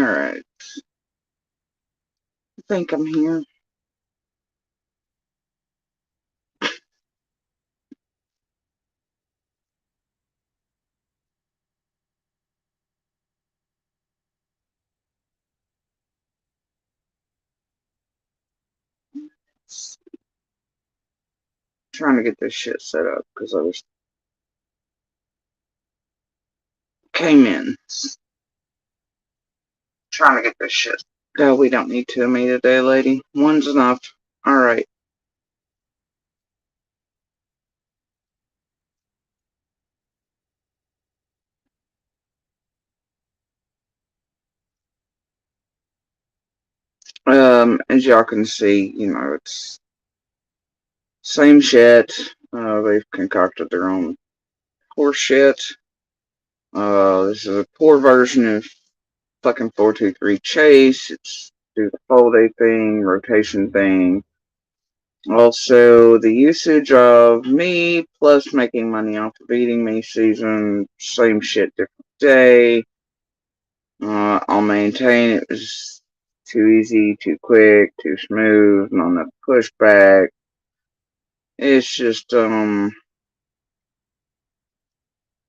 Alright. I think I'm here. Trying to get this shit set up because I was came in trying to get this shit. No, we don't need two of me today, lady. One's enough. Alright. As y'all can see, it's same shit. They've concocted their own horse shit. This is a poor version of fucking 423 Chase. It's do the holiday thing, rotation thing. Also, the usage of me plus making money off of eating me season. Same shit, different day. I'll maintain it was too easy, too quick, too smooth, not enough pushback. It's just, all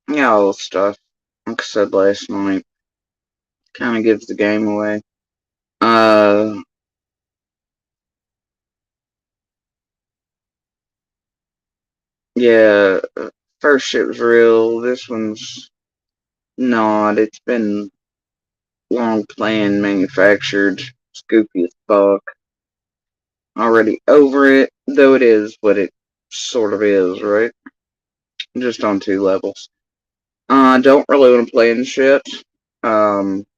the stuff. Like I said last night, kind of gives the game away. Uh, yeah, first shit was real. This one's not. It's been long planned, manufactured, scoopy as fuck. Already over it, though it is what it sort of is, right? Just on two levels. I don't really want to play in shit.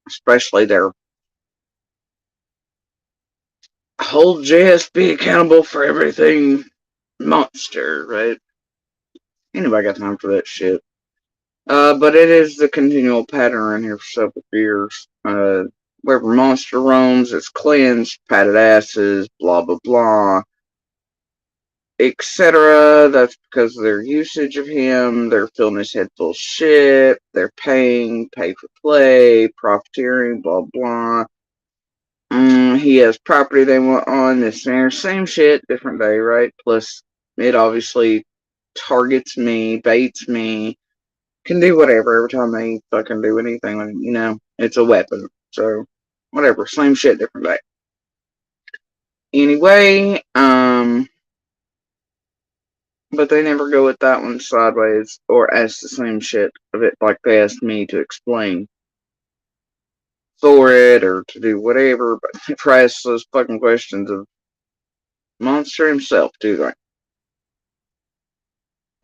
Especially their whole JSB accountable for everything monster, right? Anybody got time for that shit? But it is the continual pattern here for several years. Wherever monster roams, it's cleansed, patted asses, blah blah blah, etc. That's because of their usage of him. They're filling his head full of shit. They're paying, pay for play, profiteering, blah blah. He has property they want on this and same shit, different day, right? Plus, it obviously targets me, baits me, can do whatever every time they fucking do anything. It's a weapon. So, whatever, same shit, different day. Anyway, but they never go with that one sideways or ask the same shit of it like they asked me to explain for it or to do whatever. But they ask those fucking questions of Monster himself, do they?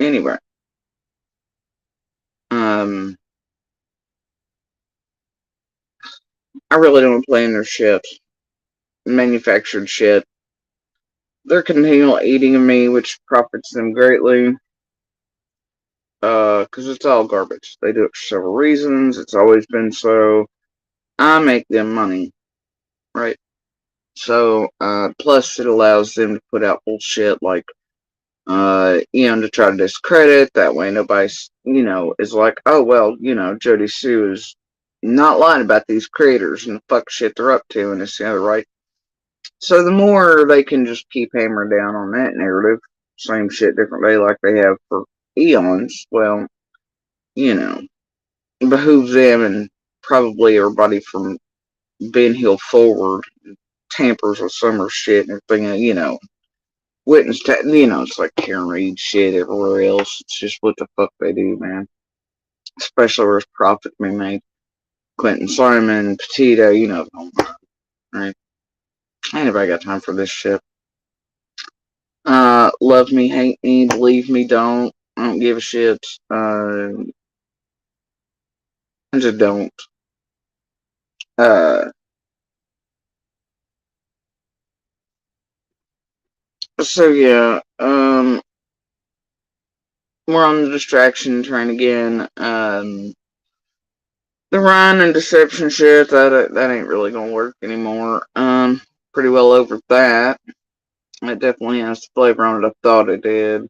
Anyway, I really don't play in their shit, manufactured shit. They're continual eating of me, which profits them greatly. Because it's all garbage. They do it for several reasons. It's always been so. I make them money, right? So, plus it allows them to put out bullshit like, to try to discredit. That way nobody's, is like, oh, well, Jody Sue is not lying about these creators and the fuck shit they're up to and this the other, right? So the more they can just keep hammering down on that narrative, same shit, different day, like they have for eons, well, you know, it behooves them and probably everybody from Ben Hill forward tampers with summer shit and everything, it's like Karen Reed shit everywhere else. It's just what the fuck they do, man. Especially where there's profit to be made. Quentin Simon, Petito, right? Ain't nobody got time for this shit. Love me, hate me, believe me, don't. I don't give a shit. I just don't. Uh, so yeah, we're on the distraction train again. The rhyme and deception shit, that ain't really gonna work anymore. Pretty well over that. It definitely has the flavor on it I thought it did.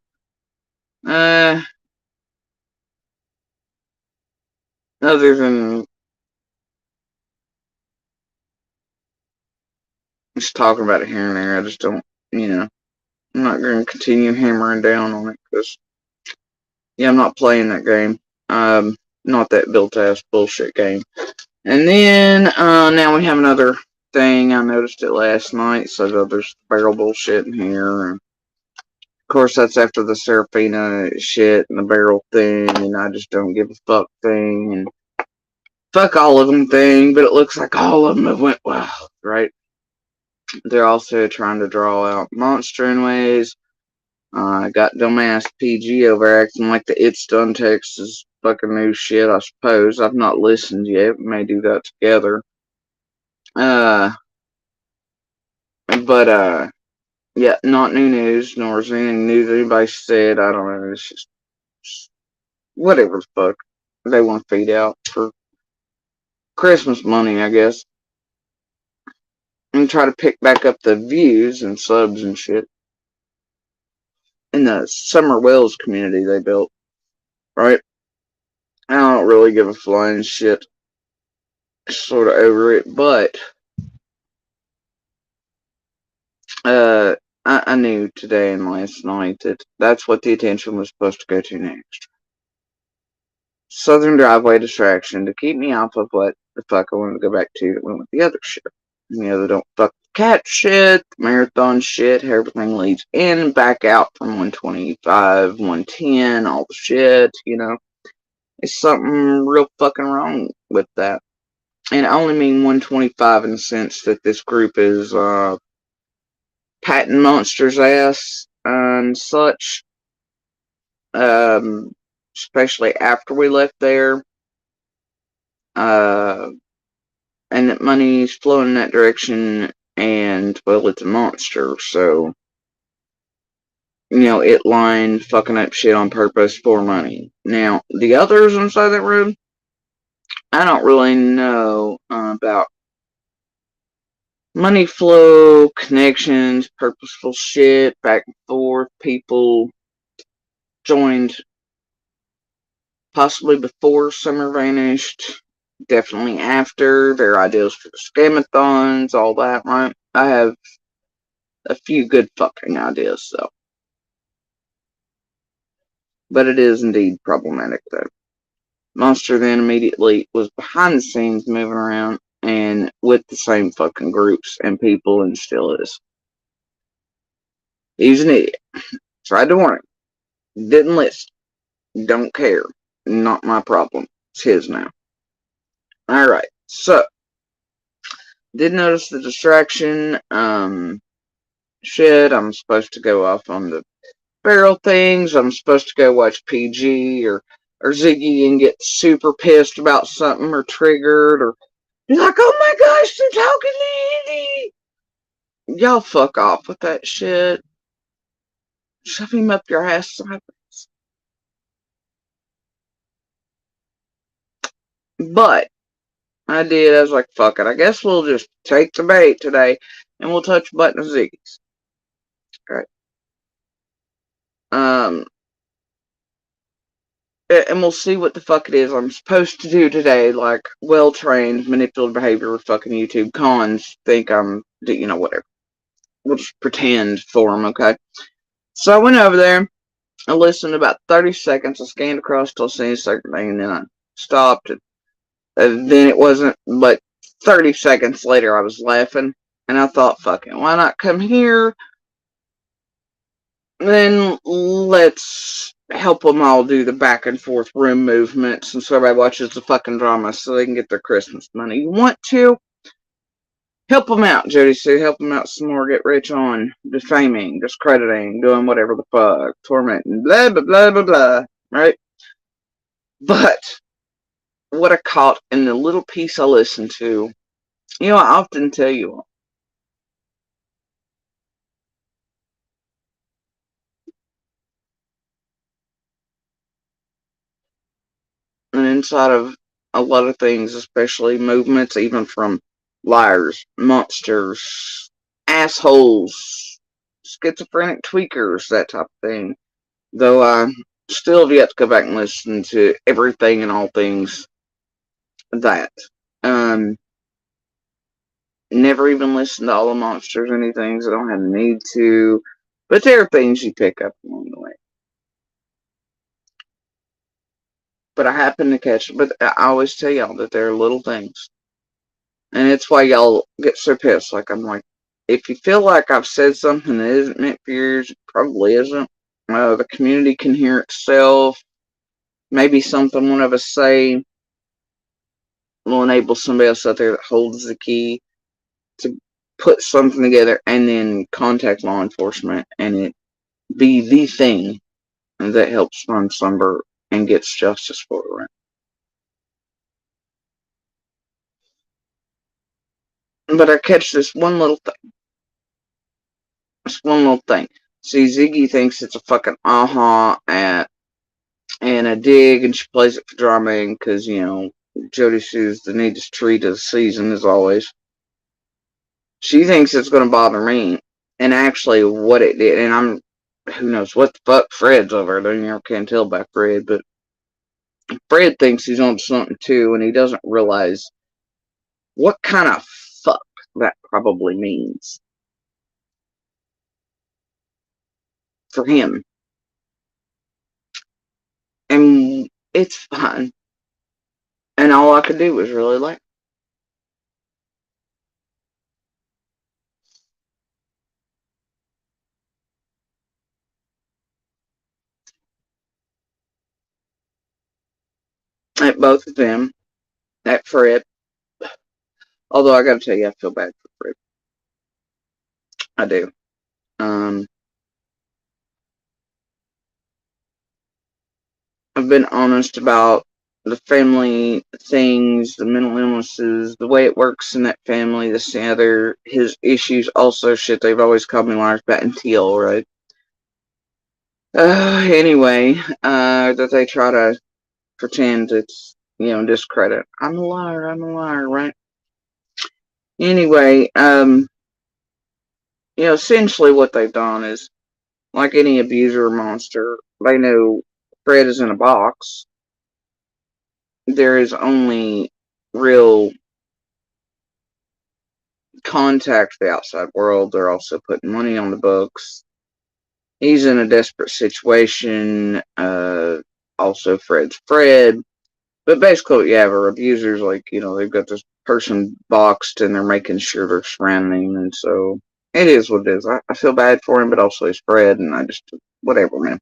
Uh, Other than just talking about it here and there. I just don't, I'm not going to continue hammering down on it because, yeah, I'm not playing that game. Not that built-ass bullshit game. And then, now we have another thing. I noticed it last night, so there's barrel bullshit in here. And of course, that's after the Serafina shit and the barrel thing, and I just don't give a fuck thing, and fuck all of them thing, but it looks like all of them have went well, right? They're also trying to draw out Monster Unwise. I got dumbass PG over acting like the It's Done text is fucking new shit, I suppose. I've not listened yet. We may do that together. But yeah, not new news, nor is anything new that anybody said. I don't know. It's just whatever the fuck they want to feed out for Christmas money, I guess. And try to pick back up the views and subs and shit in the Summer Wells community they built, right? I don't really give a flying shit. Sort of over it, but I knew today and last night that that's what the attention was supposed to go to next. Southern driveway distraction to keep me off of what the fuck I wanted to go back to that went with the other shit. The don't fuck the cat shit, the marathon shit, how everything leads in and back out from 125, 110, all the shit, It's something real fucking wrong with that. And I only mean 125 in the sense that this group is patting Monster's ass and such, especially after we left there. And that money's flowing in that direction, and, well, it's a monster, so, it lined fucking up shit on purpose for money. Now, the others inside that room, I don't really know about money flow, connections, purposeful shit, back and forth, people joined possibly before summer vanished, definitely after, their ideas for the scamathons, all that, right? I have a few good fucking ideas, though. But it is indeed problematic, though. Monster then immediately was behind the scenes moving around and with the same fucking groups and people, and still is. He's an idiot. Tried to warn him. Didn't listen. Don't care. Not my problem. It's his now. Alright, so did notice the distraction. Shit, I'm supposed to go off on the barrel things. I'm supposed to go watch PG or Ziggy and get super pissed about something or triggered or be like, oh my gosh, they're talking to Andy. Y'all fuck off with that shit. Shove him up your ass sideways. But I did. I was like, fuck it. I guess we'll just take the bait today and we'll touch a button of Ziggy's. Right. And we'll see what the fuck it is I'm supposed to do today. Like, well-trained, manipulative behavior with fucking YouTube cons think I'm, whatever. We'll just pretend for them, okay? So I went over there. I listened about 30 seconds. I scanned across till I seen a certain thing, and then I stopped. And then it wasn't but 30 seconds later I was laughing. And I thought, fuck it, why not come here? Then let's help them all do the back and forth room movements, and so everybody watches the fucking drama so they can get their Christmas money. You want to? Help them out, Jody Sue. Help them out some more. Get rich on defaming, discrediting, doing whatever the fuck, tormenting, blah, blah, blah, blah, blah, right? But what I caught in the little piece I listened to, I often tell you, and inside of a lot of things, especially movements, even from liars, monsters, assholes, schizophrenic tweakers, that type of thing. Though I still have yet to go back and listen to everything and all things that. never even listened to all the monsters or anything, so I don't have the need to. But there are things you pick up along the way. But I happen to catch it. But I always tell y'all that there are little things. And it's why y'all get so pissed. Like, I'm like, if you feel like I've said something that isn't meant for yours, it probably isn't. The community can hear itself. Maybe something one of us say will enable somebody else out there that holds the key to put something together and then contact law enforcement and it be the thing that helps find Slumber and gets justice for it. But I catch this one little thing. This one little thing. See, Ziggy thinks it's a fucking aha and a dig, and she plays it for drama because, Jody Sue's the neatest treat of the season, as always. She thinks it's going to bother me. And actually, what it did, and who knows what the fuck Fred's over there. Can't tell by Fred, but Fred thinks he's on something too, and he doesn't realize what kind of fuck that probably means for him. And it's fine. And all I could do was really like. At both of them, at Fred. Although I gotta tell you, I feel bad for Fred. I do. Um, I've been honest about the family things, the mental illnesses, the way it works in that family, this and the other, his issues, also shit they've always called me liars about until, right? Anyway, that they try to pretend it's, discredit. I'm a liar, right? Anyway, essentially what they've done is, like any abuser or monster, they know Fred is in a box. There is only real contact with the outside world. They're also putting money on the books. He's in a desperate situation. Also, Fred's Fred. But basically, what you have are abusers, like, they've got this person boxed and they're making sure they're surrounding him. And so it is what it is. I feel bad for him, but also he's Fred, and I just, whatever, man.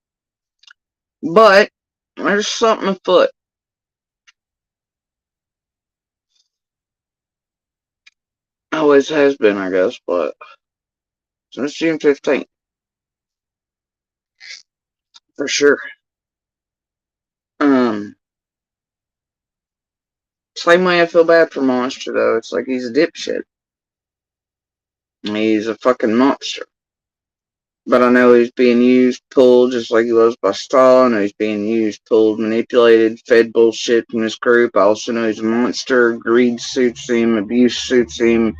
But there's something afoot. Always has been, I guess, but since June 15th, for sure. Um, Same way I feel bad for Monster, though. It's like he's a dipshit. He's a fucking monster. But I know he's being used, pulled, just like he was by Stahl. I know he's being used, pulled, manipulated, fed bullshit from this group. I also know he's a monster. Greed suits him, abuse suits him.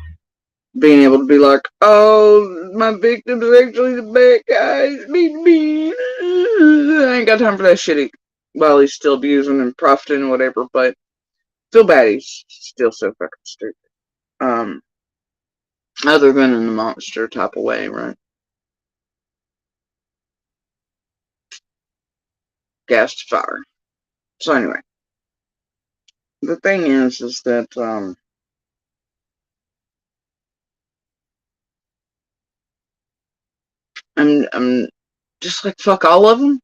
Being able to be like, oh, my victim's actually the bad guy. Me. I ain't got time for that shit. While he's still abusing and profiting and whatever, but feel bad he's still so fucking stupid. Other than in the monster type of way, right? Gas to fire. So anyway, the thing is that I'm just like fuck all of them,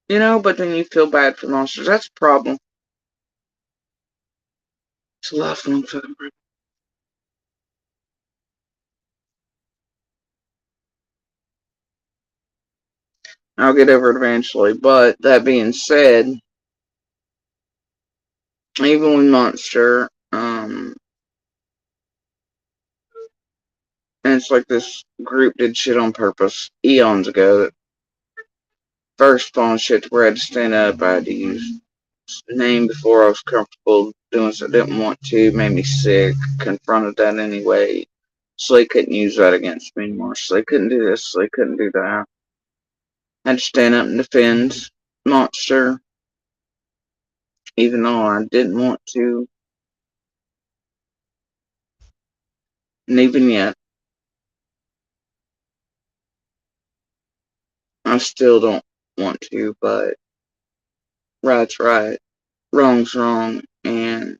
But then you feel bad for monsters. That's a problem. It's a lifelong fucking problem. I'll get over it eventually. But that being said, even with Monster, and it's like this group did shit on purpose eons ago. That first phone shit where I had to stand up, I had to use name before I was comfortable doing so. I didn't want to, made me sick. Confronted that anyway. So they couldn't use that against me anymore. So they couldn't do this, so they couldn't do that. I had to stand up and defend Monster, even though I didn't want to. And even yet, I still don't want to, but right's right, wrong's wrong, and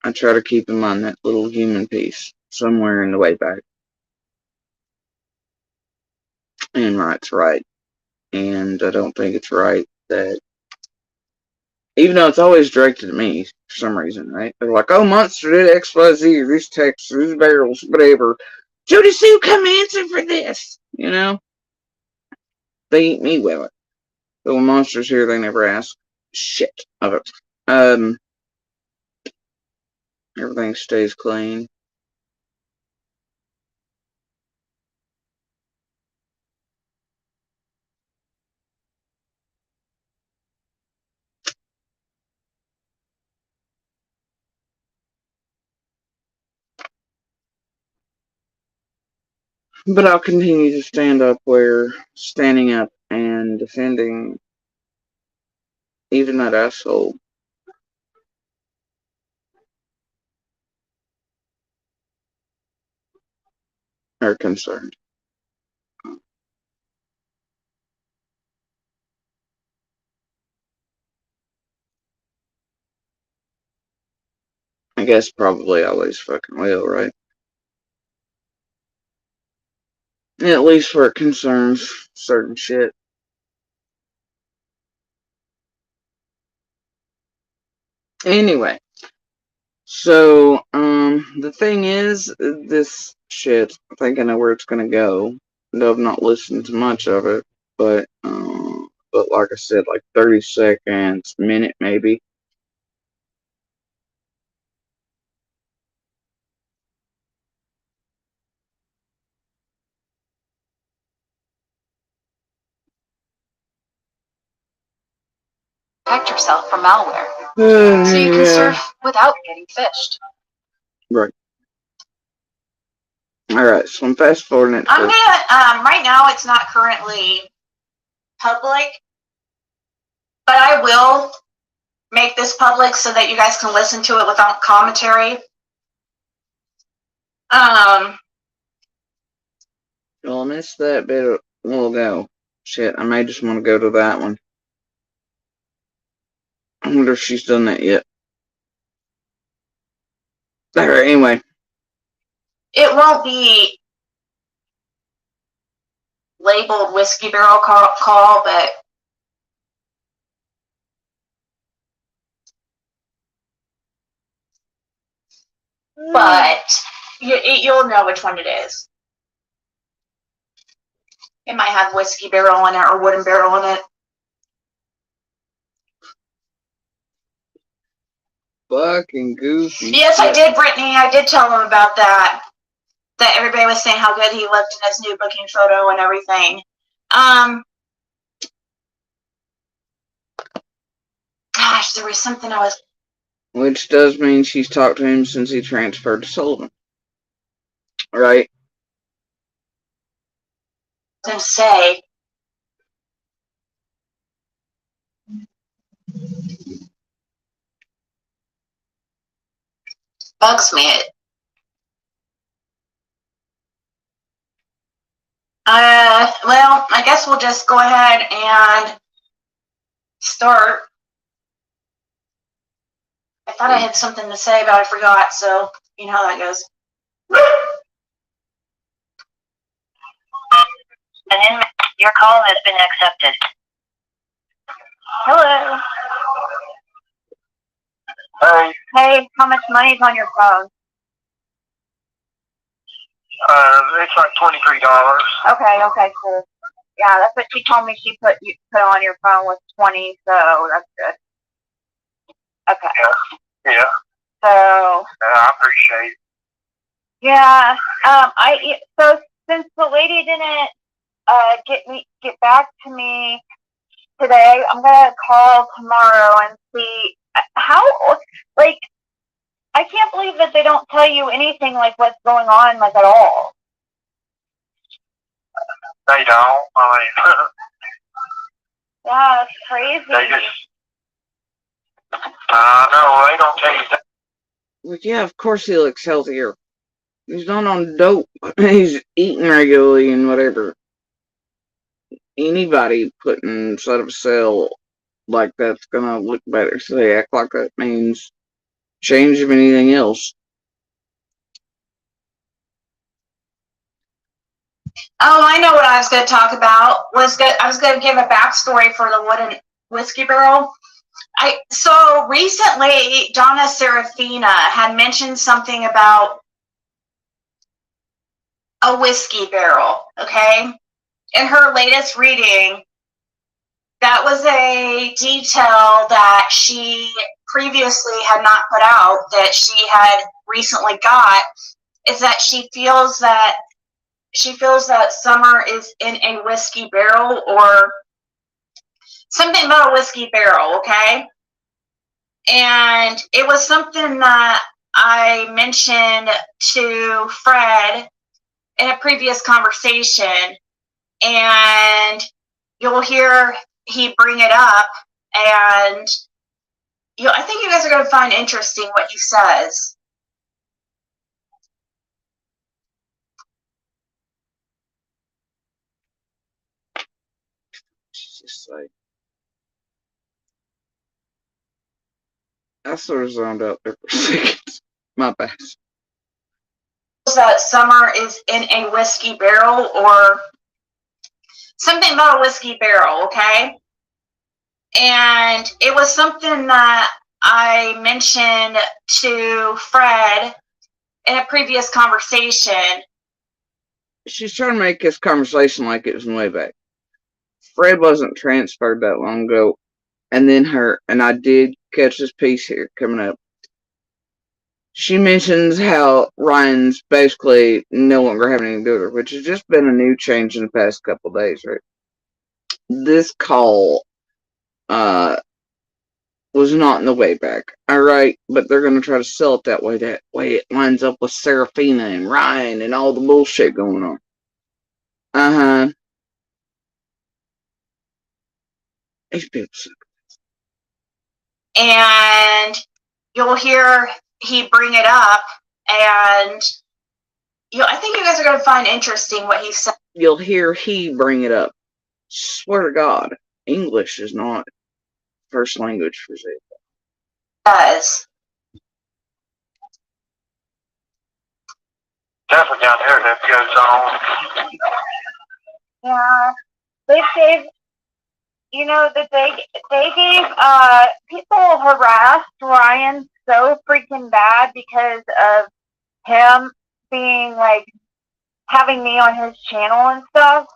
I try to keep in mind that little human piece somewhere in the way back. And right's right. And I don't think it's right that, even though it's always directed at me for some reason, right? They're like, oh, Monster did XYZ, or these texts, or these barrels, whatever. Jody Sue, come answer for this. You know? They eat me with it. But when Monster's here, they never ask shit of it. Everything stays clean. But I'll continue to stand up where standing up and defending even that asshole are concerned. I guess probably always fucking will, right? At least where it concerns certain shit. Anyway, so the thing is, this shit, I think I know where it's gonna go. I've not listened to much of it, but like I said, like 30 seconds, minute maybe. Protect yourself from malware, so you can surf without getting phished. Right. Alright, so I'm fast forwarding it. I'm gonna, right now it's not currently public, but I will make this public so that you guys can listen to it without commentary. Well, I missed that bit a while ago. Shit, I may just want to go to that one. I wonder if she's done that yet. Alright, anyway. It won't be labeled Whiskey Barrel Call, but you'll know which one it is. It might have Whiskey Barrel in it or Wooden Barrel in it. Fucking goofy. Yes, I did, Brittany. I did tell him about that. That everybody was saying how good he looked in his new booking photo and everything. Gosh, there was something I was... Which does mean she's talked to him since he transferred to Sullivan. Right? I was going to say... Bugs me. Well, I guess we'll just go ahead and start. I thought I had something to say, but I forgot, so you know how that goes. And then your call has been accepted. Hello. Hey. Hey, how much money is on your phone? It's like $23. Okay, cool. Yeah, that's what she told me. She put on your phone was 20, so that's good. Okay. Yeah. So. I appreciate it. Yeah. So since the lady didn't get back to me today, I'm gonna call tomorrow and see how, like, I can't believe that they don't tell you anything like what's going on, like, at all. They don't. I mean, yeah, it's crazy. They just, No, they don't tell you that. Like, yeah, of course he looks healthier. He's not on dope. He's eating regularly and whatever. Anybody put inside of a cell like that's gonna look better. So they act like that means change of anything else. Oh, I know what I was going to talk about. I was going to give a backstory for the wooden whiskey barrel. So recently, Donna Serafina had mentioned something about a whiskey barrel. Okay, in her latest reading, that was a detail that she previously had not put out that she had recently got. Is that she feels that Summer is in a whiskey barrel or something about a whiskey barrel, okay? And it was something that I mentioned to Fred in a previous conversation, and you'll hear he bring it up, and I think you guys are going to find interesting what he says. Just like, I sort of zoned out there for a second. My bad. That Summer is in a whiskey barrel or something about a whiskey barrel, okay? And it was something that I mentioned to Fred in a previous conversation. She's trying to make this conversation like it was way back. Fred wasn't transferred that long ago. And then and I did catch this piece here coming up. She mentions how Ryan's basically no longer having anything to do with her, which has just been a new change in the past couple of days, right? This call was not in the way back, alright? But they're going to try to sell it that way. That way it lines up with Serafina and Ryan and all the bullshit going on. Uh-huh. These people suck. And you'll hear he bring it up, and I think you guys are going to find interesting what he said. You'll hear he bring it up. Swear to God, English is not first language for Ziggy. Does. Definitely down there that goes on. Yeah, they gave, that they gave people harassed Ryan so freaking bad because of him being like having me on his channel and stuff.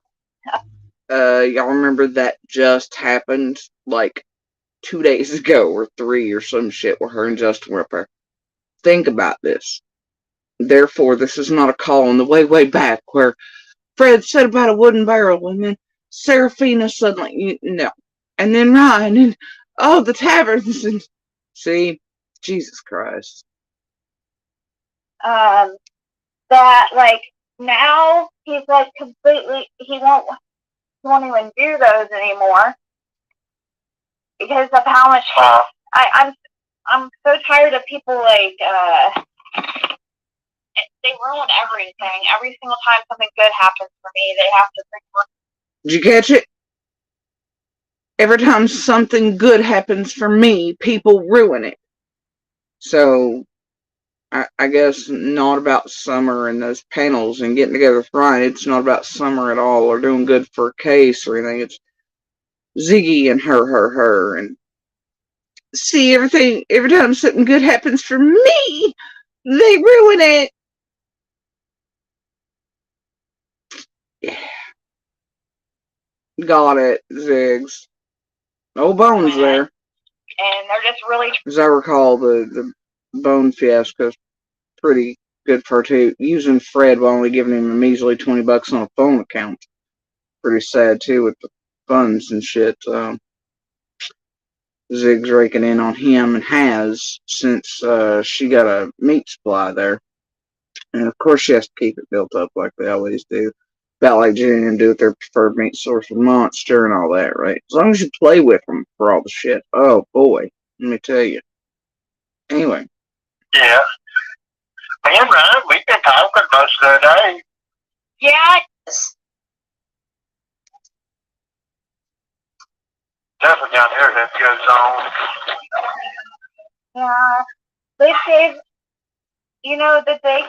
Y'all remember that just happened like 2 days ago or 3 or some shit with her and Justin Ripper. Think about this. Therefore, this is not a call on the way back where Fred said about a wooden barrel and then Serafina suddenly, no. And then Ryan and, oh, the taverns and, see, Jesus Christ. That like now he's like completely, he won't even do those anymore because of how much I'm so tired of people like they ruin everything. Every single time something good happens for me, they have to Did you catch it? Every time something good happens for me, people ruin it. So I guess not about Summer and those panels and getting together with Ryan. It's not about Summer at all or doing good for a case or anything. It's Ziggy and her. And see, every time something good happens for me, they ruin it. Yeah. Got it, Ziggs. No bones there. And they're just really. As I recall, the bone fiasco is pretty good for her too. Using Fred while only giving him a measly $20 on a phone account. Pretty sad too with the funds and shit. Zig's raking in on him and has since she got a meat supply there. And of course she has to keep it built up like they always do. About like Jenny and do with their preferred meat source with Monster and all that, right? As long as you play with them for all the shit. Oh boy, let me tell you. Anyway. Yeah. Me and Ryan, we've been talking most of the day. Yeah, Definitely down here that goes on. yeah. They gave, that they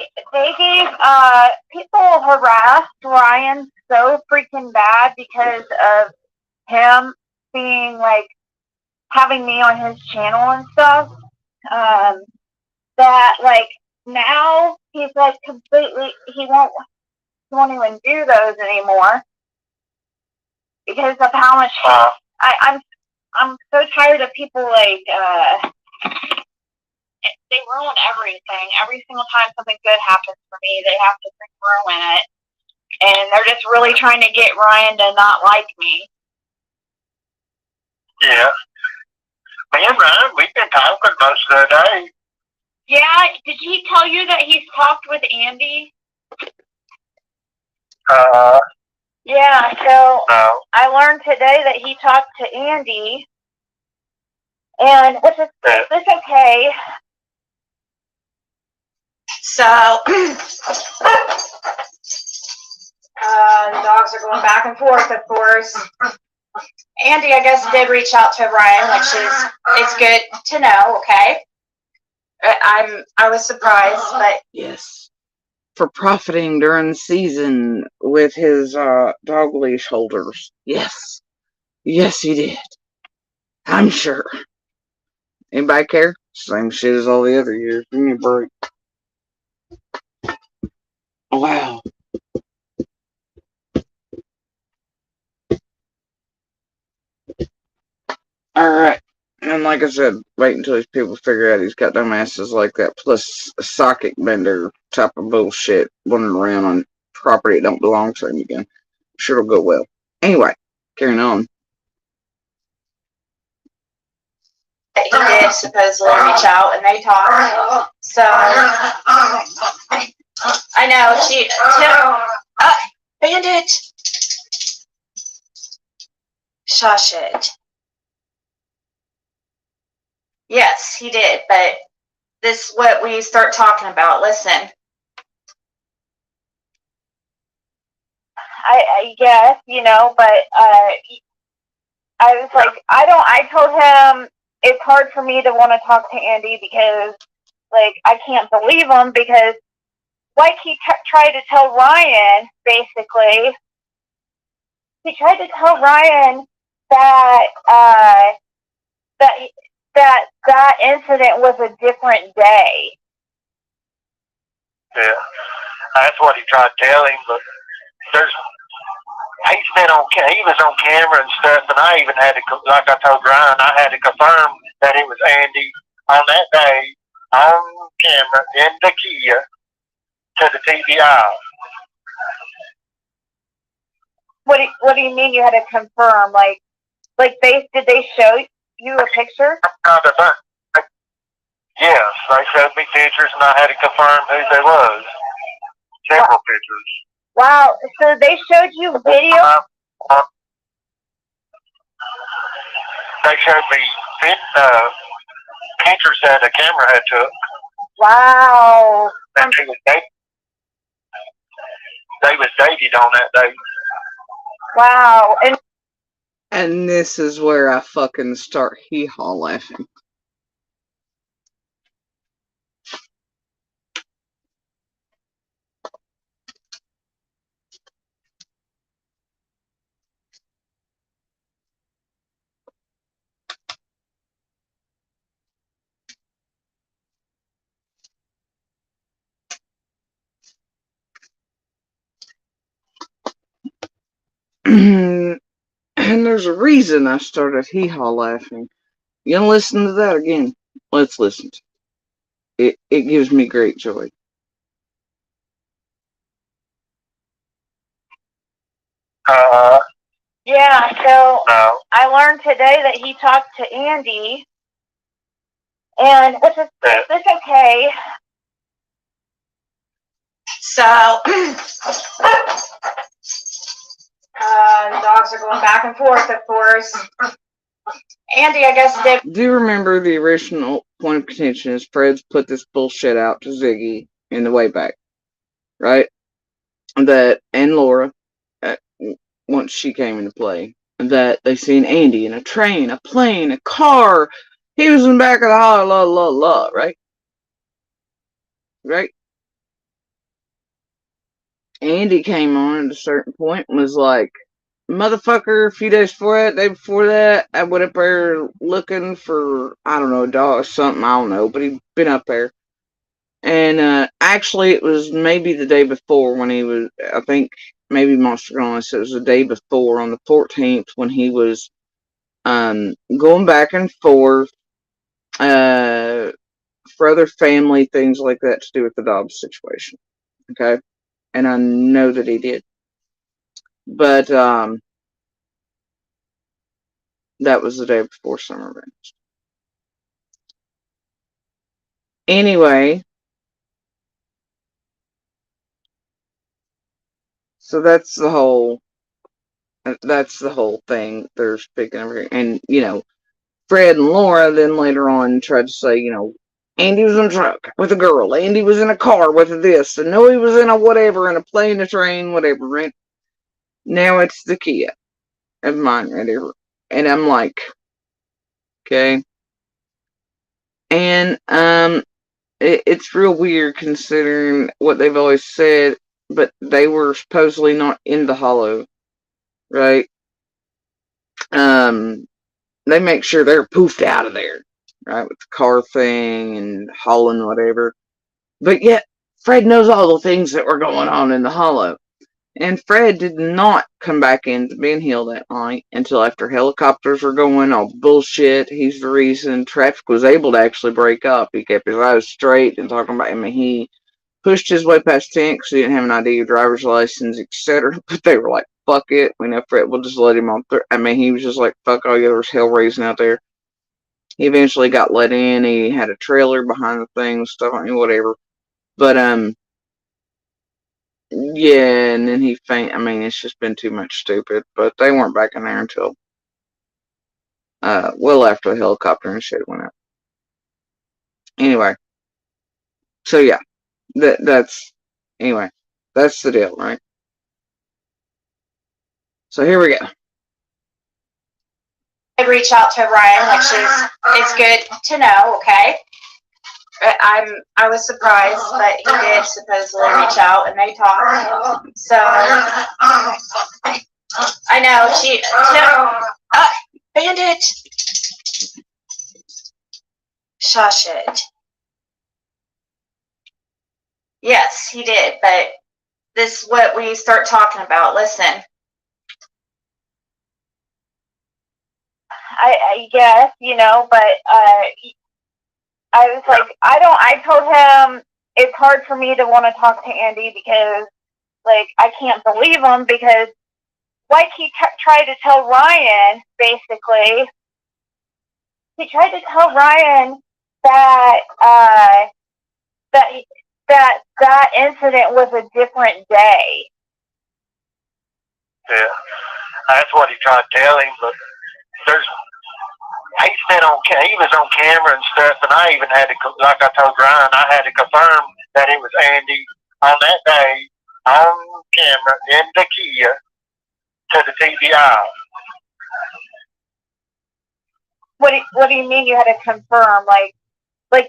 gave people harassed Ryan so freaking bad because of him being like having me on his channel and stuff. That like now he's like completely he won't even do those anymore because of how much I'm so tired of people like they ruin everything. Every single time something good happens for me, they have to ruin it. And they're just really trying to get Ryan to not like me. Yeah. Me and Ryan, we've been talking most of the day. Yeah, did he tell you that he's talked with Andy? Yeah, so No. I learned today that he talked to Andy, and which is it's okay. So the dogs are going back and forth, of course. Andy, I guess, did reach out to Ryan, which is it's good to know. Okay, I was surprised, but Yes. For profiting during the season with his dog leash holders. Yes. Yes, he did. I'm sure. Anybody care? Same shit as all the other years. Give me a break. Wow. Alright. And like I said, wait until these people figure out he's got dumb asses like that, plus a socket bender type of bullshit running around on property that don't belong to him again. Sure it'll go well. Anyway, carrying on. he did supposedly reach out and they talked. So I know Bandit. Shush it. Yes, he did, but this is what we start talking about. Listen. I guess, but I was like, I told him it's hard for me to want to talk to Andy because, like, I can't believe him because, like, he tried to tell Ryan, basically, he tried to tell Ryan that, that incident was a different day. Yeah. That's what he tried to tell him, but he was on camera and stuff, and I even had to, like I told Ryan, I had to confirm that it was Andy on that day on camera in the Kia to the TVI. What do you mean you had to confirm? Like did they show you a picture? Yes, they showed me pictures, and I had to confirm who they was. Several pictures. Wow, so they showed you video? They showed me pictures that the camera had took. Wow. And they was dated on that day. Wow. And this is where I fucking start hee-haw laughing. And there's a reason I started hee-haw laughing. You gonna listen to that again? Let's listen to it. It gives me great joy. Yeah, so I learned today that he talked to Andy, and which is it's okay. So the dogs are going back and forth, of course. Andy, I guess, did. Do you remember the original point of contention is Fred's put this bullshit out to Ziggy in the way back, right? That, and Laura, once she came into play, that they seen Andy in a train, a plane, a car. He was in the back of the holler, la la la, right? Right? Andy came on at a certain point and was like, motherfucker, a few days before that, day before that, I went up there looking for, I don't know, a dog or something, I don't know, but he'd been up there. And actually, it was maybe the day before when he was, I think, maybe Monster Gone said it was the day before on the 14th when he was going back and forth for other family things like that to do with the dog situation. Okay? And I know that he did. But that was the day before Summer Rings. Anyway, so that's the whole thing they're speaking of here. And, you know, Fred and Laura then later on tried to say, you know, Andy was in a truck with a girl. Andy was in a car with this. And no, he was in a whatever, in a plane, a train, whatever, right? Now it's the Kia of mine, whatever. And I'm like, okay. And it's real weird considering what they've always said, but they were supposedly not in the hollow, right? They make sure they're poofed out of there, right, with the car thing and hauling whatever. But yet, Fred knows all the things that were going on in the hollow. And Fred did not come back into Ben Hill that night until after helicopters were going, all bullshit. He's the reason traffic was able to actually break up. He kept his eyes straight and talking about him. He pushed his way past 10 because he didn't have an ID, driver's license, etc. But they were like, fuck it. We know Fred, we'll just let him on through. He was just like, fuck all the others, hell raising out there. He eventually got let in. He had a trailer behind the thing, stuff, whatever. But, yeah, and then he fainted. It's just been too much stupid. But they weren't back in there until, well after the helicopter and shit went up. Anyway. So, yeah. Anyway. That's the deal, right? So, here we go. I reach out to Ryan, which is good to know, okay? I was surprised, but he did supposedly reach out and they talked. So I know Bandit. Shush it. Yes, he did, but this is what we start talking about. Listen. I guess, but I was like, I told him it's hard for me to want to talk to Andy because, like, I can't believe him because, like, he tried to tell Ryan, basically, he tried to tell Ryan that, that incident was a different day. Yeah, that's what he tried to tell him, but he was on camera and stuff, and I even had to, like I told Ryan, I had to confirm that it was Andy on that day on camera in the Kia to the TVI. What do you mean you had to confirm? Like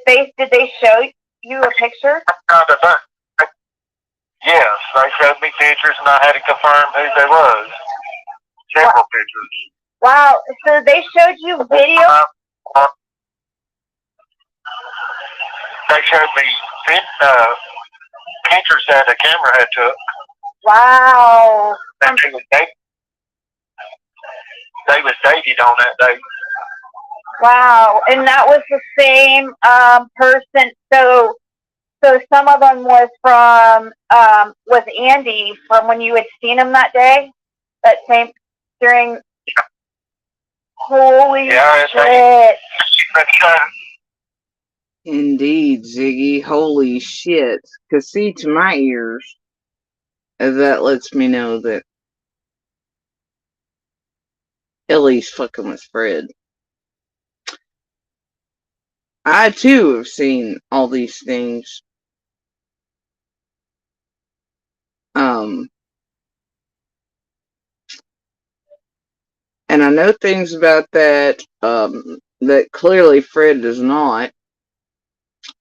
did they show you a picture? Yes, they showed me pictures, and I had to confirm who they was. Several pictures. Wow, so they showed you video? They showed me pictures that the camera had took. Wow. And they was dated on that day. Wow, and that was the same person. So some of them was was Andy from when you had seen him that day? That same, during... Holy shit. Indeed, Ziggy. Holy shit. Because, see, to my ears, that lets me know that Ellie's fucking with Fred. I too have seen all these things. And I know things about that that clearly Fred does not.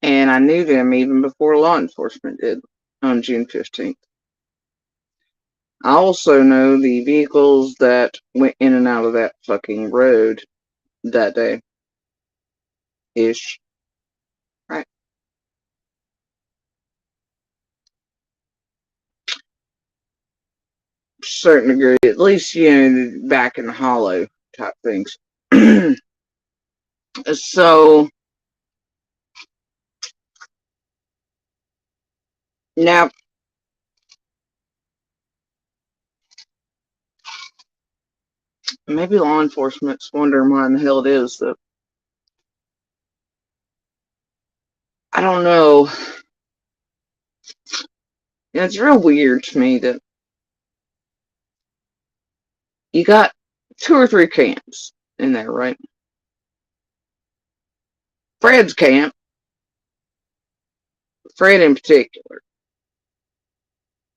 And I knew them even before law enforcement did on June 15th. I also know the vehicles that went in and out of that fucking road that day. Ish. Right. Certain degree, at least, back in the hollow type things. So, now, maybe law enforcement's wondering why in the hell it is that, I don't know. It's real weird to me that you got 2 or 3 camps in there, right? Fred's camp, Fred in particular,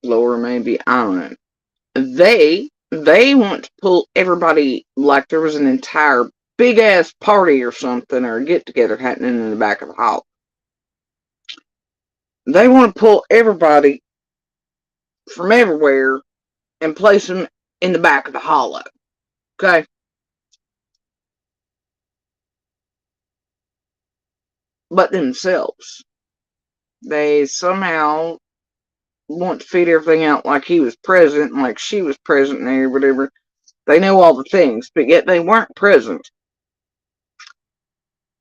Lower maybe, I don't know. They want to pull everybody like there was an entire big ass party or something or get together happening in the back of the hall. They want to pull everybody from everywhere and place them in the back of the hollow. Okay? But themselves. They somehow want to feed everything out like he was present and like she was present there, whatever. They know all the things, but yet they weren't present.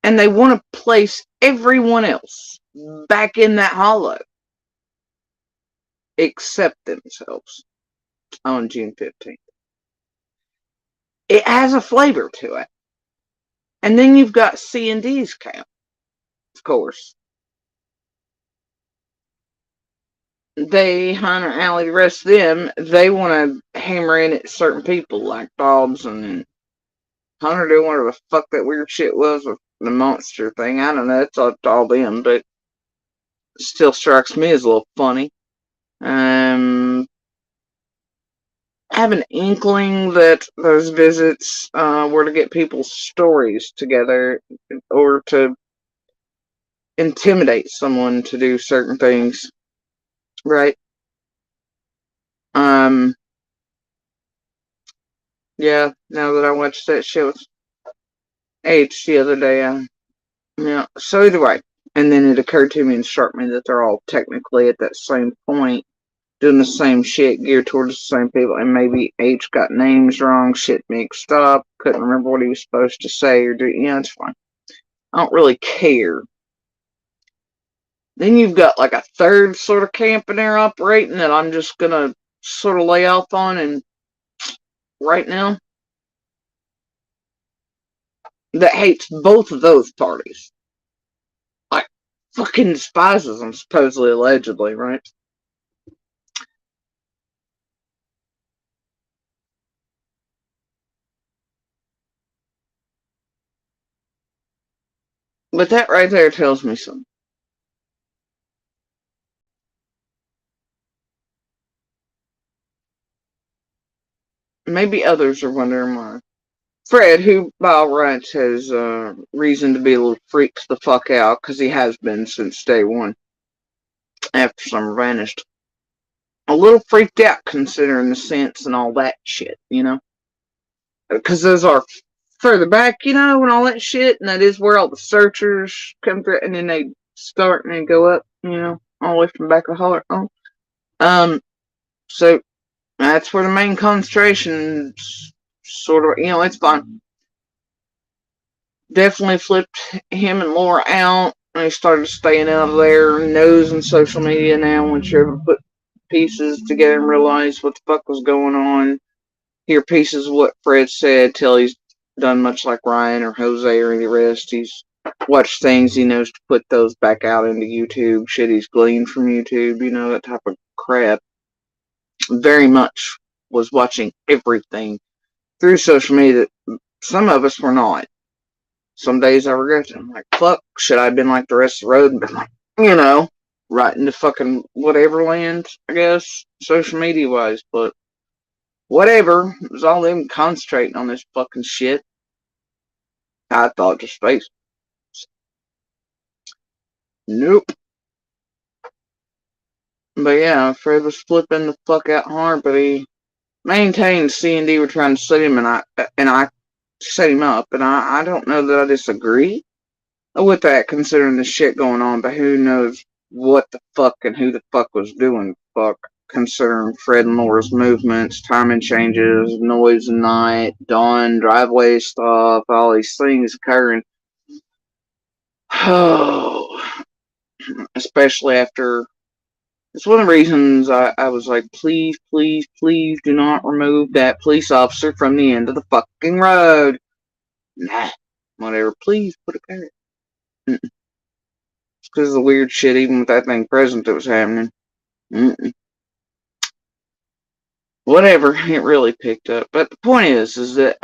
And they want to place everyone else back in that hollow except themselves on June 15th. It has a flavor to it. And then you've got C&D's camp, of course. They, Hunter, Allie, the rest of them, they want to hammer in at certain people like Dobbs and Hunter doing whatever the fuck that weird shit was with the monster thing. I don't know, it's up to all them, but it still strikes me as a little funny. I have an inkling that those visits were to get people's stories together or to intimidate someone to do certain things, right? Yeah, now that I watched that show with H the other day, yeah, so either way. And then it occurred to me and struck me that they're all technically at that same point doing the same shit, geared towards the same people, and maybe H got names wrong, shit mixed up, couldn't remember what he was supposed to say or do. Yeah, it's fine. I don't really care. Then you've got like a third sort of camp in there operating that I'm just gonna sort of lay off on and right now that hates both of those parties. Like fucking despises them, supposedly, allegedly, right? But that right there tells me something. Maybe others are wondering why. Fred, who by all rights has reason to be a little freaked the fuck out, because he has been since day one, after Summer vanished. A little freaked out considering the sense and all that shit, Because those are further back, and all that shit, and that is where all the searchers come through, and then they start and then go up, all the way from the back of the holler. So that's where the main concentration sort of, it's fine. Definitely flipped him and Laura out. They started staying out of their nose and social media now once you ever put pieces together and realize what the fuck was going on. Hear pieces of what Fred said till he's done much like Ryan or Jose or any rest. He's watched things he knows to put those back out into YouTube. Shit he's gleaned from YouTube, that type of crap. Very much was watching everything through social media that some of us were not. some days I regret it. I'm like, fuck, should I have been like the rest of the road and been like, you know, right into fucking whatever land, I guess, social media wise, but whatever. It was all them concentrating on this fucking shit. I thought just space. Nope. But yeah, Fred was flipping the fuck out hard, but he maintained C&D were trying to set him, and I set him up, and I don't know that I disagree with that, considering the shit going on, but who knows what the fuck and who the fuck was doing fuck, considering Fred and Laura's movements, timing changes, noise at night, dawn, driveway stuff, all these things occurring. Oh, especially after. It's one of the reasons I was like, please, please, please do not remove that police officer from the end of the fucking road. Nah, whatever, please put it there. It's because of the weird shit, even with that thing present, that was happening. Whatever, it really picked up. But the point is that,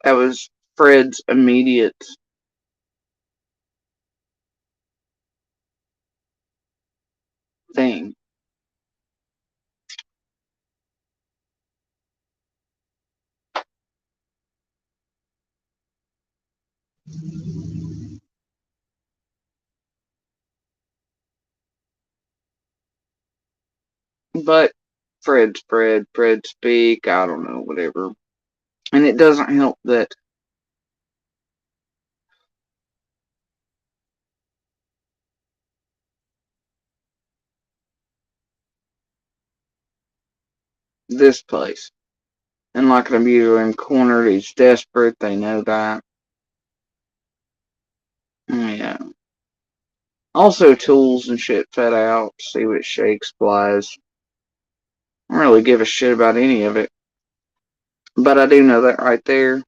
that was Fred's immediate thing. But Fred's Fred speak, I don't know, whatever. And it doesn't help that this place, and like an abuser in cornered, he's desperate, they know that. Yeah. Also tools and shit fed out, see what shakes, flies. I don't really give a shit about any of it. But I do know that right there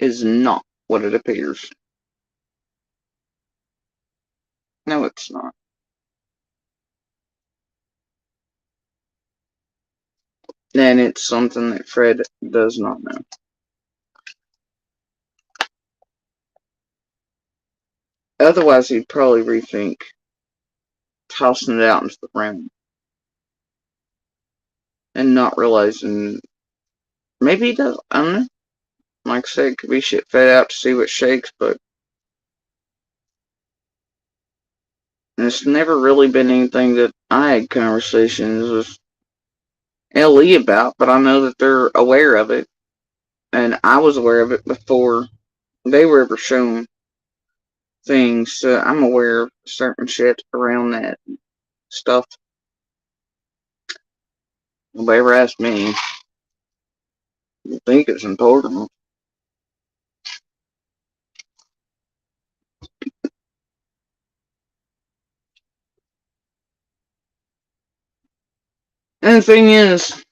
is not what it appears. No, it's not. And it's something that Fred does not know. Otherwise, he'd probably rethink tossing it out into the room. And not realizing, maybe he does, I don't know. Like I said, it could be shit fed out to see what shakes, but it's never really been anything that I had conversations with LE about, but I know that they're aware of it. And I was aware of it before they were ever shown things. So I'm aware of certain shit around that stuff. Nobody ever asked me. I think it's important. And the thing is,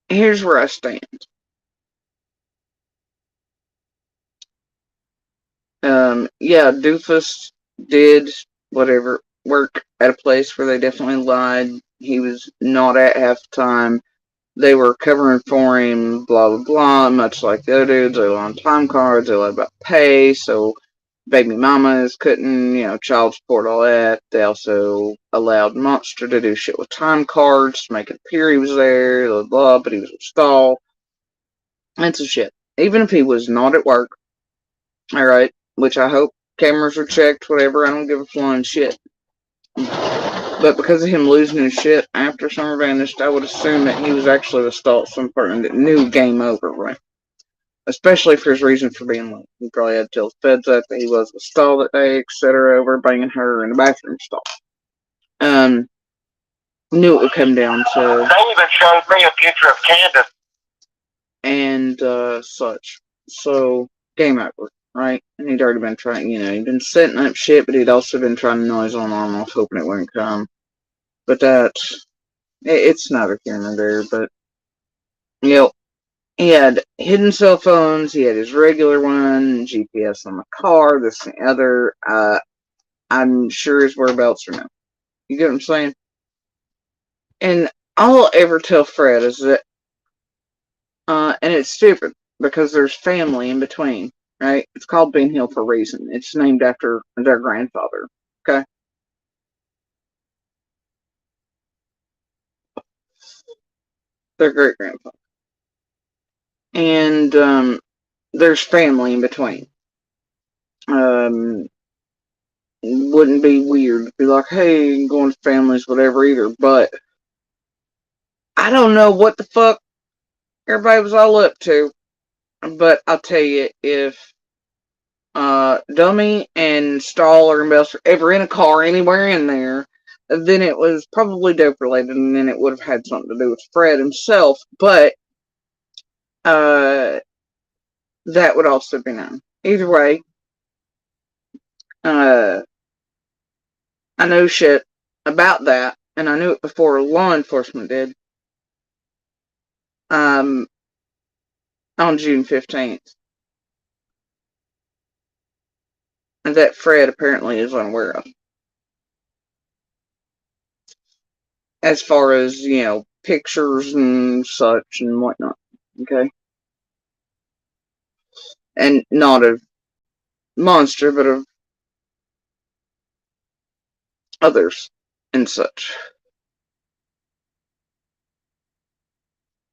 here's where I stand. Yeah, Doofus did whatever work at a place where they definitely lied. He was not at half the time. They were covering for him, blah blah blah, much like the other dudes. They lied on time cards, they lied about pay, so baby mamas couldn't, child support, all that. They also allowed Monster to do shit with time cards, to make it appear he was there, blah blah, but he was installed. And some shit. Even if he was not at work, alright, which I hope cameras are checked, whatever, I don't give a flying shit. But because of him losing his shit after Summer vanished, I would assume that he was actually the stall some person that knew game over, right? Especially for his reason for being late. He probably had to tell the feds that he was the stall that day, etc., over banging her in the bathroom stall. Knew it would come down to. They even showed me a picture of Candace. And such. So, game over, right? And he'd already been trying, he'd been setting up shit, but he'd also been trying to noise on arm off, hoping it wouldn't come. But it's neither here nor there, but, he had hidden cell phones, he had his regular one, GPS on the car, this and the other. I'm sure his whereabouts are known. You get what I'm saying? And all I'll ever tell Fred is that, and it's stupid because there's family in between, right? It's called Ben Hill for a reason. It's named after their grandfather, okay? Their great grandfather. And there's family in between. Wouldn't be weird to be like, hey, going to families, whatever either, but I don't know what the fuck everybody was all up to, but I'll tell you, if Dummy and Stahl or anybody else were ever in a car anywhere in there, then it was probably dope related, and then it would have had something to do with Fred himself, but that would also be known. Either way, I know shit about that, and I knew it before law enforcement did. On June 15th. That Fred apparently is unaware of. As far as, pictures and such and whatnot. Okay? And not of Monster, but of others and such.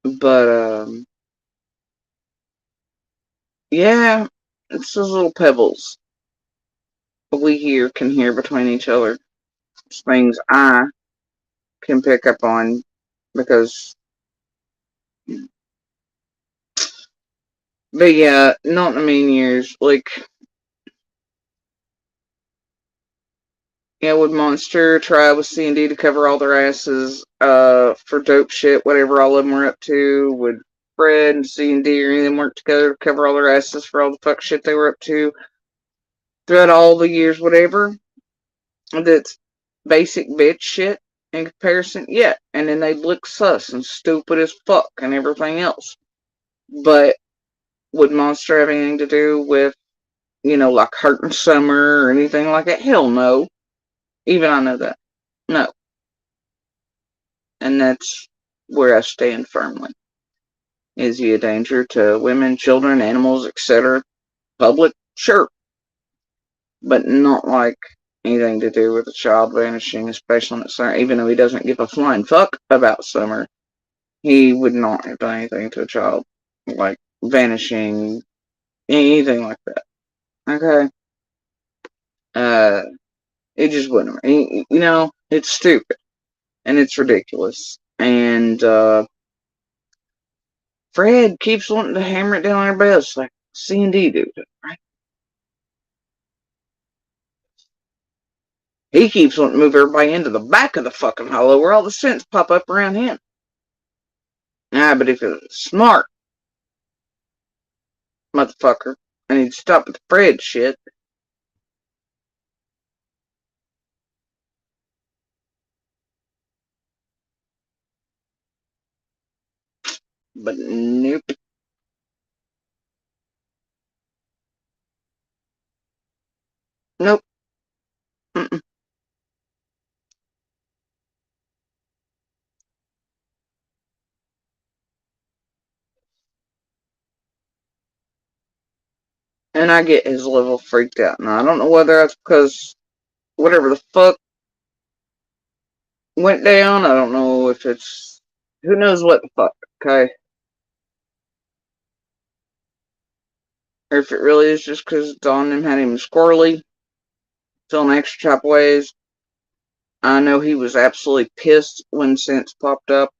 But, yeah, it's those little pebbles we can hear between each other. It's things I can pick up on because. But yeah, not in a million years. Like, would Monster try with C&D to cover all their asses for dope shit, whatever all of them were up to? Would Fred and C&D or any of them work together to cover all their asses for all the fuck shit they were up to throughout all the years, whatever? That's basic bitch shit in comparison? Yeah. And then they'd look sus and stupid as fuck and everything else. But would Monster have anything to do with, like hurting Summer or anything like that? Hell no. Even I know that. No. And that's where I stand firmly. Is he a danger to women, children, animals, etc.? Public? Sure. But not like anything to do with a child vanishing, especially in Summer. Even though he doesn't give a flying fuck about Summer, he would not have done anything to a child. Like vanishing, anything like that. Okay? It just wouldn't. It's stupid. And it's ridiculous. And, Fred keeps wanting to hammer it down our bells like C&D do, right? He keeps wanting to move everybody into the back of the fucking hollow where all the sense pop up around him. But if it was smart, motherfucker, and he'd stop with the Fred shit. But nope. Nope. Mm-mm. And I get his level freaked out. Now, I don't know whether that's because whatever the fuck went down. I don't know if it's. Who knows what the fuck, okay? Or if it really is just because Dawn and him had him squirrely, feeling extra type ways. I know he was absolutely pissed when Sense popped up.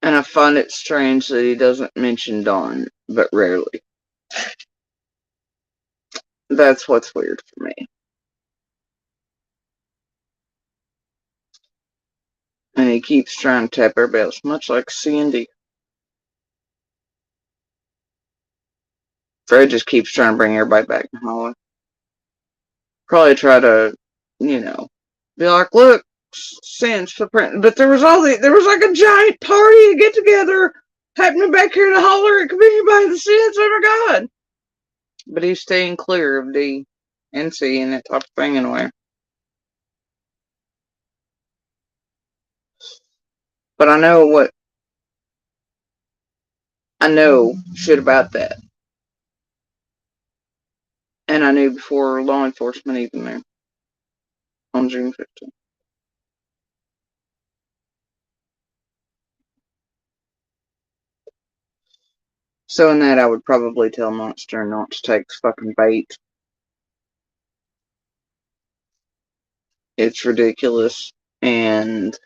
And I find it strange that he doesn't mention Dawn, but rarely. That's what's weird for me. And he keeps trying to tap everybody else, much like Cindy. Fred just keeps trying to bring everybody back to Hollow. Probably try to, you know, be like, look, Sans footprint. But there was like a giant party to get together happening back here to Holler. It could be anybody that Sans ever got. But he's staying clear of D and C and that type of thing anyway. But I know shit about that. And I knew before law enforcement even knew. On June 15th. So in that, I would probably tell Monster not to take fucking bait. It's ridiculous. And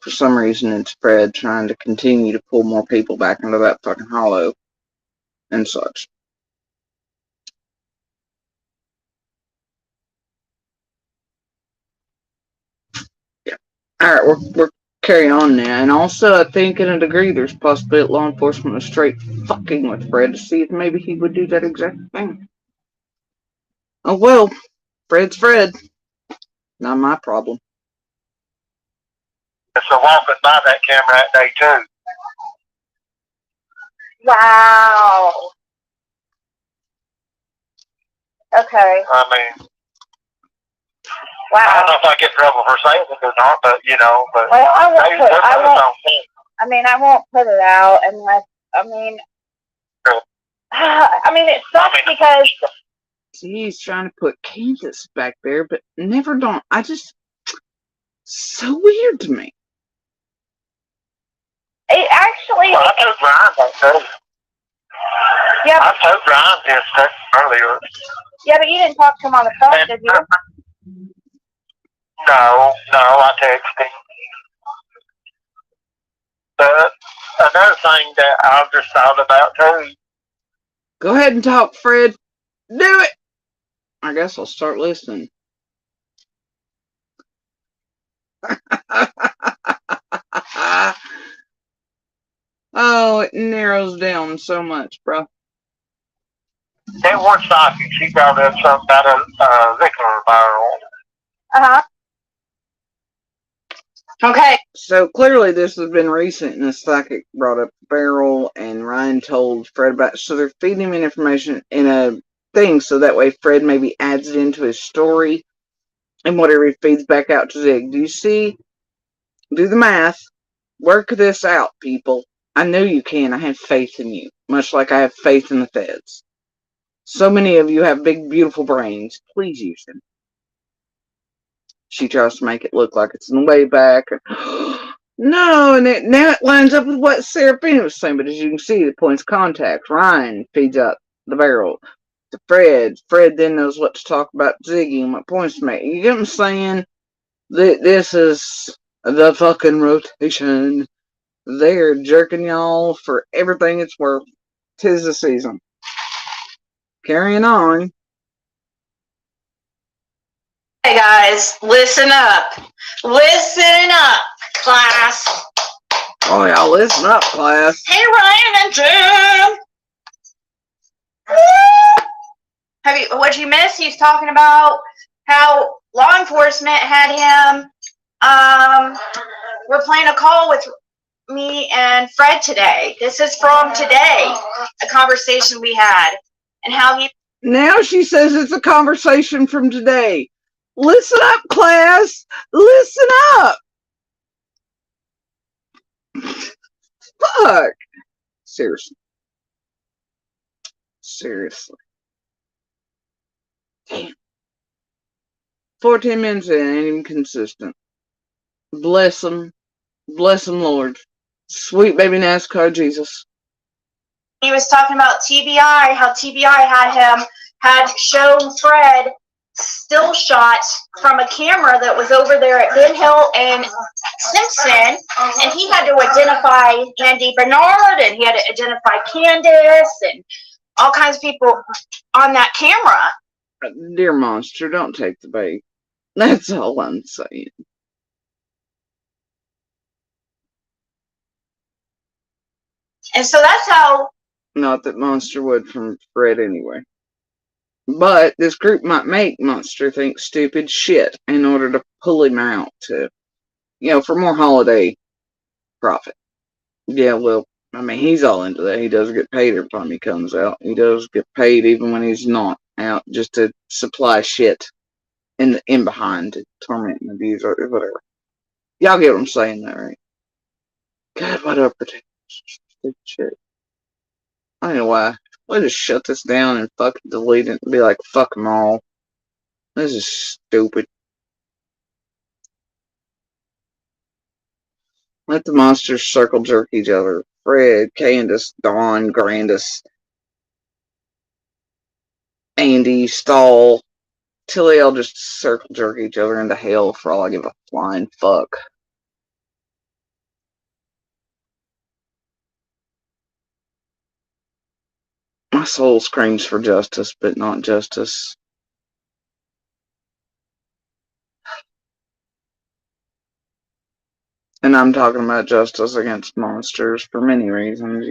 for some reason, it's Fred trying to continue to pull more people back into that fucking hollow and such. Yeah. Alright, we're carry on now. And also, I think in a degree, there's possibility that law enforcement was straight fucking with Fred to see if maybe he would do that exact thing. Oh well, Fred's Fred. Not my problem. So walking by that camera that day too. Wow. Okay. I mean, Wow. I don't know if I get in trouble for saying it or not, but you know, but well, I won't put it out unless, it sucks because... See, he's trying to put Candace back there, but never don't. So weird to me. It actually... Well, I told Ryan that too. Yeah, I told Ryan this earlier. Yeah, but you didn't talk to him on the phone, did you? No, I texted him. But another thing that I just thought about too. Go ahead and talk, Fred. Do it! I guess I'll start listening. Oh, it narrows down so much, bro. That one psychic, she brought up something about a liquor barrel. Uh-huh. Okay. So clearly this has been recent, and the psychic brought up the barrel, and Ryan told Fred about it. So they're feeding him information in a thing, so that way Fred maybe adds it into his story, and whatever he feeds back out to Zig. Do you see? Do the math. Work this out, people. I know you can. I have faith in you, much like I have faith in the feds. So many of you have big, beautiful brains. Please use them. She tries to make it look like it's in the way back. No, and now it lines up with what Serafina was saying, but as you can see, the points of contact. Ryan feeds up the barrel to Fred. Fred then knows what to talk about Ziggy and what points to make. You get what I'm saying? This is the fucking rotation. They're jerking y'all for everything it's worth. 'Tis the season. Carrying on. Hey guys, listen up. Listen up, class. Oh yeah, listen up, class. Hey Ryan and Jim. What'd you miss? He's talking about how law enforcement had him. We're playing a call with me and Fred today. This is from today, a conversation we had, and how he. Now she says it's a conversation from today. Listen up, class. Listen up. Fuck. Seriously. 14 minutes in, ain't even consistent. Bless him. Bless him, Lord. Sweet baby NASCAR Jesus. He was talking about TBI, how TBI had shown Fred still shots from a camera that was over there at Ben Hill and Simpson, and he had to identify Andy Bernard, and he had to identify Candace, and all kinds of people on that camera. Dear Monster, don't take the bait. That's all I'm saying. And so that's how. Not that Monster would from Fred anyway. But this group might make Monster think stupid shit in order to pull him out to, for more holiday profit. Yeah, well, I mean, he's all into that. He does get paid every time he comes out. He does get paid even when he's not out, just to supply shit in behind to torment and abuse or whatever. Y'all get what I'm saying, though, right? God, what a protect stupid shit. I don't know why. We'll just shut this down and fucking delete it and be like, fuck them all. This is stupid. Let the monsters circle jerk each other. Fred, Candace, Dawn, Grandis, Andy, Stall, till they all just circle jerk each other into hell for all I give a flying fuck. My soul screams for justice, but not justice. And I'm talking about justice against monsters for many reasons,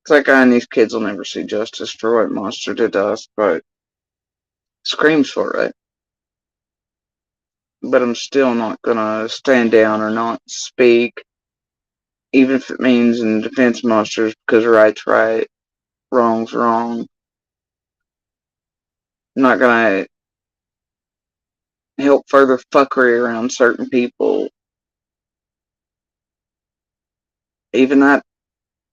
It's like, these kids will never see justice for what Monster did to us, but screams for it. But I'm still not gonna stand down or not speak, even if it means in defense of Monsters, because right's right, wrong's wrong. I'm not gonna help further fuckery around certain people. Even that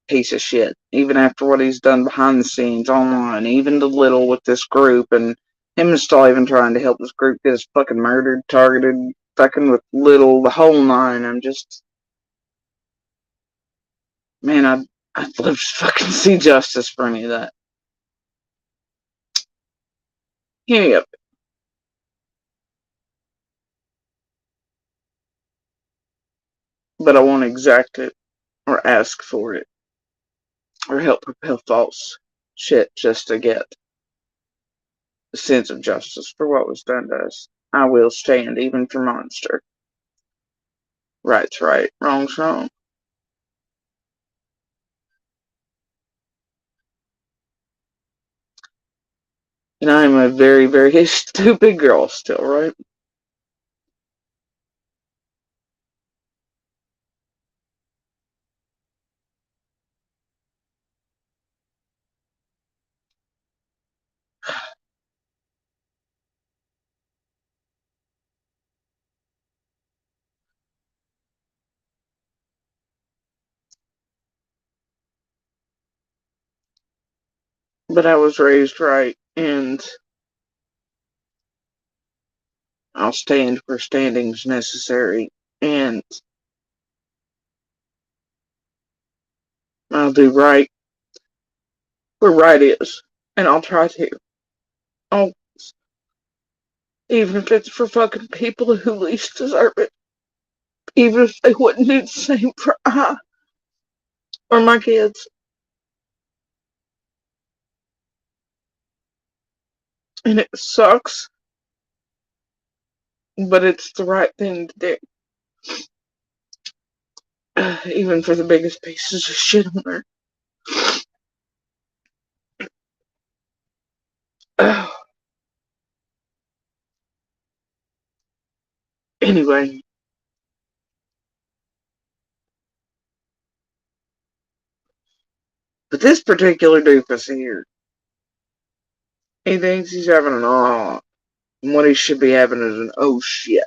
piece of shit. Even after what he's done behind the scenes, online, even the little with this group, and him and Stahl even trying to help this group get us fucking murdered, targeted, fucking with little, the whole nine. I'm just, man, I'd love to fucking see justice for any of that. Any of it. But I won't exact it or ask for it or help propel false shit just to get a sense of justice for what was done to us. I will stand even for Monster. Right's right, wrong's wrong. And I'm a very, very stupid girl still, right? But I was raised right, and I'll stand where standing's necessary, and I'll do right where right is, and I'll try to. I'll, even if it's for fucking people who least deserve it, even if they wouldn't do the same for I or my kids. And it sucks, but it's the right thing to do. Even for the biggest pieces of shit on there. Anyway. But this particular doofus here, he thinks he's having an awe. And what he should be having is an oh shit.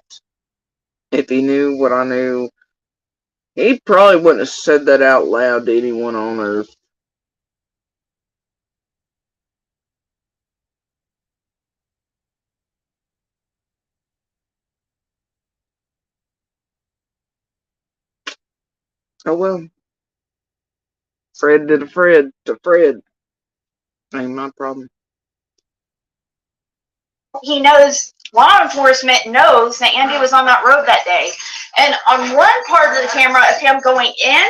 If he knew what I knew, he probably wouldn't have said that out loud to anyone on earth. Oh well. Fred did a Fred to Fred. Ain't my problem. He knows, law enforcement knows that Andy was on that road that day. And on one part of the camera of him going in,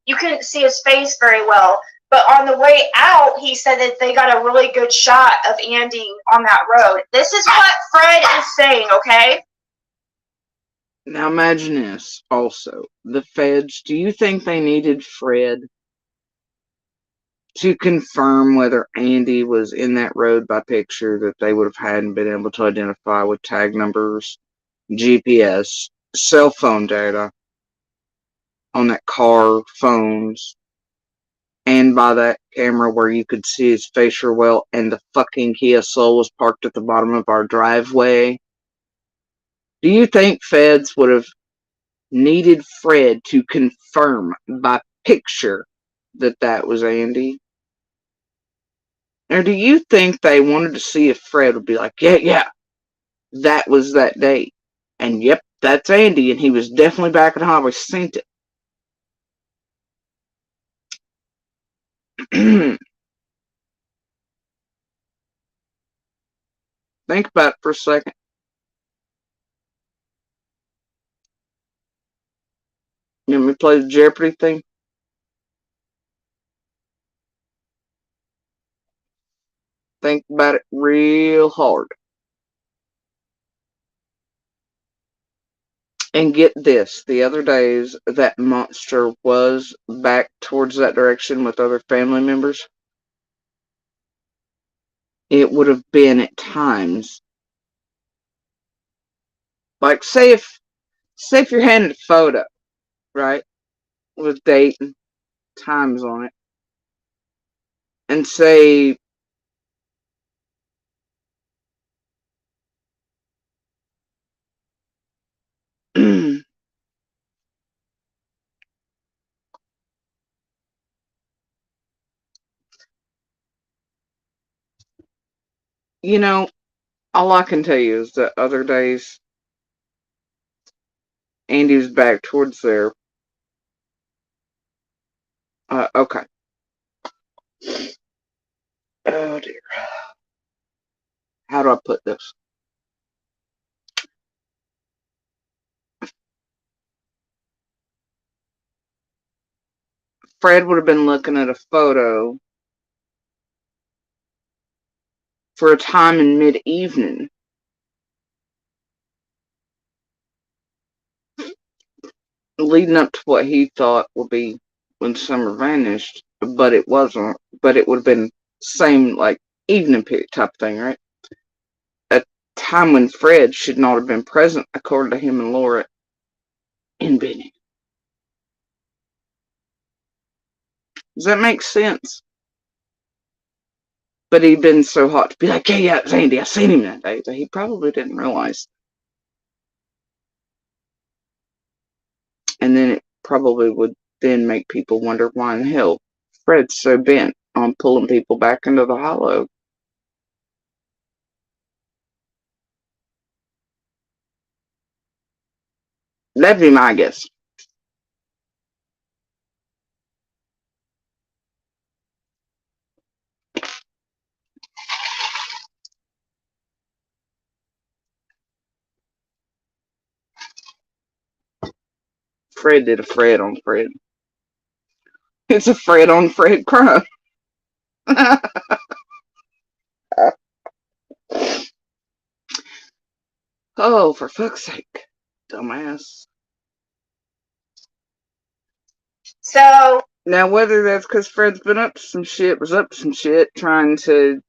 you couldn't see his face very well. But on the way out, he said that they got a really good shot of Andy on that road. This is what Fred is saying, okay? Now imagine this also. The feds, do you think they needed Fred to confirm whether Andy was in that road by picture that they would have hadn't been able to identify with tag numbers, GPS, cell phone data on that car, phones, and by that camera where you could see his face real well, and the fucking Kia Soul was parked at the bottom of our driveway? Do you think feds would have needed Fred to confirm by picture that that was Andy? Or do you think they wanted to see if Fred would be like, yeah, that was that date. And yep, that's Andy, and he was definitely back at the highway. Seen it. Think about it for a second. You want me to play the Jeopardy thing? Think about it real hard. And get this, the other days that monster was back towards that direction with other family members, it would have been at times, like say if you're handed a photo, right, with date and times on it, and say you know, all I can tell you is that other days Andy was back towards there. Okay. Oh dear. How do I put this? Fred would have been looking at a photo for a time in mid-evening, leading up to what he thought would be when summer vanished, but it wasn't. But it would have been same like evening period type thing, right? A time when Fred should not have been present, according to him and Laura in Benny. Does that make sense? But he'd been so hot to be like, yeah, it's Andy. I seen him that day. That he probably didn't realize. And then it probably would then make people wonder why in the hell Fred's so bent on pulling people back into the hollow. That'd be my guess. Fred did a Fred on Fred. It's a Fred on Fred crime. Oh, for fuck's sake. Dumbass. So, Now, whether that's because Fred's been up to some shit, was up to some shit, trying to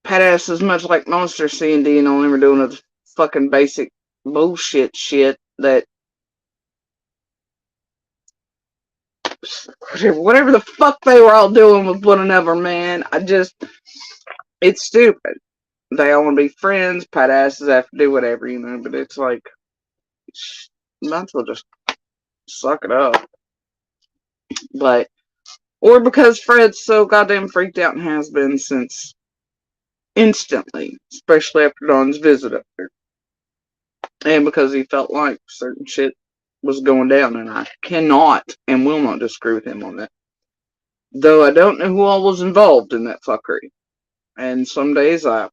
pat ass as much like Monster C&D and only ever doing the fucking basic bullshit shit that whatever the fuck they were all doing with one another, man. It's stupid. They all want to be friends, pat asses, have to do whatever, but it's like, might as well just suck it up. But, or because Fred's so goddamn freaked out and has been since instantly, especially after Dawn's visit up there. And because he felt like certain shit was going down, and I cannot and will not disagree with him on that. Though I don't know who all was involved in that fuckery. And some days I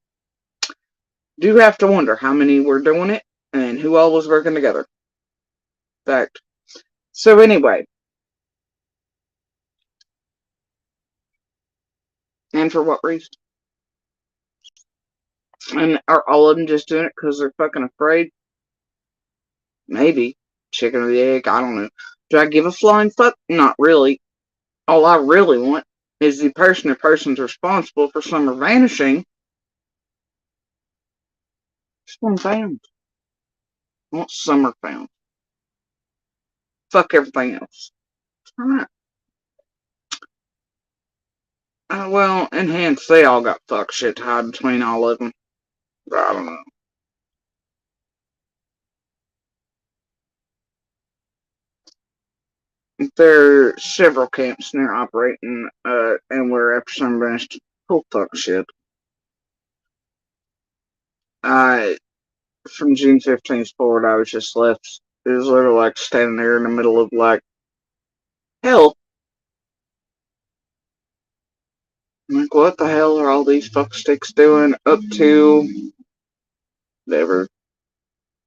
do have to wonder how many were doing it and who all was working together. Fact. So anyway. And for what reason? And are all of them just doing it because they're fucking afraid? Maybe. Chicken or the egg, I don't know. Do I give a flying fuck? Not really. All I really want is the person or persons responsible for Summer vanishing. Just want found. I want Summer found. Fuck everything else. Alright. Well, and hence they all got fuck shit tied between all of them. I don't know. There are several camps near operating, and where after some vanished, cool fuck shit. From June 15th forward, I was just left. It was literally like standing there in the middle of like hell. I'm like, what the hell are all these fucksticks doing up to? Never.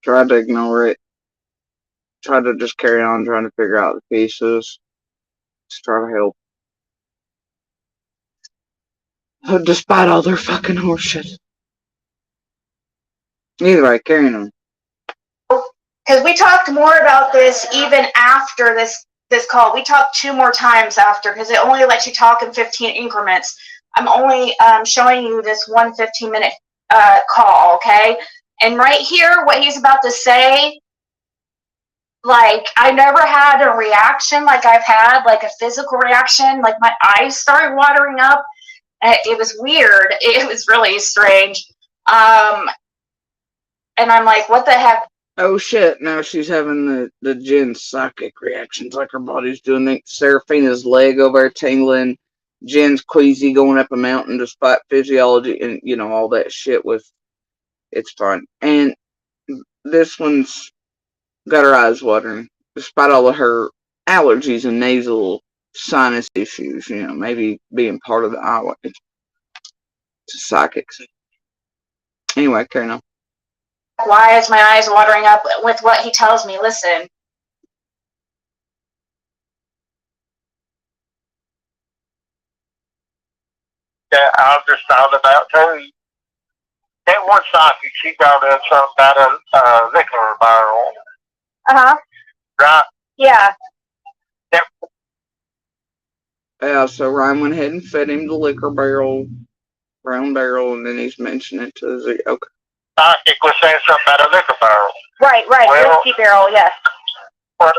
Tried to ignore it. Tried to just carry on trying to figure out the pieces. Just try to help. Despite all their fucking horseshit. Either way, carrying on. Because we talked more about this even after this call. We talked 2 more times after, because it only lets you talk in 15 increments. I'm only showing you this one 15-minute call, okay? And right here, what he's about to say, like, I never had a reaction like I've had, like a physical reaction. Like, my eyes started watering up. It was weird. It was really strange. And I'm like, what the heck? Oh shit, now she's having the Jen's psychic reactions, like her body's doing it. Seraphina's leg over there tingling. Jen's queasy going up a mountain despite physiology and, you know, all that shit with, it's fun. And this one's got her eyes watering, despite all of her allergies and nasal sinus issues, you know, maybe being part of the island. It's psychics. Anyway, carrying on. Why is my eyes watering up with what he tells me? Listen. Yeah, I just thought about too. That one psychic, she brought up something about a liquor barrel. Uh-huh. Right? Yeah. Yep. Yeah, so Ryan went ahead and fed him the liquor barrel, brown barrel, and then he's mentioning it to Ziggy. Okay. Psychic was saying something about a liquor barrel. Right. Well, whiskey barrel, yes. Where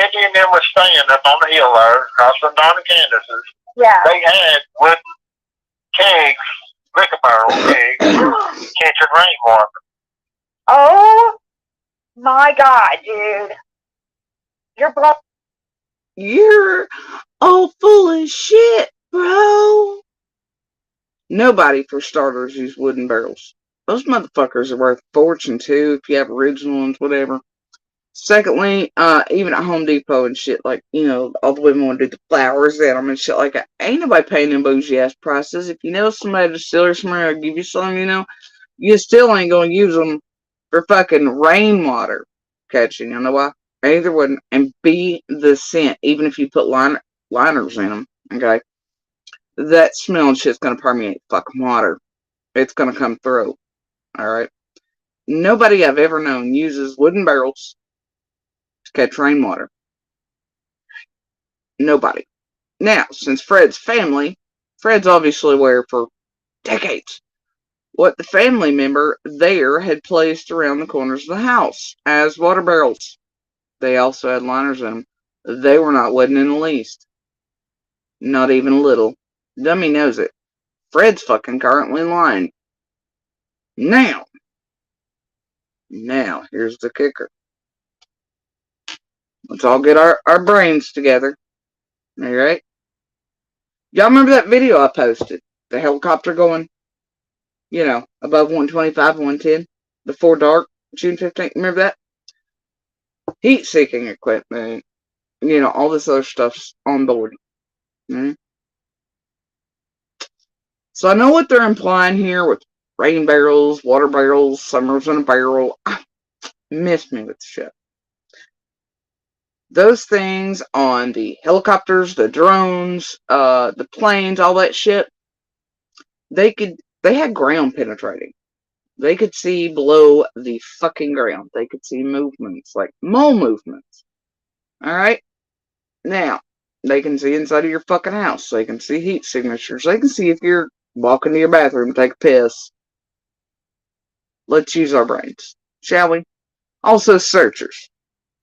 Andy and them were staying up on the hill there, across from Don and Candace's, Yeah. they had wooden kegs, liquor barrel kegs, catching rainwater. Oh my God, dude. You're all full of shit, bro. Nobody, for starters, use wooden barrels. Those motherfuckers are worth a fortune, too, if you have original ones, whatever. Secondly, even at Home Depot and shit, like, you know, all the women want to do the flowers at them and shit like that. Ain't nobody paying them bougie-ass prices. If you know somebody at a distillery somewhere will give you some, you know, you still ain't gonna use them for fucking rainwater catching. You know why? Either wouldn't, and B, the scent, even if you put liners in them, okay? That smell and shit's gonna permeate fucking water. It's gonna come through, alright? Nobody I've ever known uses wooden barrels to catch rainwater. Nobody. Now, since Fred's obviously aware for decades what the family member there had placed around the corners of the house as water barrels. They also had liners in them. They were not wooden in the least. Not even a little. Dummy knows it. Fred's fucking currently lying. Now, here's the kicker. Let's all get our brains together. Alright? Y'all remember that video I posted? The helicopter going, you know, above 125 and 110 before dark, June 15th. Remember that? Heat-seeking equipment, you know, all this other stuff's on board. Mm-hmm. So I know what they're implying here with rain barrels, water barrels, summers in a barrel. Miss me with shit. Those things on the helicopters, the drones, the planes, all that shit, they could They had ground penetrating. They could see below the fucking ground. They could see movements, like mole movements. Alright? Now, they can see inside of your fucking house. They can see heat signatures. They can see if you're walking to your bathroom to take a piss. Let's use our brains, shall we? Also, searchers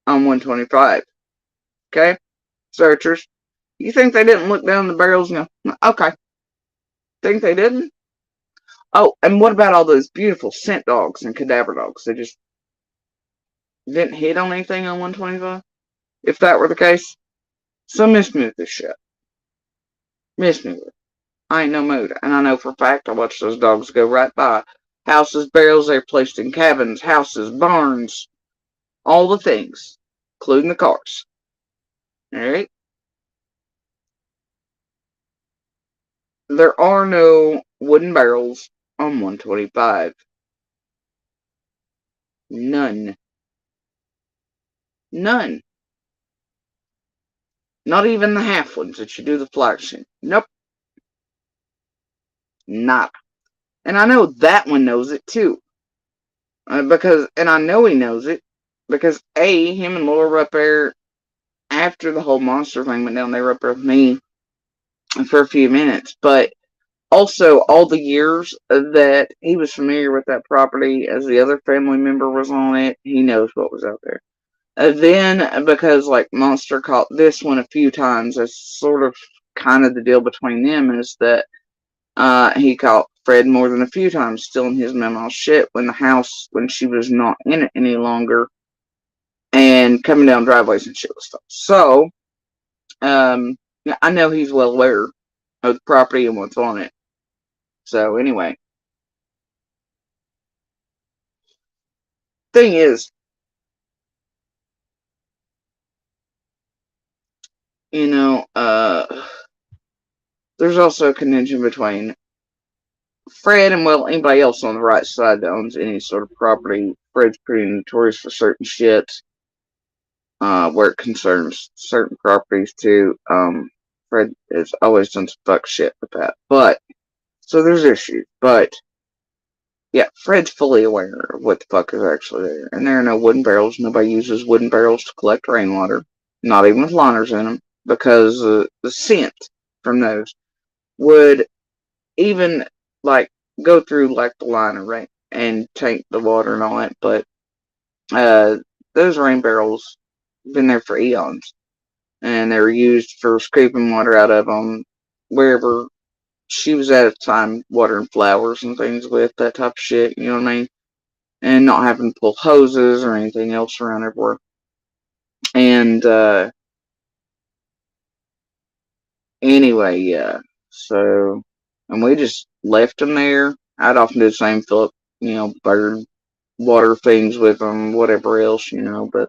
on 125. Okay? Searchers. You think they didn't look down the barrels and go, okay. Think they didn't? Oh, and what about all those beautiful scent dogs and cadaver dogs? They just didn't hit on anything on 125? If that were the case, so miss me with this shit. Miss me with it. I ain't no mood. And I know for a fact I watched those dogs go right by. Houses, barrels, they're placed in cabins, houses, barns, all the things, including the cars. Alright? There are no wooden barrels on 125. None. None. Not even the half ones that you do the flashing. Nope. Not. And I know that one knows it too. And I know he knows it. Because A, him and Laura were up there after the whole monster thing went down. They were up there with me for a few minutes. But also, all the years that he was familiar with that property as the other family member was on it, he knows what was out there. Then, because like Monster caught this one a few times, that's sort of kind of the deal between them is that he caught Fred more than a few times stealing his mama's shit when she was not in it any longer, and coming down driveways and shit with stuff. So, I know he's well aware of the property and what's on it. So anyway, thing is, there's also a connection between Fred and, well, anybody else on the right side that owns any sort of property. Fred's pretty notorious for certain shit, where it concerns certain properties too. Fred has always done some fuck shit with that. But, so there's issues. But, yeah, Fred's fully aware of what the fuck is actually there. And there are no wooden barrels. Nobody uses wooden barrels to collect rainwater. Not even with liners in them. Because the scent from those would even, like, go through, like, the liner, right? And taint the water and all that. But, those rain barrels have been there for eons. And they were used for scraping water out of them wherever she was at the time, watering flowers and things with, that type of shit, you know what I mean? And not having to pull hoses or anything else around everywhere. And, anyway, yeah. So, and we just left them there. I'd often do the same, fill up, bird water things with them, whatever else, but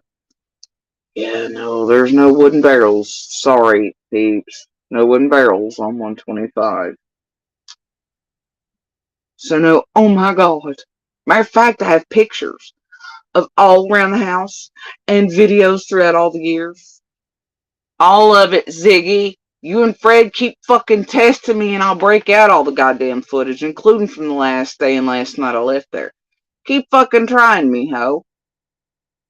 yeah, no, there's no wooden barrels. Sorry, peeps. No wooden barrels on 125. So no, oh my god. Matter of fact, I have pictures of all around the house and videos throughout all the years. All of it, Ziggy. You and Fred keep fucking testing me and I'll break out all the goddamn footage, including from the last day and last night I left there. Keep fucking trying me, ho.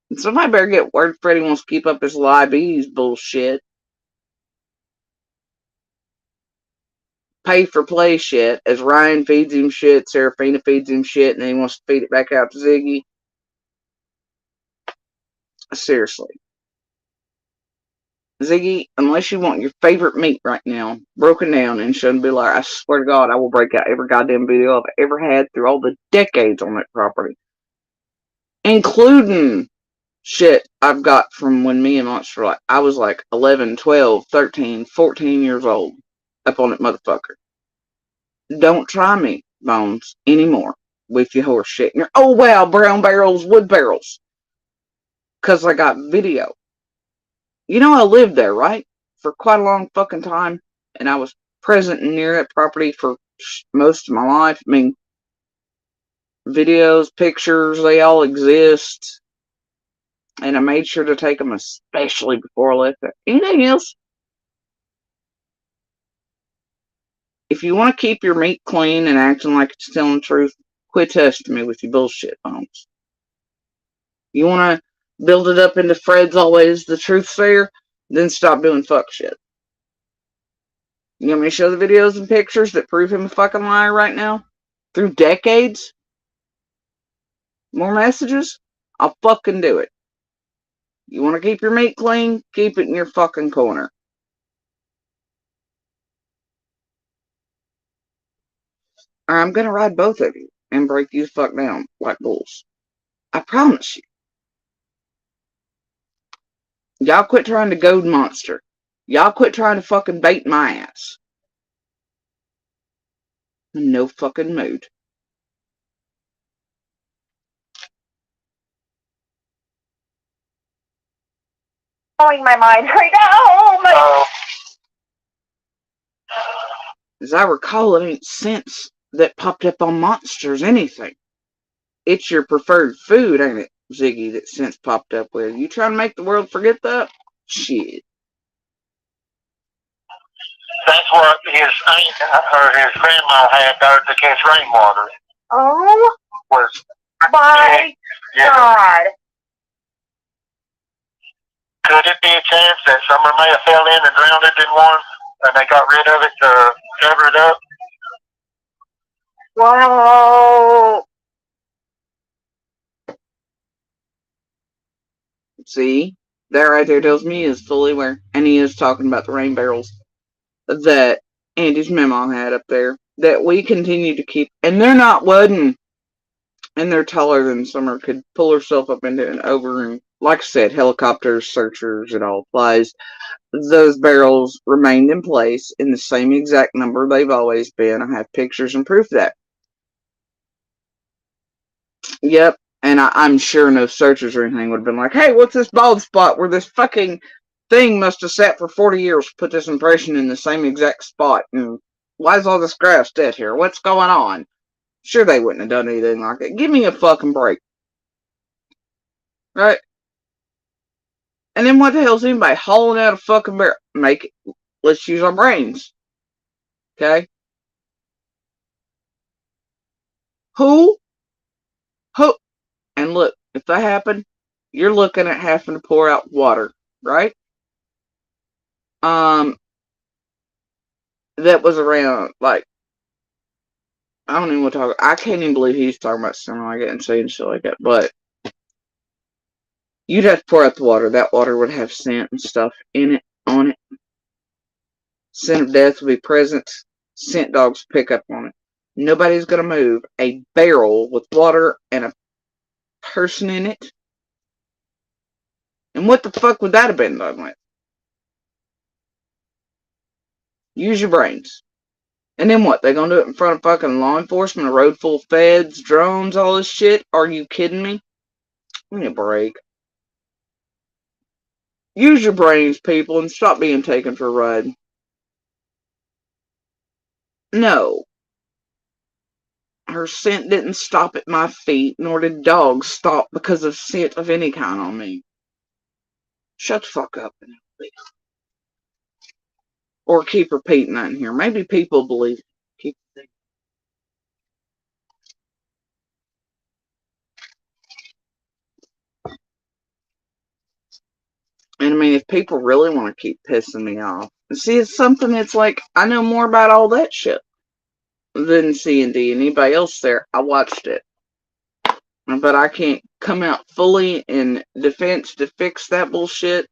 And somebody better get word Freddie wants to keep up his liabilities bullshit. Pay for play shit, as Ryan feeds him shit, Serafina feeds him shit, and then he wants to feed it back out to Ziggy. Seriously. Ziggy, unless you want your favorite meat right now broken down and shown to be like, I swear to God, I will break out every goddamn video I've ever had through all the decades on that property. Including shit I've got from when me and Monster, I was like 11, 12, 13, 14 years old up on that motherfucker. Don't try me, Bones, anymore with your horse shit. And oh, wow, brown barrels, wood barrels. Because I got video. I lived there, right? For quite a long fucking time. And I was present and near that property for most of my life. I mean, videos, pictures, they all exist. And I made sure to take them, especially before I left there. Anything else? If you want to keep your meat clean and acting like it's telling the truth, quit testing me with your bullshit bones. You want to build it up into Fred's always the truth's there, then stop doing fuck shit. You want me to show the videos and pictures that prove him a fucking liar right now? Through decades? More messages? I'll fucking do it. You want to keep your meat clean? Keep it in your fucking corner. Or I'm gonna ride both of you and break you the fuck down like bulls. I promise you. Y'all quit trying to goad monster. Y'all quit trying to fucking bait my ass. I'm in no fucking mood. Blowing my mind right now. Oh my. As I recall, it ain't sense that popped up on monsters anything. It's your preferred food, ain't it, Ziggy, that sense popped up with? You trying to make the world forget that? Shit. That's what his aunt or his grandma had there to catch rainwater. Oh Was my God. Could it be a chance that someone may have fell in and drowned it in one, and they got rid of it to cover it up? Wow. See? That right there tells me he is fully aware. And he is talking about the rain barrels that Andy's memo had up there that we continue to keep. And they're not wooden. And they're taller than Summer could pull herself up into an overroom. Like I said, helicopters, searchers, it all applies. Those barrels remained in place in the same exact number they've always been. I have pictures and proof of that. Yep. And I'm sure no searchers or anything would have been like, hey, what's this bald spot where this fucking thing must have sat for 40 years to put this impression in the same exact spot? And why is all this grass dead here? What's going on? Sure, they wouldn't have done anything like that. Give me a fucking break. Right? And then what the hell's anybody hauling out a fucking barrel? Make it. Let's use our brains. Okay? Who? And look, if that happened, you're looking at having to pour out water, right? That was around, like, I don't even want to talk. I can't even believe he's talking about something like that and saying shit like that. But you'd have to pour out the water. That water would have scent and stuff in it, on it. Scent of death would be present. Scent dogs pick up on it. Nobody's going to move a barrel with water and a person in it. And what the fuck would that have been done with? Use your brains. And then what? They gonna do it in front of fucking law enforcement, a road full of feds, drones, all this shit? Are you kidding me? Give me a break. Use your brains, people, and stop being taken for a ride. No. Her scent didn't stop at my feet, nor did dogs stop because of scent of any kind on me. Shut the fuck up. Or keep repeating that in here. Maybe people believe it. Keep it. And I mean, if people really want to keep pissing me off, see, it's something that's like, I know more about all that shit than C&D. Anybody else there, I watched it. But I can't come out fully in defense to fix that bullshit,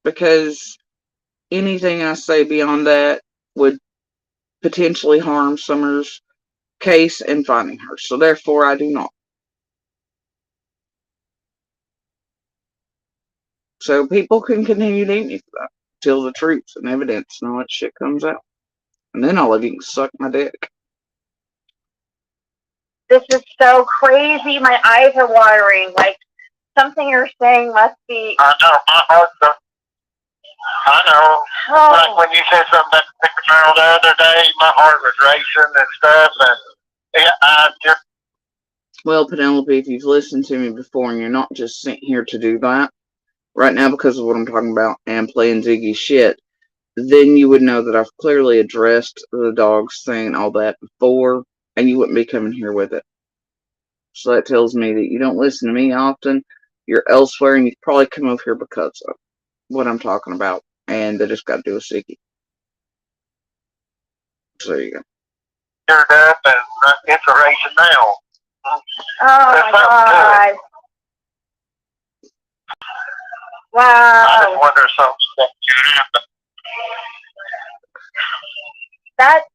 because anything I say beyond that would potentially harm Summer's case and finding her. So therefore, I do not. So people can continue to eat me for that till the truth and evidence and all that shit comes out. And then all of you can suck my dick. This is so crazy. My eyes are watering. Like, something you're saying must be. I know, my heart. I know. Oh. Like when you said something about the girl the other day, my heart was racing and stuff, and I just. Well, Penelope, if you've listened to me before and you're not just sent here to do that, right now because of what I'm talking about and playing Ziggy shit, then you would know that I've clearly addressed the dogs thing and all that before, and you wouldn't be coming here with it. So that tells me that you don't listen to me often, you're elsewhere, and you've probably come over here because of what I'm talking about, and that it's got to do with Ziggy. So there you go. Stirred up, and it's a racing now. Oh my God. Wow. I just wonder if something could happen. That's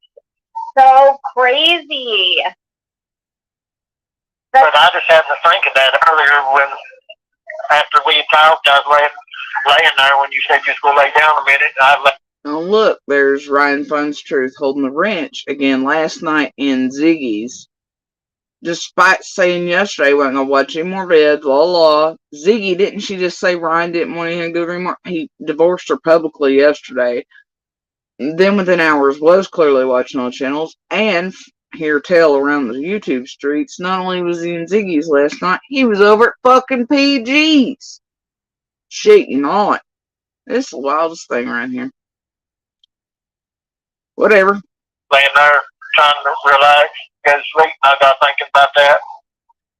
so crazy. But I just happened to think of that earlier when, after we talked, I was laying there when you said just go lay down a minute. Oh, look, there's Ryan Fun's Truth holding the wrench again last night in Ziggy's. Despite saying yesterday wasn't gonna watch any more vids, Ziggy, didn't she just say Ryan didn't want anything to do anymore? He divorced her publicly yesterday. Then within hours was clearly watching all channels and hear tell around the YouTube streets. Not only was he in Ziggy's last night, he was over at fucking PG's. Shit, you know it. It's the wildest thing right here. Whatever. Laying there trying to relax, go to sleep, and I got thinking about that.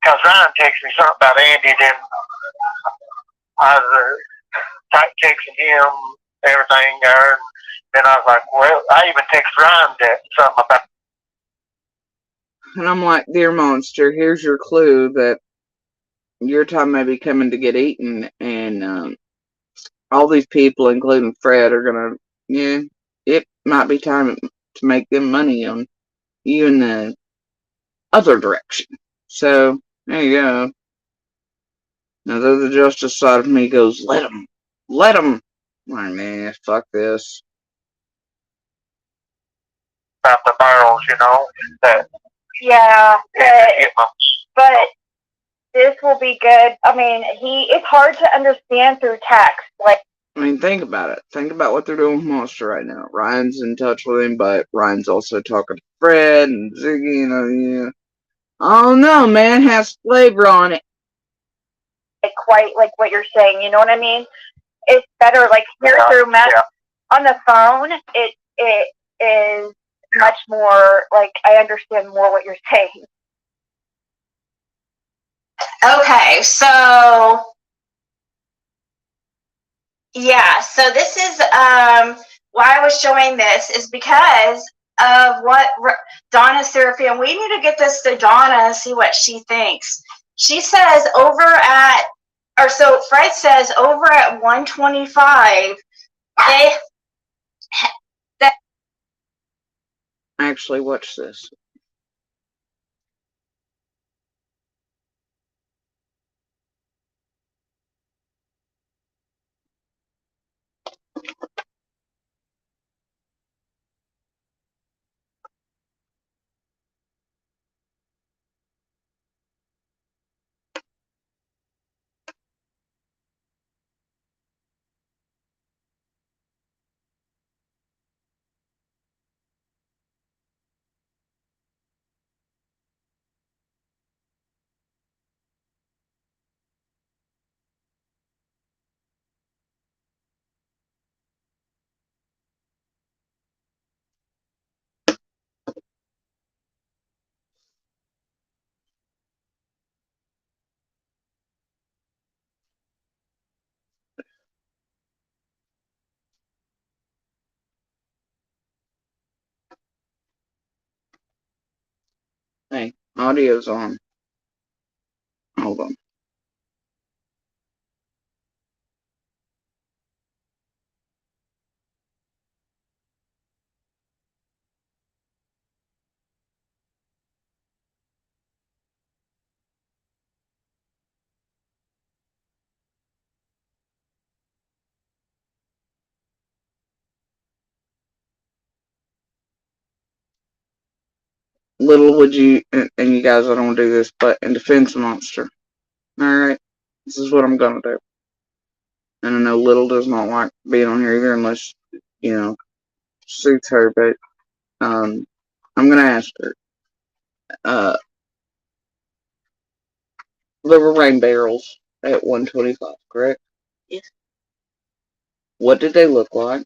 Because Ryan texted me something about Andy, then I was texting him everything there. And then I was like, well, I even texted Ryan that something about. And I'm like, dear monster, here's your clue that your time may be coming to get eaten, and all these people, including Fred, are gonna, it might be time to make them money on you in the other direction. So, there you go. Now, the justice side of me goes, let them. I'm like, man, fuck this. About the barrels, that. Yeah, but this will be good. I mean, it's hard to understand through text. Like, I mean, think about it. Think about what they're doing with Monster right now. Ryan's in touch with him, but Ryan's also talking to Fred and Ziggy, Oh no, man, it has flavor on it. Quite like what you're saying, you know what I mean? It's better like hear through on the phone. It is much more like I understand more what you're saying. Okay, so yeah, so this is why I was showing this is because of what Donna Seraphim. We need to get this to Donna and see what she thinks. She says Fred says over at 125, Actually, watch this. Hey, audio's on. Hold on. Little would you, and you guys, I don't want to do this, but in defense of Monster, alright, this is what I'm gonna do. And I know Little does not like being on here either unless, suits her, but, I'm gonna ask her. There were rain barrels at 125, correct? Yes. What did they look like?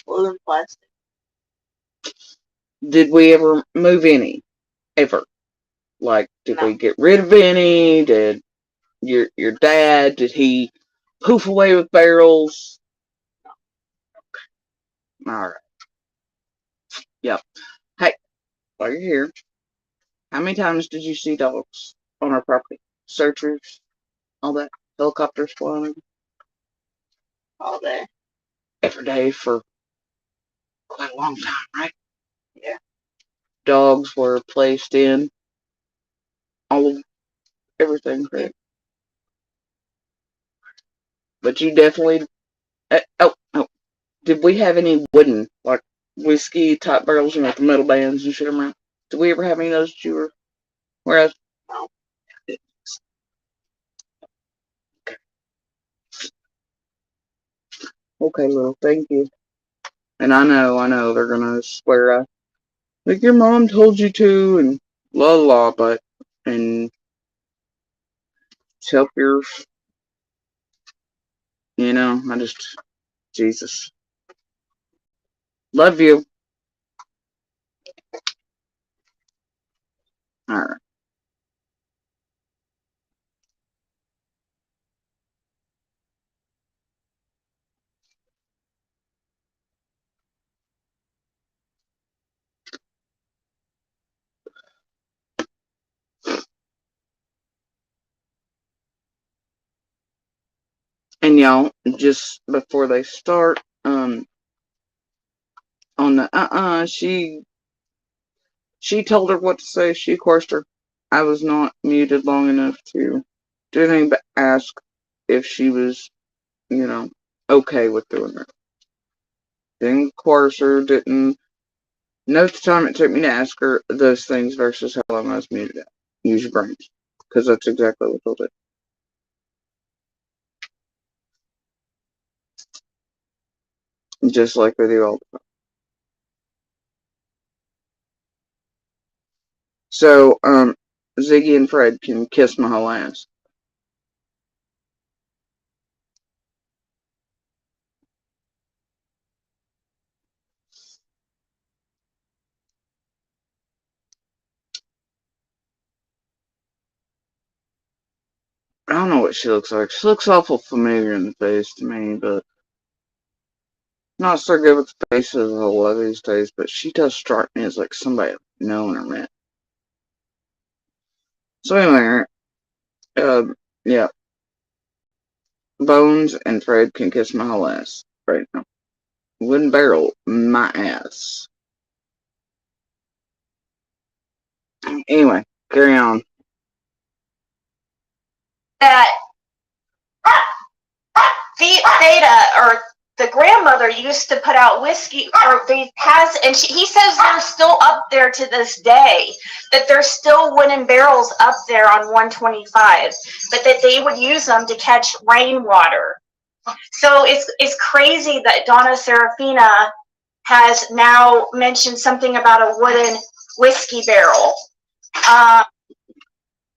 Blue and plastic. Did we ever move any? Ever? Like, did No. we get rid of any? Did your dad, did he poof away with barrels? Alright. Yep. Hey, while you're here, how many times did you see dogs on our property? Searchers, all that, helicopters flying All day. every day for quite a long time, right? Yeah. Dogs were placed in all of everything, correct? But you definitely. Oh, did we have any wooden, like whiskey type barrels, with the metal bands and shit around? Did we ever have any of those that you were? Whereas. No. Okay, little, thank you. And I know, they're gonna swear like your mom told you to, and la la, but, and help your, I just, Jesus. Love you. Alright. And y'all, just before they start, on the, she told her what to say, she coursed her. I was not muted long enough to do anything but ask if she was, okay with doing that. Didn't coerce her, didn't note the time it took me to ask her those things versus how long I was muted at. Use your brains. Because that's exactly what they'll do. Just like they do all the time. So, Ziggy and Fred can kiss my whole ass. I don't know what she looks like. She looks awful familiar in the face to me, but not so good with the faces a lot of these days, but she does strike me as like somebody I've known or met. So anyway, yeah. Bones and Fred can kiss my whole ass right now. Wooden barrel, my ass. Anyway, carry on. That Theta, or the grandmother, used to put out whiskey, or and he says they're still up there to this day, that there's still wooden barrels up there on 125, but that they would use them to catch rainwater. So it's crazy that Donna Serafina has now mentioned something about a wooden whiskey barrel.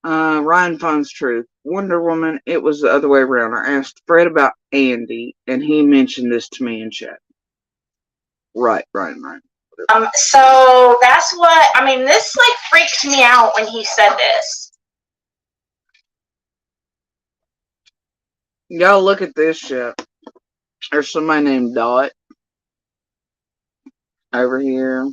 Ryan finds truth. Wonder Woman, it was the other way around. I asked Fred about Andy, and he mentioned this to me in chat. Right. So that's what, this like freaked me out when he said this. Y'all look at this shit. There's somebody named Dot over here.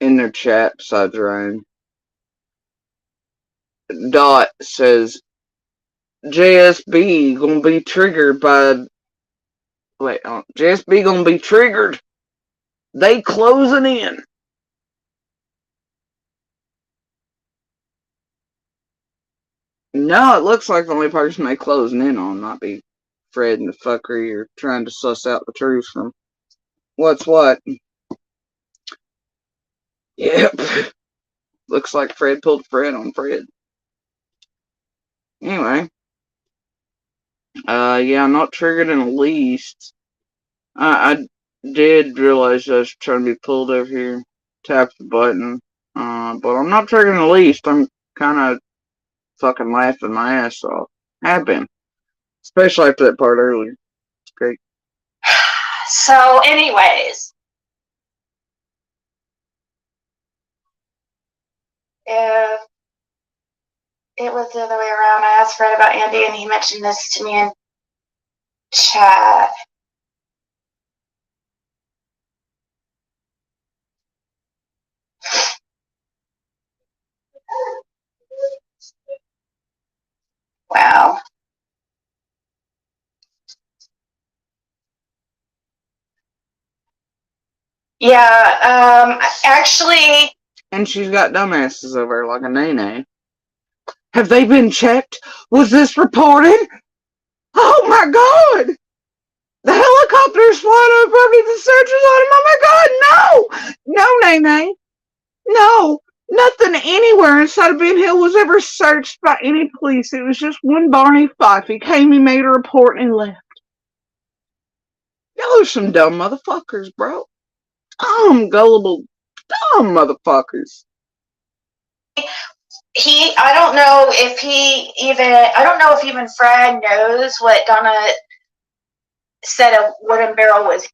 In their chat besides Ryan. Dot says JSB gonna be triggered by JSB gonna be triggered. They closing in. No, it looks like the only person they closing in on might be Fred and the fuckery you're trying to suss out the truth from what's what. Yep. Looks like Fred pulled Fred on Fred. Anyway. Yeah, not triggered in the least. did realize I was trying to be pulled over here. Tap the button. But I'm not triggering the least. I'm kind of fucking laughing my ass off. Have been. Especially after that part earlier. It's great. So, anyways, if it was the other way around, I asked Fred about Andy, and he mentioned this to me in chat. Wow. Yeah, actually. And she's got dumbasses over her like a nene. Have they been checked? Was this reported? Oh my god! The helicopter's flying over me, the searchers on him. Oh my god, no! No, Nene. No. Nothing anywhere inside of Ben Hill was ever searched by any police. It was just one Barney Fife. He came, he made a report, and he left. Y'all are some dumb motherfuckers, bro. Dumb, gullible, dumb motherfuckers. I don't know if even Fred knows what Donna said a wooden barrel was.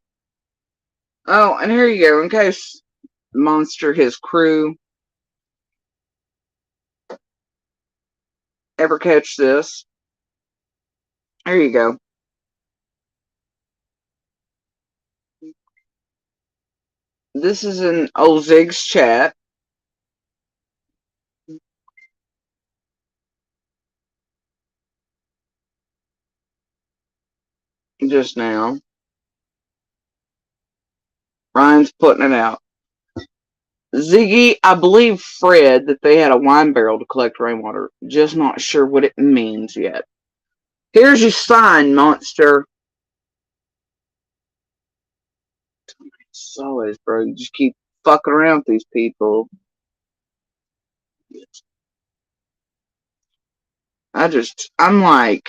Oh, and here you go, in case Monster, his crew, ever catch this. There you go. This is in old Zig's chat. Just now. Ryan's putting it out. Ziggy, I believe Fred that they had a wine barrel to collect rainwater. Just not sure what it means yet. Here's your sign, Monster. It's always, bro. You just keep fucking around with these people. I'm like,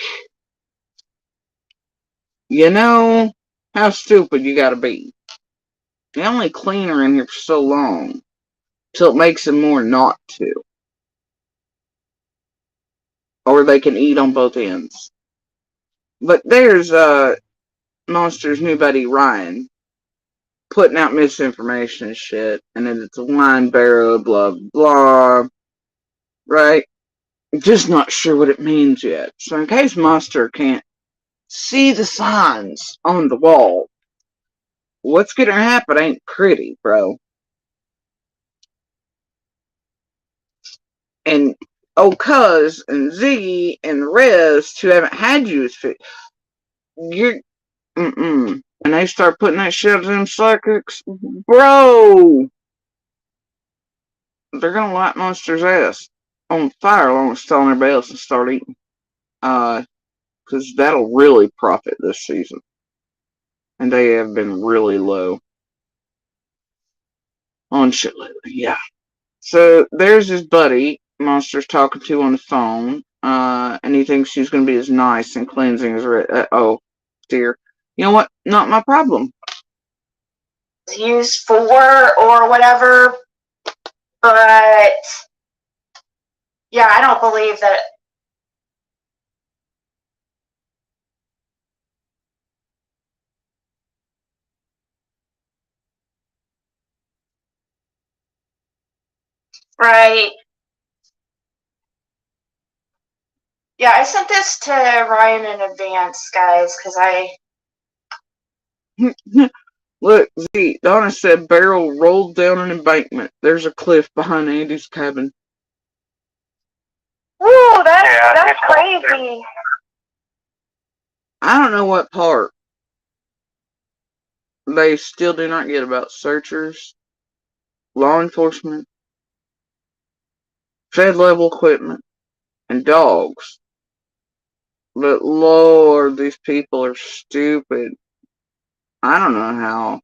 you know how stupid you gotta be. They only clean her in here for so long till it makes them more not to. Or they can eat on both ends. But there's Monster's new buddy Ryan putting out misinformation and shit, and then it's a wine barrel, blah blah, right? Just not sure what it means yet. So in case Monster can't see the signs on the wall, what's gonna happen ain't pretty, bro. And Cuz and Ziggy and the rest who haven't had you as fit, you're and they start putting that shit in them psychics, bro. They're gonna light Monster's ass on fire along with stealing everybody else and start eating. Because that'll really profit this season. And they have been really low on shit lately, yeah. So there's his buddy Monster's talking to on the phone, and he thinks he's gonna be as nice and cleansing as oh dear. You know what? Not my problem. Used for or whatever, but yeah, I don't believe that. Right. Yeah, I sent this to Ryan in advance, guys, because I. Look, Z, Donna said barrel rolled down an embankment. There's a cliff behind Andy's cabin. Ooh, that's crazy. I don't know what part they still do not get about searchers, law enforcement, Fed level equipment, and dogs. But Lord, these people are stupid. I don't know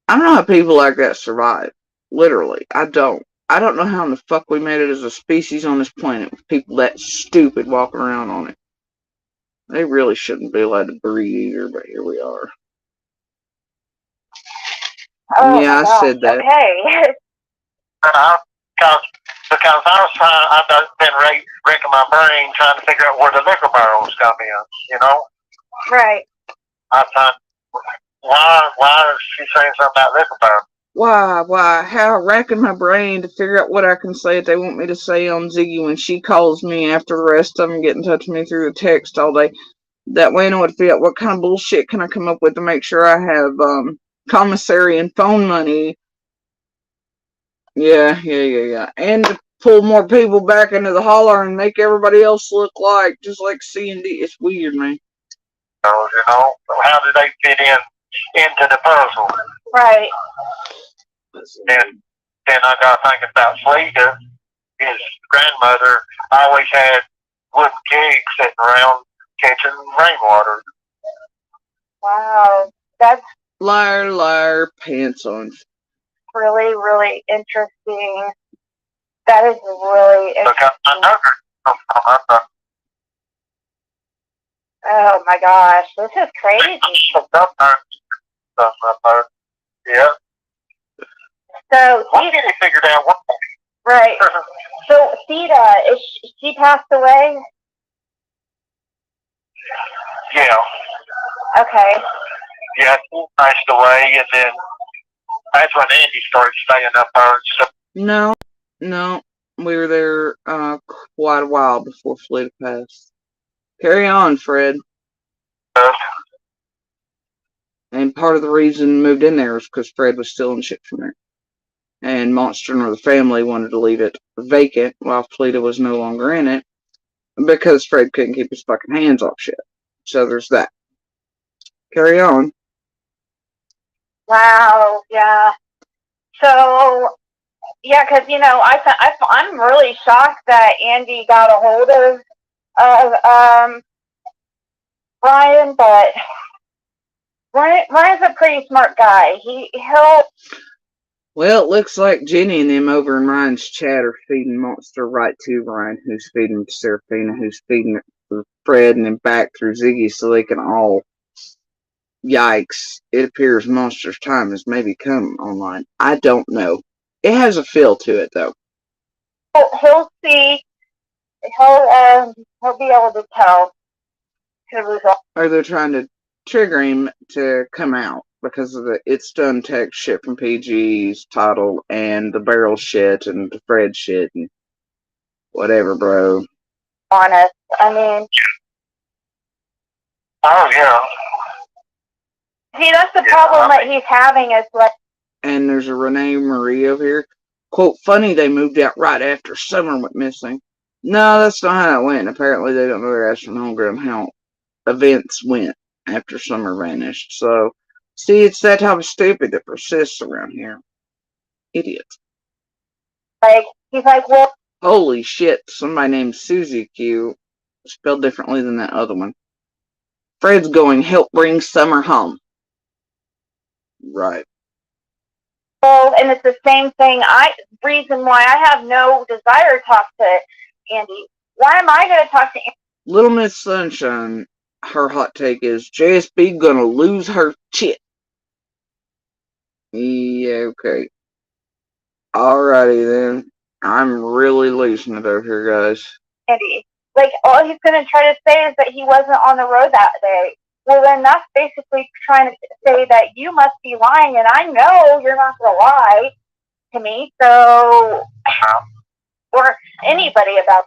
how people like that survive. Literally, I don't. I don't know how in the fuck we made it as a species on this planet with people that stupid walking around on it. They really shouldn't be allowed to breed either, but here we are. Oh Yeah, my I gosh. said that. Okay. Because I was trying, I've been wrecking my brain trying to figure out where the liquor barrels come in. You know, Right. I thought, why is she saying something about liquor barrels? Why, how racking my brain to figure out what I can say that they want me to say on Ziggy when she calls me after the rest of them get in touch with me through the text all day. That way I know what to figure out what kind of bullshit can I come up with to make sure I have, commissary and phone money. Yeah. And to pull more people back into the holler and make everybody else look like, just like C&D. It's weird, man. You know, how do they fit into the puzzle? Right. And then I got thinking about Fleda. His grandmother always had wooden kegs sitting around catching rainwater. Wow. That's Liar, pants on. really, really interesting. That is really Because I interesting. know her from Oh my gosh. This is crazy. Yeah. So, We'll get it figured out one day. right. So, Theta, is she passed away? Yeah. Okay. Yeah, she passed away, and then that's when Andy started staying up there and stuff. No. We were there quite a while before Fleda passed. Carry on, Fred. And part of the reason moved in there was because Fred was stealing shit from there. And Monster and the family wanted to leave it vacant while Fleda was no longer in it because Fred couldn't keep his fucking hands off shit. So there's that. Carry on. Wow. Yeah. So, yeah, because, I'm really shocked that Andy got a hold of Ryan, but Ryan's a pretty smart guy. He'll. Well, it looks like Jenny and them over in Ryan's chat are feeding Monster right to Ryan, who's feeding to Seraphina, who's feeding it to Fred, and then back through Ziggy so they can all. Yikes. It appears Monster's time has maybe come online. I don't know. It has a feel to it, though. He'll see. He'll be able to tell. Or they're trying to trigger him to come out because of the It's Done text shit from PG's title and the barrel shit and the Fred shit and whatever, bro. Honest. I mean. Oh, yeah. See, that's the problem that he's having is like. And there's a Renee Marie over here. Quote, funny they moved out right after Summer went missing. No, that's not how it went. Apparently they don't know their ass from homegrown how events went after Summer vanished. So, see, it's that type of stupid that persists around here. Idiots. Like, he's like, well. Holy shit, somebody named Susie Q, spelled differently than that other one. Fred's going, help bring Summer home. Right. Well, and it's the same thing. Reason why I have no desire to talk to Andy. Why am I going to talk to Andy? Little Miss Sunshine, her hot take is JSB gonna lose her shit. Yeah, okay. Alrighty then. I'm really losing it over here, guys. Andy. Like, all he's going to try to say is that he wasn't on the road that day. Well, then that's basically trying to say that you must be lying, and I know you're not going to lie to me, so, or anybody about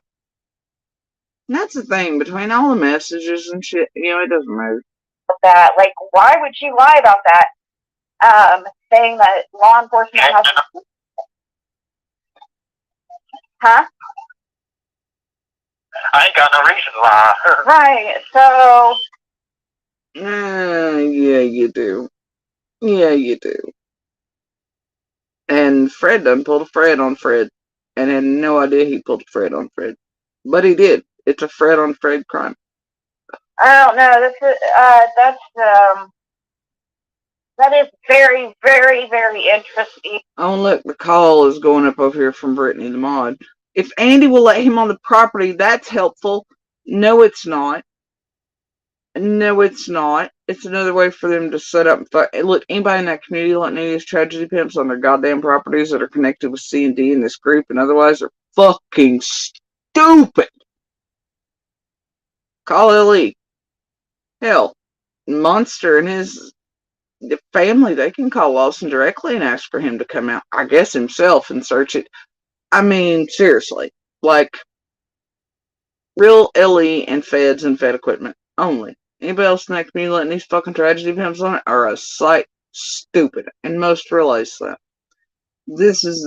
That's the thing, between all the messages and shit, it doesn't matter. that. Like, why would you lie about that? Saying that law enforcement has. Huh? I ain't got no reason to lie. Right, so. Yeah, you do. Yeah, you do. And Fred done pulled a Fred on Fred. And had no idea he pulled a Fred on Fred. But he did. It's a Fred on Fred crime. I don't know. That is very, very, very interesting. Oh, look, the call is going up over here from Brittany the Mod. If Andy will let him on the property, that's helpful. No, it's not. No, it's not. it's another way for them to set up. Look, anybody in that community letting any of these tragedy pimps on their goddamn properties that are connected with C&D in this group and otherwise are fucking stupid. Call LE. Hell, Monster and his family, they can call Lawson directly and ask for him to come out, I guess himself, and search it. I mean, seriously. Like, real LE and feds and fed equipment only. Anybody else in that community letting these fucking tragedy pimps on it are a sight stupid. And most realize that. This is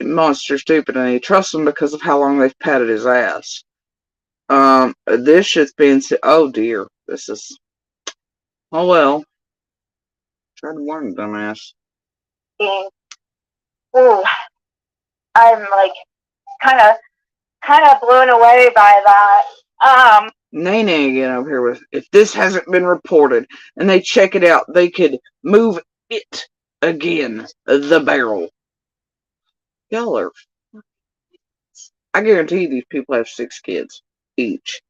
Monster stupid, and he trusts them because of how long they've patted his ass. This shit's being said. Oh dear. This is. Oh well. Try to warn the dumbass. Ooh, I'm like kind of blown away by that. Nene again over here with, if this hasn't been reported and they check it out, they could move it again. The barrel. Y'all are. I guarantee these people have 6 kids each.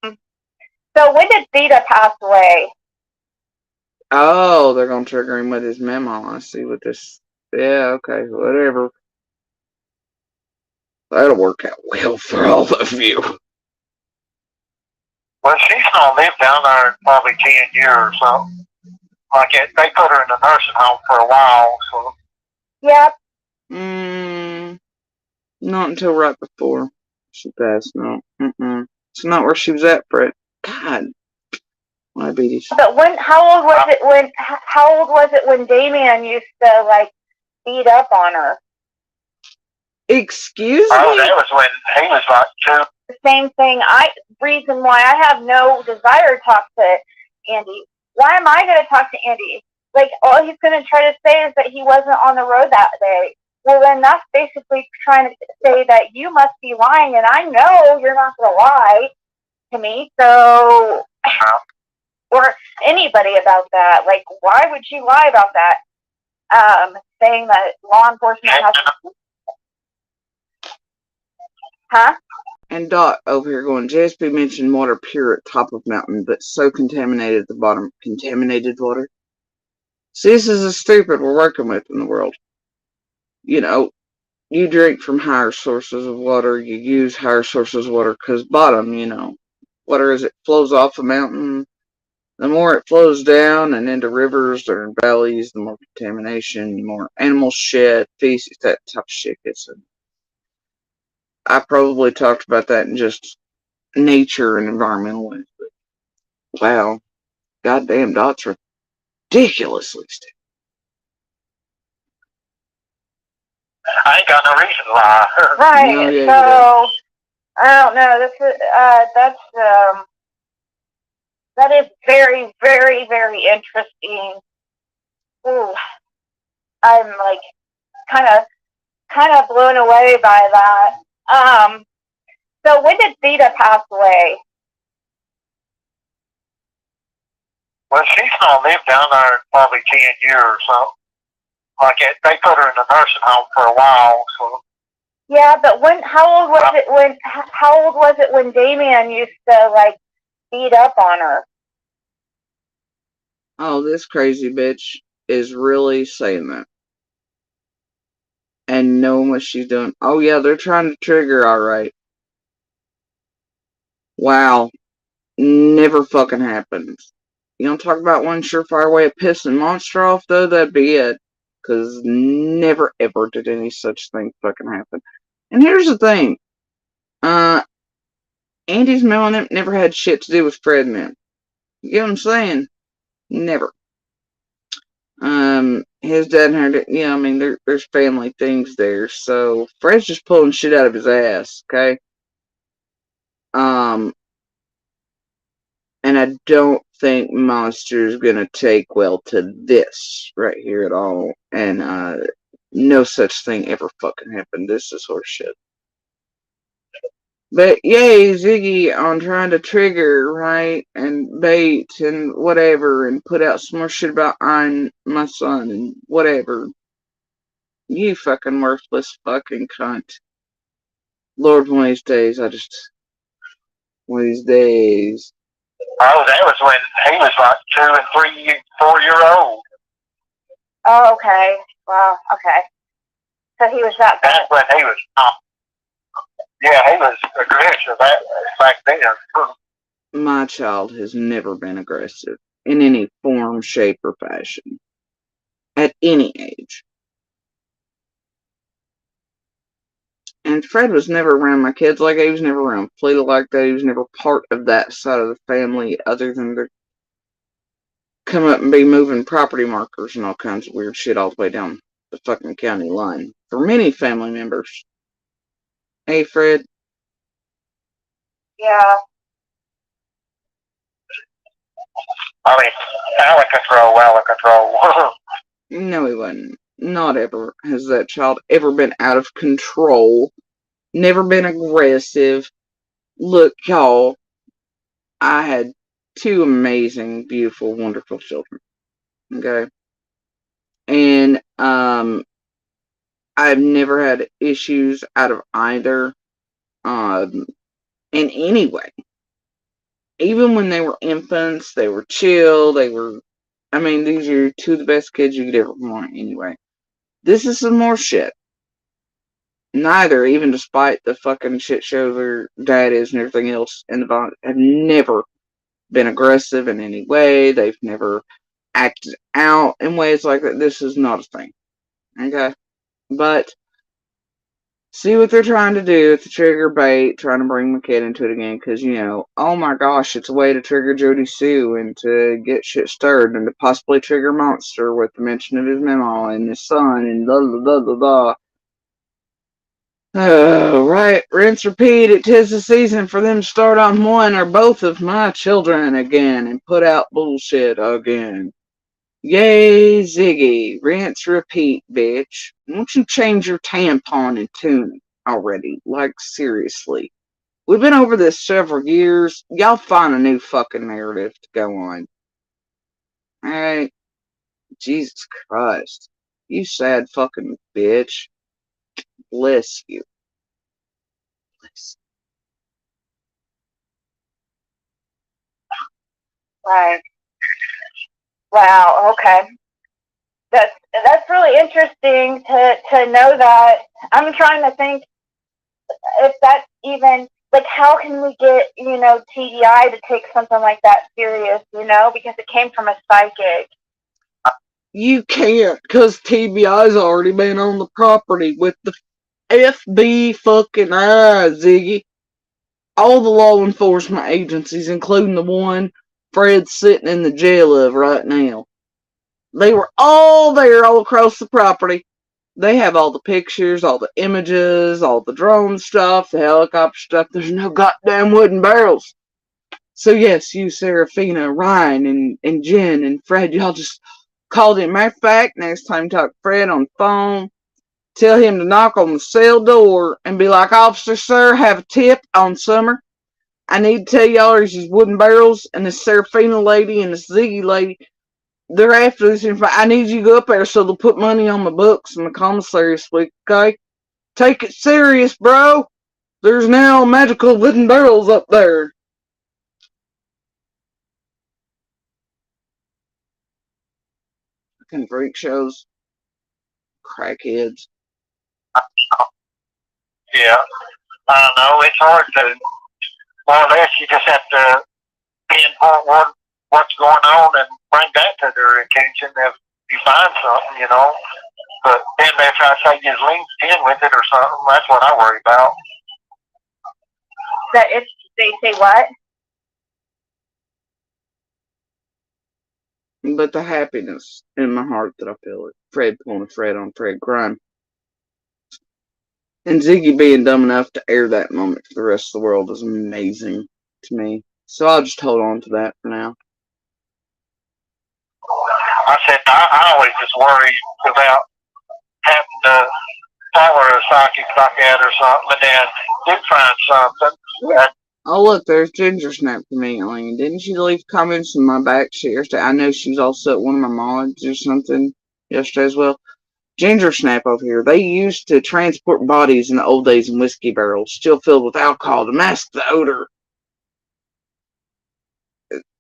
So when did Zeta pass away? Oh, they're gonna trigger him with his memo. I see what this. Yeah, okay, whatever. That'll work out well for all of you. Well, she's gonna live down there probably 10 years or something. Like they put her in the nursing home for a while, so. Yep. Not until right before she passed. No, it's not where she was at, Brett. God, diabetes. But how old was it when Damien used to like beat up on her? Excuse me? Oh, that was when he was like 2. The same thing. Reason why I have no desire to talk to Andy. Why am I going to talk to Andy? Like, all he's going to try to say is that he wasn't on the road that day. Well, then that's basically trying to say that you must be lying, and I know you're not going to lie to me. So, or anybody about that. Like, why would you lie about that? Saying that law enforcement has to... Huh? And Dot over here going, JSP mentioned water pure at top of mountain, but so contaminated at the bottom. Contaminated water? See, this is the stupid we're working with in the world. You know, you drink from higher sources of water, you use higher sources of water, because bottom, you know, water as it flows off a mountain, the more it flows down and into rivers or in valleys, the more contamination, the more animal shit, feces, that type of shit gets in. I probably talked about that in just nature and environmental ways, but wow, goddamn, Dot's ridiculously stupid. I ain't got no reason to lie. Right. No, yeah, so I don't know. This is that is very, very, very interesting. Ooh, I'm like kind of blown away by that. So when did Zeta pass away? Well, she's gonna live down there probably 10 years or something. Like they put her in the nursing home for a while, so. Yeah, but how old was it when Damien used to like beat up on her? Oh, this crazy bitch is really saying that. And knowing what she's doing. Oh yeah, they're trying to trigger, alright. Wow. Never fucking happens. You don't talk about one surefire way of pissing Monster off, though? That'd be it. Because never ever did any such thing fucking happen. And here's the thing. Andy's Mel and them never had shit to do with Fred and them. You get what I'm saying? Never. His dad and her, you know, I mean, there's family things there. So, Fred's just pulling shit out of his ass, okay? And I don't think Monster's gonna take well to this right here at all. And, no such thing ever fucking happened. This is horseshit. But yay, Ziggy on trying to trigger, right? And bait and whatever and put out some more shit about my son and whatever. You fucking worthless fucking cunt. Lord, one of these days, one of these days, Oh, that was when he was like 2 and 3, 4 year old. Oh, okay. Wow. Okay. So he was that bad. That's when he was. Yeah, he was aggressive back then. My child has never been aggressive in any form, shape, or fashion at any age. And Fred was never around my kids like that. He was never around Fleeta like that. He was never part of that side of the family other than to come up and be moving property markers and all kinds of weird shit all the way down the fucking county line. For many family members. Hey, Fred. Yeah. I mean, out of control. No, he wasn't. Not ever has that child ever been out of control. Never been aggressive. Look, y'all, I had 2 amazing, beautiful, wonderful children. Okay? And, I've never had issues out of either, in any way. Even when they were infants, they were chill, these are 2 of the best kids you could ever want anyway. This is some more shit. Neither, even despite the fucking shit show their dad is and everything else, and have never been aggressive in any way. They've never acted out in ways like that. This is not a thing. Okay? But see what they're trying to do with the trigger bait, trying to bring my kid into it again, because, oh my gosh, it's a way to trigger Jody Sue and to get shit stirred and to possibly trigger Monster with the mention of his memo and his son and blah, blah, blah, blah, blah. Oh, right, rinse, repeat, it 'tis the season for them to start on one or both of my children again and put out bullshit again. Yay, Ziggy, rinse, repeat, bitch. Won't you change your tampon and tune already? Like, seriously. We've been over this several years. Y'all find a new fucking narrative to go on. Alright? Jesus Christ. You sad fucking bitch. Bless you. Bless. Right. Wow. Okay. That's really interesting to know that. I'm trying to think if that's even like how can we get TDI to take something like that serious? Because it came from a psychic. You can't, because TBI's already been on the property with the FB fucking I, Ziggy. All the law enforcement agencies, including the one Fred's sitting in the jail of right now. They were all there all across the property. They have all the pictures, all the images, all the drone stuff, the helicopter stuff. There's no goddamn wooden barrels. So yes, you, Serafina, Ryan, and Jen, and Fred, y'all just called him. Matter of fact, next time you talk to Fred on the phone, tell him to knock on the cell door and be like, "Officer, sir, have a tip on Summer. I need to tell y'all there's these wooden barrels and this Serafina lady and this Ziggy lady. They're after this info. I need you to go up there so they'll put money on my books and my commissary this week, okay? Take it serious, bro. There's now magical wooden barrels up there." Fucking freak shows. Crackheads. Yeah. I don't know. It's hard to, more or less, you just have to pinpoint what's going on and bring that to their attention if you find something, But then they try to say you linked in with it or something. That's what I worry about. That if they say what? But the happiness in my heart that I feel it. Fred pulling a Fred on Fred crime. And Ziggy being dumb enough to air that moment for the rest of the world is amazing to me. So I'll just hold on to that for now. I said, I always just worry about having to follow a psychic like that or something, and then do find something. Oh, look, there's Ginger Snap for me, Eileen. Didn't she leave comments in my back share? I know she was also at one of my mods or something yesterday as well. Ginger Snap over here. They used to transport bodies in the old days in whiskey barrels, still filled with alcohol to mask the odor.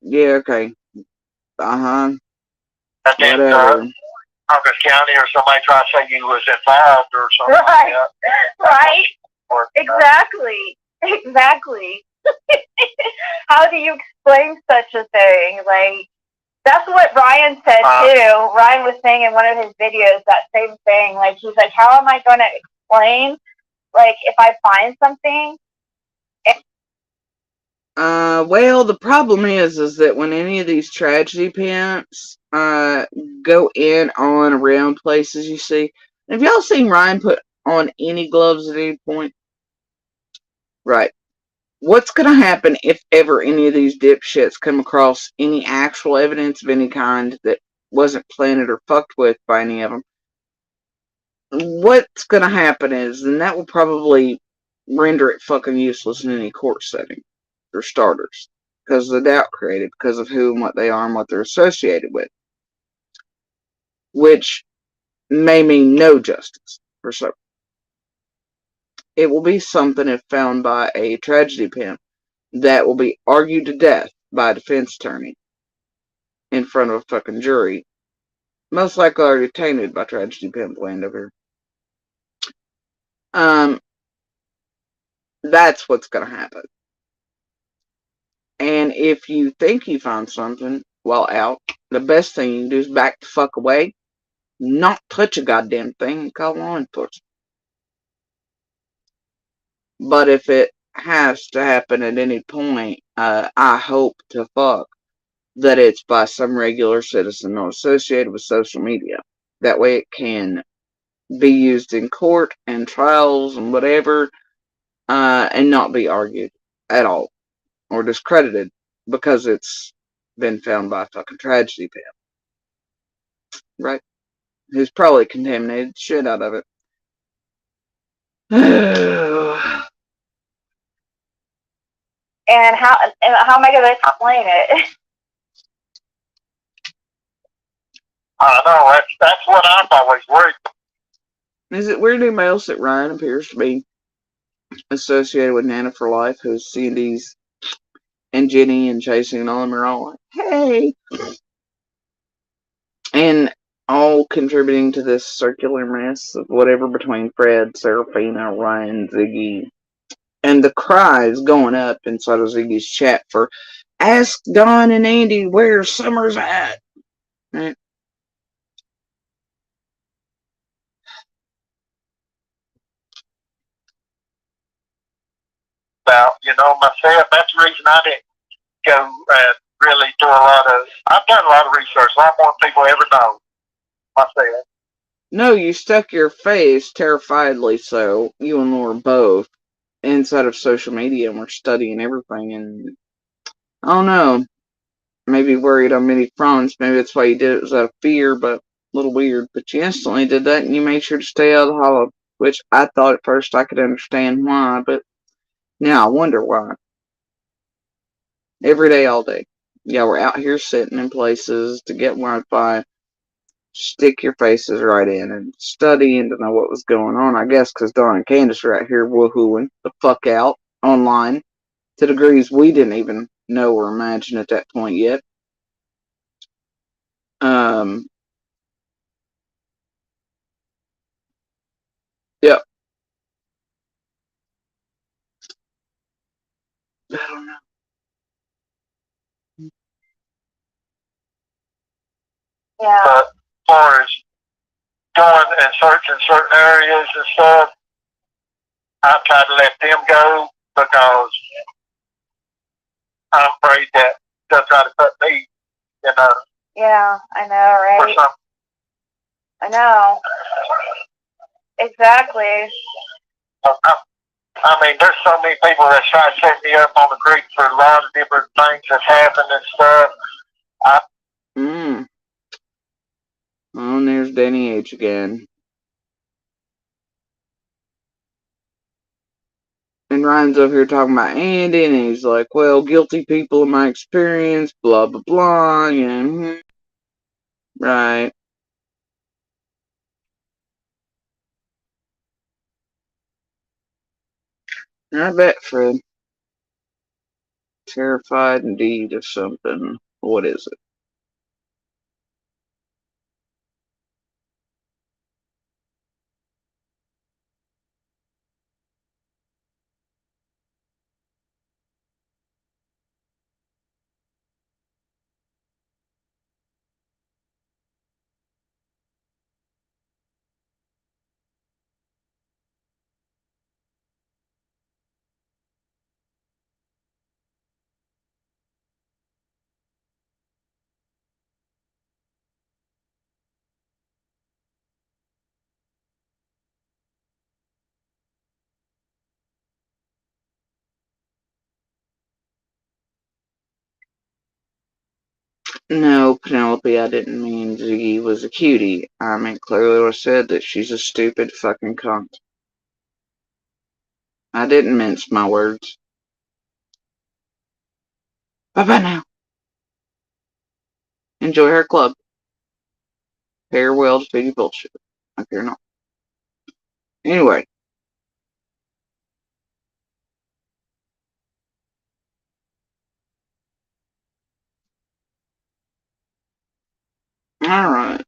Yeah, okay. Uh-huh. And then Whatever. Congress County or somebody try to say you was involved or something Right. like that. Right. Or, Exactly. Exactly. How do you explain such a thing? Like, that's what Ryan said too. Ryan was saying in one of his videos that same thing. Like, he's like, how am I going to explain, like, if I find something? Well, the problem is that when any of these tragedy pimps, go in on around places, you see, have y'all seen Ryan put on any gloves at any point? Right. What's gonna happen if ever any of these dipshits come across any actual evidence of any kind that wasn't planted or fucked with by any of them? What's gonna happen is, and that will probably render it fucking useless in any court setting, for starters, because of the doubt created, because of who and what they are and what they're associated with, which may mean no justice for some. It will be something if found by a tragedy pimp that will be argued to death by a defense attorney in front of a fucking jury, most likely already tainted by tragedy pimp land over here. That's what's gonna happen. And if you think you found something while out, the best thing you can do is back the fuck away, not touch a goddamn thing, and call law enforcement. But if it has to happen at any point, I hope to fuck that it's by some regular citizen not associated with social media. That way it can be used in court and trials and whatever, and not be argued at all or discredited because it's been found by a fucking tragedy pimp, right? Who's probably contaminated the shit out of it. And how am I going to explain it? I know, that's what I'm always worried about. Is it weird to anybody else that Ryan appears to be associated with Nana for Life, who's C&D's and Jenny and Chasing and all of them are all like, hey, and all contributing to this circular mess of whatever between Fred, Serafina, Ryan, Ziggy, and the cries going up inside of Ziggy's chat for ask Don and Andy where Summer's at. Right? Myself, that's the reason I didn't go and really do a lot of, I've done a lot of research, a lot more than people ever know myself. No, you stuck your face, terrifiedly so, you and Laura both, inside of social media and were studying everything, and I don't know, maybe worried on many fronts. Maybe that's why you did it, was out of fear, but a little weird. But you instantly did that and you made sure to stay out of the hollow, which I thought at first I could understand why, but now I wonder why. Every day, all day. Yeah, we're out here sitting in places to get Wi-Fi, stick your faces right in and studying to know what was going on. I guess because Don and Candace are out here woohooing the fuck out online to degrees we didn't even know or imagine at that point yet. Yep. I don't know. Yeah. But as far as going and searching certain areas and stuff, I try to let them go because I'm afraid that they'll try to cut me, Yeah, I know, or right? something. I know. Exactly. I mean, there's so many people that try to set me up on the creek for a lot of different things that happen and stuff. Oh, and there's Danny H again. And Ryan's over here talking about Andy, and he's like, well, guilty people in my experience, blah, blah, blah, yeah. Right. I bet, Fred. Terrified indeed of something. What is it? No, Penelope, I didn't mean Ziggy was a cutie. I meant clearly what I said, that she's a stupid fucking cunt. I didn't mince my words. Bye-bye now. Enjoy her club. Farewell to Figgy bullshit. I care not. Anyway. Alright.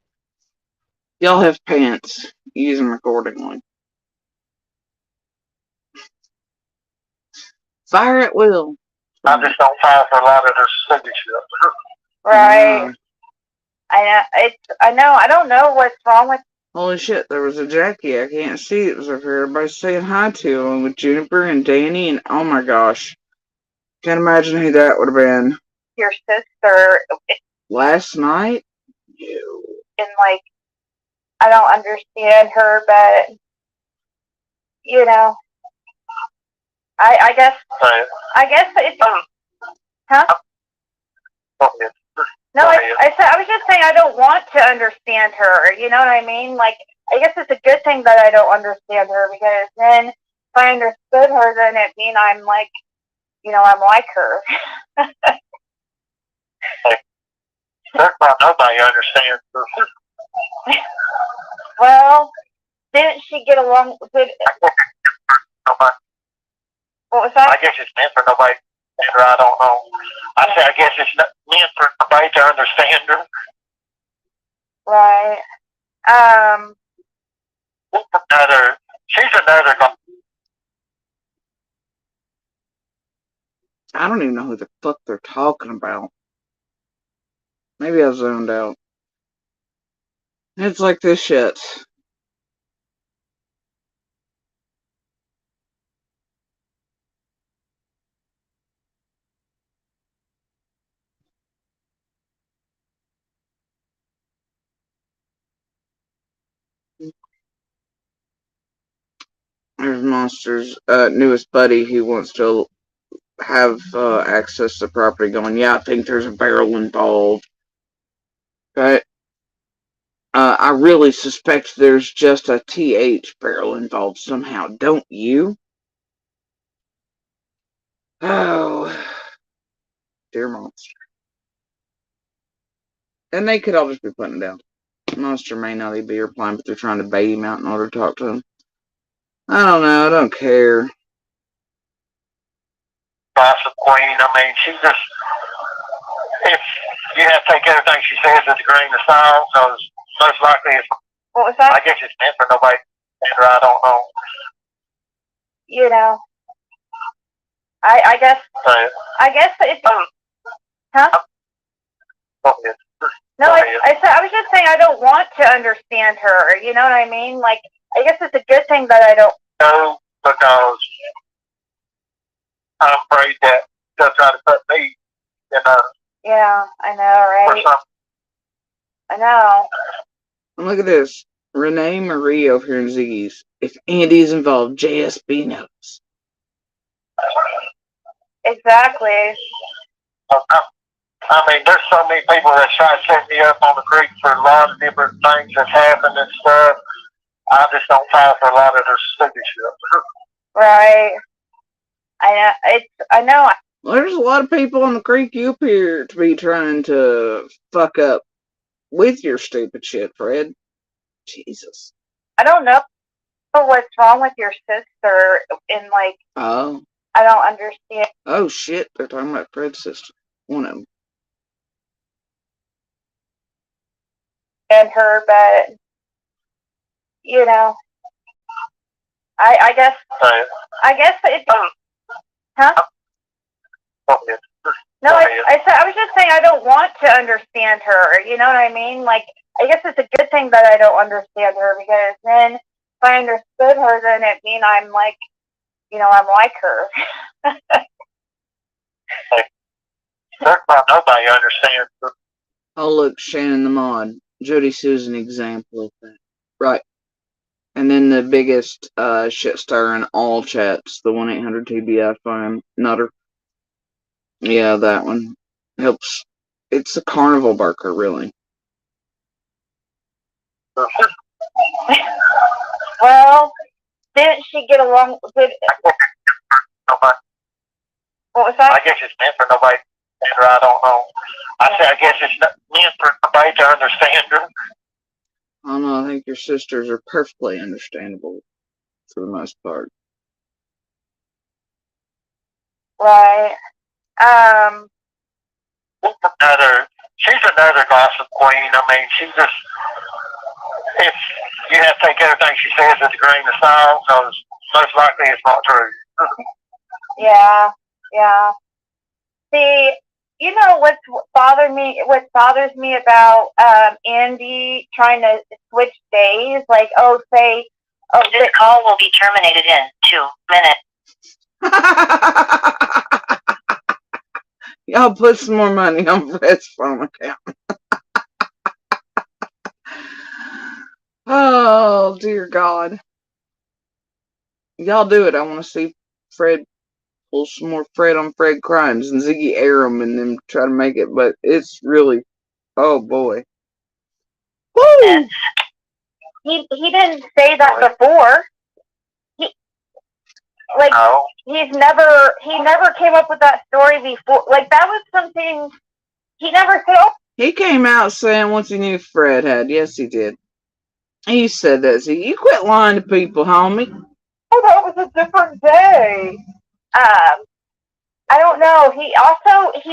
Y'all have pants. Use them accordingly. Fire at will. I just don't fall for a lot of their stupid shit. Right. I know. I don't know what's wrong with. Holy shit, there was a Jackie. I can't see. It was over here. Everybody's saying hi to him with Juniper and Danny, and oh my gosh. Can't imagine who that would have been. Your sister. Last night? And like, I don't understand her, but you know, I guess Right. it's. Huh? Okay. No, I was just saying I don't want to understand her. You know what I mean? Like, I guess it's a good thing that I don't understand her, because then if I understood her, then it mean I'm like, I'm like her. There's about nobody understands her. Well, didn't she get along with? Nobody. What was that? I guess it's meant for nobody to understand her. I don't know. I say I guess it's not meant for nobody to understand her. Right. She's another. I don't even know who the fuck they're talking about. Maybe I zoned out. It's like this shit. There's Monster's newest buddy who wants to have access to property going, yeah, I think there's a barrel involved. Okay. I really suspect there's just a TH barrel involved somehow, don't you? Oh, dear Monster. And they could all just be putting it down. Monster may not even be replying, but they're trying to bait him out in order to talk to him. I don't know, I don't care. Gossip queen. I mean, she just. If you have to take everything she says with a grain of salt, because most likely it's. What was that? I guess it's meant for nobody to understand her. I don't know. I guess. Right. I guess it's. Huh? Okay. No, I was just saying I don't want to understand her. You know what I mean? Like, I guess it's a good thing that I don't. No, because I'm afraid that they'll try to put me in a. Yeah, I know, right? Or something. I know. And look at this. Renee Marie over here in Ziggy's. If Andy's involved, JSB knows. Exactly. I mean, there's so many people that try to set me up on the creek for a lot of different things that's happened and stuff. I just don't fall for a lot of their stupid shit. Right. I know. Well, there's a lot of people on the creek you appear to be trying to fuck up with your stupid shit, Fred. Jesus. I don't know what's wrong with your sister in like. Oh. I don't understand Oh shit, they're talking about Fred's sister. One of them. her, but you know, I guess it's huh? No, I was just saying I don't want to understand her. You know what I mean? Like, I guess it's a good thing that I don't understand her, because then if I understood her, then it mean I'm like, I'm like her. Nobody understands her. Oh look, Shannon the Mod. Jody Sue's an example of that. Right. And then the biggest shit star in all chats, the 1-800-TBI phone nutter. Yeah, that one helps. It's a carnival barker, really. Well, didn't she get along? What was that? I guess it's meant for nobody. I don't know. I say I guess it's not meant for nobody to understand her. I don't know. I think your sisters are perfectly understandable for the most part. Right. She's another gossip queen. I mean, she just, if you have to take everything she says with a grain of salt, because most likely it's not true. Yeah. See, what bothers me about Andy trying to switch days, like, this call will be terminated in 2 minutes. Y'all put some more money on Fred's phone account. Oh, dear God. Y'all do it. I want to see Fred pull some more Fred on Fred crimes and Ziggy air them and then try to make it. But it's really, oh boy. Woo! He didn't say that before. He never came up with that story before. Like, that was something he never said. He came out saying once he knew Fred had. Yes, he did. He said that. See, you quit lying to people, homie. Oh, that was a different day. I don't know. He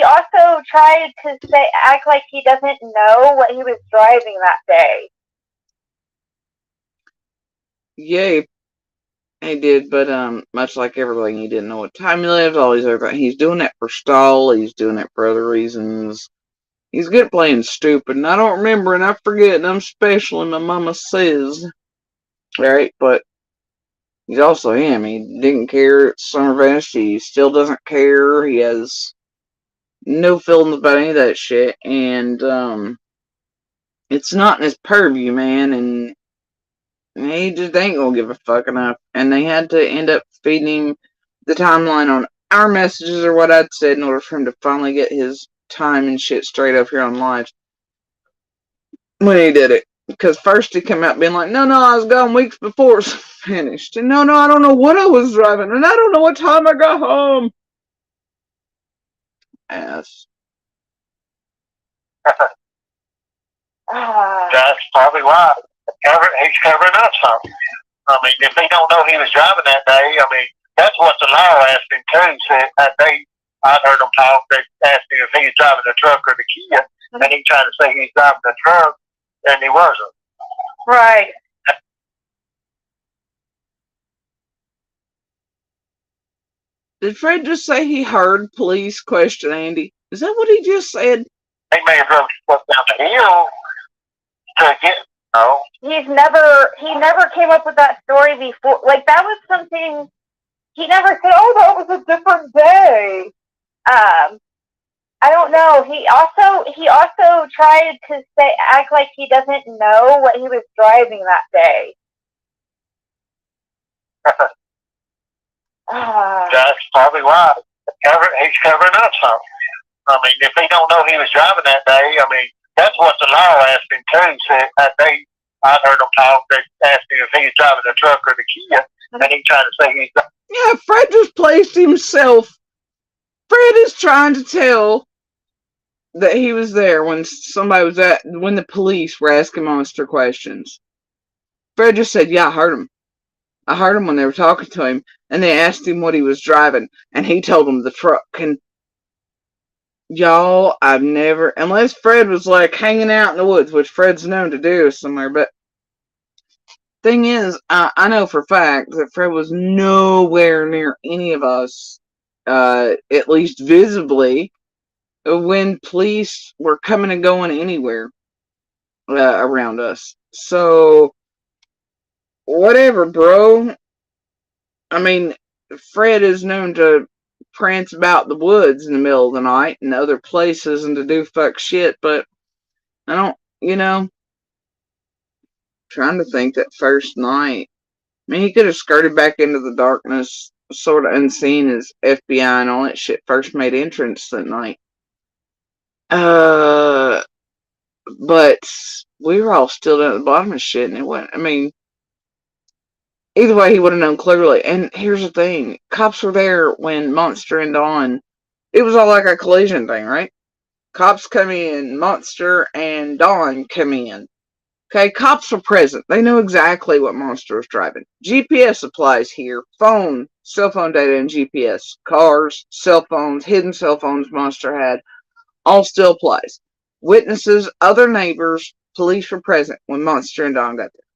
also tried to act like he doesn't know what he was driving that day. Yeah, he did, but much like everything, he didn't know what time he lived, all these other things. He's doing that for stall, he's doing that for other reasons. He's good at playing stupid, and I don't remember, and I forget, and I'm special, and my mama says. Alright, but he's also him. He didn't care at Summerfest, he still doesn't care, he has no feelings about any of that shit, and it's not in his purview, man, and he just ain't gonna give a fuck enough. And they had to end up feeding him the timeline on our messages or what I'd said in order for him to finally get his time and shit straight up here on live when he did it. Because first he came out being like, no, I was gone weeks before it's finished. And no, I don't know what I was driving. And I don't know what time I got home. Ass. That's probably why. He's covering up something. I mean, if they don't know he was driving that day, I mean, that's what the law asked him too. Said that day, I heard him talk. They asked him if he was driving the truck or the Kia, and he tried to say he's driving the truck, and he wasn't. Right. Did Fred just say he heard police question Andy? Is that what he just said? They may have drove down the hill to get. No. He never came up with that story before. Like, that was something he never said. Oh, that was a different day. I don't know. He also tried to act like he doesn't know what he was driving that day. That's probably why. He's covering up something. I mean, if they don't know he was driving that day, I mean, that's what the law asked him too. Said that day, I heard him talk. They asked him if he was driving the truck or the Kia, and he tried to say he's. Yeah, Fred just placed himself. Fred is trying to tell that he was there when when the police were asking monster questions. Fred just said, yeah, I heard him. I heard them when they were talking to him, and they asked him what he was driving, and he told them the truck. And y'all, I've never, unless Fred was like hanging out in the woods, which Fred's known to do somewhere, but thing is, I know for a fact that Fred was nowhere near any of us, at least visibly, when police were coming and going anywhere around us. So, whatever, bro. I mean, Fred is known to prance about the woods in the middle of the night and other places and to do fuck shit, but I don't, trying to think that first night. I mean, he could have skirted back into the darkness, sort of unseen as FBI and all that shit first made entrance that night. But we were all still down at the bottom of shit, and it wasn't, I mean, either way, he would have known clearly. And here's the thing. Cops were there when Monster and Dawn, it was all like a collision thing, right? Cops come in, Monster and Dawn come in. Okay, cops were present. They knew exactly what Monster was driving. GPS applies here. Phone, cell phone data, and GPS. Cars, cell phones, hidden cell phones Monster had, all still applies. Witnesses, other neighbors, police were present when Monster and Dawn got there.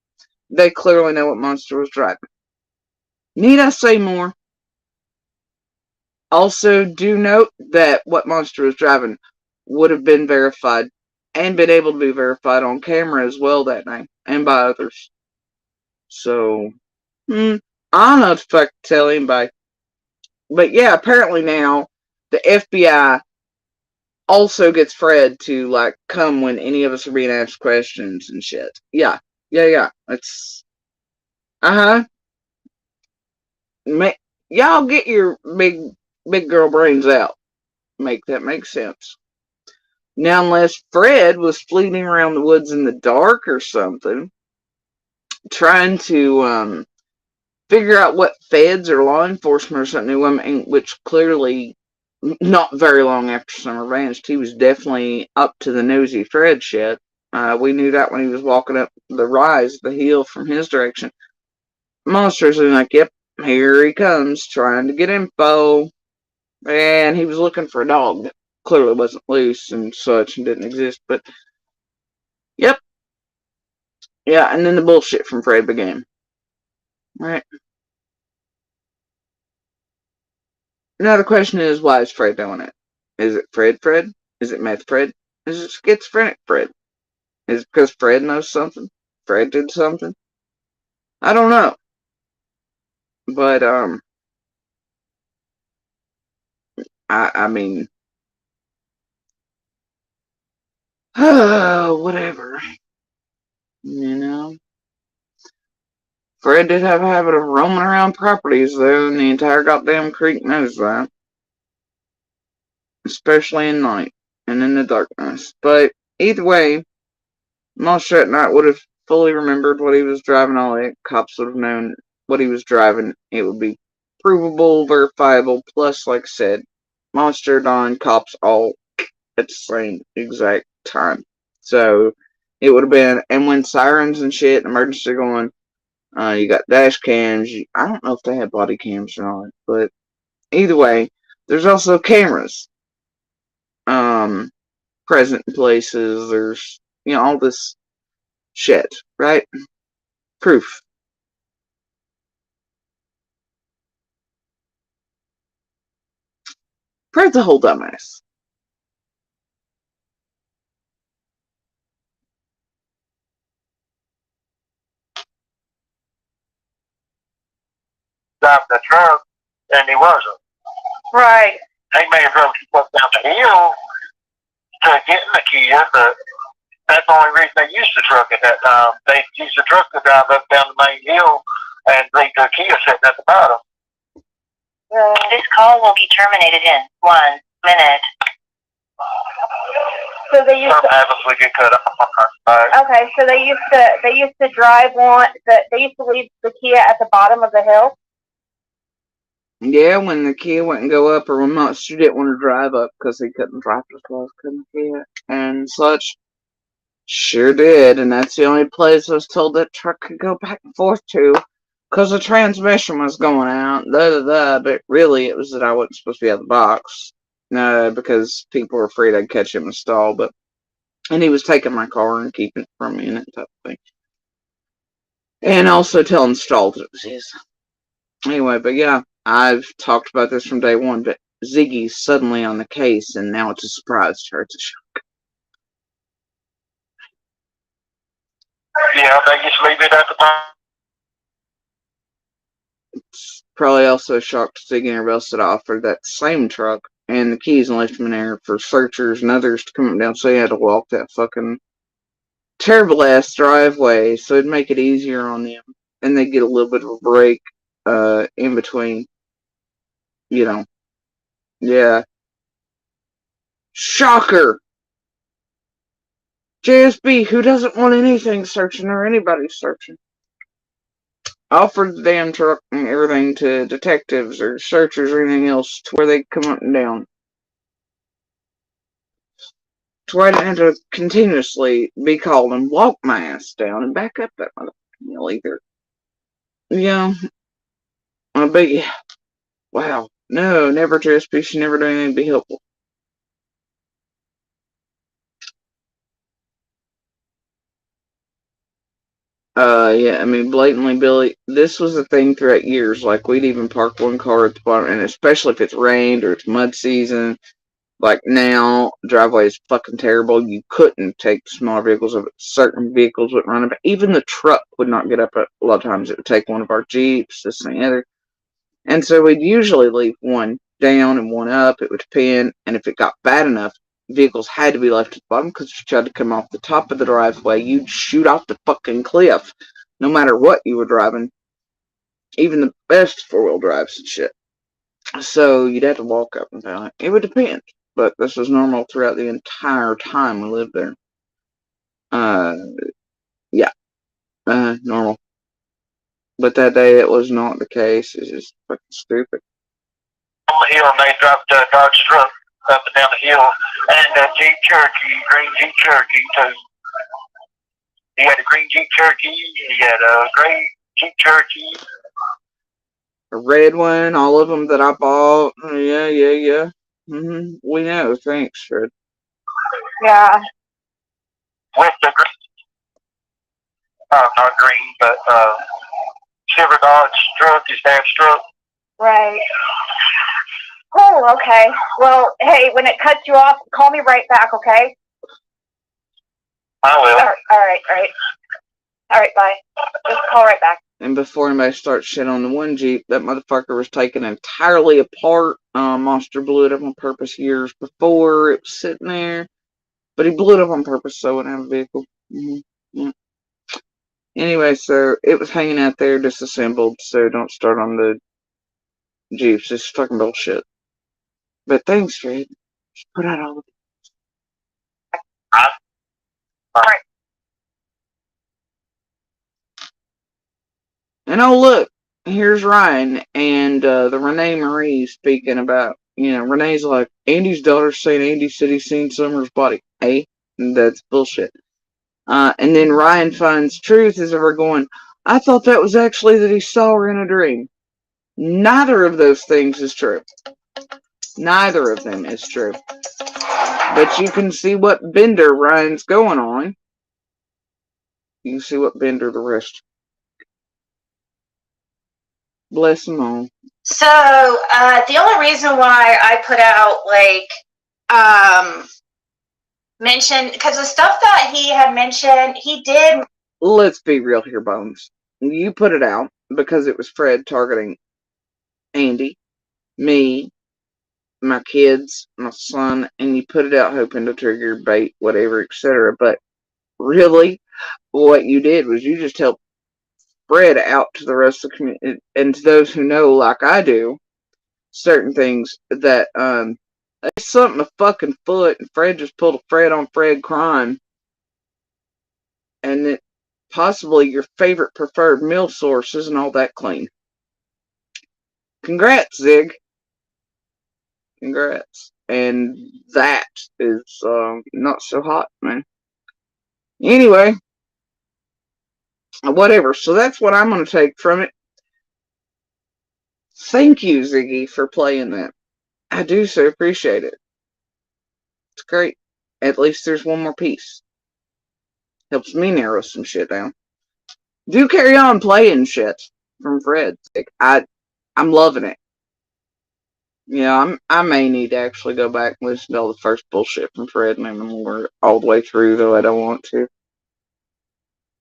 They clearly know what Monster was driving. Need I say more? Also, do note that what Monster was driving would have been verified and been able to be verified on camera as well that night and by others. So, I don't know what the fuck to tell anybody. But yeah, apparently now the FBI also gets Fred to like come when any of us are being asked questions and shit. Yeah. It's y'all get your big girl brains out. Make that make sense. Now, unless Fred was fleeting around the woods in the dark or something, trying to figure out what feds or law enforcement or something, which clearly not very long after Summer vanished, he was definitely up to the nosy Fred shit. We knew that when he was walking up the rise, the hill from his direction. Monsters are like, yep, here he comes, trying to get info. And he was looking for a dog that clearly wasn't loose and such and didn't exist, but yep. Yeah, and then the bullshit from Fred began. Right. Now the question is, why is Fred doing it? Is it Fred? Is it meth Fred? Is it schizophrenic Fred? Is it because Fred knows something? Fred did something? I don't know. But, I mean, whatever. You know? Fred did have a habit of roaming around properties, though, and the entire goddamn creek knows that. Especially in night and in the darkness. But either way, Monster at night would have fully remembered what he was driving all that. Cops would have known what he was driving. It would be provable, verifiable, plus, like I said, Monster, Dawn, cops all at the same exact time. So it would have been, and when sirens and shit, emergency going, you got dash cams. I don't know if they had body cams or not, but either way, there's also cameras present in places. There's, all this shit, right? Proof. Fred's a whole dumbass. Driving the truck, and he wasn't. Right. They may have drove too close down the hill to get in the Kia, but that's the only reason they used the truck at that time. They used the truck to drive up down the main hill and leave the Kia sitting at the bottom. This call will be terminated in 1 minute. So they used Something happens, we get cut off. Okay, so they used to drive one. They used to leave the Kia at the bottom of the hill. Yeah, when the Kia wouldn't go up, or when Monster didn't want to drive up because he couldn't drive as close, couldn't he? And such. Sure did, and that's the only place I was told that truck could go back and forth to. because the transmission was going out, but really it was that I wasn't supposed to be out of the box. No, because people were afraid I'd catch him in the stall, and he was taking my car and keeping it for a minute, type of thing. And also telling the stall that it was his. Anyway, but yeah, I've talked about this from day one, but Ziggy's suddenly on the case, and now it's a surprise to her. It's a shock. Yeah, they just leave it at the top. It's probably also a shock to Ziggy and everybody else that I offered that same truck and the keys and left them in there for searchers and others to come down, so you had to walk that fucking terrible ass driveway, so it'd make it easier on them, and they'd get a little bit of a break in between, you know. Yeah. Shocker! JSB, who doesn't want anything searching or anybody searching? Offered the damn truck and everything to detectives or searchers or anything else to where they come up and down. To where I didn't have to continuously be called and walk my ass down and back up that motherfucking hill either. Yeah. But yeah. Wow. No, never JSB. She never do anything to be helpful. Yeah, I mean, blatantly, Billy, this was a thing throughout years. Like, we'd even park one car at the bottom, and especially if it's rained or it's mud season. Like now, driveway is fucking terrible. You couldn't take smaller vehicles of it. Certain vehicles wouldn't run up. Even the truck would not get up. A lot of times it would take one of our Jeeps, this and the other. And so we'd usually leave one down and one up. It would depend. And if it got bad enough, vehicles had to be left at the bottom because if you tried to come off the top of the driveway, you'd shoot off the fucking cliff. No matter what you were driving. Even the best four-wheel drives and shit. So you'd have to walk up and down it. It would depend. But this was normal throughout the entire time we lived there. Yeah. Normal. But that day it was not the case. It's just fucking stupid. On the hill, and they dropped a Dodge truck up and down the hill, and a Jeep Cherokee, green Jeep Cherokee too. He had a green Jeep Cherokee, he had a gray Jeep Cherokee. A red one, all of them that I bought. Yeah. We know. Thanks, Fred. Yeah. With the green, not green, but silver Dodge truck, his dad's truck. Right. Oh, okay. Well, hey, when it cuts you off, call me right back, okay? I will. All right, bye. Just call right back. And before anybody starts shit on the one Jeep, that motherfucker was taken entirely apart. Monster blew it up on purpose years before. It was sitting there. But he blew it up on purpose so it wouldn't have a vehicle. Yeah. Anyway, so it was hanging out there disassembled, so don't start on the Jeeps. It's fucking bullshit. But thanks, Fred. Just put out all of it. Alright. And oh, look, here's Ryan and the Renee Marie speaking about, Renee's like, Andy's daughter's saying Andy said he's seen Summer's body. Hey, that's bullshit. And then Ryan finds truth as ever going, I thought that was actually that he saw her in a dream. Neither of those things is true. Neither of them is true. But you can see what bender Ryan's going on. You can see what bender the rest. Bless them all. So the only reason why I put out mention, because the stuff that he had mentioned, he did. Let's be real here, Bones. You put it out because it was Fred targeting Andy, me, my kids, my son, and you put it out hoping to trigger bait, whatever, etc. But really, what you did was you just helped spread out to the rest of the community, and to those who know, like I do, certain things that there's something fucking foot, and Fred just pulled a Fred on Fred crime, and that possibly your favorite preferred meal source isn't all that clean. Congrats, Zig. Congrats. And that is not so hot, man. Anyway, whatever. So that's what I'm going to take from it. Thank you, Ziggy, for playing that. I do so appreciate it. It's great. At least there's one more piece. Helps me narrow some shit down. Do carry on playing shit from Fred. I'm loving it. Yeah, I may need to actually go back and listen to all the first bullshit from Fred and more all the way through, though I don't want to.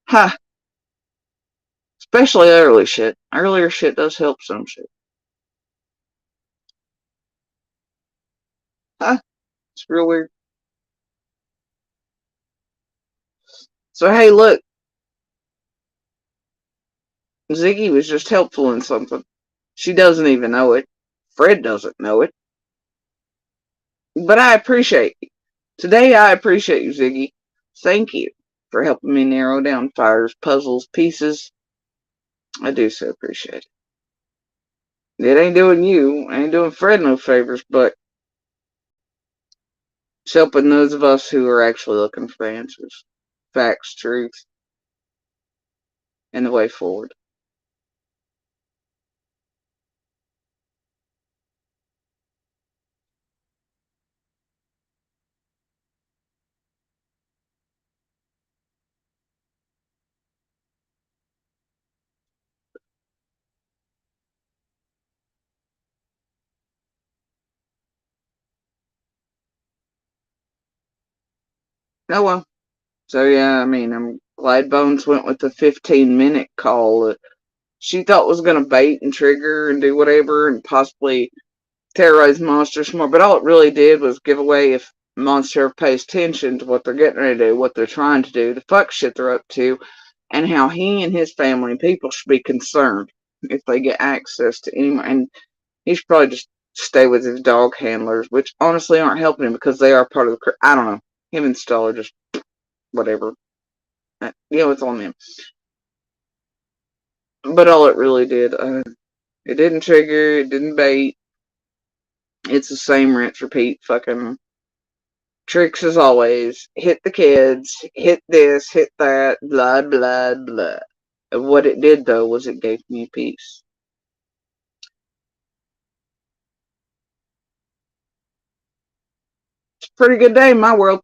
Ha! Especially early shit. Earlier shit does help some shit. Huh? It's real weird. So hey, look. Ziggy was just helpful in something. She doesn't even know it. Fred doesn't know it. But I appreciate you. Today I appreciate you, Ziggy. Thank you for helping me narrow down Fire's puzzles pieces. I do so appreciate it. It ain't doing you, ain't doing Fred no favors, but it's helping those of us who are actually looking for answers, facts, truth, and the way forward. Oh well. So yeah, I mean, I'm glad Bones went with the 15-minute call that she thought was going to bait and trigger and do whatever and possibly terrorize monsters more. But all it really did was give away if monster pays attention to what they're getting ready to do, what they're trying to do, the fuck shit they're up to, and how he and his family and people should be concerned if they get access to anyone. And he should probably just stay with his dog handlers, which honestly aren't helping him because they are part of the. I don't know. Him and Stella just whatever. It's on them. But all it really did, it didn't trigger, it didn't bait. It's the same rinse, repeat, fucking tricks as always. Hit the kids, hit this, hit that, blah, blah, blah. And what it did, though, was it gave me peace. It's a pretty good day in my world.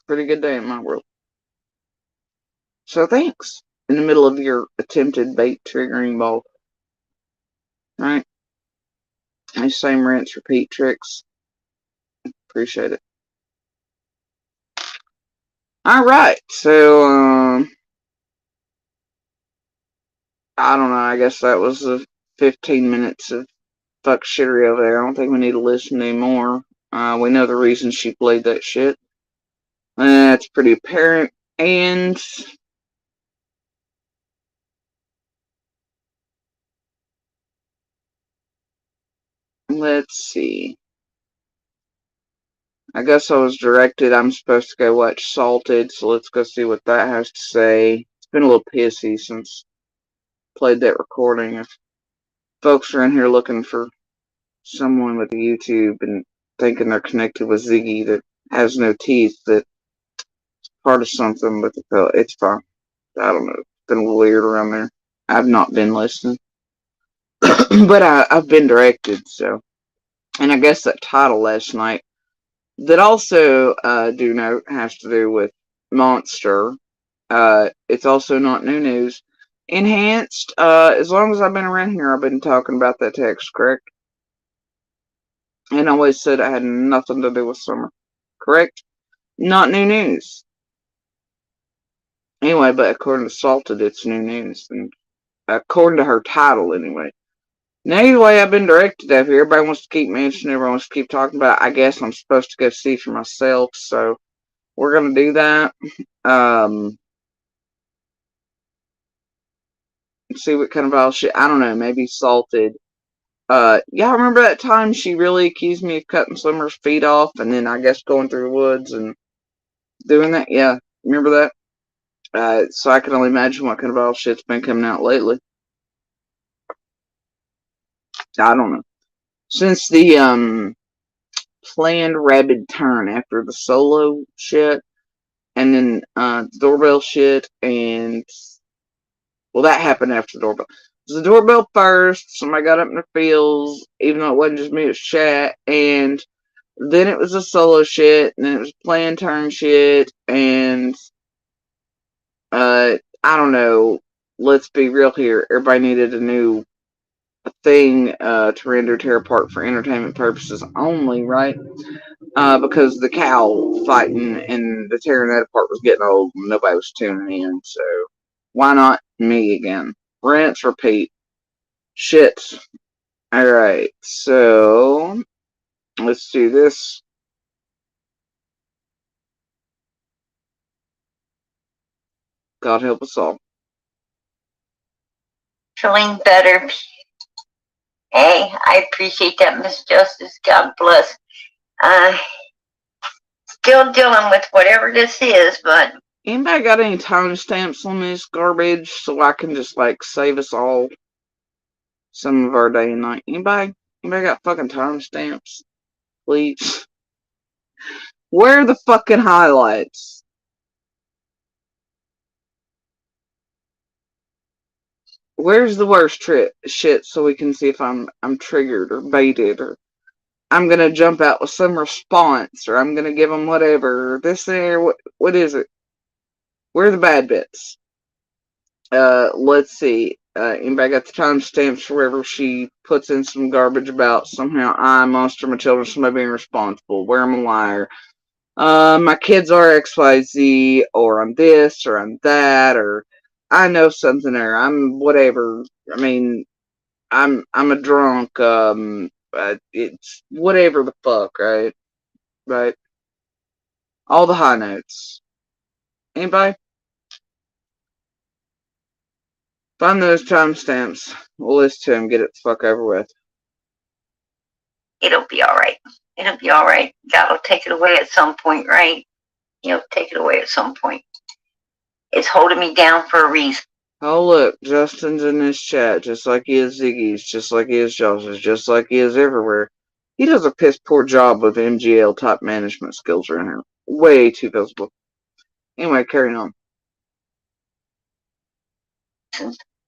Pretty good day in my world. So thanks. In the middle of your attempted bait triggering ball. Right? These same rinse, repeat tricks. Appreciate it. Alright, so, I don't know, I guess that was the 15 minutes of fuck shittery over there. I don't think we need to listen anymore. We know the reason she played that shit. It's pretty apparent. And let's see. I guess I was directed. I'm supposed to go watch Salted, so let's go see what that has to say. It's been a little pissy since I played that recording. If folks are in here looking for someone with a YouTube and thinking they're connected with Ziggy that has no teeth, that's part of something, but it's fine. I don't know. It's been a little weird around there. I've not been listening. But I've been directed, so. And I guess that title last night, that also, do note, has to do with Monster. It's also not new news. Enhanced, as long as I've been around here, I've been talking about that text, correct? And I always said it had nothing to do with summer, correct? Not new news. Anyway, but according to Salted, it's new news. And according to her title, anyway. Now, either way, I've been directed up here. Everybody wants to keep mentioning, everyone wants to keep talking about it. I guess I'm supposed to go see for myself, so we're going to do that. See what kind of all shit. I don't know, maybe Salted. Y'all remember that time she really accused me of cutting Slimmer's feet off and then I guess going through the woods and doing that? Yeah, remember that? So I can only imagine what kind of all shit's been coming out lately. I don't know. Since the planned rabid turn after the solo shit, and then the doorbell shit, and well, that happened after the doorbell. It was the doorbell first. Somebody got up in their feels, even though it wasn't just me, it was chat, and then it was the solo shit, and then it was playing turn shit, and I don't know. Let's be real here. Everybody needed a new thing to render Tear Apart for entertainment purposes only, right? Because the cow fighting and the tearing that apart was getting old and nobody was tuning in, so why not me again? Rinse, repeat. Shit. Alright, so let's do this. God help us all. Feeling better. Hey, I appreciate that, Miss Justice. God bless. Still dealing with whatever this is, but Anybody got any timestamps on this garbage so I can just like save us all some of our day and night? Anybody got fucking timestamps? Please. Where are the fucking highlights? Where's the worst shit so we can see if I'm triggered or baited, or I'm gonna jump out with some response, or I'm gonna give them whatever, or this there, what is it? Where are the bad bits? Let's see. Anybody got the timestamps wherever she puts in some garbage about somehow I, Monster Matilda, somebody being responsible, where I'm a liar, my kids are XYZ, or I'm this, or I'm that, or I know something, or I'm whatever. I mean, I'm a drunk, it's whatever the fuck, right? Right? All the high notes. Anybody? Find those timestamps. We'll listen to them, get it the fuck over with. it'll be alright. It'll be alright. God will take it away at some point, right? He'll take it away at some point. It's holding me down for a reason. Oh look, Justin's in this chat, just like he is Ziggy's, just like he is Josh's, just like he is everywhere. He does a piss poor job with MGL type management skills around here. Way too visible. Anyway, carrying on.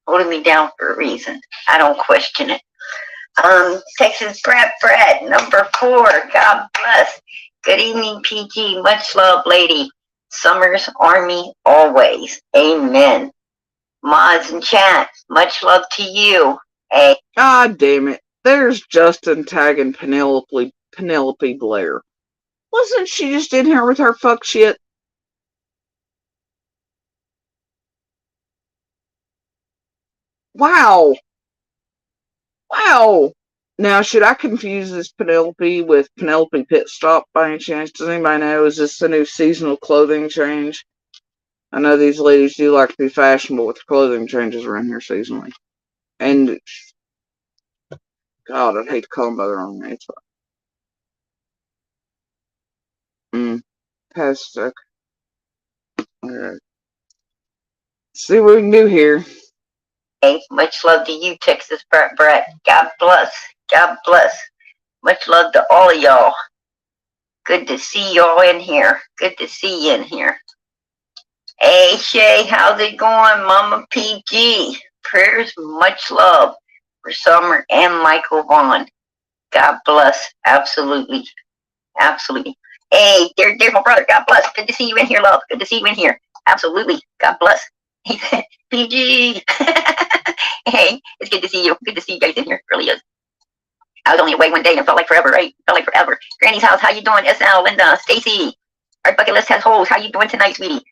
Holding me down for a reason. I don't question it. Texas Brad, number 4. God bless. Good evening, PG. Much love, lady. Summers Army always. Amen. Mods and chat, much love to you. Hey. God damn it. There's Justin tagging Penelope Blair. Wasn't she just in here with her fuck shit? Wow. Wow. Now, should I confuse this Penelope with Penelope Pitstop by any chance? Does anybody know? Is this the new seasonal clothing change? I know these ladies do like to be fashionable with clothing changes around here seasonally. And, God, I'd hate to call them by their own names. Past sec. Alright. See what we can do here. Hey, much love to you, Texas Brett. God bless. God bless. Much love to all of y'all. Good to see y'all in here. Good to see you in here. Hey, Shay, how's it going? Mama PG. Prayers, much love for Summer and Michael Vaughn. God bless. Absolutely. Absolutely. Hey, there's my brother. God bless. Good to see you in here, love. Good to see you in here. Absolutely. God bless. He said, PG. Hey, it's good to see you. Good to see you guys in here. It really is. I was only away one day and it felt like forever, right? Felt like forever. Granny's house, how you doing? SL, Linda, Stacy. Our bucket list has holes. How you doing tonight, sweetie?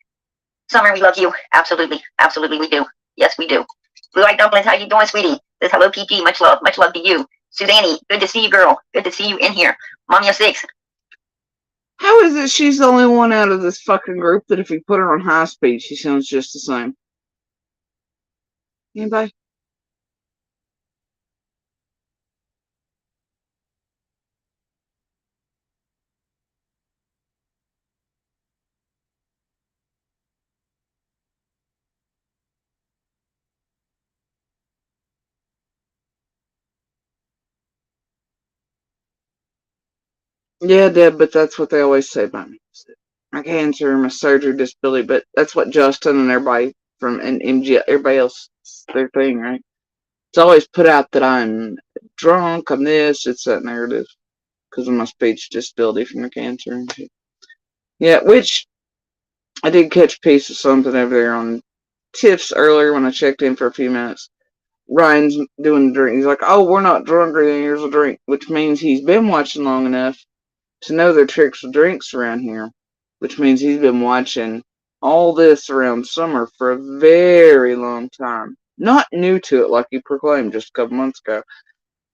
Summer, we love you. Absolutely. Absolutely, we do. Yes, we do. Blue Eyed Dumplings, how you doing, sweetie? This hello, PG. Much love. Much love to you. Suzanne, good to see you, girl. Good to see you in here. Mommy of 6. How is it she's the only one out of this fucking group that if you put her on high speed, she sounds just the same? Anybody? Yeah, Deb, but that's what they always say about me. my cancer, my surgery, disability, but that's what Justin and everybody from MG, everybody else, their thing, right? It's always put out that I'm drunk, I'm this, it's that narrative because of my speech disability from the cancer and shit. Yeah, which I did catch a piece of something over there on Tips earlier when I checked in for a few minutes. Ryan's doing the drink. He's like, oh, we're not drunker than here's a drink, which means he's been watching long enough to know their tricks with drinks around here, which means he's been watching all this around summer for a very long time. Not new to it like he proclaimed just a couple months ago.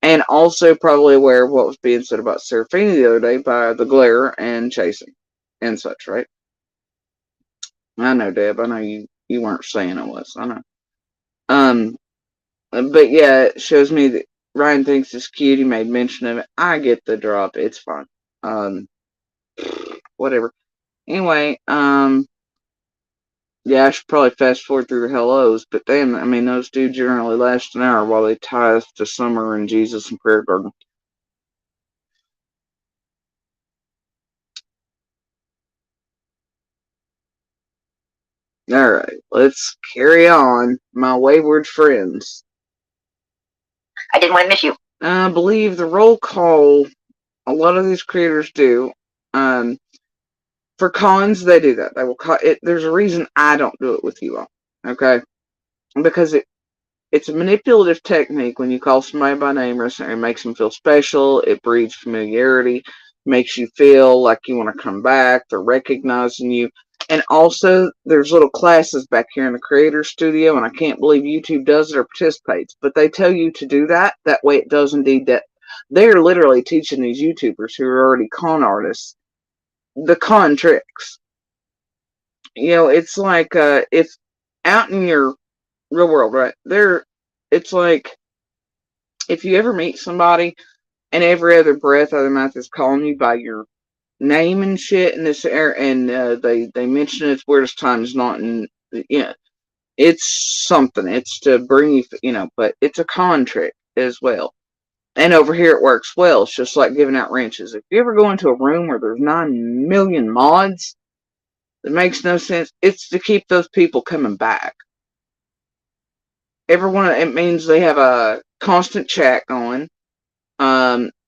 And also probably aware of what was being said about Serafini the other day by the glare and chasing and such, right? I know, Deb. I know you weren't saying it was. I know. Um, but yeah, it shows me that Ryan thinks it's cute. He made mention of it. I get the drop. It's fine. Whatever. Anyway, yeah, I should probably fast forward through the hellos, but damn, I mean, those do generally last an hour while they tie us to Summer and Jesus and Prayer Garden. Alright, let's carry on, my wayward friends. I didn't want to miss you. I believe the roll call, a lot of these creators do. For cons, they do that. They will call it. There's a reason I don't do it with you all, okay? Because it's a manipulative technique when you call somebody by name or something. It makes them feel special. It breeds familiarity. Makes you feel like you want to come back. They're recognizing you. And also, there's little classes back here in the creator studio, and I can't believe YouTube does it or participates. But they tell you to do that. That way it does indeed that. They're literally teaching these YouTubers who are already con artists the con tricks. You know, it's like if out in your real world, right? It's like if you ever meet somebody and every other breath out of their mouth is calling you by your name and shit in this air, and they mention it's weirdest times not in, yeah, it's something. It's to bring you, but it's a con trick as well. And over here it works well. It's just like giving out wrenches. If you ever go into a room where there's 9 million mods, it makes no sense. It's to keep those people coming back. Everyone, it means they have a constant chat going.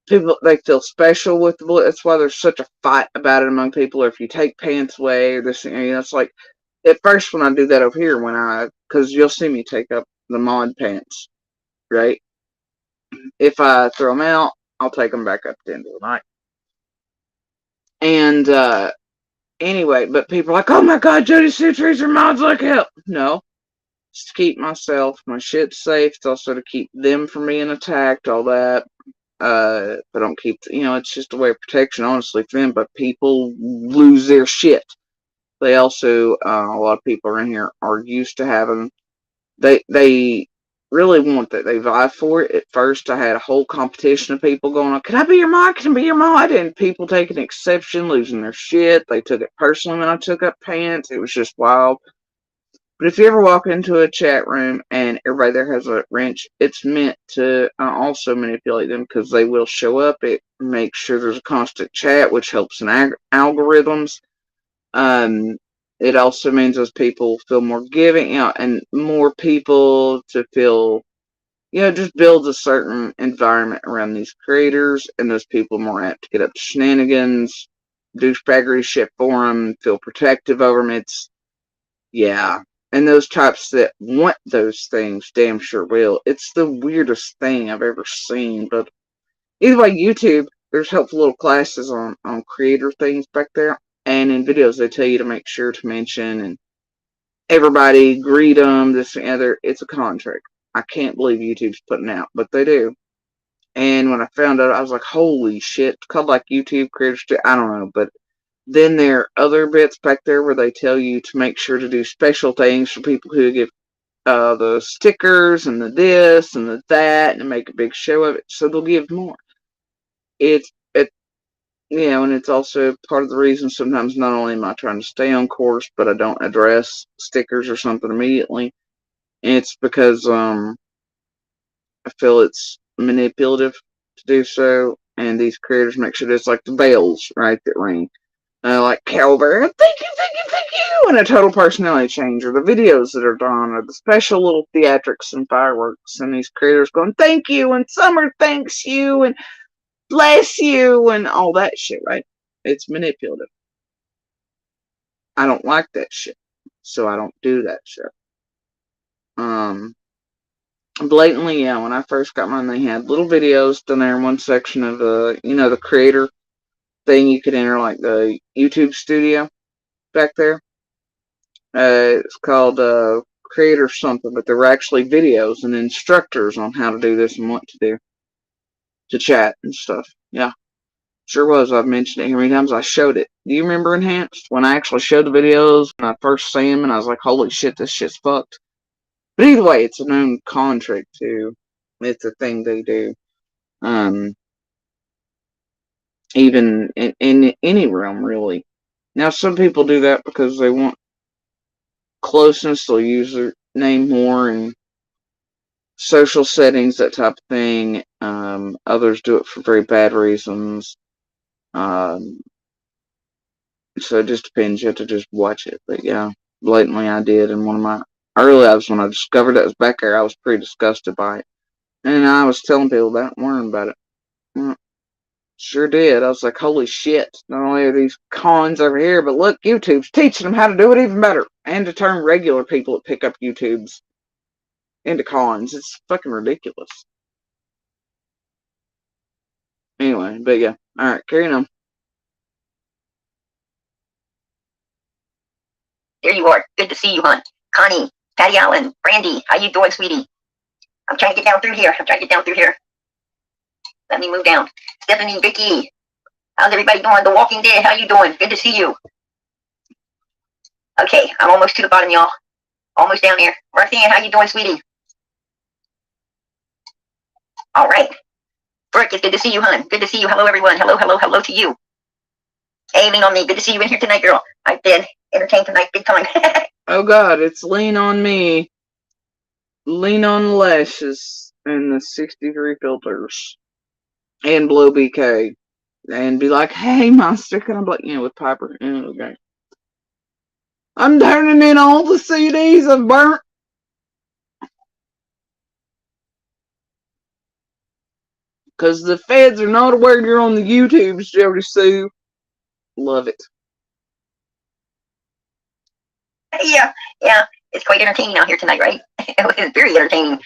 People, they feel special with the bullet. That's why there's such a fight about it among people. Or if you take pants away or this, it's like at first when I do that over here, because you'll see me take up the mod pants, right? If I throw them out, I'll take them back up at the end of the night. And anyway, but people are like, oh my god, Jody Sutries are mods like hell. No. It's to keep my shit safe. It's also to keep them from being attacked, all that. But don't keep, it's just a way of protection, honestly, for them. But people lose their shit. They also, a lot of people around here are used to having, they really want that. They vie for it. At first, I had a whole competition of people going, can I be your mod? Can I be your mod? And people taking exception, losing their shit. They took it personally when I took up pants. It was just wild. But if you ever walk into a chat room and everybody there has a wrench, it's meant to also manipulate them because they will show up. It makes sure there's a constant chat, which helps in algorithms. It also means those people feel more giving, and more people to feel, just builds a certain environment around these creators, and those people are more apt to get up to shenanigans, douchebaggery shit for them, feel protective over them. Yeah. And those types that want those things damn sure will. It's the weirdest thing I've ever seen. But either way, YouTube, there's helpful little classes on creator things back there. And in videos, they tell you to make sure to mention and everybody greet them, this and the other. It's a contract. I can't believe YouTube's putting out, but they do. And when I found out, I was like, holy shit. It's called like YouTube Creators. I don't know, but then there are other bits back there where they tell you to make sure to do special things for people who give the stickers and the this and the that and make a big show of it, so they'll give more. It and it's also part of the reason sometimes not only am I trying to stay on course, but I don't address stickers or something immediately. It's because I feel it's manipulative to do so, and these creators make sure it's like the bells, right, that ring. like Cowbear, thank you, and a total personality change, or the videos that are done, or the special little theatrics and fireworks, and these creators going, thank you, and Summer thanks you, and bless you, and all that shit, right? It's manipulative. I don't like that shit, so I don't do that shit. Blatantly, yeah, when I first got mine, they had little videos down there in one section of the creator thing. You could enter like the YouTube studio back there. It's called creator something, but there were actually videos and instructors on how to do this and what to do to chat and stuff. Yeah, sure was. I've mentioned it here many times. I showed it. Do you remember Enhanced? When I actually showed the videos when I first see them, and I was like, holy shit, this shit's fucked. But either way, it's a known con trick too. It's a thing they do. Even in any realm, really. Now, some people do that because they want closeness. They'll use their name more in social settings, that type of thing. Others do it for very bad reasons. So it just depends. You have to just watch it. But yeah, blatantly I did. And one of my early lives, when I discovered it was back there, I was pretty disgusted by it. And I was telling people about it, learning about it. Well, sure did. I was like, holy shit. Not only are these cons over here, but look, YouTube's teaching them how to do it even better. And to turn regular people that pick up YouTube's into cons. It's fucking ridiculous. Anyway, but yeah. Alright, carrying on. There you are. Good to see you, hon. Connie, Patty Allen, Brandy, how you doing, sweetie? I'm trying to get down through here. Let me move down. Stephanie, Vicky, how's everybody doing? The Walking Dead, how you doing? Good to see you. Okay, I'm almost to the bottom, y'all. Almost down here. Roxanne, how you doing, sweetie? All right. Brooke, it's good to see you, hon. Good to see you. Hello, everyone. Hello to you. Hey, lean on me. Good to see you in here tonight, girl. I've been entertained tonight big time. Oh god, it's lean on me. Lean on the lashes and the 63 filters. And blow BK. And be like, hey, monster, can I blow you with Piper? Okay. I'm turning in all the CDs I've burnt. Because the feds are not aware you're on the YouTubes, Jody Sue. Love it. Yeah. It's quite entertaining out here tonight, right? It was very entertaining.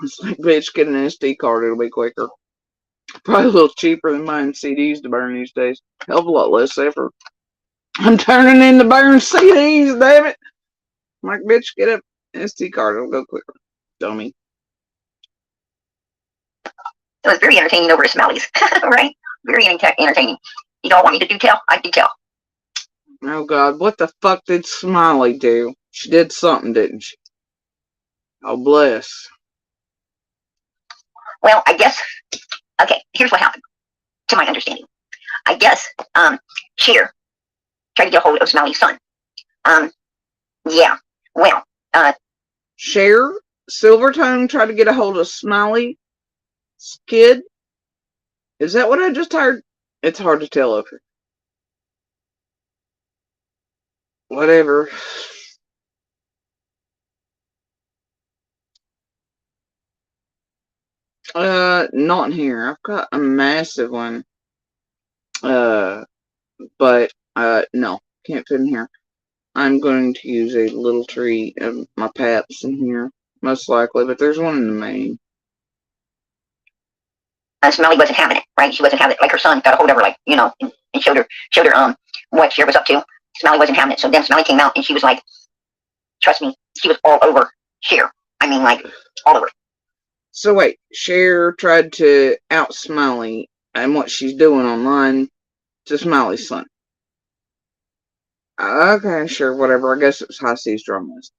It's like, bitch, get an SD card, it'll be quicker. Probably a little cheaper than buying CDs to burn these days. Hell of a lot less effort. I'm turning in the burn CDs, damn it. I'm like, bitch, get an SD card, it'll go quicker. Dummy. It was very entertaining over at Smalley's, right? Very entertaining. You don't want me to do tell? I do tell. Oh god, what the fuck did Smiley do? She did something, didn't she? Oh, bless. Well, I guess, okay, here's what happened, to my understanding. I guess, Cher tried to get a hold of Smiley's son. Yeah, well, Cher Silvertongue tried to get a hold of Smiley's kid? Is that what I just heard? It's hard to tell over. Whatever. Not here. I've got a massive one. But, no. Can't fit in here. I'm going to use a little tree of my paps in here. Most likely, but there's one in the main. Smiley wasn't having it, right? She wasn't having it. Like her son got a hold of her, like, you know, and showed her, what Cher was up to. Smiley wasn't having it. So then Smiley came out and she was like, trust me, she was all over Cher. I mean, like, all over. So wait, Cher tried to out Smiley and what she's doing online to Smiley's son. Okay, sure, whatever. I guess it's high seas dramas.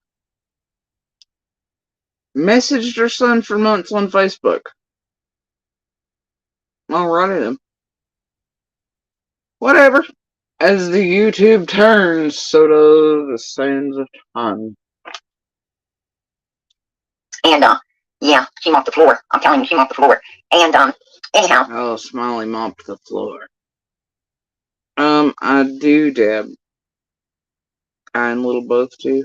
Messaged her son for months on Facebook. Alrighty then. Whatever. As the YouTube turns, so does the sands of time. And, yeah, she mopped the floor. I'm telling you, she mopped the floor. And, anyhow. Oh, Smiley mopped the floor. I do dab. I and Little both do.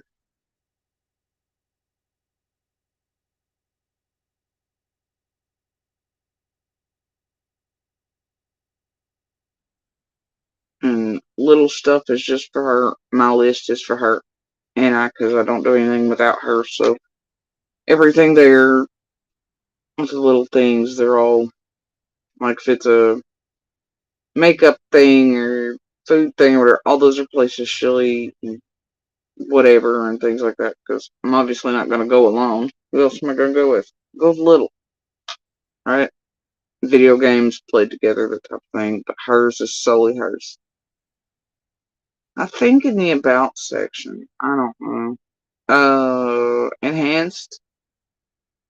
And Little stuff is just for her. My list is for her. And because I don't do anything without her, so everything there with the little things, they're all like if it's a makeup thing or food thing or whatever, all those are places she'll eat and whatever and things like that. Because I'm obviously not going to go alone. Who else am I going to go with? Go with Little, right? Video games played together, that type of thing. But hers is solely hers. I think in the about section, I don't know. Enhanced.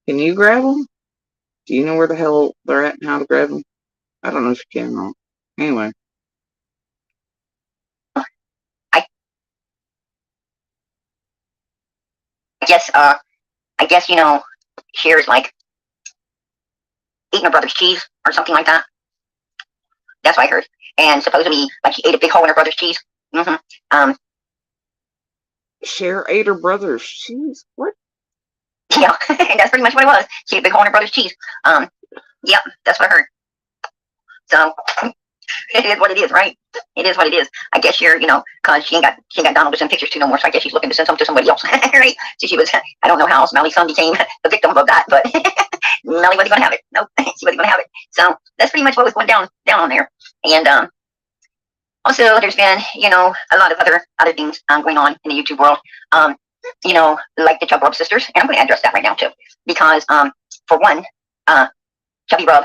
Can you grab them? Do you know where the hell they're at and how to grab them? I don't know if you can or not. Anyway. I guess, here's like eating her brother's cheese or something like that. That's what I heard. And supposedly, like, she ate a big hole in her brother's cheese. Cher ate her brother's cheese? What? Yeah, that's pretty much what it was. She ate a big hole in her brother's cheese. Yep, that's what I heard. So, it is what it is, right? It is what it is. I guess you're, because she ain't got Donald to send pictures to no more, so I guess she's looking to send some to somebody else, right? So she was, I don't know how Smelly's son became the victim of that, but Melly wasn't going to have it. Nope, she wasn't going to have it. So that's pretty much what was going down on there. And also, there's been, a lot of other things going on in the YouTube world. Like the Chub Rub sisters, and I'm going to address that right now too, because for one, Chubby Rub.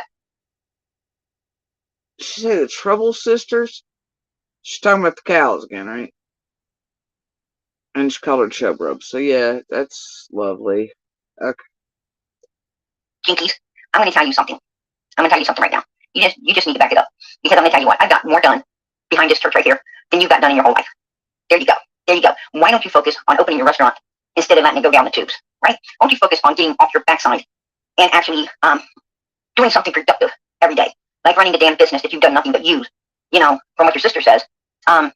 Did she say the Trouble Sisters? She's talking about the cows again, right? And she called her Chub Rub. So yeah, that's lovely. Okay. Jinkies, I'm going to tell you something. I'm going to tell you something right now. You just need to back it up, because I'm going to tell you what, I've got more done behind this church right here than you've got done in your whole life. There you go. There you go. Why don't you focus on opening your restaurant instead of letting it go down the tubes, right? Why don't you focus on getting off your backside and actually doing something productive every day, like running the damn business that you've done nothing but use, from what your sister says, in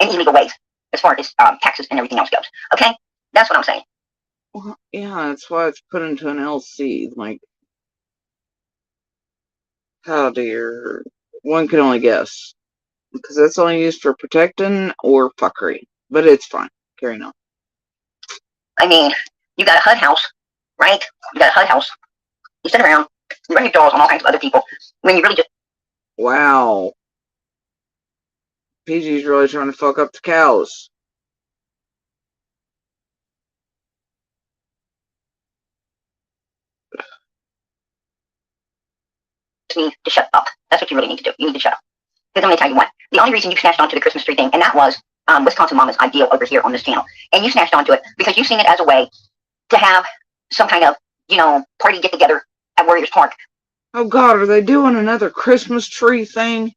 illegal ways, as far as taxes and everything else goes. Okay? That's what I'm saying. Well, yeah, that's why it's put into an LC. Like, how dear. One can only guess. Because that's only used for protecting or fuckery. But it's fine. Carry on. I mean, you got a HUD house, right? You got a HUD house. You sit around, you run your dolls on all kinds of other people, when you really just... Wow. PG's really trying to fuck up the cows. need to shut up. That's what you really need to do. You need to shut up. Because I'm going to tell you what. The only reason you snatched onto the Christmas tree thing, and that was Wisconsin Mama's ideal over here on this channel. And you snatched onto it because you've seen it as a way to have some kind of, party get together at Warriors Park. Oh God, are they doing another Christmas tree thing?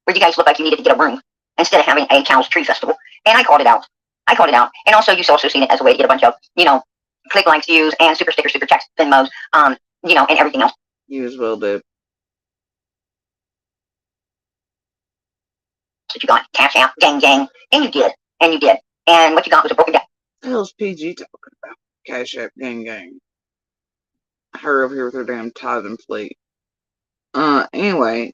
Where you guys look like you needed to get a room instead of having a Cow's Tree Festival. And I called it out. And also, you've also seen it as a way to get a bunch of, click likes, views, and super stickers, super checks, Venmos, and everything else. You as well did. That you got cash out, gang, and you did, and what you got was a broken down. What the hell's PG talking about? Cash App gang. Her over here with her damn tithing fleet. Anyway.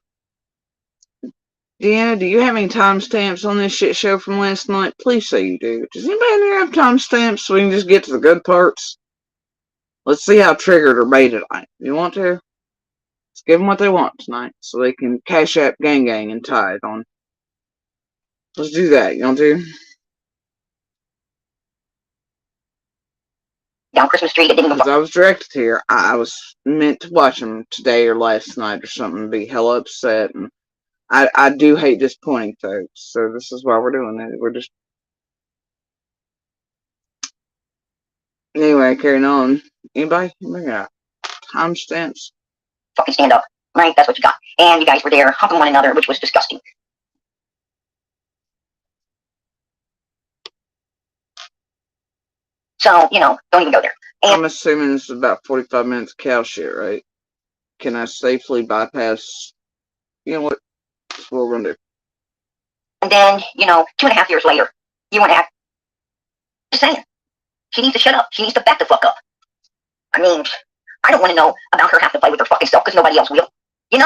Deanna, do you have any timestamps on this shit show from last night? Please say you do. Does anybody in here have timestamps so we can just get to the good parts? Let's see how triggered or baited I am. You want to? Let's give them what they want tonight so they can Cash App gang and tithe on. Let's do that. You want to? Down Christmas tree that didn't Because I was directed here. I was meant to watch them today or last night or something and be hella upset. And I do hate disappointing folks. So this is why we're doing it. We're just... Anyway, carrying on. Anybody got timestamps? Fucking stand up, right? That's what you got. And you guys were there humping one another, which was disgusting. So, don't even go there. And I'm assuming this is about 45 minutes of cow shit, right? Can I safely bypass? You know what? That's what we're gonna do. And then, 2.5 years later, you want to act. Just saying. She needs to shut up. She needs to back the fuck up. I mean, I don't want to know about her having to play with her fucking self because nobody else will. She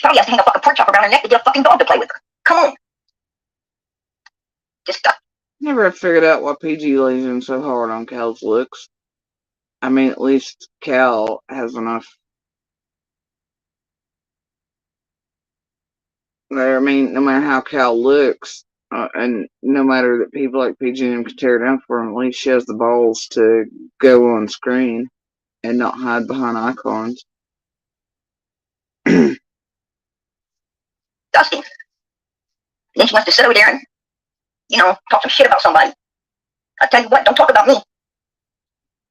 probably has to hang a fucking pork chop around her neck to get a fucking dog to play with her. Come on. Just stop. Never have figured out why PG lays in so hard on Cal's looks. I mean, at least Cal has enough. There, I mean, no matter how Cal looks, and no matter that people like PG and him can tear down for him, at least she has the balls to go on screen and not hide behind icons. Dusty. Then she wants to sit over there and, talk some shit about somebody. I tell you what, don't talk about me.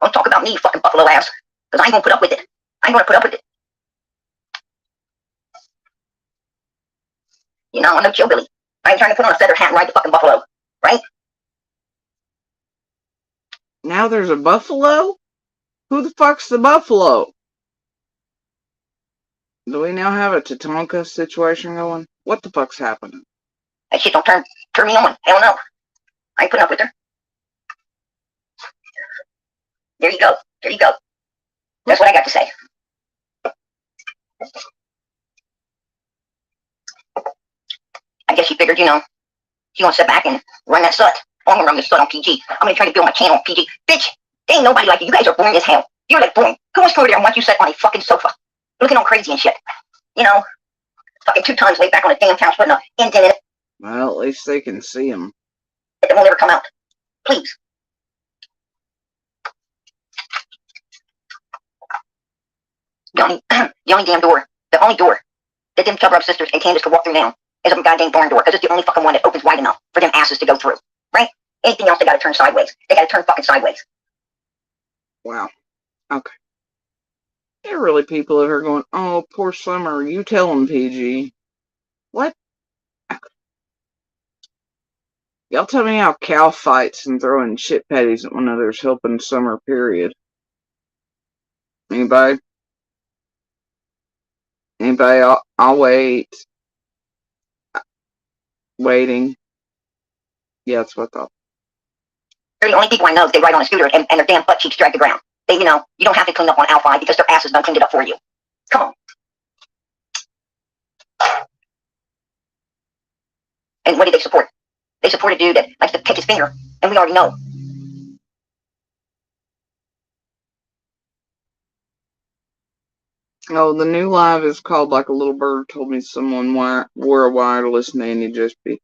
Don't talk about me, you fucking buffalo ass. Because I ain't gonna put up with it. I ain't gonna put up with it. I'm no Joe Billy. I ain't trying to put on a feather hat and ride the fucking buffalo. Right? Now there's a buffalo? Who the fuck's the buffalo? Do we now have a Tatanka situation going? What the fuck's happening? That shit don't turn me on. Hell no. I ain't putting up with her. There you go. There you go. That's what I got to say. I guess she figured, she's gonna sit back and run that slut. I'm gonna run this slut on PG. I'm gonna try to build my channel on PG. Bitch, there ain't nobody like you. You guys are boring as hell. You're like boring. Who wants to go over there and watch you sit on a fucking sofa? Looking all crazy and shit. Fucking 2 times laid back on a damn couch putting an indent in it. Well, at least they can see him. It won't ever come out. Please. The only damn door, the only door that them cover-up sisters and Candace could walk through now is a goddamn barn door, because it's the only fucking one that opens wide enough for them asses to go through. Right? Anything else, they gotta turn sideways. They gotta turn fucking sideways. Wow. Okay. There are really people that are going, oh, poor Summer, you tell him, PG. What? Okay. Y'all tell me how Cal fights and throwing shit patties at one another's helping Summer, period. Anybody? Anybody? I'll wait. Waiting. Yeah, that's what I thought. They're the only people I know that they ride on a scooter and their damn butt cheeks drag the ground. They, you don't have to clean up on Alphi because their asses done cleaned it up for you. Come on. And what did they support? They support a dude that likes to pick his finger, and we already know. Oh, the new live is called Like a Little Bird Told Me Someone Wore a Wireless Nanny Just Be.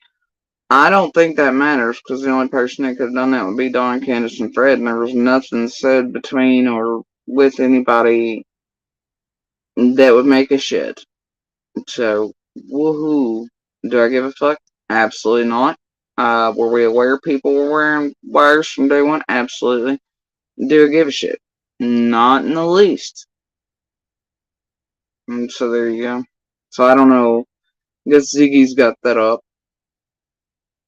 I don't think that matters, because the only person that could have done that would be Dawn, Candace, and Fred, and there was nothing said between or with anybody that would make a shit. So, woohoo. Do I give a fuck? Absolutely not. Were we aware people were wearing wires from day one? Absolutely. Do I give a shit? Not in the least. And so there you go. So I don't know. I guess Ziggy's got that up.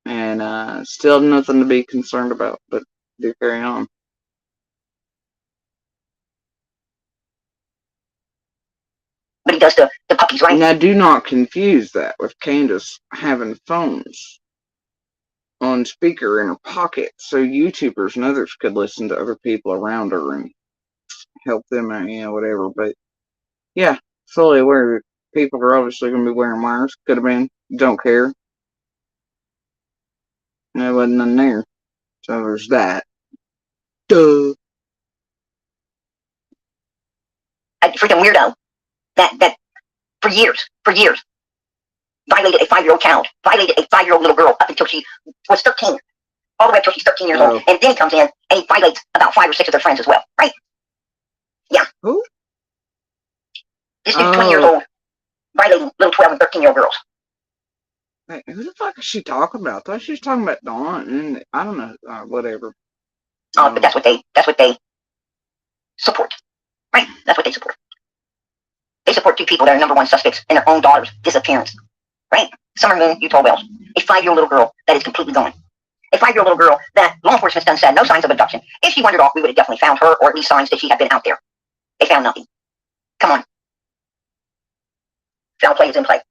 And still nothing to be concerned about, but do carry on. But he does the puppies, right? Now do not confuse that with Candace having phones on speaker in her pocket so YouTubers and others could listen to other people around her and help them out, whatever. But yeah, fully aware that people are obviously going to be wearing wires. Could have been. Don't care. There wasn't none there. So there's that. Duh. A freaking weirdo that for years violated a 5-year-old child, violated a 5-year-old little girl up until she was 13, all the way until she's 13 years old, and then he comes in and he violates about 5 or 6 of their friends as well, right? Yeah. Who? This dude's 20 years old, violating little 12 and 13-year-old girls. Wait, who the fuck is she talking about? I thought she was talking about Dawn, and I don't know, whatever. But that's what they support, right? That's what they support. They support 2 people that are number 1 suspects in their own daughter's disappearance. Right? Summer Moon, Utah Wells. A 5-year-old little girl that is completely gone. A 5-year-old little girl that law enforcement's done said no signs of abduction. If she wandered off, we would have definitely found her, or at least signs that she had been out there. They found nothing. Come on. Foul play is in play.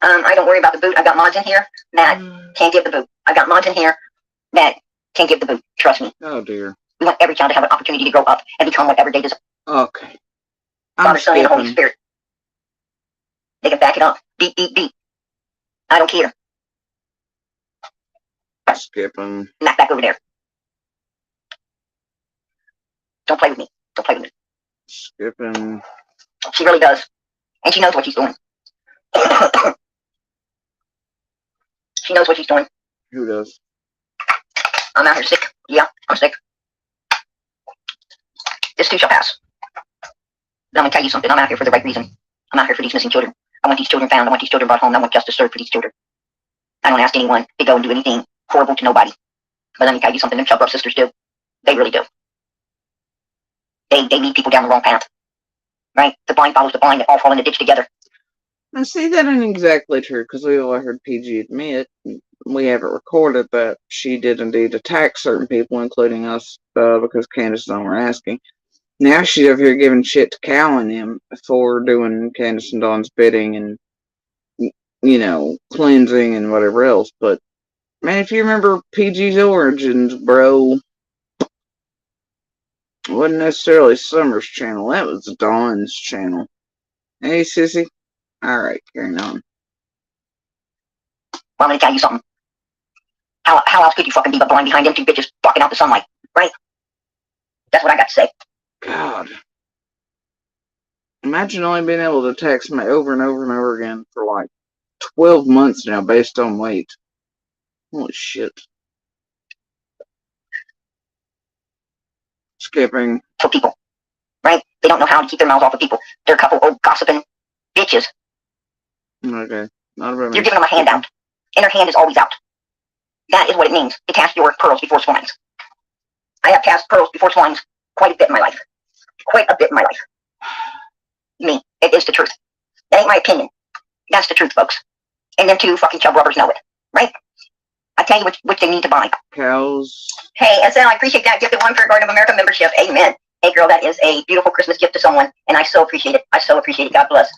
I don't worry about the boot. I've got mods in here that can't give the boot. I've got mods in here that can't give the boot. Trust me. Oh dear. We want every child to have an opportunity to grow up and become whatever they deserve. Okay. Father, Son, and Holy Spirit. They can back it up. Beat, beat, beat. I don't care. Skipping. Back over there. Don't play with me. Don't play with me. Skipping. She really does. And she knows what she's doing. She knows what she's doing. Who does? I'm out here sick. Yeah, I'm sick. This too shall pass. But I'm going to tell you something. I'm out here for the right reason. I'm out here for these missing children. I want these children found. I want these children brought home. I want justice served for these children. I don't ask anyone to go and do anything horrible to nobody. But let me tell you something. Them Shelbrook sisters do. They really do. They lead people down the wrong path. Right? The blind follows the blind. They all fall in the ditch together. I see that ain't exactly true, because we all heard PG admit, we haven't recorded that she did indeed attack certain people, including us, because Candace and I were asking. Now she's over here giving shit to Cal and him for doing Candace and Dawn's bidding and, you know, cleansing and whatever else. But, man, if you remember PG's origins, bro, it wasn't necessarily Summer's channel. That was Dawn's channel. Hey, sissy. Alright, carrying on. Well, I'm going to tell you something. How else could you fucking be but blind behind them 2 bitches blocking out the sunlight? Right? That's what I got to say. God. Imagine only being able to text me over and over and over again for like 12 months now based on weight. Holy shit. Skipping. For people. Right? They don't know how to keep their mouths off of people. They're a couple old gossiping bitches. Okay. Not about me. You're giving them a handout. And their hand is always out. That is what it means to cast your pearls before swines. I have cast pearls before swines quite a bit in my life. Quite a bit in my life. Me. It is the truth. That ain't my opinion. That's the truth, folks. And them 2 fucking chub rubbers know it. Right? I tell you which they need to buy. Cows. Hey, SL, I appreciate that gift of 1 for Garden of America membership. Amen. Hey, girl, that is a beautiful Christmas gift to someone. And I so appreciate it. I so appreciate it. God bless.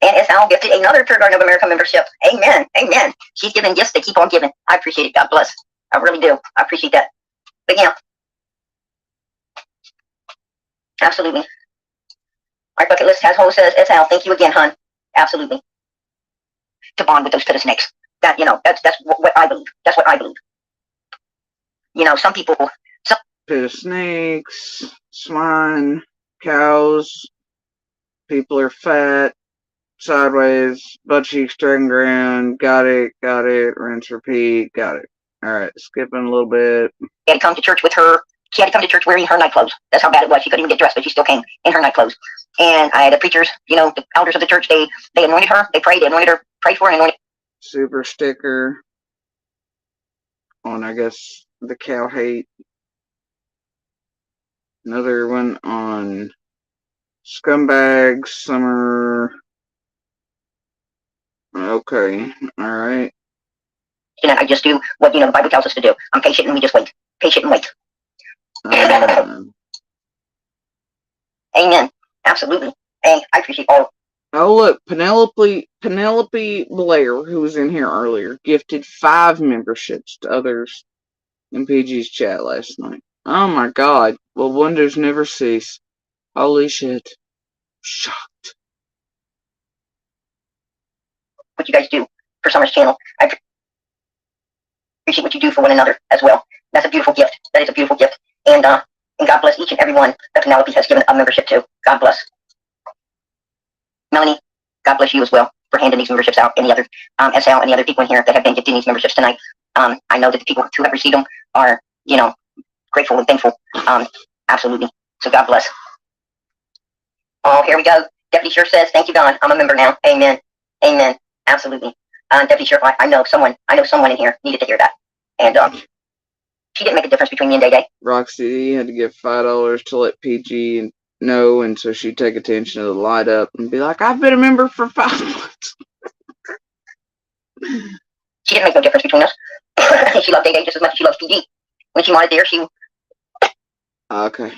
And SL gifted another Tour Garden of America membership. Amen. Amen. She's giving gifts to keep on giving. I appreciate it. God bless. I really do. I appreciate that. But yeah. Absolutely. Our bucket list has whole says, SL, thank you again, hon. Absolutely. To bond with those pit of snakes. That, you know, that's what I believe. That's what I believe. You know, some people... Pit of snakes, swine, cows, people are fat, sideways, butt cheeks, dragging ground, got it, rinse, repeat, got it. Alright, skipping a little bit. She had to come to church with her. She had to come to church wearing her night clothes. That's how bad it was. She couldn't even get dressed, but she still came in her night clothes. And I had the preachers, you know, the elders of the church, they anointed her, they prayed, they anointed her, prayed for her, and anointed. Super sticker on, I guess, the cow hate. Another one on scumbags, summer. Okay, alright. And I just do what, you know, the Bible tells us to do. I'm patient and we just wait. Patient and wait. Amen. Absolutely. Hey, I appreciate all. Oh look, Penelope Blair, who was in here earlier, gifted 5 memberships to others in PG's chat last night. Oh my god. Well, wonders never cease. Holy shit. Shocked. What you guys do for Summer's channel. I appreciate what you do for one another as well. That's a beautiful gift. That is a beautiful gift. And God bless each and every one that Penelope has given a membership to. God bless. Melanie, God bless you as well for handing these memberships out. Any other SL, any other people in here that have been gifting these memberships tonight. I know that the people who have received them are, you know, grateful and thankful. Absolutely. So God bless. Oh, here we go. Deputy Sure says, thank you, God. I'm a member now. Amen. Amen. Absolutely. Deputy Sheriff, I know someone in here needed to hear that. And she didn't make a difference between me and Day Day. Roxy had to give $5 to let PG know, and so she'd take attention to the light up and be like, I've been a member for 5 months. She didn't make no difference between us. She loved Day Day just as much as she loves PG. When she wanted there, she... Okay.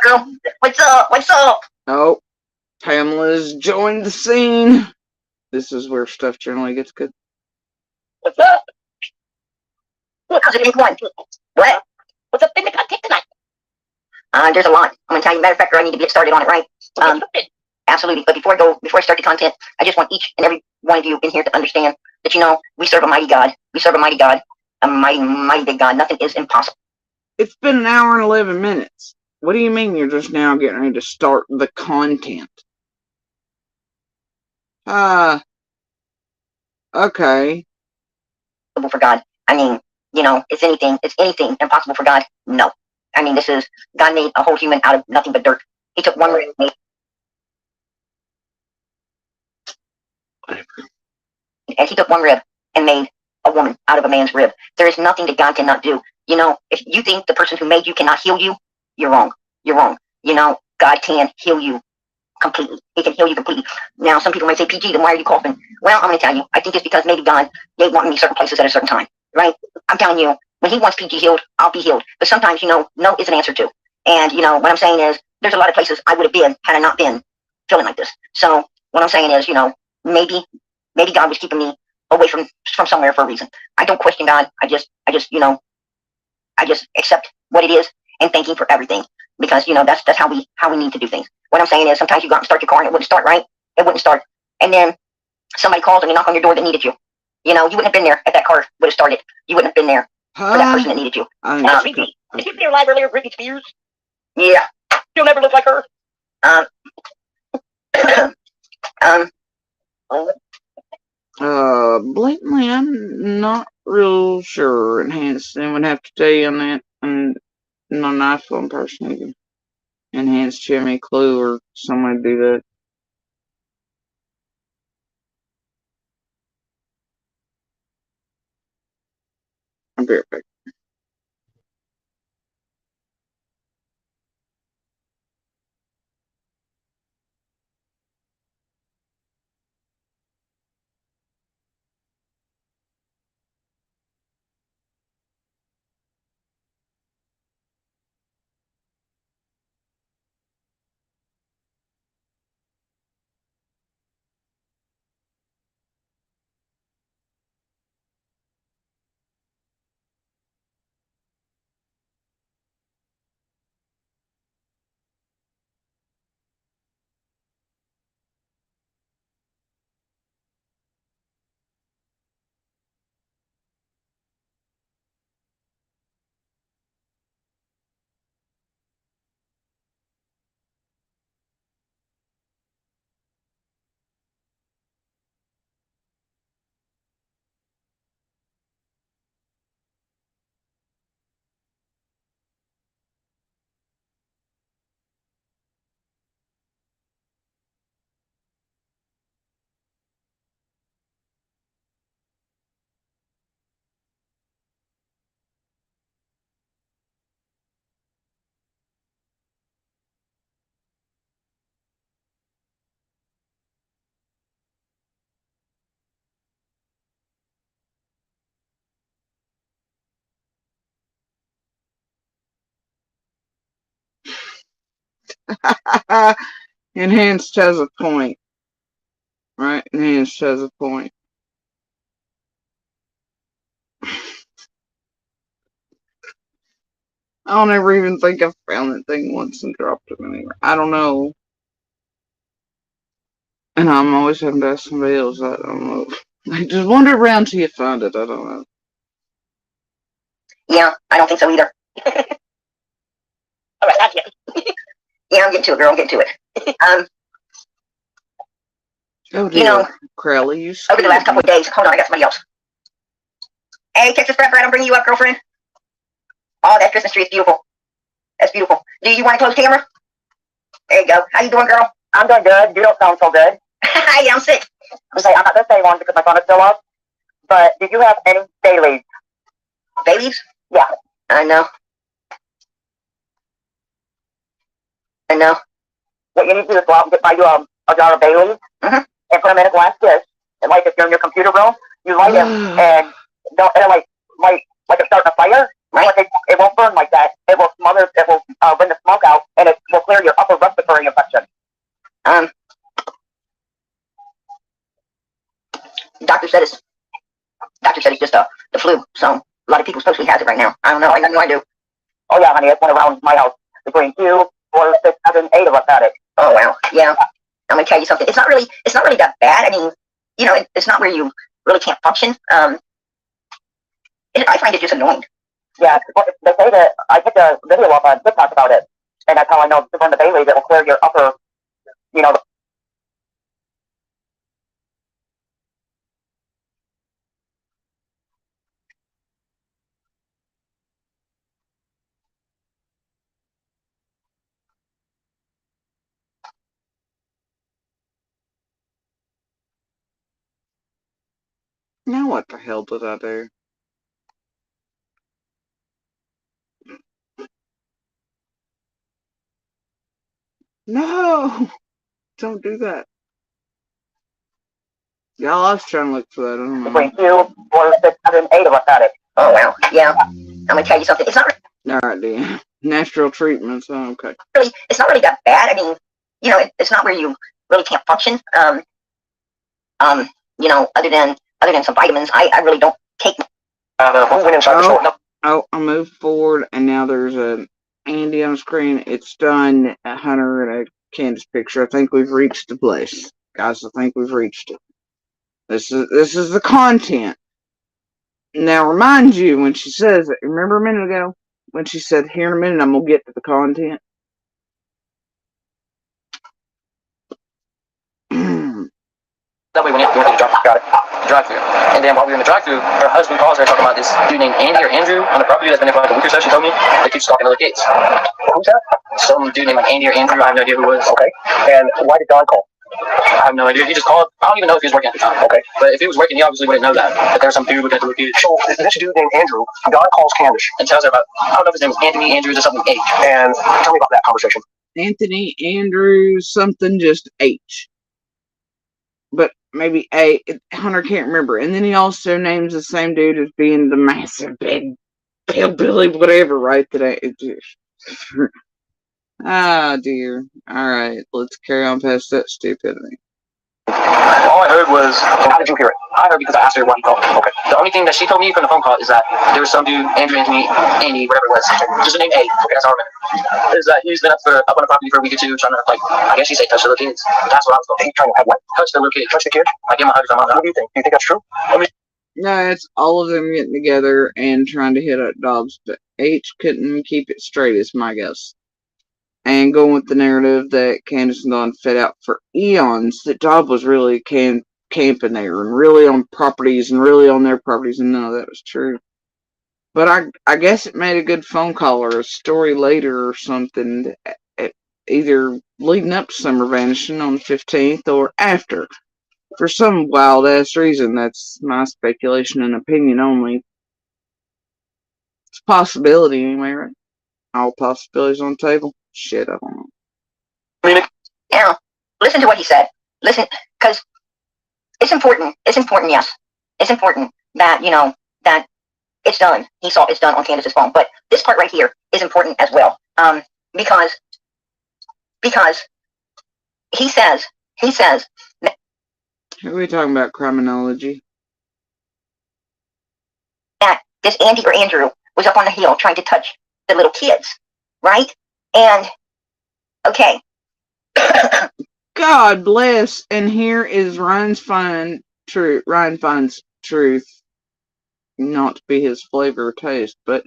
Girl, what's up? What's up? Oh, Pamela's joined the scene. This is where stuff generally gets good. What's up? How's it been? What? What's up in the content tonight? There's a lot. I'm gonna tell you. Matter of fact, I need to get started on it, right? Absolutely. But before I start the content, I just want each and every one of you in here to understand that, you know, we serve a mighty God. We serve a mighty God, a mighty, mighty big God. Nothing is impossible. It's been an hour and 11 minutes. What do you mean you're just now getting ready to start the content? Okay. For God. I mean, you know, is anything impossible for God? No. I mean, God made a whole human out of nothing but dirt. He took one rib and he took one rib and made a woman out of a man's rib. There is nothing that God cannot do. You know, if you think the person who made you cannot heal you, you're wrong. You're wrong. You know, God can heal you completely. He can heal you completely. Now, some people might say, PG, then why are you coughing? Well, I'm going to tell you. I think it's because maybe God may want me certain places at a certain time, right? I'm telling you, when he wants PG healed, I'll be healed. But sometimes, you know, no is an answer too. And, you know, what I'm saying is there's a lot of places I would have been had I not been feeling like this. So what I'm saying is, you know, maybe God was keeping me away from somewhere for a reason. I don't question God. I just, you know, I just accept what it is and thank him for everything. Because, you know, that's how we need to do things. What I'm saying is sometimes you go out and start your car and it wouldn't start, right? It wouldn't start. And then somebody calls and they knock on your door that needed you. You know, you wouldn't have been there if that car would have started. You wouldn't have been there for that person that needed you. Ricky, did you see her live earlier, Britney Spears? Yeah. You'll never look like her. Blatantly, I'm not real sure. Enhanced, I would have to tell you on that. And not an iPhone person either. Enhanced, you have any clue or someone do that? I'll be right back. Enhanced has a point. Right? Enhanced has a point. I don't ever even think I found that thing once and dropped it anywhere. I don't know. And I'm always having to ask somebody else. I don't know. I just wander around till you find it. I don't know. Yeah, I don't think so either. All right, that's it. Yeah, I'm getting to it, girl. I'm getting to it. Oh dear. You know, Crowley, you over the last couple of days. Hold on, I got somebody else. Hey, Texas Brett, I'm bringing you up, girlfriend. Oh, that Christmas tree is beautiful. That's beautiful. Do you want to close camera? There you go. How you doing, girl? I'm doing good. You don't sound so good. Yeah, I'm sick. Okay, I'm not going to say one because my phone is still up. But did you have any dailies? Babies? Yeah. I know. What you need to do is go out and buy you a jar of Baileys and put them in a glass dish. And like if you're in your computer room, you light them and it'll like it's starting a fire. Right. But it won't burn like that. It will smother. It will bring the smoke out, and it will clear your upper respiratory infection. Doctor said it's just the flu. So a lot of people supposedly has it right now. I don't know. I got no idea. Oh yeah, honey, it went around my house. Between 2, 4, 6, 7, 8 of us had it. Oh wow. Yeah. I'm gonna tell you something. It's not really that bad. I mean, you know, it's not where you really can't function. I find it just annoying. Yeah, they say that I picked a video up on TikTok about it, and that's how I know to run the Baileys. It will clear your upper, you know. Now what the hell did I do? No! Don't do that. Y'all, I was trying to look for that. I don't know. Between 2, 4, 6, 7, 8 of us had it. Oh wow. Yeah. I'm gonna tell you something. It's not Alright, then. Natural treatments. Oh, okay. it's not really that bad. I mean, you know, it's not where you really can't function. You know, other than some vitamins, I really don't take. Who went inside the store? No. Oh, I moved forward, and now there's a Andy on the screen. It's done. A Hunter and a Candace picture. I think we've reached the place, guys. I think we've reached it. This is the content. Now, remind you when she says it. Remember a minute ago when she said, "Here in a minute, I'm gonna get to the content." That way, when you went to the drive-thru, and then while we were in the drive-thru, her husband calls her talking about this dude named Andy or Andrew on the property that's been there for like a week or so. She told me they keep stalking other kids. Who's that? Some dude named like Andy or Andrew. I have no idea who it was. Okay. And why did Don call? I have no idea. He just called. I don't even know if he was working at the time. Okay. But if he was working, he obviously wouldn't know that. But there's some dude with that little kid. So this dude named Andrew, Don calls Candace And tells her about, I don't know if his name was Anthony Andrews or something H. and tell me about that conversation. Anthony Andrews something just H, but maybe A. Hunter can't remember. And then he also names the same dude as being the massive big hillbilly whatever, right? Today. Ah, dear. Alright, let's carry on past that stupidity. All I heard was, How did you hear it? I heard because I asked her why he called. Okay. The only thing that she told me from the phone call is that there was some dude, Andrew, Anthony, Andy, whatever it was, just the name A. Okay, that's all I remember. Is that he's been up on the property for a week or two, trying to like, I guess you say touch the little kids. That's what I was going. He's trying to have what? Touch the little kids. Touch the kid? I give him a hug from my What do you think? Do you think that's true? No, it's all of them getting together and trying to hit up Dobbs, but H couldn't keep it straight, is my guess. And going with the narrative that Candace and Don fed out for eons, that Dobb was really camping there and really on properties and really on their properties, and none of that was true. But I guess it made a good phone call or a story later or something, either leading up to Summer vanishing on the 15th or after. For some wild ass reason. That's my speculation and opinion only. It's a possibility anyway, right? All possibilities on the table. Shit, I don't know. Yeah. Listen to what he said. Listen, because it's important. It's important, yes. It's important that, you know, that it's done. He saw it's done on Candace's phone. But this part right here is important as well. Because he says Who are we talking about? Criminology? that this Andy or Andrew was up on the hill trying to touch the little kids, right? And, okay. God bless. And here is Ryan finds truth. Not to be his flavor or taste, but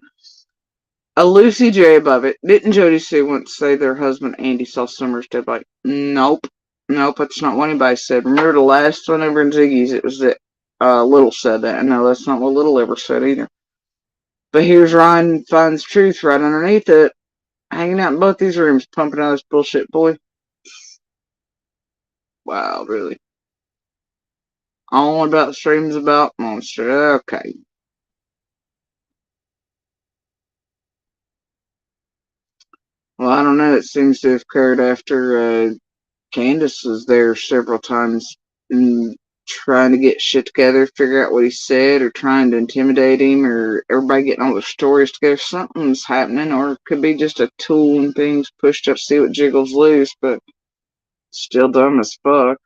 a Lucy J above it. Didn't Jody Sue once say their husband Andy saw Summers dead body? Nope, that's not what anybody said. Remember the last one over in Ziggy's? It was that Little said that. No, that's not what Little ever said either. But here's Ryan finds truth right underneath it, hanging out in both these rooms, pumping out this bullshit, boy. Wow, really? All about streams about Monster. Okay. Well, I don't know. It seems to have occurred after Candace was there several times and trying to get shit together, figure out what he said, or trying to intimidate him, or everybody getting all their stories together. Something's happening, or it could be just a tool and things pushed up to see what jiggles loose, but still dumb as fuck.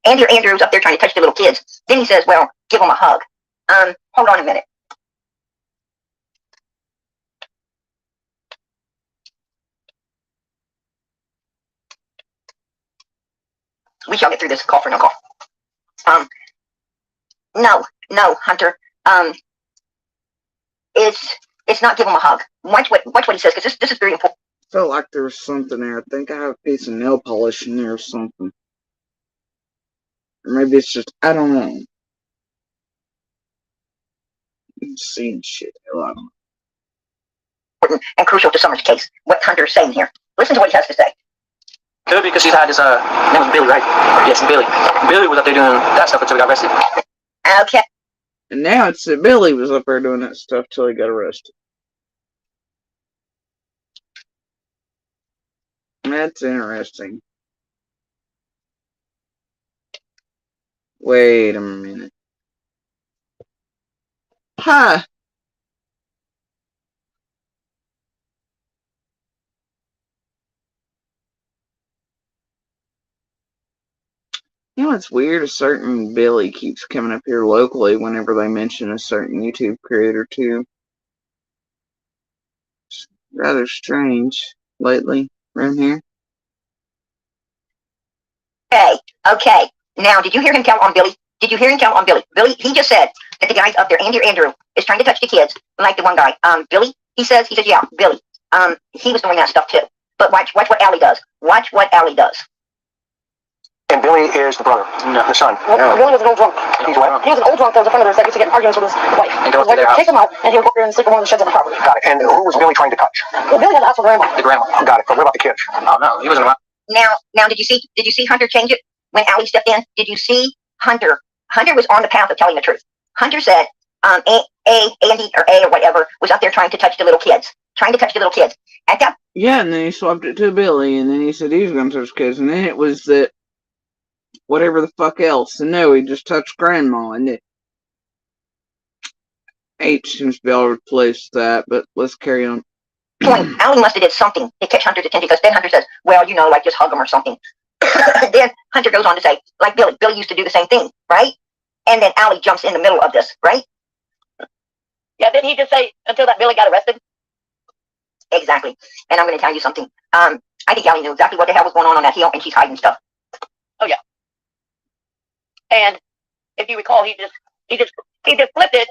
Andrew's up there trying to touch the little kids. Then he says, well, give them a hug. Hold on a minute. We shall get through this call for no call. No, Hunter. It's not give him a hug. Watch what he says, because this is very important. Felt like there was something there. I think I have a piece of nail polish in there or something. Or maybe it's just, I don't know. I'm seeing shit. Hell, I don't know. Important and crucial to Summer's case. What Hunter is saying here. Listen to what he has to say. Could be because she's had his name was Billy, right? Yes, Billy. Billy was up there doing that stuff until he got arrested. Okay. And now it's that Billy was up there doing that stuff till he got arrested. That's interesting. Wait a minute. Huh. You know what's weird? A certain Billy keeps coming up here locally whenever they mention a certain YouTube creator too. It's rather strange lately around here. Okay. Now, did you hear him tell on Billy? Did you hear him tell on Billy? Billy, he just said that the guy's up there, Andrew, is trying to touch the kids, like the one guy. Billy, he says, yeah, Billy. He was doing that stuff too. But watch what Allie does. Watch what Allie does. And Billy is the brother, the son. Well, Billy was an old drunk. He's what? He was an old drunk that was a friend of theirs that used to get in arguments with his wife. And goes to their house. Take him out, and he would go up there and sleep in one of the sheds on the property. Got it. And who was Billy trying to touch? Well, Billy had to ask for grandma. The grandma. Got it. But what about the kids? Oh no, he wasn't around. Now, did you see Hunter change it when Allie stepped in? Did you see Hunter? Hunter was on the path of telling the truth. Hunter said, Andy or A or whatever was up there trying to touch the little kids. At that. Yeah, and then he swapped it to Billy, and then he said he was going to touch kids, and then it was that whatever the fuck else. And no, he just touched Grandma, and it. H seems to be all over the place with that, but let's carry on. Point, Allie must have did something to catch Hunter's attention, because then Hunter says, well, like just hug him or something. Then Hunter goes on to say, like Billy used to do the same thing, right? And then Allie jumps in the middle of this, right? Yeah, didn't he just say until that Billy got arrested? Exactly. And I'm going to tell you something. I think Allie knew exactly what the hell was going on that hill, and she's hiding stuff. Oh yeah. And if you recall, he just flipped it.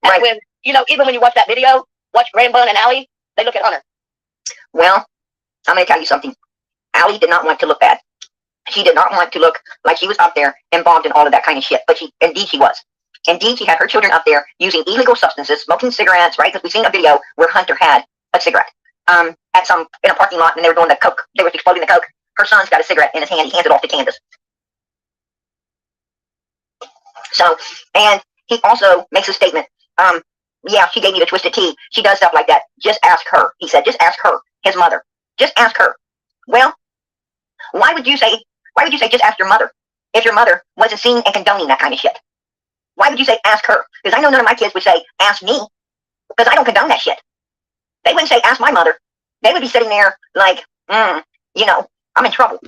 And Right. when even when you watch that video, watch Grandbun and Allie, they look at Hunter. Well, I'm going to tell you something. Allie did not want to look bad. She did not want to look like she was up there involved in all of that kind of shit. But indeed she was. Indeed, she had her children up there using illegal substances, smoking cigarettes, right? Because we've seen a video where Hunter had a cigarette in a parking lot, and they were doing the coke. They were exploding the coke. Her son's got a cigarette in his hand. He hands it off to Candace. So, and he also makes a statement. Yeah, she gave me the twisted tea. She does stuff like that. Just ask her. He said, just ask her, his mother. Just ask her. Well, why would you say just ask your mother if your mother wasn't seeing and condoning that kind of shit? Why would you say ask her? Because I know none of my kids would say ask me, because I don't condone that shit. They wouldn't say ask my mother. They would be sitting there like, I'm in trouble.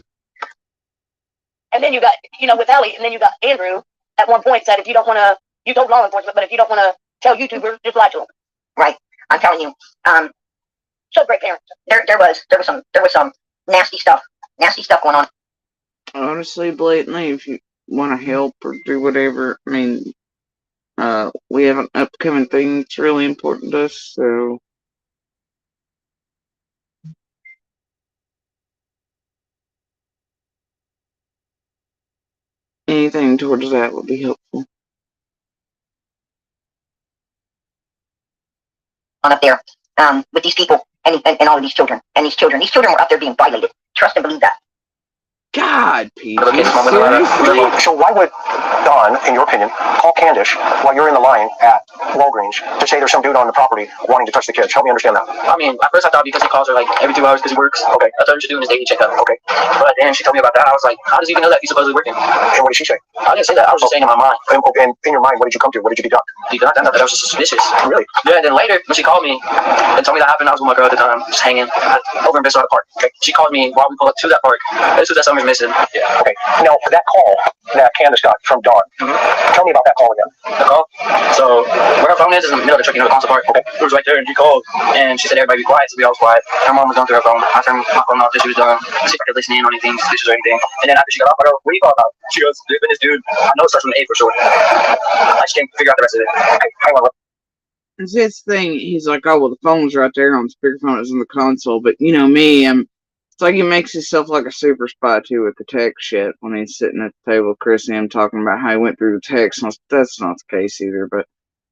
And then you got, with Allie, and then you got Andrew at one point said, if you don't want to, you told law enforcement, but if you don't want to tell YouTubers, just lie to them. Right. I'm telling you. So great parents. There was some nasty stuff going on. Honestly, blatantly, if you want to help or do whatever, I mean, we have an upcoming thing that's really important to us, so anything towards that would be helpful. On up there with these people and all of these children. And these children were up there being violated. Trust and believe that. God, PG, Other cases, mom, seriously? So why would Don, in your opinion, call Candice while you're in the line at Walgreens to say there's some dude on the property wanting to touch the kids? Help me understand that. I mean, at first I thought because he calls her like every 2 hours because he works. Okay. I thought he was doing his daily checkup. Okay. But then she told me about that. I was like, how does he even know that he's supposedly working? And what did she say? I didn't say that. I was just saying in my mind. And in your mind, what did you come to? What did you deduct? I thought that was just suspicious. Really? Yeah, and then later, when she called me and told me that happened, I was with my girl at the time, just hanging over in Vista Park. Okay. She called me while we pulled up to that park. This was that something's missing. Yeah. Okay. Now, that call that Candice got from Dawn, tell me about that call again. The call? So, where her phone is in the middle of the truck, you know, the console park. Okay. It was right there, and she called, and she said everybody be quiet, so we all was quiet. Her mom was going through her phone. I turned my phone off till she was done, see if I could listen in on anything suspicious or anything. And then after she got off, I go, what are you calling about? She goes, there's been this dude. I know it starts with an A for sure. I just can't figure out the rest of it. Okay, hang on. It's his thing. He's like, oh, well, the phone's right there on the speakerphone. It's in the console. But, you know, me, it's like he makes himself like a super spy, too, with the text shit when he's sitting at the table with Chris and him talking about how he went through the text. And that's not the case either. But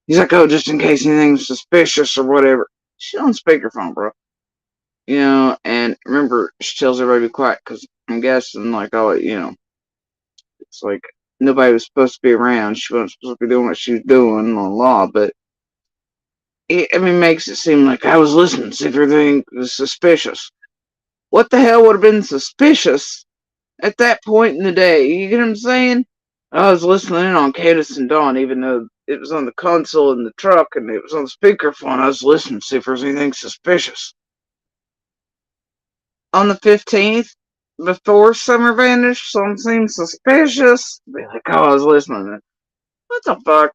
he's like, oh, just in case anything's suspicious or whatever. She's on speakerphone, bro. You know, and remember, she tells everybody to be quiet because I'm guessing, like, oh, you know, it's like nobody was supposed to be around. She wasn't supposed to be doing what she was doing on law, but it makes it seem like I was listening, see if everything was suspicious. What the hell would have been suspicious at that point in the day? You get what I'm saying? I was listening in on Candace and Dawn, even though it was on the console in the truck and it was on the speakerphone. I was listening to see if there was anything suspicious. On the 15th, before Summer vanished, something seemed suspicious. Be like, oh, I was listening. What the fuck?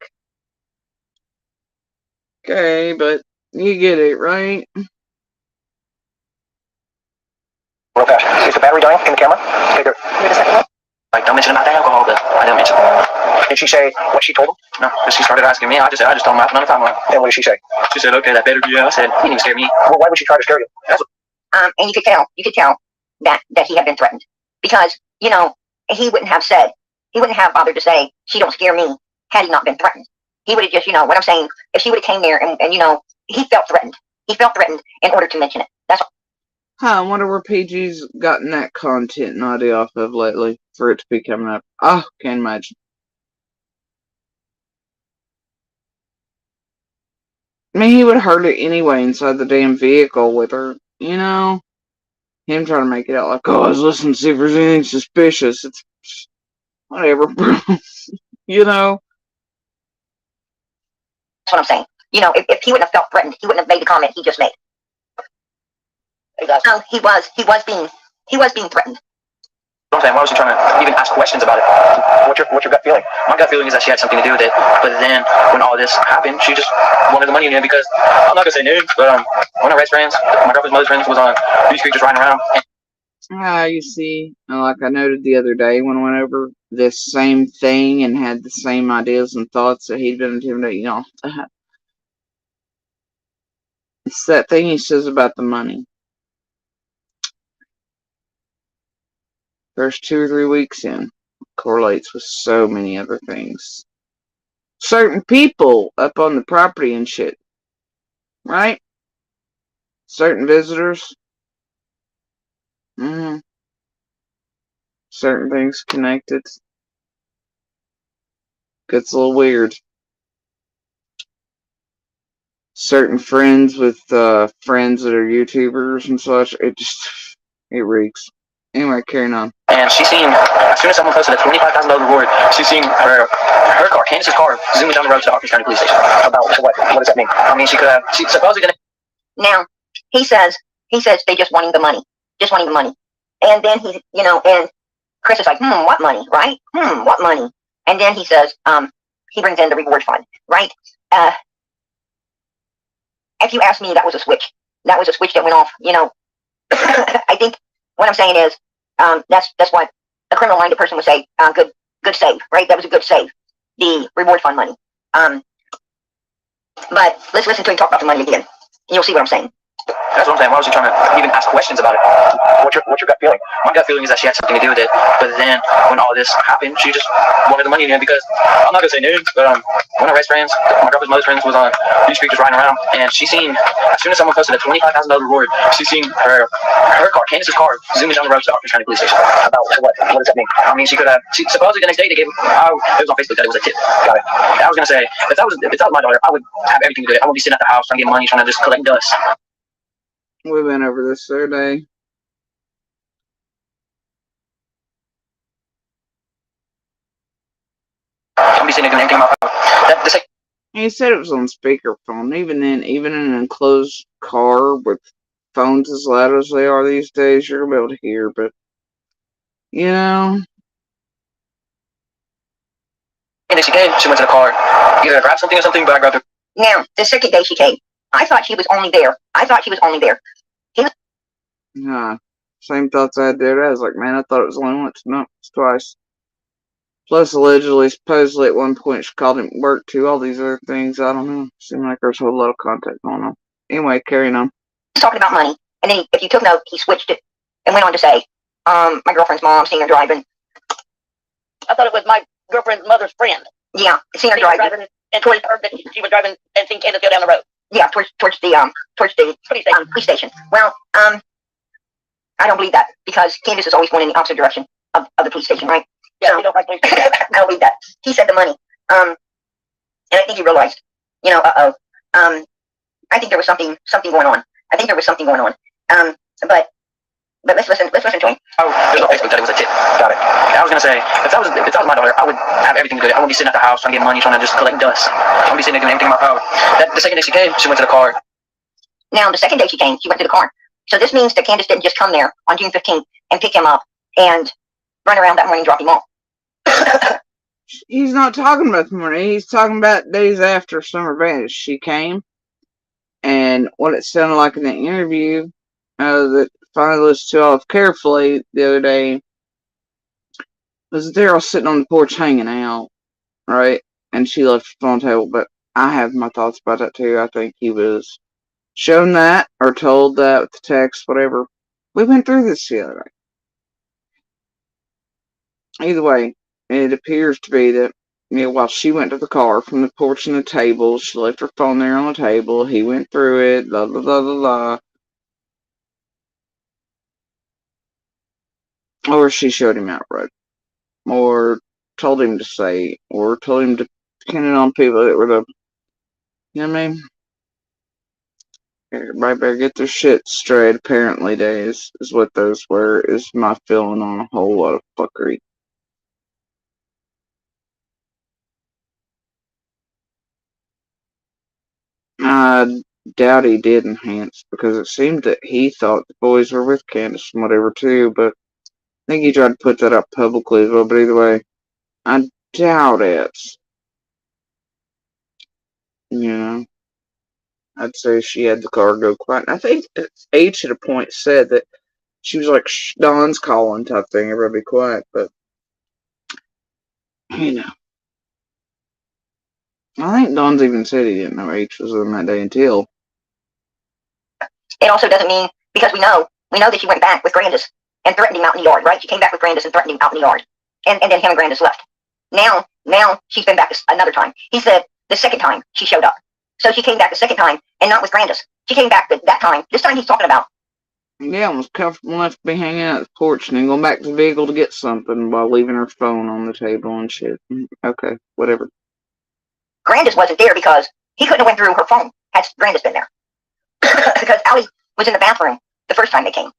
Okay, but you get it, right? Real fast. Is the battery dying in the camera? Okay, there. Wait a second. Like, don't mention about the alcohol, but I didn't mention it. Did she say what she told him? No, because she started asking me. I just told him I have another timeline. And what did she say? She said, okay, that better be. I said, he didn't scare me. Well, why would she try to scare you? And you could tell that he had been threatened because, you know, he wouldn't have bothered to say, she don't scare me, had he not been threatened. He would have just, you know, what I'm saying, if she would have came there and, you know, he felt threatened in order to mention it. That's all. I wonder where PG's gotten that content and idea off of lately for it to be coming up. Oh, can't imagine. I mean, he would have heard it anyway inside the damn vehicle with her, you know? Him trying to make it out like, oh, I was listening to see if there's anything suspicious. It's whatever, bro. You know? That's what I'm saying. You know, if he wouldn't have felt threatened, he wouldn't have made the comment he just made. Exactly. No, he was being threatened. I'm saying, why was she trying to even ask questions about it? What's your gut feeling? My gut feeling is that she had something to do with it. But then, when all this happened, she just wanted the money in it because, I'm not going to say names, but one of Ray's friends, my girlfriend's mother's friends, was on Beach Creek just riding around. You see, like I noted the other day when I went over this same thing and had the same ideas and thoughts that he'd been intimidated, you know. It's that thing he says about the money. First 2 or 3 weeks in, correlates with so many other things. Certain people up on the property and shit, right? Certain visitors. Certain things connected. Gets a little weird. Certain friends with friends that are YouTubers and such. It reeks. Anyway, carrying on. And she seen, as soon as someone posted a $25,000 reward, she seen her car, Candace's car, zooming down the road to the Hawkins County Police Station. About what? What does that mean? I mean, she supposedly gonna. Now, he says they just wanting the money. And then he, you know, and Chris is like, what money, right? What money? And then he says, he brings in the reward fund, right? If you ask me, that was a switch. That was a switch that went off, you know. I think what I'm saying is, that's what a criminal-minded person would say, good save, right? That was a good save, the reward fund money. But let's listen to him talk about the money again. You'll see what I'm saying. That's what I'm saying. Why was she trying to even ask questions about it? What's your gut feeling? My gut feeling is that she had something to do with it. But then when all this happened, she just wanted the money in it because I'm not gonna say names, but one of Ray's friends, my girlfriend's mother's friends, was on these streets riding around, and she seen as soon as someone posted a $25,000 reward, she seen her car, Candace's car, zooming down the road to the Orange County Police Station. About what? What does that mean? I mean, she could have. Supposedly the next day they gave. It was on Facebook that it was a tip. Got it. I was gonna say if that was my daughter, I would have everything to do. I wouldn't be sitting at the house trying to get money, trying to just collect dust. We went over this the other day. I'll be sitting there doing anything about that. He said it was on speakerphone. Even then, even in an enclosed car with phones as loud as they are these days, you're gonna be able to hear. But you know, And then she came. She went to the car, either grabbed something or something, but I grabbed her. Now, the second day she came, I thought she was only there. nah, same thoughts I had there. I was like, man, I thought it was only once. No, it's twice. Plus, allegedly, supposedly, at one point, she called him work too. All these other things, I don't know. Seemed like there's a whole lot of contact going on. Anyway, carrying on. He was talking about money, and then if you took note, he switched it and went on to say, my girlfriend's mom seen her driving. I thought it was my girlfriend's mother's friend. Yeah, seen her driving. And told her that she was driving and seen Candace go down the road. Yeah, towards the police station. Well, I don't believe that because Candace is always going in the opposite direction of the police station, right? Yeah, so, you don't like police stations. I don't believe that. He said the money. And I think he realized, I think there was something going on. But let's listen to him. Oh, there's no Facebook that it was a tip. Got it. I was gonna say if that was my daughter, I would have everything to do. I wouldn't be sitting at the house trying to get money, trying to just collect dust. I wouldn't be sitting there doing anything in my power. The second day she came, she went to the car. Now, the second day she came, she went to the car. So this means that Candace didn't just come there on June 15th and pick him up and run around that morning and drop him off. He's not talking about the morning. He's talking about days after Summer vanished. She came, and what it sounded like in the interview that finally listened to off carefully the other day was Daryl sitting on the porch hanging out, right? And she left the phone table, but I have my thoughts about that too. I think he was shown that or told that with the text, whatever. We went through this the other day. Either way, it appears to be that while she went to the car from the porch and the table, she left her phone there on the table. He went through it, blah, blah, blah, blah, blah. Or she showed him out road. Or told him to say, or told him to pin it on people that were the, you know what I mean? Everybody better get their shit straight, apparently, days, is what those were, is my feeling on a whole lot of fuckery. I doubt he did enhance, because it seemed that he thought the boys were with Candace and whatever, too, but I think he tried to put that up publicly as well, but either way, I doubt it. I'd say she had the car go quiet. I think H at a point said that she was like, shh, Don's calling type thing, everybody be quiet, but, I think Don's even said he didn't know H was on that day until. It also doesn't mean, because we know that she went back with Grandis and threatened him out in the yard, right? She came back with Grandis and threatened him out in the yard. And then him and Grandis left. Now she's been back another time. He said the second time she showed up. So she came back the second time and not with Grandis. She came back that time. This time he's talking about. Yeah, was comfortable enough to be hanging out at the porch and then going back to the vehicle to get something while leaving her phone on the table and shit. Okay, whatever. Grandis wasn't there because he couldn't have went through her phone had Grandis been there. Because Allie was in the bathroom the first time they came.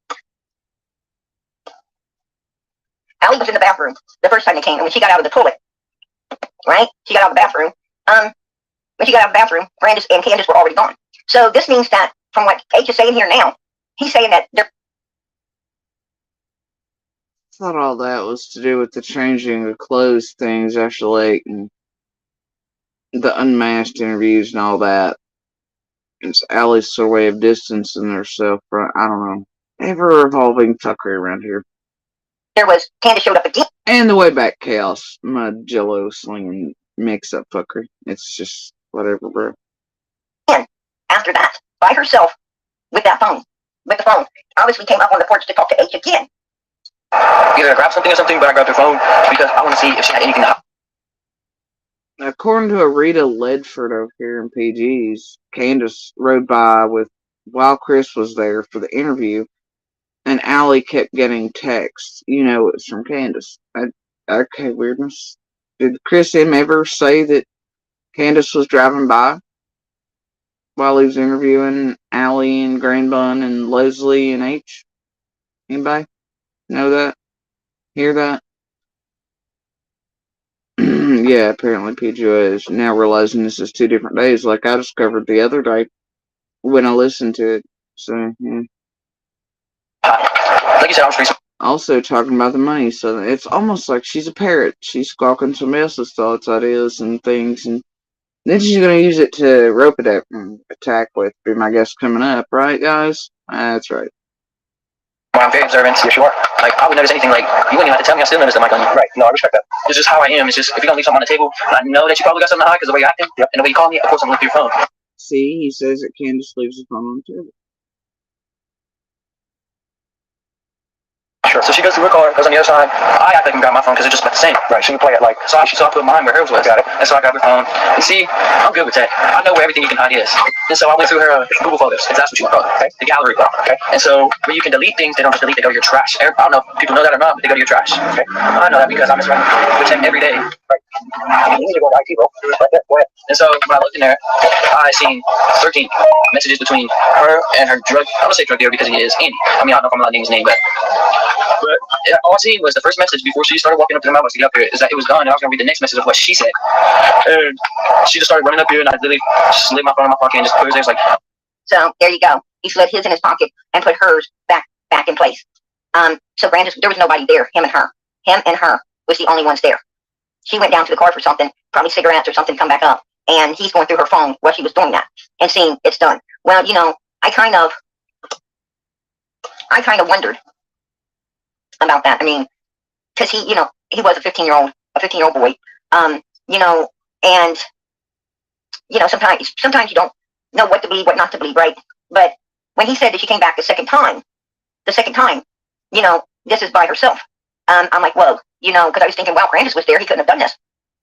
Allie was in the bathroom the first time they came, and when she got out of the toilet, right? She got out of the bathroom. When she got out of the bathroom, Grandis and Candace were already gone. So this means that, from what H is saying here now, he's saying that they're. I thought all that was to do with the changing of clothes things after late and the unmasked interviews and all that. It's Allie's sort of way of distancing herself from, I don't know, ever-evolving fuckery around here. There was, Candace showed up again. And the way back chaos, my jello slinging mix-up fuckery. It's just whatever, bro. And after that, by herself, with that phone, with the phone. Obviously came up on the porch to talk to H again. Either I grabbed something or something, but I grabbed her phone because I want to see if she had anything to hide. According to Rita Ledford over here in PG's, Candace rode by while Chris was there for the interview, and Allie kept getting texts. You know it's from Candace. Okay, weirdness. Did Chris M ever say that Candace was driving by while he was interviewing Allie and Grand Bun and Leslie and H? Anybody know that? Hear that? Yeah, apparently PG is now realizing this is 2 different days, like I discovered the other day when I listened to it. So, yeah. Like you said, I was free. Also talking about the money, so it's almost like she's a parrot. She's squawking somebody else's thoughts, ideas, and things, and then she's gonna use it to rope it up and attack with. Be my guest coming up, right, guys? That's right. I'm very observant. Yes, you are. Like, I would notice anything. Like, you wouldn't even have to tell me. I still notice that mic on you. Right. No, I respect that. It's just how I am. It's just if you're gonna leave something on the table, I know that you probably got something to hide because the way you're acting, and the way you call me, of course I'm looking through your phone. See, he says that Candace leaves his phone on the table. Sure. So she goes through her car, goes on the other side. I act like I can grab my phone because it's just about the same. Right. She can play it like. So I put mine where hers was. Got it. And so I grabbed her phone. And see, I'm good with that. I know where everything you can hide is. And so I went through her Google Photos, if that's what you want to call it. Okay. The gallery bar. Okay. And so where you can delete things, they don't just delete, they go to your trash. I don't know if people know that or not, but they go to your trash. Okay. I know that because I'm with him every day. Right. You need to go to IT, bro. Right. And so when I looked in there, I seen 13 messages between her and her drug. I'm gonna say drug dealer because he is Andy. I mean, I don't know if I'm allowed to name his name, but yeah, all I seen was the first message before she started walking up to the mailbox to get up here is that it was done, and I was gonna read the next message of what she said. And she just started running up here, and I literally just slid my phone in my pocket and just put hers there. It's like, so there you go. He slid his in his pocket and put hers back in place. So Brandis, there was nobody there. Him and her was the only ones there. She went down to the car for something, probably cigarettes or something. Come back up, and he's going through her phone while she was doing that and seeing it's done. Well, you know, I kind of wondered about that. I mean, because he was a 15-year-old boy. You know, and you know, sometimes you don't know what to believe, what not to believe, right? But when he said that she came back the second time, you know, this is by herself. I'm like, whoa, you know, because I was thinking, wow, Brandis was there, he couldn't have done this.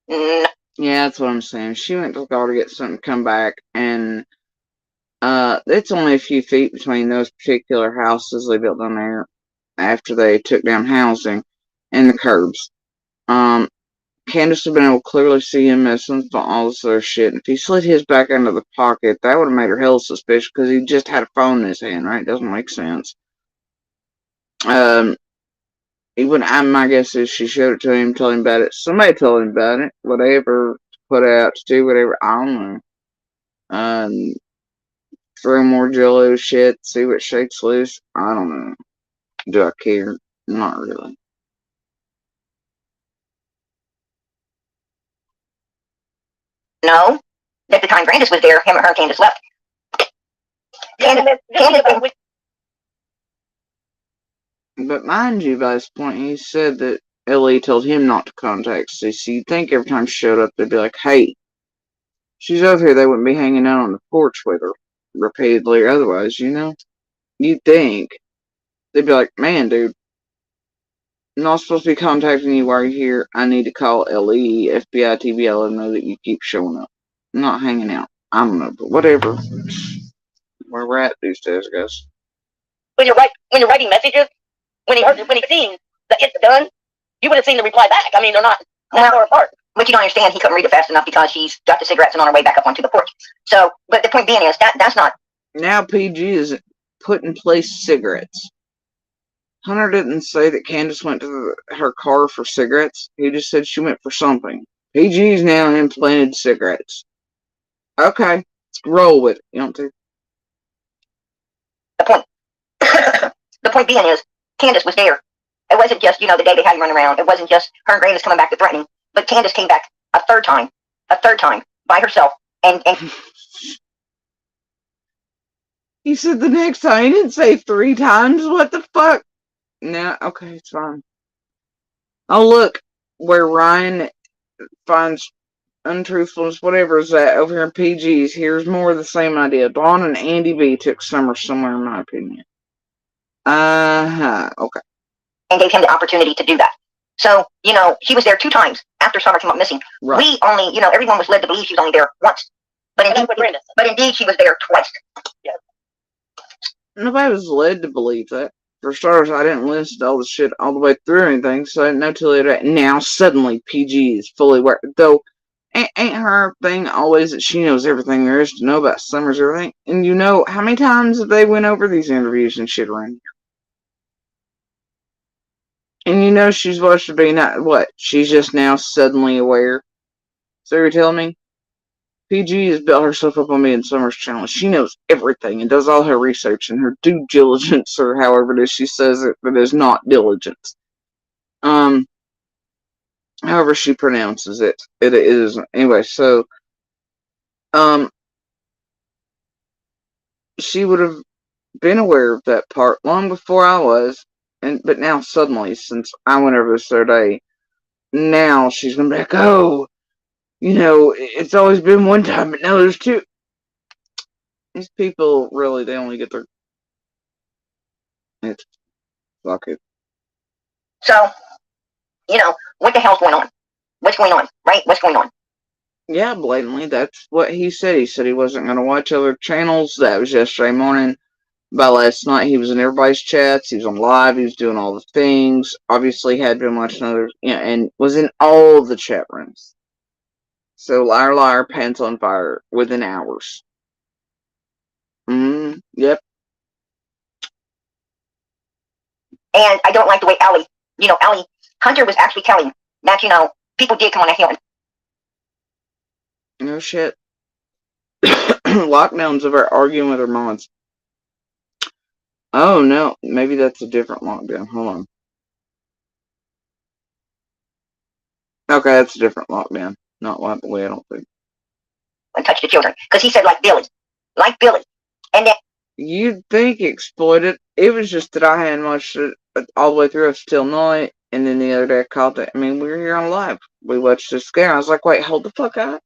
No. Yeah, that's what I'm saying. She went to the car to get something, come back, and it's only a few feet between those particular houses they built down there after they took down housing and the curbs. Candace would have been able to clearly see him messing with all this other shit. If he slid his back into the pocket, that would have made her hell suspicious because he just had a phone in his hand, right? Doesn't make sense. My guess is she showed it to him, told him about it. Somebody told him about it. Whatever, put out to do whatever. I don't know. Throw more Jello shit, see what shakes loose. I don't know. Do I care? Not really. No. At the time Brandis was there, him and her, Candace left. But mind you, by this point, he said that Ellie told him not to contact Cece. You'd think every time she showed up, they'd be like, hey, she's over here. They wouldn't be hanging out on the porch with her repeatedly or otherwise, you know? You'd think. They'd be like, man, dude, I'm not supposed to be contacting you while you're here. I need to call LE, FBI, TBL, and know that you keep showing up. I'm not hanging out. I don't know, but whatever. Where we're at these days, I guess. When you're writing messages, when he seen that it's done, you would have seen the reply back. I mean, they're not that far apart. But you don't understand, he couldn't read it fast enough because she's got the cigarettes and on her way back up onto the porch. So, but the point being is that's not. Now PG is put in place cigarettes. Hunter didn't say that Candace went to her car for cigarettes. He just said she went for something. PG's now implanted cigarettes. Okay, roll with it. You don't think? The point. The point being is, Candace was there. It wasn't just, you know, the day they had you run around. It wasn't just her and Grandis coming back to threatening. But Candace came back a third time by herself. And He said the next time. He didn't say 3 times. What the fuck? No, okay, it's fine. Oh, look, where Ryan finds untruthfulness, whatever is that over here in PG's. Here's more of the same idea. Dawn and Andy B took Summer somewhere, in my opinion. Okay. And gave him the opportunity to do that. So, he was there 2 times after Summer came up missing. Right. We only, everyone was led to believe she was only there once. But indeed she was there twice. Yeah. Nobody was led to believe that. For starters, I didn't listen to all the shit all the way through or anything, so I didn't know till later. Now, suddenly, PG is fully aware. Though, ain't her thing always that she knows everything there is to know about Summer's everything? And how many times have they went over these interviews and shit around here? And she's supposed to be not, what? She's just now suddenly aware? So you're telling me? PG has built herself up on me in Summer's channel. She knows everything and does all her research and her due diligence, or however it is she says it, but is not diligence. However she pronounces it. It is. Anyway, so, she would have been aware of that part long before I was, but now suddenly, since I went over this other day, now she's gonna be like, oh, it's always been one time, but now there's 2. These people, really, they only get their... It's... Fuck it. So, what the hell's going on? What's going on, right? What's going on? Yeah, blatantly, that's what he said. He said he wasn't going to watch other channels. That was yesterday morning. By last night, he was in everybody's chats. He was on live. He was doing all the things. Obviously, had been watching other... and was in all the chat rooms. So, liar, liar, pants on fire within hours. Yep. And I don't like the way Allie, Hunter was actually telling that, people did come on that hill. No shit. Lockdowns of her arguing with her mods. Oh, no. Maybe that's a different lockdown. Hold on. Okay, that's a different lockdown. Not like the way I don't think. And touch the children. Because he said, like Billy. Like Billy. And then... You'd think exploited. It was just that I hadn't watched it all the way through till night. And then the other day I called it. I mean, we were here on live. We watched this game. I was like, wait, hold the fuck up.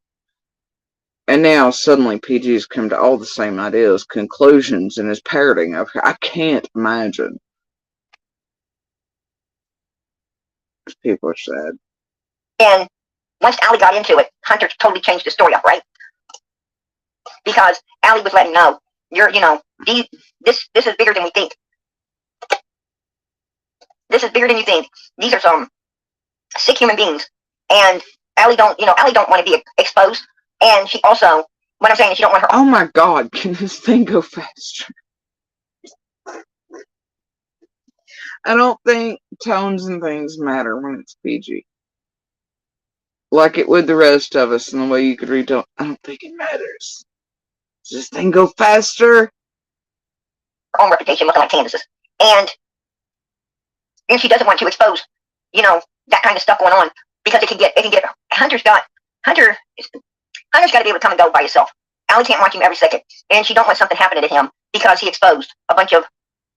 And now suddenly PG's come to all the same ideas, conclusions, and is parroting of her. I can't imagine. People are sad. And once Allie got into it, Hunter totally changed the story up, right? Because Allie was letting know, this is bigger than we think. This is bigger than you think. These are some sick human beings. And Allie don't want to be exposed. And she also, what I'm saying is she don't want her... Oh my God, can this thing go faster? I don't think tones and things matter when it's PG. Like it would the rest of us, and the way you could read tone. I don't think it matters. Does this thing go faster? Her own reputation looking like Candace's. And she doesn't want to expose, that kind of stuff going on. Because it can get Hunter's got to be able to come and go by himself. Allie can't watch him every second. And she don't want something happening to him because he exposed a bunch of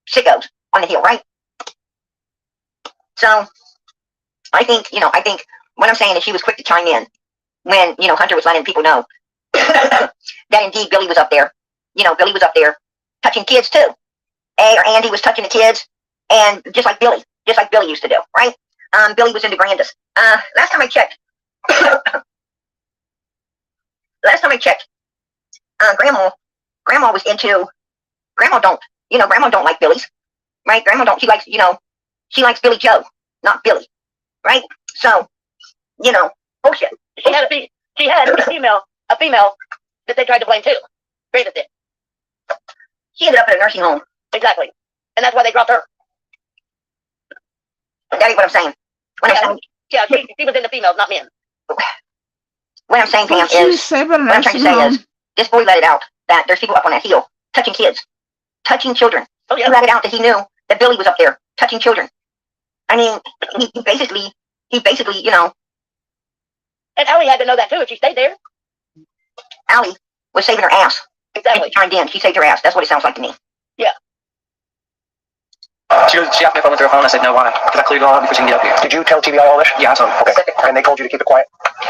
sickos on the hill, right? So, I think what I'm saying is she was quick to chime in when, Hunter was letting people know that indeed Billy was up there. Billy was up there touching kids too. Or Andy was touching the kids, and just like Billy used to do, right? Billy was into Grandis. Last time I checked, Grandma was into, Grandma don't like Billy's, right? Grandma don't, she likes Billy Joe, not Billy, right? So, bullshit. She had a female that they tried to blame too. Grandis did. She ended up in a nursing home. Exactly. And that's why they dropped her. That ain't what I'm saying. Yeah, she was into females, not men. What I'm saying, Pam, is, what I'm trying to say is, this boy let it out that there's people up on that hill touching kids, touching children. Oh, yeah. He let it out that he knew that Billy was up there touching children. I mean, he basically, And Allie had to know that too if she stayed there. Allie was saving her ass. Exactly. She chimed in. She saved her ass. That's what it sounds like to me. Yeah. She asked me if I went through her phone. I said no. Why? Because I cleared it all out before she can get up here. Did you tell TBI all this? Yeah, I told her. Okay. And they told you to keep it quiet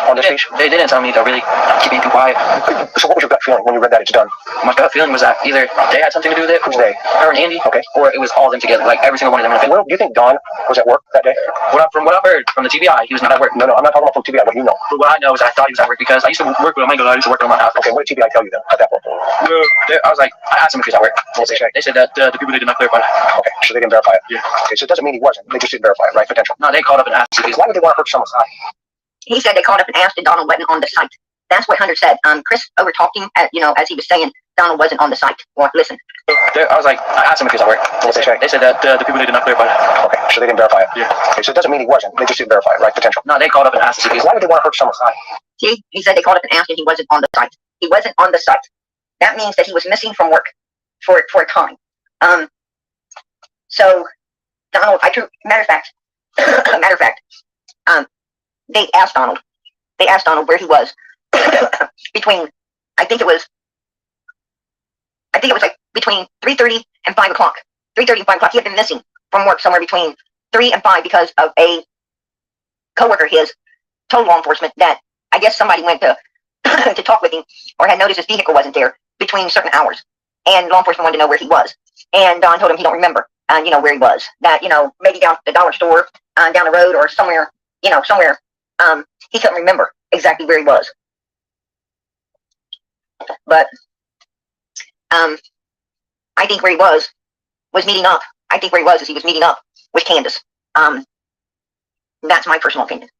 on this piece? They didn't tell me to really keep anything quiet. So what was your gut feeling when you read that it's done? My gut feeling was that either they had something to do with it, Who's they? her and Andy, Okay. or it was all of them together, like every single one of them. Well, do you think Don was at work that day? From what I've heard from the TBI, he was not at work. No, I'm not talking about from TBI. What do you know? But what I know is I thought he was at work because I used to work with him. I used to work with him on my house. Okay, what did TBI tell you then at that point? I was like, I asked him if he was at work. What did they say? They said that the people did not clarify that. Okay, so they didn't verify it? Yeah. Okay, so it doesn't mean he wasn't. They just didn't verify it, right? Potential. No, they called up and asked if he was. Why would they want to hurt someone's eye? He said they called up and asked, and Donald wasn't on the site. That's what Hunter said. Chris over talking, as he was saying, Donald wasn't on the site. Well, listen. I was like, I asked him if he was at work. What did they say? They said that the people did not clarify that. Okay, so they didn't verify it? Yeah. Okay, so it doesn't mean he wasn't. They just didn't verify it, right? Potential. No, they called up and asked if he was. Why would they want to hurt someone's eye? See, he said they called up and asked, and he wasn't on the site. He wasn't on the site. That means that he was missing from work for a time. So Donald, matter of fact, they asked Donald where he was between, I think it was like between 3:30 and 5 o'clock. 3:30 and 5 o'clock. He had been missing from work somewhere between 3 and 5 because of a coworker of his told law enforcement that I guess somebody went to to talk with him or had noticed his vehicle wasn't there between certain hours. And law enforcement wanted to know where he was. And Don told him he don't remember, where he was. That, maybe down at the dollar store, down the road or somewhere, somewhere. He couldn't remember exactly where he was. But I think where he was meeting up. I think where he was is he was meeting up with Candace. That's my personal opinion.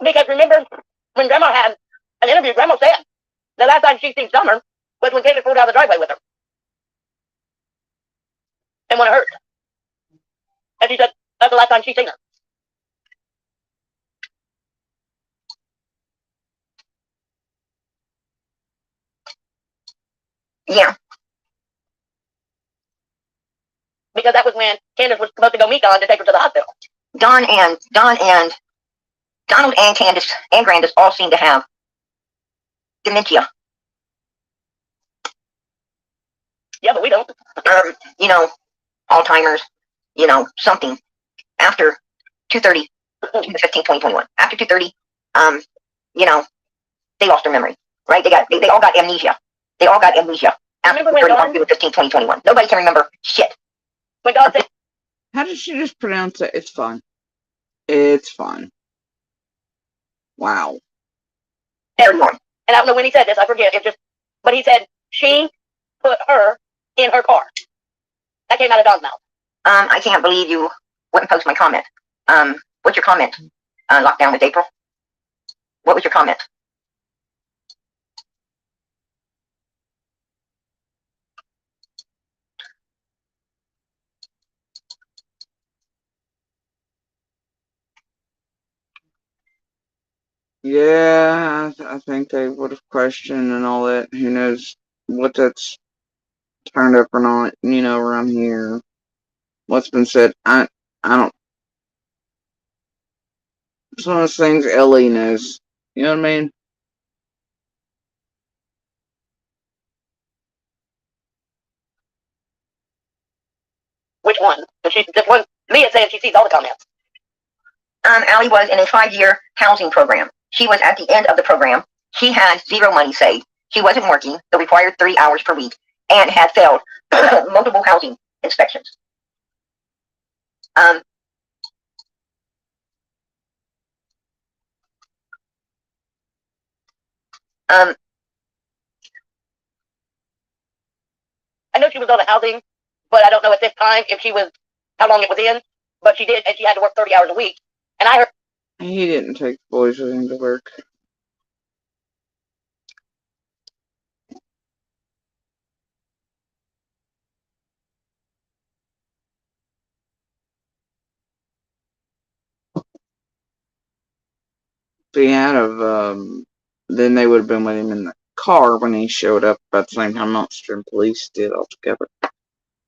Because remember, when Grandma had an interview, Grandma said the last time she seen Summer was when Candace pulled out of the driveway with her. And when it hurt. And she said that's the last time she seen her. Yeah. Because that was when Candace was supposed to go meet Don to take her to the hospital. Donald and Candace and Grandis all seem to have dementia. Yeah, but we don't. Alzheimer's, something. After 2:30, 2015-2021. After 2:30, they lost their memory, right? They all got amnesia. They all got amnesia. After 2:30, 2015-2021. Nobody can remember shit. When God said, How did she just pronounce it? It's fine. It's fine. Wow. Everyone. and I don't know when he said this, I forget, but he said she put her in her car. That came out of Don's mouth. I can't believe you wouldn't post my comment. What's your comment? Lockdown with April? What was your comment? Yeah, I think they would have questioned and all that. Who knows what that's turned up or not, around here. What's been said, I don't. It's one of those things Ellie knows. You know what I mean? Which one? This one, Leah said she sees all the comments. Allie was in a 5-year housing program. She was at the end of the program. She had zero money saved. She wasn't working the required 3 hours per week and had failed multiple housing inspections. I know she was on a housing, but I don't know at this time if she was, how long it was in, but she did, and she had to work 30 hours a week. And I heard He didn't take the boys with him to work. If he had then they would have been with him in the car when he showed up about the same time Monster and police did all together.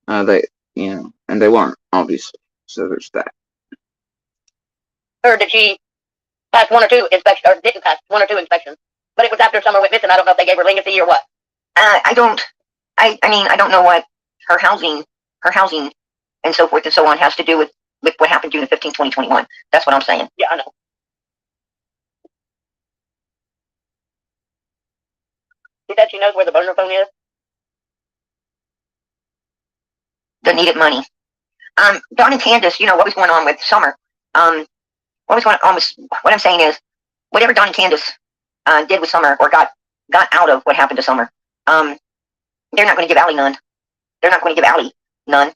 And they weren't, obviously. So there's that. that she passed 1 or 2 inspections, or didn't pass 1 or 2 inspections. But it was after Summer went missing. I don't know if they gave her leniency or what. I don't know what her housing housing and so forth and so on has to do with what happened June 15, 2021. That's what I'm saying. Yeah, I know. See that she knows where the burner phone is? The needed money. Don and Candace, what was going on with Summer? What was going on with, what I'm saying is, whatever Don and Candace did with Summer or got out of what happened to Summer, they're not going to give Allie none. They're not going to give Allie none.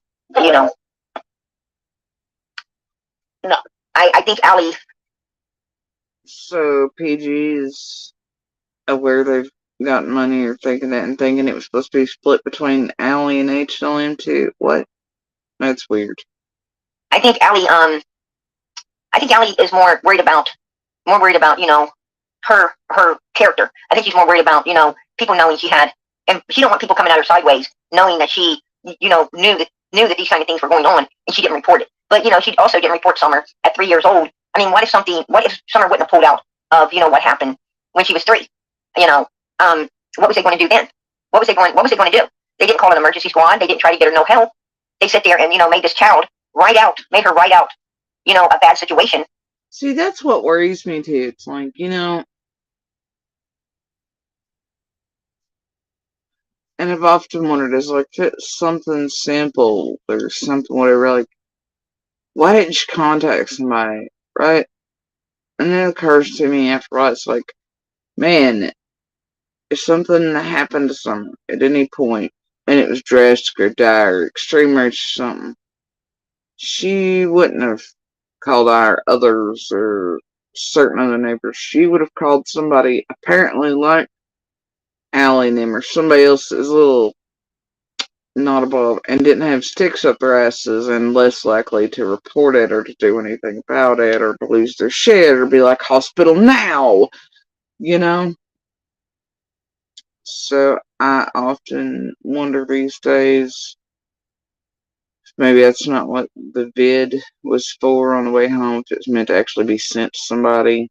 No. I think Allie. So PG's aware they've gotten money or thinking that and thinking it was supposed to be split between Allie and HLM too. What? That's weird. I think Allie is more worried about, her character. I think she's more worried about, people knowing she had, and she don't want people coming at her sideways, knowing that she, knew that these kind of things were going on, and she didn't report it. But she also didn't report Summer at 3 years old. I mean, what if Summer wouldn't have pulled out of, what happened when she was 3? What was they going to do then? What was they going to do? They didn't call an emergency squad. They didn't try to get her no help. They sit there and, made this child made her write out, a bad situation. See, that's what worries me too. It's like, and I've often wondered, is like, if it's something simple or something, whatever, like, why didn't you contact somebody, right? And then it occurs to me after a while, it's like, man, if something happened to someone at any point, and it was drastic or dire, extreme or something, she wouldn't have called our others or certain other neighbors. She would have called somebody apparently like Allie and them or somebody else is a little not above and didn't have sticks up their asses and less likely to report it or to do anything about it or to lose their shit or be like, hospital now, So I often wonder these days, maybe that's not what the vid was for on the way home, if it's meant to actually be sent to somebody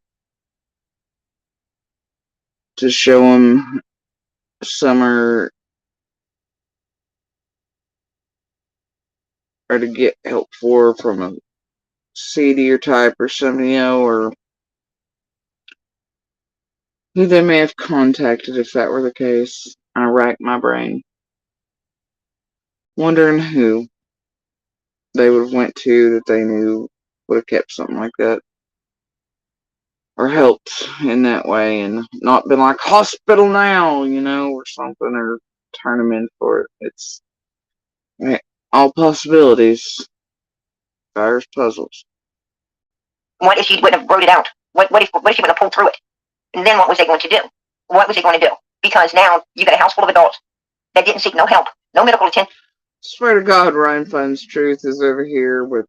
to show them Summer or to get help for from a seedier type or something, or who they may have contacted if that were the case. I racked my brain, wondering who they would have went to that they knew would have kept something like that. Or helped in that way and not been like, hospital now, or something, or turn them in for it. It's all possibilities. Fires puzzles. What if she wouldn't have wrote it out? What if she wouldn't have pulled through it? And then what was they going to do? What was they going to do? Because now you got a house full of adults that didn't seek no help, no medical attention. Swear to God, Ryan Finds Truth is over here with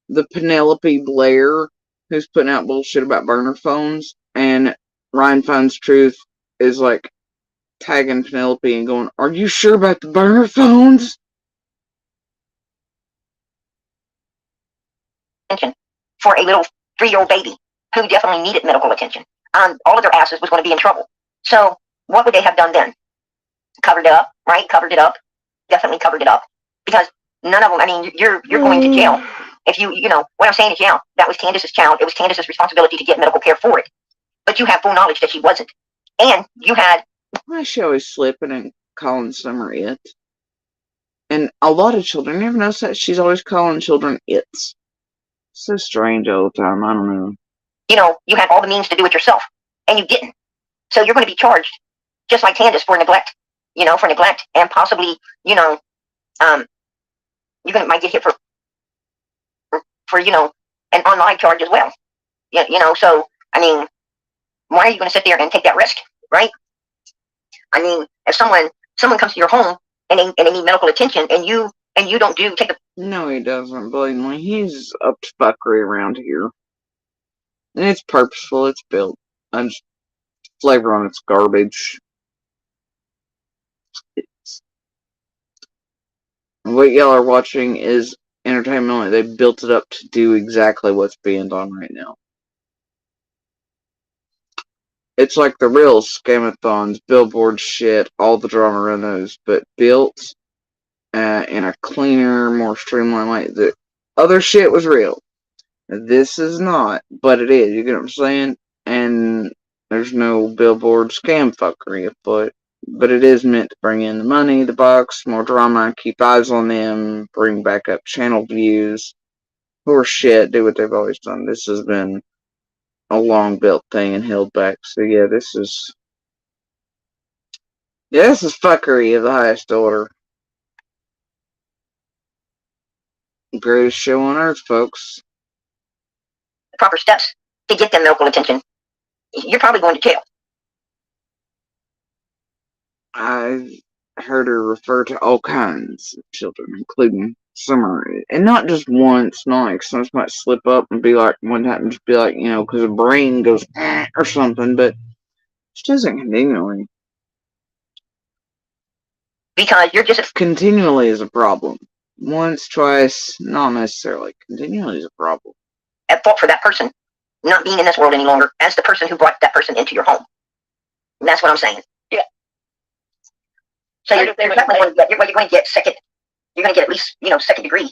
the Penelope Blair who's putting out bullshit about burner phones, and Ryan Finds Truth is like tagging Penelope and going, are you sure about the burner phones? For a little 3-year-old baby who definitely needed medical attention. All of their asses was going to be in trouble. So what would they have done then? Covered it up, right? Covered it up. Definitely covered it up. Because none of them, I mean, you're going to jail. If what I'm saying is, yeah, that was Candace's child. It was Candace's responsibility to get medical care for it. But you have full knowledge that she wasn't. And you had... Why is she always slipping and calling Summer it? And a lot of children, you ever notice that? She's always calling children it's. So strange all the time, I don't know. You had all the means to do it yourself. And you didn't. So you're going to be charged, just like Candace, for neglect. For neglect. And possibly, you're going to might get hit for an online charge as well. So, I mean, why are you going to sit there and take that risk, right? I mean, if someone comes to your home and they need medical attention and you don't take the... No, he doesn't, blatantly. He's up to fuckery around here. And it's purposeful, it's built. I just flavor on its garbage. What y'all are watching is entertainment. They built it up to do exactly what's being done right now. It's like the real scamathons, billboard shit, all the drama in those, but built in a cleaner, more streamlined way. The other shit was real. This is not, but it is. You get what I'm saying? And there's no billboard scam fuckery, but it is meant to bring in the money, the bucks, more drama, keep eyes on them, bring back up channel views. Horse shit, do what they've always done. This has been a long built thing and held back. So yeah, this is fuckery of the highest order. Greatest show on earth, folks. Proper steps to get them medical attention, you're probably going to jail. I've heard her refer to all kinds of children, including Summer, and not just once. Not like some might slip up and be like, one time just be like, because her brain goes or something, but she doesn't continually. Because you're just continually is a problem. Once, twice, not necessarily. Continually is a problem. At fault for that person not being in this world any longer as the person who brought that person into your home. And that's what I'm saying. Yeah. So you're going to get second. You're going to get at least second degree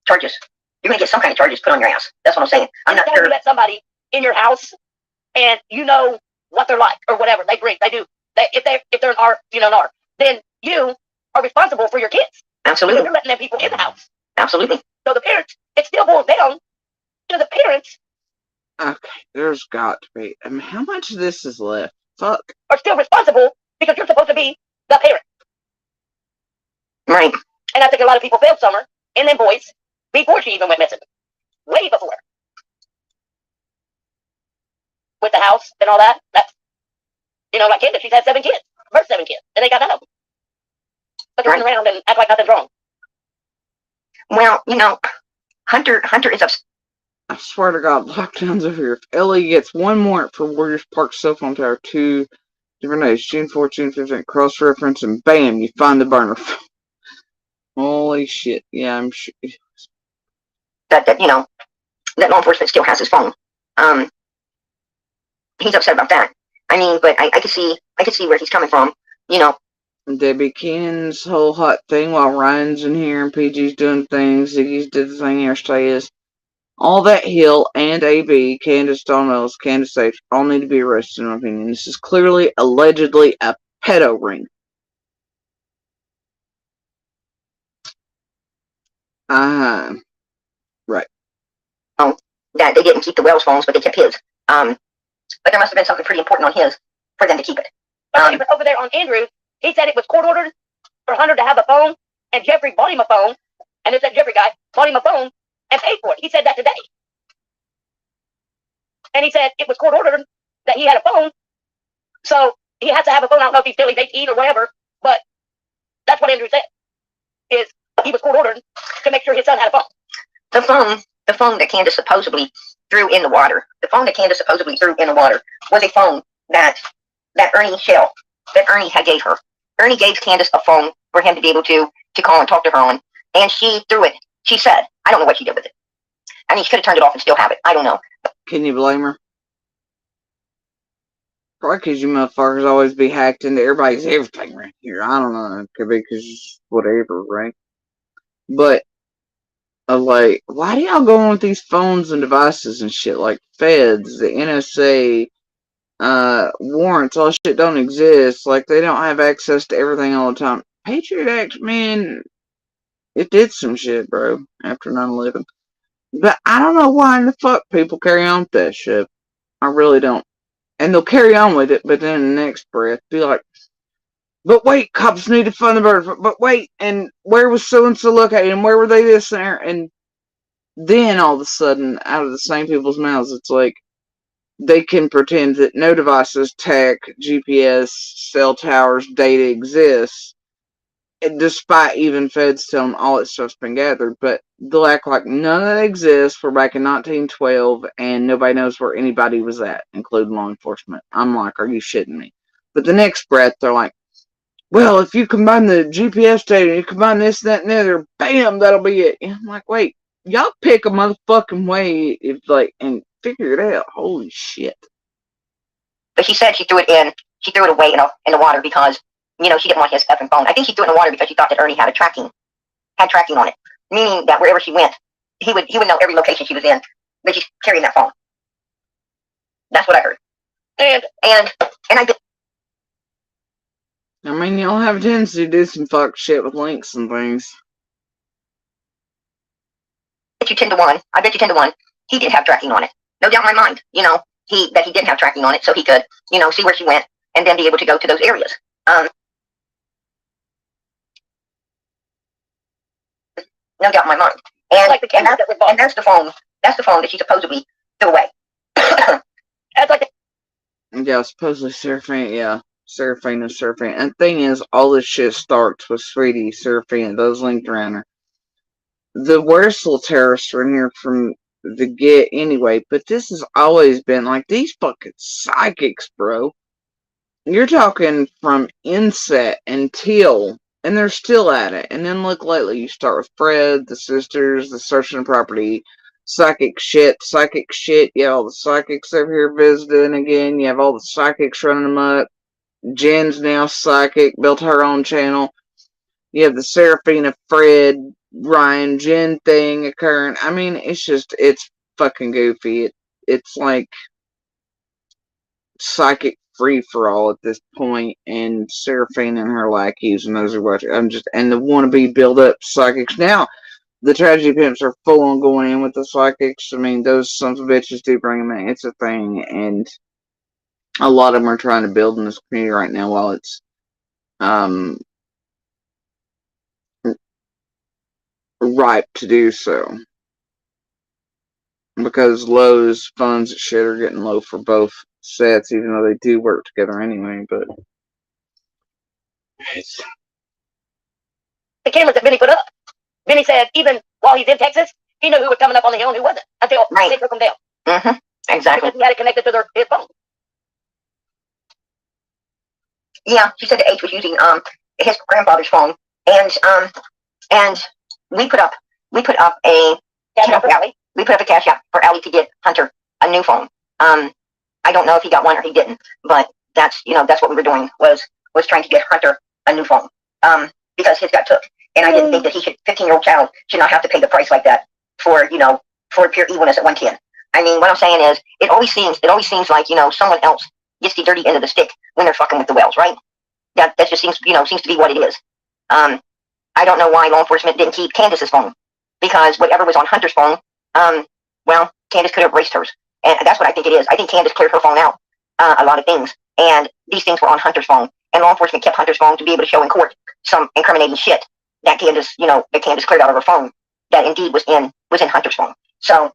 charges. You're going to get some kind of charges put on your ass. That's what I'm saying. I'm not sure. You let somebody in your house, and you know what they're like or whatever they drink, they do. If they're an R, an R, then you are responsible for your kids. Absolutely. You're letting them people in the house. Absolutely. So the parents, it still boils down to the parents. Okay, there's got to be. I mean, how much of this is left? Fuck. Are still responsible because you're supposed to be the parent. Right. And I think a lot of people failed Summer and then boys before she even went missing. Way before. With the house and all that. That's, like Kendra, she's had 7 kids. First 7 kids. And they got none of them. But turn around and act like nothing's wrong. Well, Hunter is upset. I swear to God, lockdown's over here. If Ellie gets one more for Warriors Park cell phone tower, 2 different days, June 4th, June 15th, cross-reference, and bam, you find the burner. Holy shit. Yeah, I'm sure. That law enforcement still has his phone. He's upset about that. I mean, but I could see where he's coming from, Debbie Keenan's whole hot thing while Ryan's in here and PG's doing things, Ziggy's did the thing yesterday is all that Hill and AB, Candace Donnells, Candace H, all need to be arrested in my opinion. This is clearly, allegedly a pedo ring. Right. Oh, that they didn't keep the Wells phones, but they kept his. But there must have been something pretty important on his for them to keep it. Over there on Andrews, he said it was court ordered for Hunter to have a phone, and Jeffrey bought him a phone, and it's that Jeffrey guy bought him a phone and paid for it. He said that today. And he said it was court ordered that he had a phone, so he has to have a phone. I don't know if he's still 18 or whatever, but that's what Andrew said, is he was court ordered to make sure his son had a phone. The phone that Candace supposedly threw in the water, was a phone that Ernie Shell, that Ernie had gave her. Ernie gave Candace a phone for him to be able to call and talk to her on, and she threw it. She said, I don't know what she did with it. I mean, she could have turned it off and still have it. I don't know. Can you blame her? Probably because you motherfuckers always be hacked into everybody's everything right here. I don't know. It could be because whatever, right? But, why do y'all go on with these phones and devices and shit? Like feds, the NSA, warrants, all shit don't exist. Like, they don't have access to everything all the time. Patriot Act, man, it did some shit, bro, after 9/11. But I don't know why in the fuck people carry on with that shit. I really don't. And they'll carry on with it, but then in the next breath, be like, but wait, cops need to find the murderer. But wait, and where was so-and-so located? And where were they this and there? And then all of a sudden, out of the same people's mouths, it's like, they can pretend that no devices, tech, GPS, cell towers, data exists, despite even feds telling all that stuff's been gathered, but they'll act like none of that exists. We're back in 1912, and nobody knows where anybody was at, including law enforcement. I'm like, are you shitting me? But the next breath, they're like, well, if you combine the GPS data, you combine this, that, and the other, bam, that'll be it. And I'm like, wait, y'all pick a motherfucking way, and figure it out. Holy shit. But she said she threw it away in the water because she didn't want his effing phone. I think she threw it in the water because she thought that Ernie had tracking on it, meaning that wherever she went, he would know every location she was in, but she's carrying that phone. That's what I heard. And I did. I mean, y'all have a tendency to do some fuck shit with links and things. I bet you 10 to 1. I bet you 10 to 1. He did have tracking on it. No doubt in my mind. That he did have tracking on it, so he could, see where she went and then be able to go to those areas. No doubt in my mind. And like that's the phone. That's the phone that she supposedly threw away. That's like Yeah, supposedly Seraphina and Seraphina. And the thing is, all this shit starts with Sweetie, Seraphina, those linked around her. The worst little terrorists are in here from the get anyway, but this has always been like these fucking psychics, bro. You're talking from inset until, and they're still at it. And then look lately, you start with Fred, the sisters, the searching the property, psychic shit. You have all the psychics over here visiting again. You have all the psychics running them up. Jen's now psychic, built her own channel. You have the Seraphina, Fred, Ryan, Jen thing occurring. I mean, it's fucking goofy. It's like psychic free for all at this point, and Seraphina and her lackeys and those are what and the wannabe build up psychics. Now, the tragedy pimps are full on going in with the psychics. I mean, those sons of bitches do bring them in. It's a thing, and a lot of them are trying to build in this community right now while it's ripe to do so. Because Lowe's funds and shit are getting low for both sets, even though they do work together anyway, but the cameras that Benny put up. Benny said even while he's in Texas, he knew who was coming up on the hill and who wasn't until they took him down. Exactly. Because he had it connected to his phone. Yeah, she said that H was using his grandfather's phone, and we put up a cash out for Allie to get Hunter a new phone. I don't know if he got one or he didn't, but that's what we were doing was trying to get Hunter a new phone because his got took, and I didn't think that 15-year-old child should not have to pay the price like that for pure evilness at 110. I mean, what I'm saying is, it always seems like someone else gets the dirty end of the stick when they're fucking with the Wells, right? That just seems to be what it is. I don't know why law enforcement didn't keep Candace's phone, because whatever was on Hunter's phone, well, Candace could have erased hers, and that's what I think it is. I think Candace cleared her phone out, a lot of things, and these things were on Hunter's phone, and law enforcement kept Hunter's phone to be able to show in court some incriminating shit that Candace cleared out of her phone that indeed was in Hunter's phone. So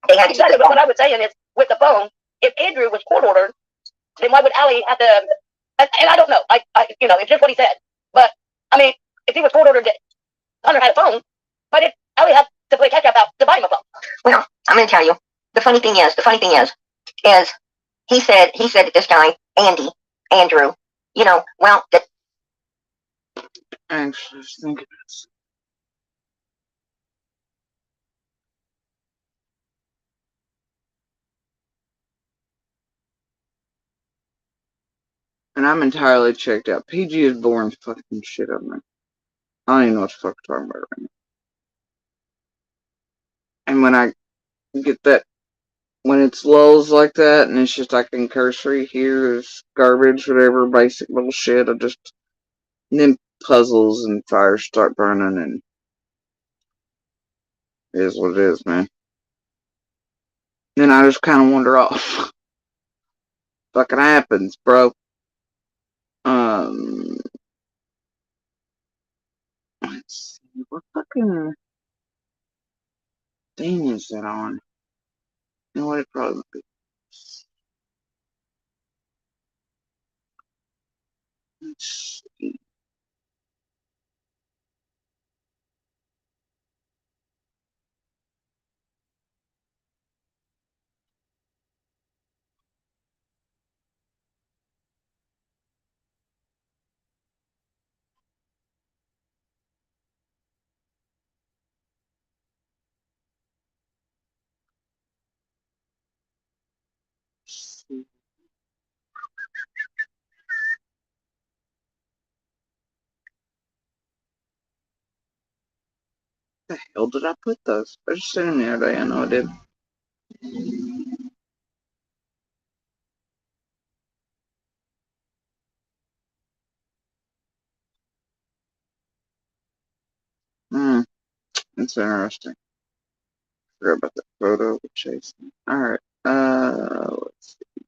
they had to exactly. But what I was saying is, with the phone, if Andrew was court ordered, then why would Allie have to? And I don't know. It's just what he said. But I mean, if he was court ordered that Hunter had a phone, why did Allie have to play catch up out to buy him a phone? Well, I'm going to tell you. The funny thing is he said that this guy Andrew, well, that. Actually, I was thinking this. And I'm entirely checked out. PG is boring fucking shit up me. I don't even know what the fuck I'm talking about right now. And when I get that, when it's lulls like that, and it's just I can cursory hear this garbage, whatever, basic little shit, then puzzles and fires start burning, and it is what it is, man. Then I just kind of wander off. Fucking happens, bro. Let's see, what fucking thing is that on? You know what, it probably would be. Let's see. the hell did I put those? I just seen them the other day. I know I did. That's interesting. Forgot about that photo of Jason. Alright, let's see.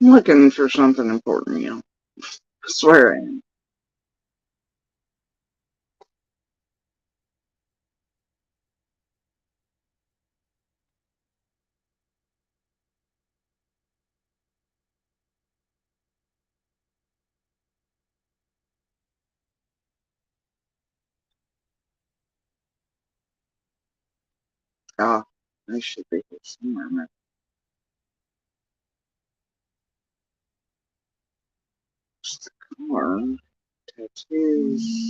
I'm looking for something important, you know. I swear I am. Ah, I should be here somewhere, man. Just the car. Tattoos.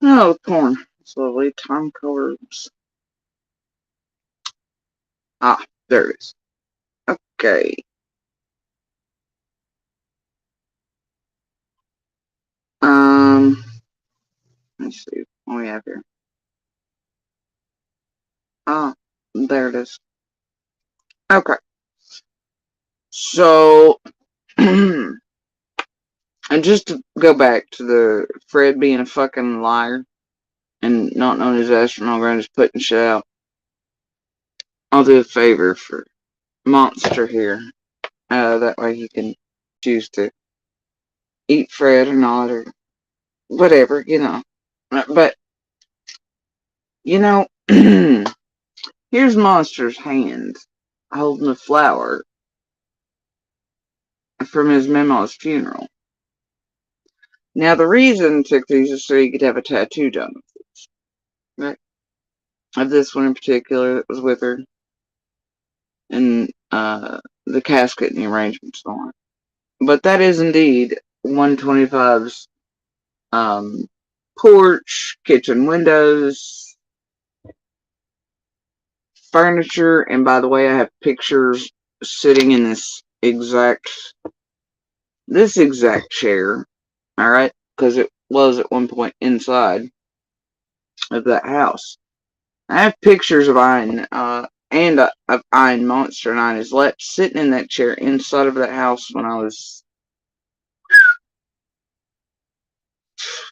Oh, porn. It's lovely. Time colors. Ah, there it is. Okay. Let's see what we have here. Ah, there it is. Okay. So, and just to go back to the Fred being a fucking liar and not knowing his astronaut ground, just putting shit out. I'll do a favor for Monster here. That way he can choose to eat Fred or not or whatever, you know. But, you know, here's Monster's hand holding a flower from his Mama's funeral. Now, the reason took these is so he could have a tattoo done with this. Right? Of this one in particular that was with her. And the casket and the arrangements on it. But that is indeed 125's porch, kitchen windows, furniture, and by the way, I have pictures sitting in this exact chair, alright? Because it was at one point inside of that house. I have pictures of Ian, of Ian Monster and Ian is left sitting in that chair inside of that house when I was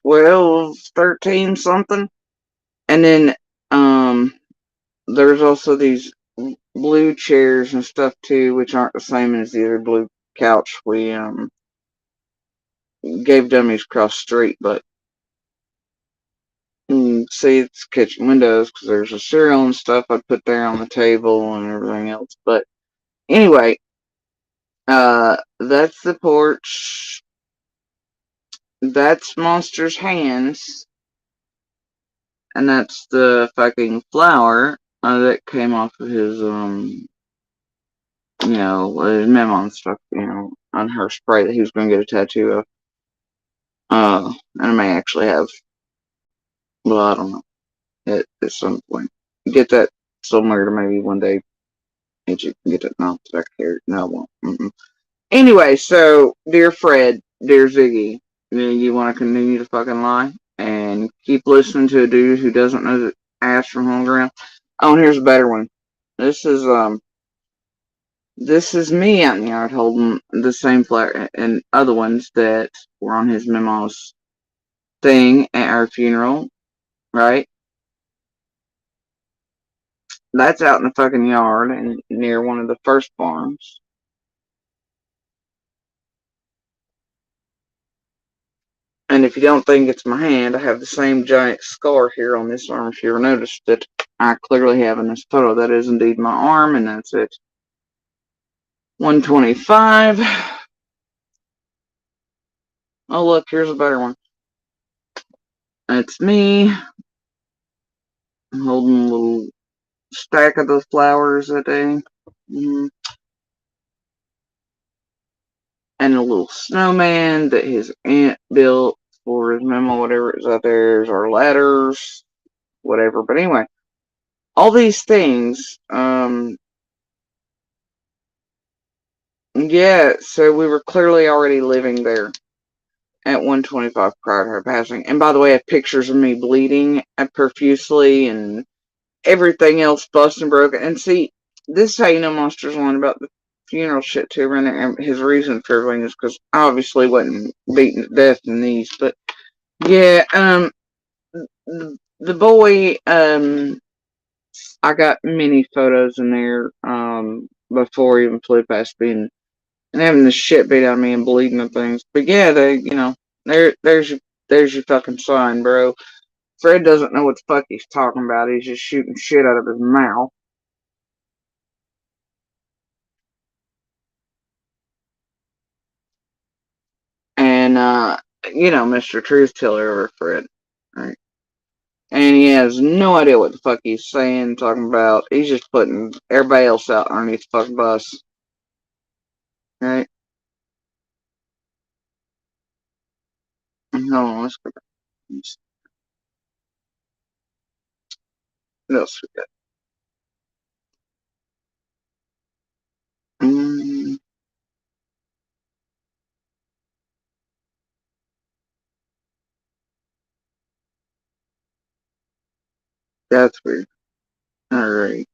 12, 13 something. And then, there's also these blue chairs and stuff too, which aren't the same as the other blue couch we, gave dummies across the street, but see it's kitchen windows because there's a cereal and stuff I put there on the table and everything else. But anyway, that's the porch. That's Monster's hands. And that's the fucking flower that came off of his, memo and stuff, on her spray that he was going to get a tattoo of. And I may actually have, well, I don't know, at some point. Get that somewhere to maybe one day. And you can get it now back here. No, I won't. Anyway, so, dear Fred, dear Ziggy, you want to continue to fucking lie and keep listening to a dude who doesn't know the ass from home ground? Oh, and here's a better one. This is me out in the yard holding the same flower and other ones that were on his memo's thing at our funeral, right? That's out in the fucking yard and near one of the first farms. And if you don't think it's my hand, I have the same giant scar here on this arm. If you ever noticed that I clearly have in this photo, that is indeed my arm, and that's it. 125. Oh, look, here's a better one. That's me. I'm holding a little stack of those flowers that day. And a little snowman that his aunt built for his memo, whatever is out there. There's our ladders, whatever. But anyway, all these things, yeah, so we were clearly already living there at 125 prior to her passing. And by the way, I have pictures of me bleeding profusely and everything else busted and broken. And see, this is how you know Monster's lying about the funeral shit too, and his reason for everything is because I obviously wasn't beaten to death in these. But yeah, the boy, I got many photos in there, before he even flew past being and having the shit beat out of me and bleeding and things. But yeah, there's your fucking sign, bro. Fred doesn't know what the fuck he's talking about. He's just shooting shit out of his mouth. And, Mr. Truth Teller over Fred. Right? And he has no idea what the fuck he's saying, talking about. He's just putting everybody else out underneath the fucking bus. Right? Hold on, let's go back. What else we got? That's weird. Alright.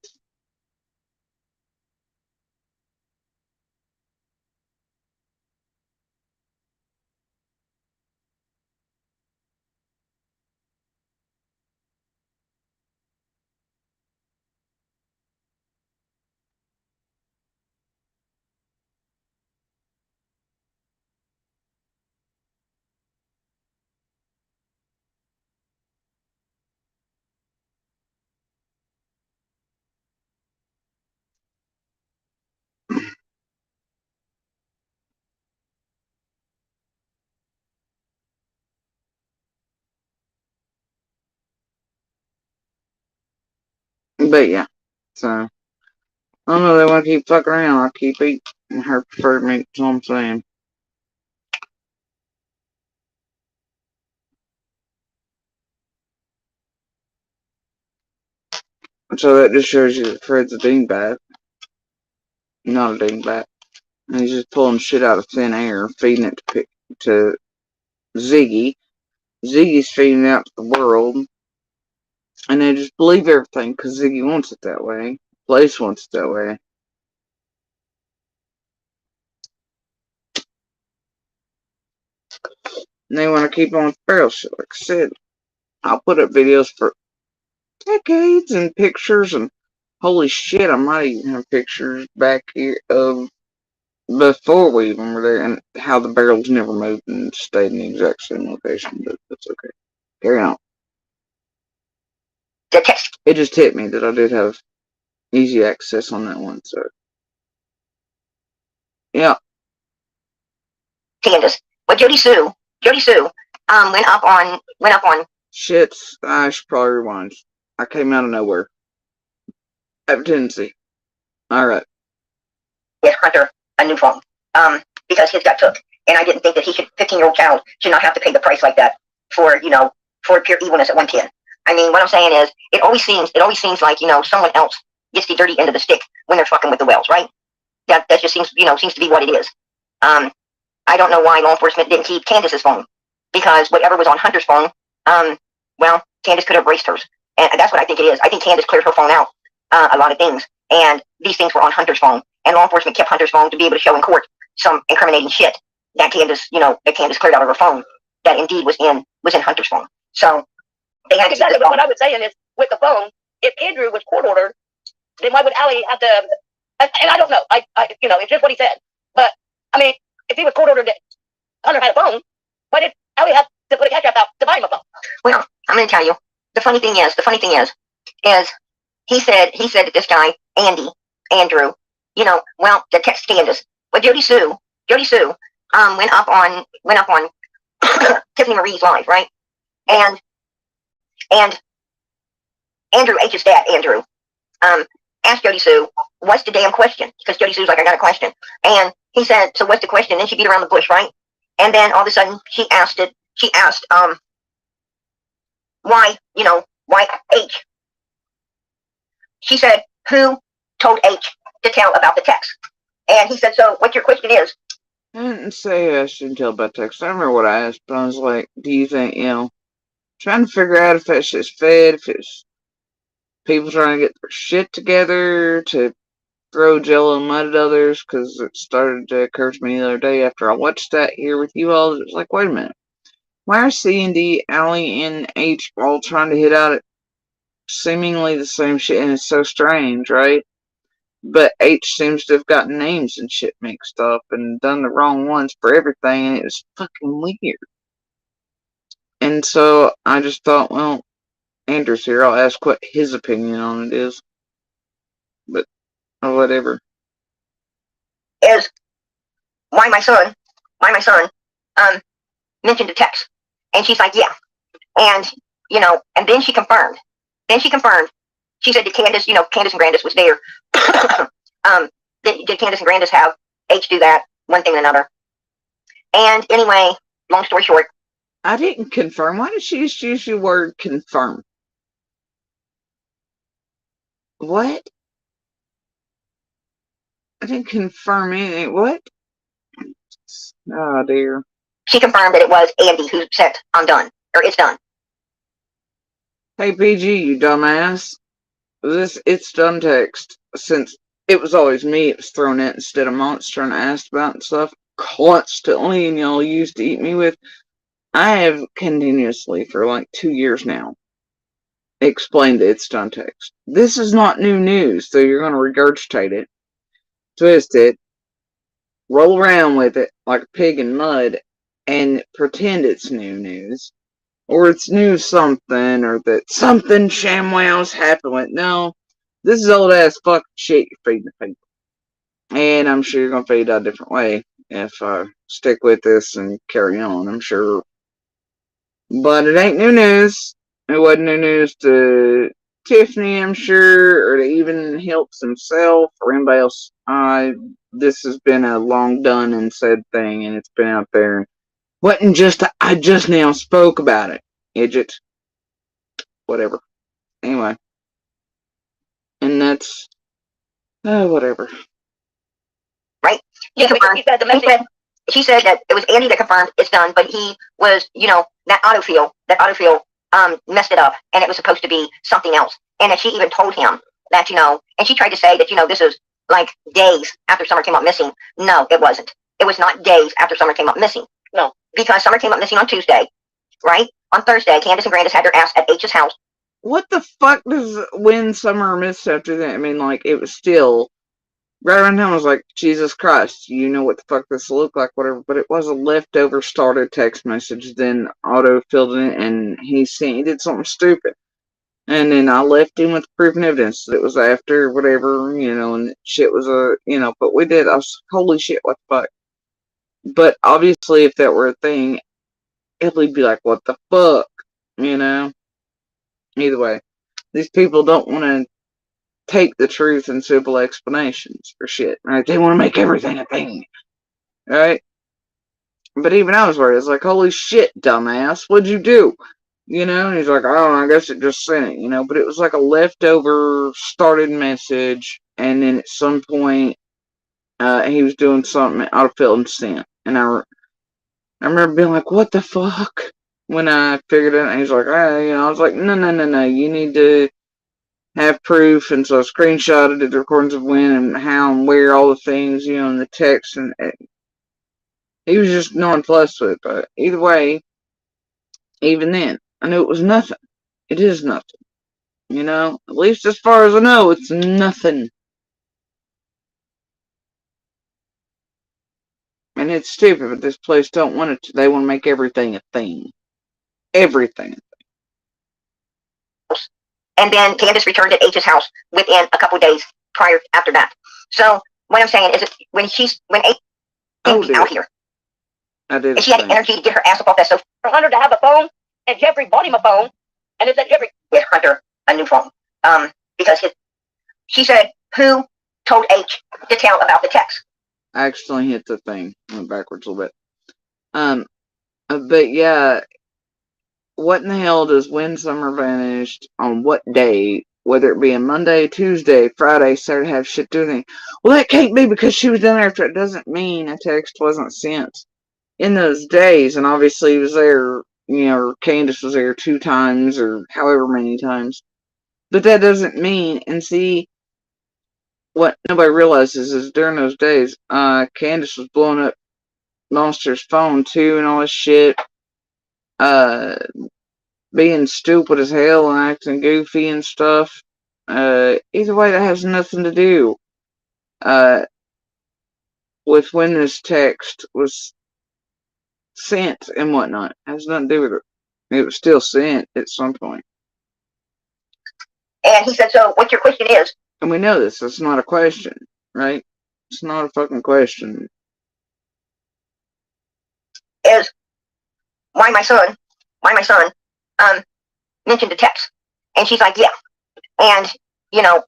But yeah. So, I don't know, they want to keep fucking around. I'll keep eating her preferred meat, that's all I'm saying. So that just shows you that Fred's a dingbat. Not a dingbat. And he's just pulling shit out of thin air, feeding it to Ziggy. Ziggy's feeding it out to the world. And they just believe everything because Ziggy wants it that way. Place wants it that way. And they want to keep on feral shit. Like I said, I'll put up videos for decades and pictures and holy shit, I might even have pictures back here of before we even were there and how the barrels never moved and stayed in the exact same location, but that's okay. Carry on. it just hit me that I did have easy access on that one. So yeah. Candace. But Jody Sue went up on Shit, I should probably rewind. I came out of nowhere. I have a tendency. Alright. get Hunter a new phone. Because his got took. And I didn't think that he should 15-year-old child should not have to pay the price like that for, for pure evilness at 110. I mean, what I'm saying is it always seems like, someone else gets the dirty end of the stick when they're fucking with the Wells, right? That just seems to be what it is. I don't know why law enforcement didn't keep Candace's phone, because whatever was on Hunter's phone, well, Candace could have erased hers. And that's what I think it is. I think Candace cleared her phone out, a lot of things. And these things were on Hunter's phone. And law enforcement kept Hunter's phone to be able to show in court some incriminating shit that Candace, that Candace cleared out of her phone that indeed was in Hunter's phone. So they had to exactly. But what I was saying is, with the phone, if Andrew was court ordered, then why would Allie have to? And I don't know. It's just what he said. But I mean, if he was court ordered that Hunter had a phone, why did Allie have to put a cash app out to buy him a phone? Well, I'm going to tell you. The funny thing is, he said that this guy Andrew, the text Candace. Well, Jody Sue, went up on Tiffany Marie's live, right? And Andrew H's dad, Andrew, asked Jody Sue, what's the damn question? Because Jody Sue's like, I got a question. And he said, so what's the question? Then she beat around the bush, right? And then all of a sudden she asked, why H? She said, who told H to tell about the text? And he said, so what your question is? I didn't say I shouldn't tell about text. I remember what I asked, but I was like, do you think, trying to figure out if that shit's fed, if it's people trying to get their shit together to throw jello and mud at others, because it started to occur to me the other day after I watched that here with you all. It was like, wait a minute. Why are C and D, Allie, and H all trying to hit out at seemingly the same shit? And it's so strange, right? But H seems to have gotten names and shit mixed up and done the wrong ones for everything, and it was fucking weird. And so I just thought, well, Andrew's here, I'll ask what his opinion on it is. But, whatever. Is why my son, mentioned the text. And she's like, yeah. And, and then she confirmed. She said that Candace, Candace and Grandis was there. Did Candace and Grandis have H do that? One thing and another. And anyway, long story short. I didn't confirm. Why did she just use the word confirm? What? I didn't confirm anything. What? Oh, dear. She confirmed that it was Andy who said, I'm done. Or it's done. Hey, PG, you dumbass. This it's done text, since it was always me it was thrown at instead of Monster and asked about and stuff constantly, and y'all used to eat me with. I have continuously for like 2 years now explained that it's done text. This is not new news, so you're going to regurgitate it, twist it, roll around with it like a pig in mud, and pretend it's new news. Or it's new something, or that something ShamWow's happened with. No, this is old ass fucking shit you're feeding the people. And I'm sure you're going to feed it a different way if I stick with this and carry on, I'm sure. But it ain't new news. It wasn't new news to Tiffany, I'm sure, or to even Hilps himself, or anybody else. This has been a long done and said thing, and it's been out there. Wasn't just, I just now spoke about it. Idjit. Whatever. Anyway. And that's, whatever. Right? Yeah, because he said the message. She said that it was Andy that confirmed it's done, but he was, that autofill messed it up, and it was supposed to be something else. And that she even told him that, and she tried to say that, this is like days after Summer came up missing. No, it wasn't. It was not days after Summer came up missing. No, because Summer came up missing on Tuesday, right? On Thursday, Candace and Grandis had their ass at H's house. What the fuck does when Summer missed after that? I mean, like, it was still right around time. I was like, Jesus Christ, you know what the fuck this looked like, whatever. But it was a leftover started text message. Then Otto filled in, and he did something stupid. And then I left him with proof and evidence that it was after whatever, and shit was but we did. I was holy shit, what the fuck. But obviously, if that were a thing, Italy'd be like, what the fuck, Either way, these people don't want to take the truth in simple explanations for shit, right? They want to make everything a thing, right? But even I was worried. I was like, holy shit, dumbass, what'd you do? And he's like, I don't know, I guess it just sent it, but it was like a leftover started message, and then at some point, he was doing something, autofilled and sent. And I remember being like, what the fuck? When I figured it out, and he's like, I was like, no, you need to have proof, and so I screenshotted the recordings of when and how and where, all the things, in the text, and he was just nonplussed with it. But either way, even then, I knew it was nothing. It is nothing. At least as far as I know, it's nothing. And it's stupid, but this place don't want it to. They want to make everything a thing. Everything. And then Candace returned at H's house within a couple days prior after that. So what I'm saying is that when H came out here, I did. And she had the energy to get her ass up off that sofa For Hunter to have a phone, and Jeffrey bought him a phone, and it said Jeffrey get Hunter a new phone. Because she said, who told H to tell about the text? I accidentally hit the thing. Went backwards a little bit. But yeah, what in the hell does when summer vanished on what day, whether it be a Monday, Tuesday, Friday, Saturday, have shit to do anything? Well, that can't be because she was done after. It doesn't mean a text wasn't sent in those days, and obviously he was there, or Candace was there 2 times or however many times. But that doesn't mean, and see, what nobody realizes is during those days, Candace was blowing up Monster's phone too and all this shit. Being stupid as hell and acting goofy and stuff. Either way, that has nothing to do with when this text was sent and whatnot. It has nothing to do with it. It was still sent at some point. And he said, so what your question is? And we know this. It's not a question, right? It's not a fucking question. Is why my son mentioned the text. And she's like, yeah. And,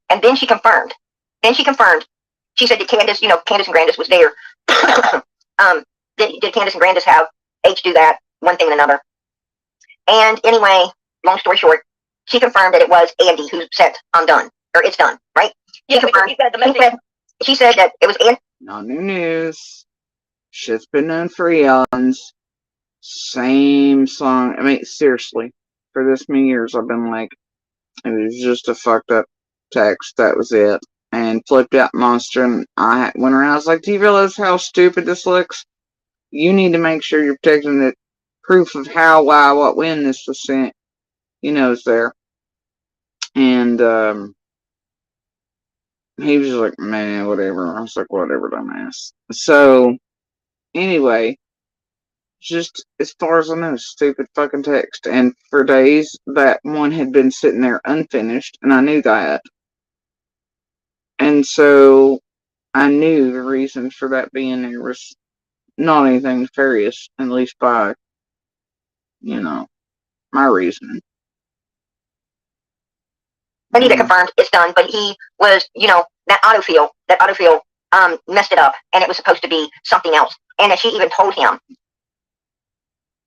and then she confirmed. She said that Candace, Candace and Grandis was there. Did Candace and Grandis have H do that? One thing and another. And anyway, long story short, she confirmed that it was Andy who said, I'm done. Or it's done, right? Yeah, he said the message. She said that it was Andy. Not new news. Shit's been known for eons. Same song. I mean, seriously. For this many years, I've been like, it was just a fucked up text. That was it. And flipped out Monster. And I went around. I was like, do you realize how stupid this looks? You need to make sure you're protecting the proof of how, why, what, when this was sent. Is there. And he was like, man, whatever. I was like, whatever, dumbass. So, anyway, just as far as I know, stupid fucking text. And for days, that one had been sitting there unfinished, and I knew that. And so, I knew the reason for that being there was not anything nefarious, at least by, my reasoning. Anita confirmed it's done, but he was, that autofill messed it up, and it was supposed to be something else. And that she even told him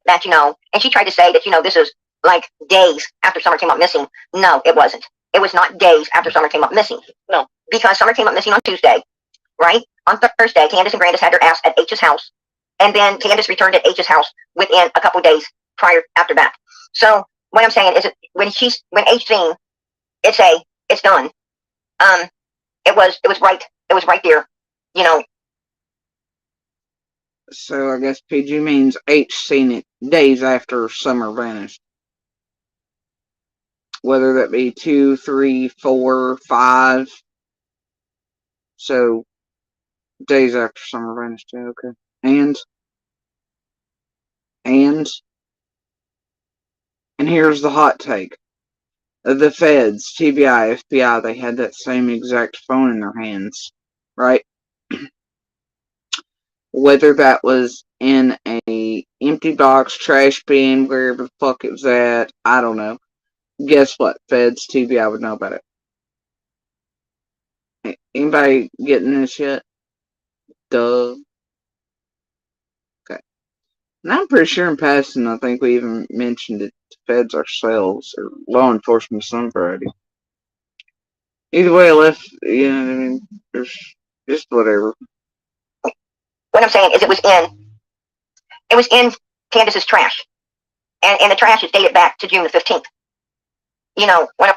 that, and she tried to say that, this is like days after Summer came up missing. No, it wasn't. It was not days after Summer came up missing. No, because Summer came up missing on Tuesday, right? On Thursday, Candace and Grandis had their ass at H's house, and then Candace returned at H's house within a couple days prior after that. So what I'm saying is that when H seen it's done. It was right there, So I guess PG means H seen it days after Summer vanished. Whether that be 2, 3, 4, 5. So days after Summer vanished. Yeah, okay. And here's the hot take. The feds, TBI, FBI, they had that same exact phone in their hands, right? Whether that was in a empty box, trash bin, wherever the fuck it was at, I don't know. Guess what? Feds, TBI would know about it. Anybody getting this yet? Duh. Okay. And I'm pretty sure in passing, I think we even mentioned it to feds ourselves, or law enforcement of some variety. Either way, I left, you know what I mean? There's just whatever. What I'm saying is it was in Candace's trash. And the trash is dated back to June the 15th. You know, when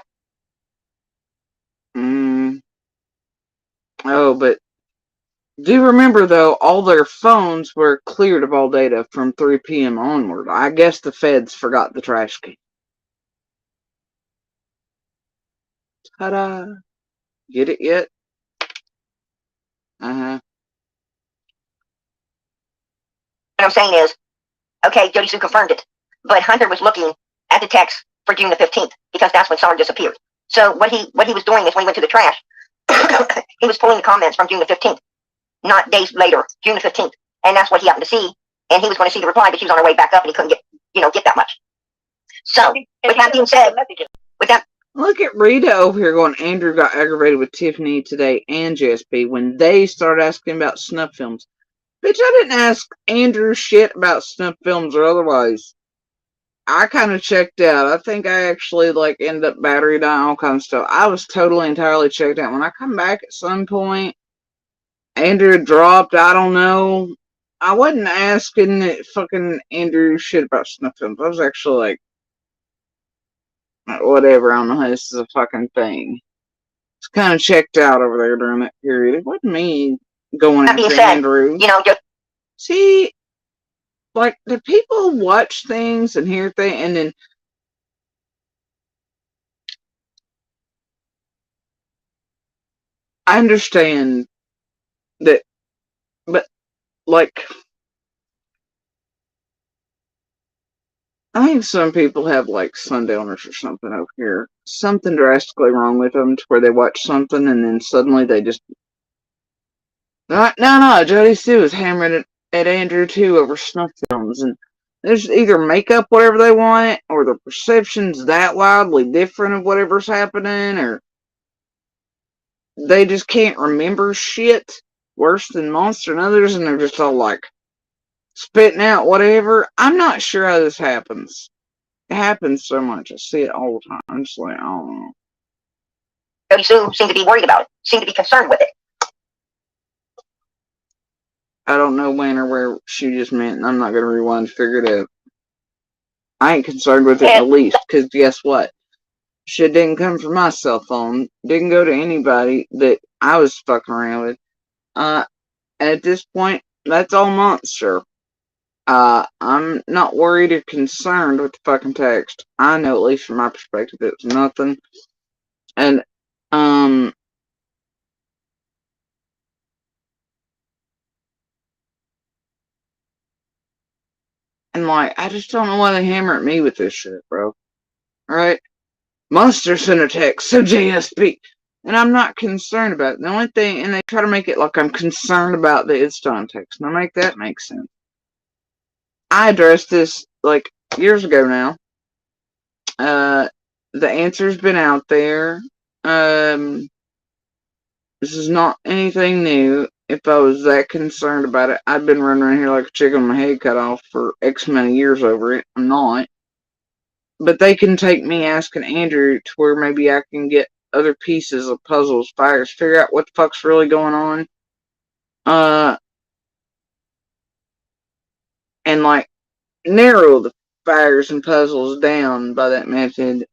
Oh, but do remember, though, all their phones were cleared of all data from 3 p.m. onward. I guess the feds forgot the trash can. Ta-da. Get it yet? Uh-huh. what I'm saying is, okay, Jody Sue confirmed it. But Hunter was looking at the text for June the 15th because that's when Summer disappeared. So what he was doing is when he went to the trash, he was pulling the comments from June the 15th, not days later, June the 15th. And that's what he happened to see. And he was going to see the reply, but she was on her way back up and he couldn't get that much. So, with that being said, Look at Rita over here going, Andrew got aggravated with Tiffany today and JSP when they started asking about snuff films. Bitch, I didn't ask Andrew shit about snuff films or otherwise. I kind of checked out. I think I actually, ended up battery dying, all kinds of stuff. I was totally, entirely checked out. When I come back at some point, Andrew dropped, I don't know. I wasn't asking fucking Andrew shit about snuff films. I was actually whatever, I don't know how this is a fucking thing. It's kind of checked out over there during that period. It wasn't me going after Andrew. See, do people watch things and hear things and then I understand that, but I think some people have sundowners or something over here. Something drastically wrong with them to where they watch something and then suddenly they just no, Jody Sue is hammering at Andrew too over snuff films, and there's either make up whatever they want or the perception's that wildly different of whatever's happening, or they just can't remember shit worse than Monster and others, and they're just all spitting out whatever. I'm not sure how this happens. It happens so much. I see it all the time. I'm just I don't know. Jody Sue seemed to be worried about it, seemed to be concerned with it. I don't know when or where she just meant, and I'm not going to rewind to figure it out. I ain't concerned with it in the least, because guess what? Shit didn't come from my cell phone. Didn't go to anybody that I was fucking around with. At this point, that's all Monster. I'm not worried or concerned with the fucking text. I know, at least from my perspective, it was nothing. And, I just don't know why they hammer at me with this shit, bro. Alright? Monster sent a text, so JSP. And I'm not concerned about it. The only thing, and they try to make it like I'm concerned about the it's done text. Now make that make sense. I addressed this years ago now. The answer's been out there. This is not anything new. If I was that concerned about it, I'd been running around here like a chicken with my head cut off for X amount of years over it. I'm not. But they can take me asking Andrew to where maybe I can get other pieces of puzzles, figure out what the fuck's really going on. And narrow the fires and puzzles down by that method,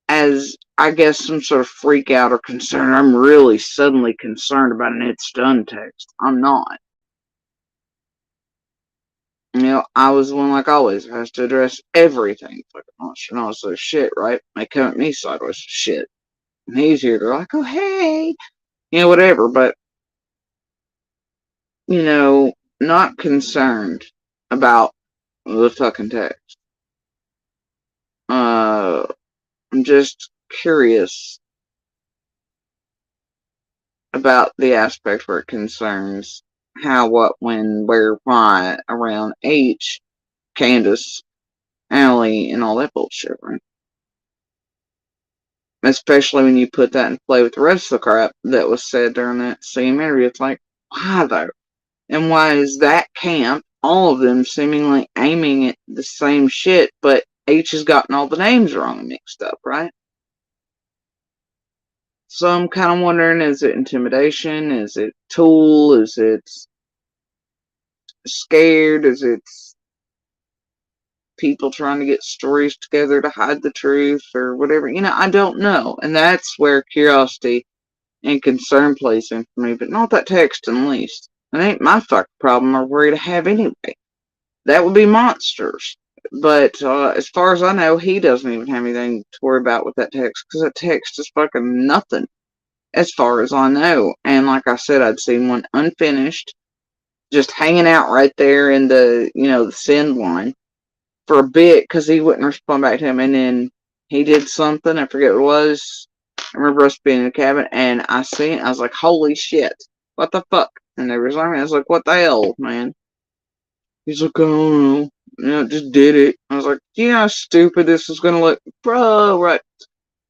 as I guess some sort of freak out or concern. I'm really suddenly concerned about an it's done text. I'm not. I was one like always has to address everything. Like a monster and all this shit, right? They come at me sideways shit. And he's here, they're like, oh hey, whatever, but not concerned about the fucking text. I'm just curious about the aspect where it concerns how, what, when, where, why around H, Candace, Allie, and all that bullshit, right? Especially when you put that in play with the rest of the crap that was said during that same interview. It's like, why though? And why is that camp, all of them seemingly aiming at the same shit, but H has gotten all the names wrong and mixed up, right? So I'm kind of wondering, is it intimidation? Is it tool? Is it scared? Is it people trying to get stories together to hide the truth or whatever? I don't know. And that's where curiosity and concern plays in for me, but not that text in the least. It ain't my fucking problem or worry to have anyway. That would be monsters. But as far as I know, he doesn't even have anything to worry about with that text, because that text is fucking nothing, as far as I know. And like I said, I'd seen one unfinished, just hanging out right there in the, the send line for a bit, because he wouldn't respond back to him. And then he did something, I forget what it was. I remember us being in the cabin, and I seen it, I was like, holy shit, what the fuck? And they were like, I was like, what the hell, man? He's like, I don't know. Just did it. I was like, you know how stupid this is gonna look? Bro, right.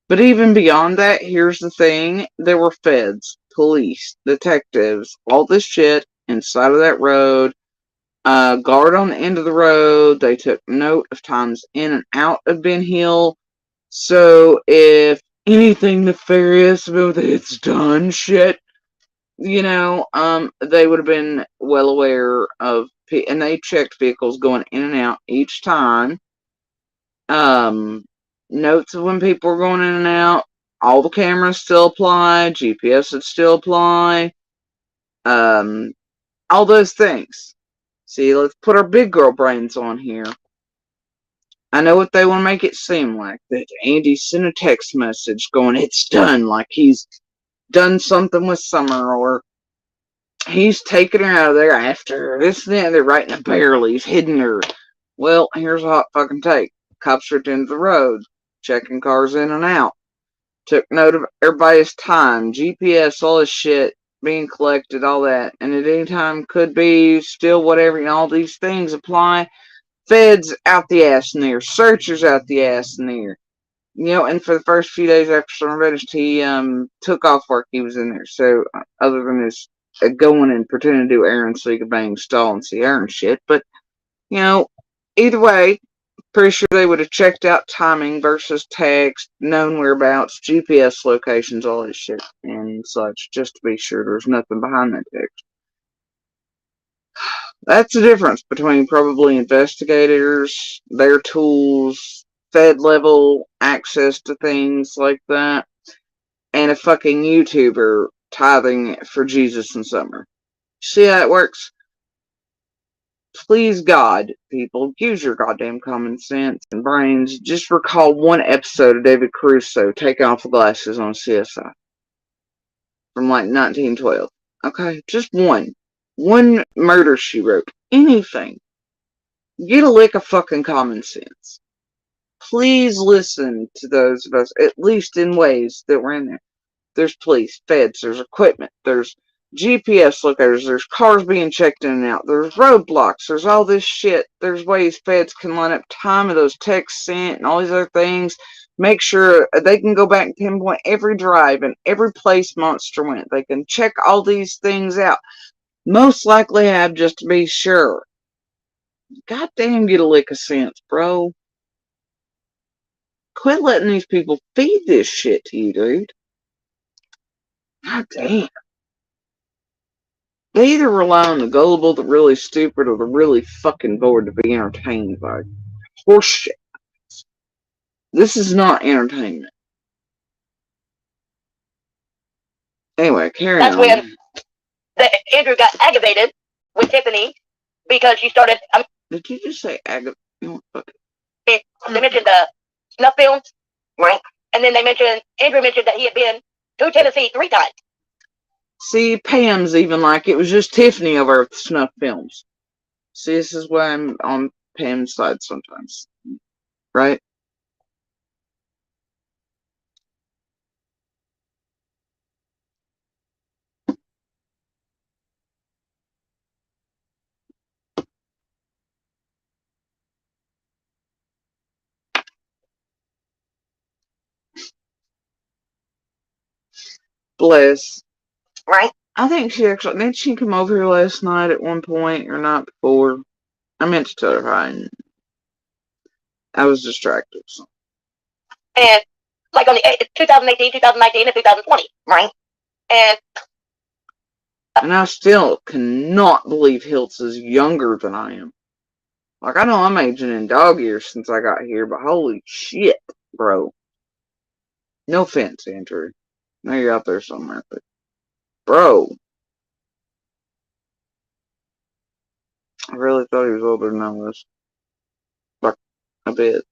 But even beyond that, here's the thing. There were feds, police, detectives, all this shit inside of that road. Guard on the end of the road. They took note of times in and out of Ben Hill. So if anything nefarious about it's done shit, they would have been well aware of, and they checked vehicles going in and out each time. Notes of when people were going in and out. All the cameras still apply. GPS would still apply. All those things. See, let's put our big girl brains on here. I know what they want to make it seem like. That Andy sent a text message going, it's done. Like he's done something with Summer, or he's taken her out of there after this and that. They're writing a barrel. He's hidden her. Well, here's a hot fucking take. Cops are at the end of the road, checking cars in and out. Took note of everybody's time, GPS, all this shit being collected, all that. And at any time could be still whatever, all these things apply. Feds out the ass in there. Searchers out the ass in there. And for the first few days after Summer vanished, he took off work. He was in there. So, other than his going and pretending to do errands so he could bang stall and see errand shit. But, either way, pretty sure they would have checked out timing versus text, known whereabouts, GPS locations, all this shit and such, just to be sure there's nothing behind that text. That's the difference between probably investigators, their tools, Fed level access to things like that, and a fucking YouTuber tithing for Jesus and Summer. See how it works? Please God, people, use your goddamn common sense and brains. Just recall one episode of David Caruso taking off the glasses on CSI from like 1912. Okay, just one. One murder she wrote. Anything. Get a lick of fucking common sense. Please listen to those of us, at least in ways that were in there. There's police, feds, there's equipment, there's GPS locators, there's cars being checked in and out, there's roadblocks, there's all this shit. There's ways feds can line up time of those texts sent and all these other things. Make sure they can go back and pinpoint every drive and every place Monster went. They can check all these things out. Most likely have, just to be sure. Goddamn, get a lick of sense, bro. Quit letting these people feed this shit to you, dude. God damn. They either rely on the gullible, the really stupid, or the really fucking bored to be entertained by horseshit. This is not entertainment. Anyway, carry That's on. when Andrew got aggravated with Tiffany because she started. Did you just say aggravated? They mentioned the snuff films, right? And then Andrew mentioned that he had been to Tennessee 3 times. See, Pam's even like, it was just Tiffany over at the snuff films. See, this is why I'm on Pam's side sometimes. Right? Bless. right? I think she actually didn't she come over here last night at one point or night before? I meant to tell her hi. And I was distracted. So. And like on the 2018, 2019, and 2020, Right? And I still cannot believe Hiltz is younger than I am. Like, I know I'm aging in dog years since I got here, but holy shit, bro. No offense, Andrew. I know you're out there somewhere, but bro. I really thought he was older than I was. Like, a bit.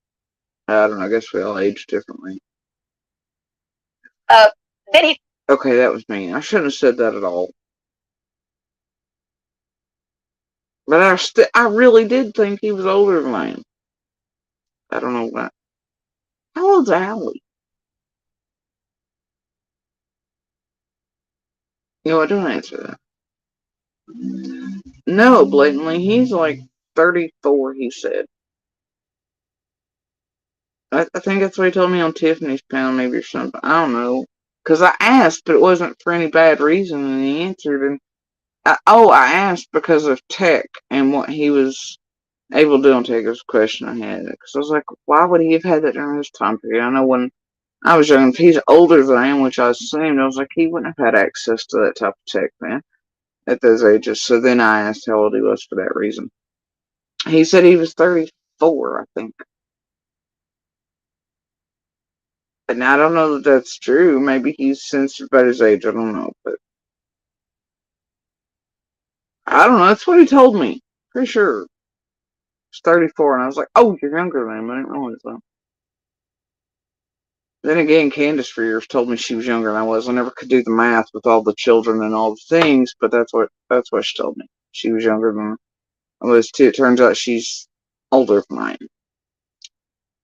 I don't know, I guess we all age differently. then he Okay, that was mean. I shouldn't have said that at all. But I really did think he was older than I am. I don't know why. How old's Allie? You know what, don't answer that. No, blatantly, he's like 34, he said. I think that's what he told me on Tiffany's panel, maybe, or something. I don't know. Because I asked, but it wasn't for any bad reason, and he answered. And I asked because of tech and what he was able to do on tech. Was a question I had. Because I was like, why would he have had that during his time period? I know when I was young, if he's older than I am, which I assumed, I was like, he wouldn't have had access to that type of tech, man, at those ages. So then I asked how old he was for that reason. He said he was 34, I think. And I don't know that that's true. Maybe he's sensitive about his age. I don't know. But I don't know. That's what he told me. Pretty sure. He's 34. And I was like, oh, you're younger than him. I didn't realize that. Then again, Candace for years told me she was younger than I was. I never could do the math with all the children and all the things, but that's what she told me. She was younger than I was too. It turns out she's older than I am.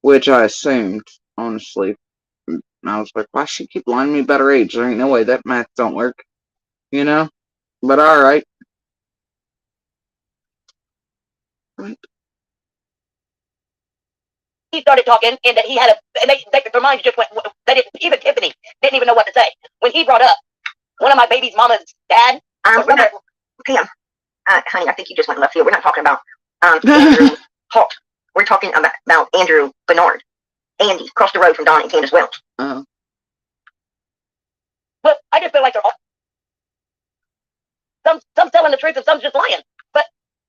Which I assumed, honestly. And I was like, why she keep lying to me about her age? There ain't no way that math don't work. You know? But alright. he started talking, and that he had and their minds just went. They didn't, even Tiffany didn't even know what to say when he brought up one of my baby's mama's dad. We're not, Pam, honey, I think you just went left field. We're not talking about Andrew Holt. We're talking about Andrew Bernard. Andy, across the road from Donna and Candace Welch. Oh. Well, I just feel like they're all some telling the truth and some just lying. But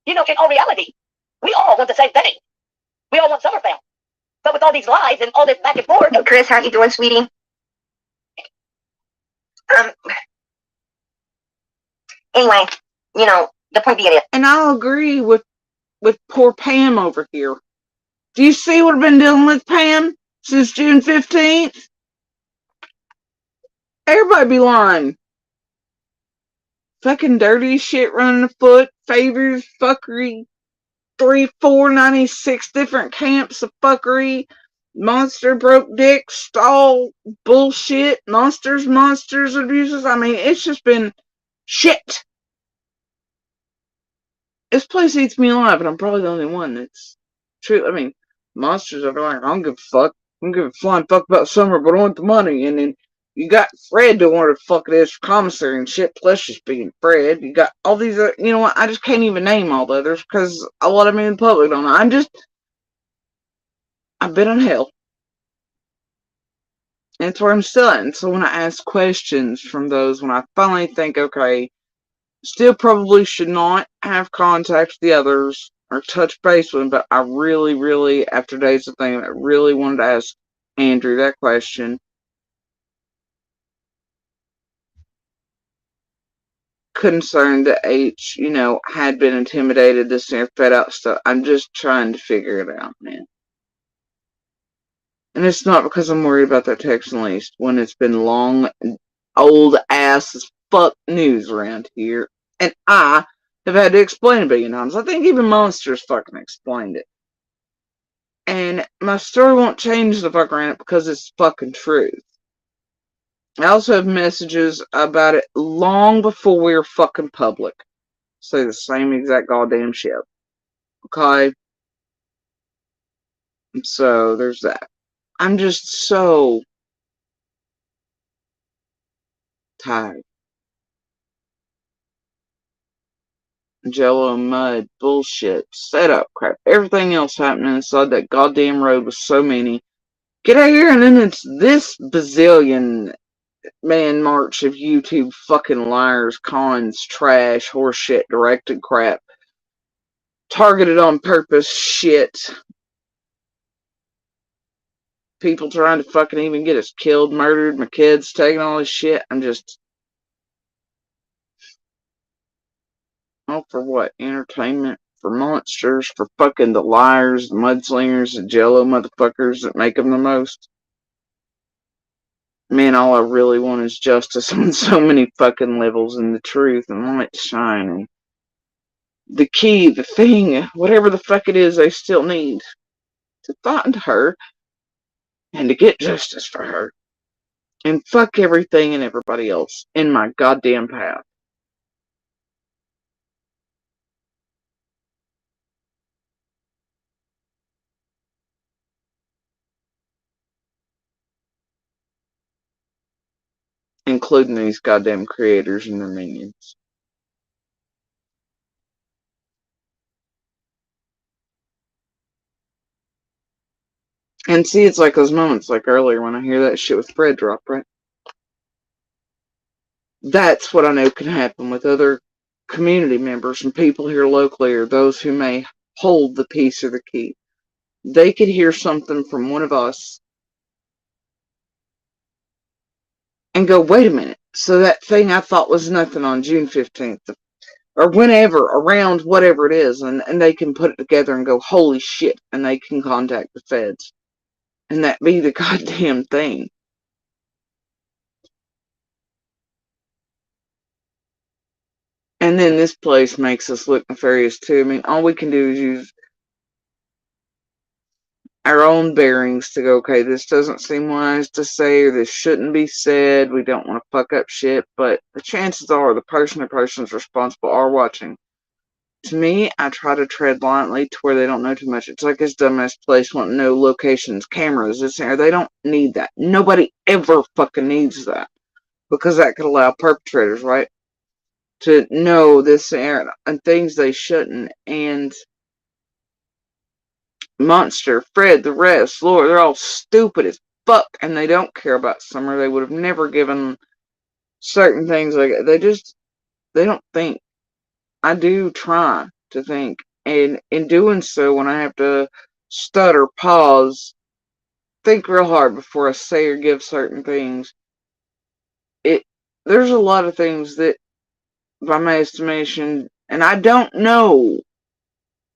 in all reality, we all want the same thing. We all want Summerfell. But with all these lies and all this back and forth. Hey, Chris, how you doing, sweetie? Anyway, the point being is. And I'll agree with poor Pam over here. Do you see what I've been dealing with, Pam, since June 15th? Everybody be lying. Fucking dirty shit running afoot, favors, fuckery, 3, 4, 96 different camps of fuckery, monster broke dicks, stall bullshit, monsters, abuses. I mean, it's just been shit. This place eats me alive, and I'm probably the only one that's true. I mean, monsters are like, I don't give a fuck. I don't give a flying fuck about Summer, but I want the money. And then you got Fred doing what the fuck it is for commissary and shit, plus just being Fred. You got all these, you know what, I just can't even name all the others because a lot of them in the public don't know. I've been in hell. And it's where I'm still at. And so when I ask questions from those, when I finally think, okay, still probably should not have contact with the others or touch base with them, but I really, really, after days of thinking, I really wanted to ask Andrew that question. Concerned that H, had been intimidated, this and fed out stuff. I'm just trying to figure it out, man. And it's not because I'm worried about that text and least when it's been long, old ass as fuck news around here. And I have had to explain it a billion times. I think even Monsters fucking explained it. And my story won't change the fuck around it because it's fucking truth. I also have messages about it long before we were fucking public. Say the same exact goddamn shit. Okay? So, there's that. I'm just so tag. Jello, mud, bullshit, setup crap, everything else happening inside that goddamn road with so many. Get out here, and then it's this bazillion man march of YouTube fucking liars, cons, trash, horseshit, directed crap, targeted on purpose shit. People trying to fucking even get us killed, murdered, my kids taking all this shit. I'm just... Oh, for what? Entertainment? For monsters? For fucking the liars, the mudslingers, the jello motherfuckers that make them the most? Man, all I really want is justice on so many fucking levels, and the truth and light shine. And the key, the thing, whatever the fuck it is they still need to find her and to get justice for her. And fuck everything and everybody else in my goddamn path. Including these goddamn creators and their minions. And see, it's like those moments like earlier when I hear that shit with Fred drop, right? That's what I know can happen with other community members and people here locally, or those who may hold the piece or the key. They could hear something from one of us and go, wait a minute, so that thing I thought was nothing on June 15th, or whenever, around whatever it is, and they can put it together and go, holy shit, and they can contact the feds. And that be the goddamn thing. And then this place makes us look nefarious too. I mean, all we can do is use our own bearings to go, okay, this doesn't seem wise to say, or this shouldn't be said. We don't want to fuck up shit, but the chances are the person or persons responsible are watching. To me, I try to tread lightly to where they don't know too much. It's like this dumbass place wanting no locations, cameras, this and they don't need that. Nobody ever fucking needs that. Because that could allow perpetrators, right, to know this and things they shouldn't. And Monster, Fred, the rest, Lord, they're all stupid as fuck, and they don't care about Summer. They would have never given certain things like they don't think. I do try to think, and in doing so, when I have to stutter, pause, think real hard before I say or give certain things, there's a lot of things that, by my estimation, and I don't know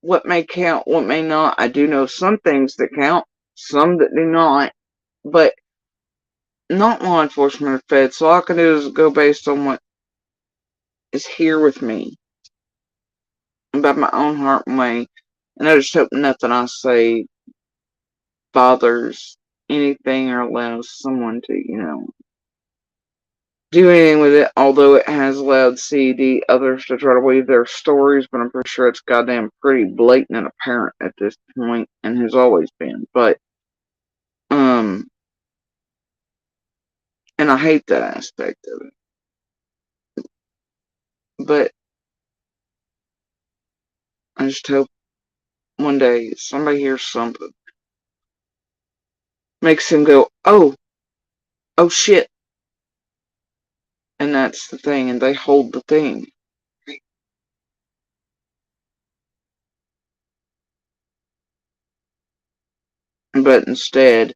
what may count, what may not. I do know some things that count, some that do not, but not law enforcement or feds. So all I can do is go based on what is here with me, about my own heart and way. And I just hope nothing I say bothers anything or allows someone to, do anything with it. Although it has allowed CD others to try to weave their stories, but I'm pretty sure it's goddamn pretty blatant and apparent at this point, and has always been. But and I hate that aspect of it. But I just hope one day somebody hears something, makes him go, oh shit. And that's the thing, and they hold the thing. But instead,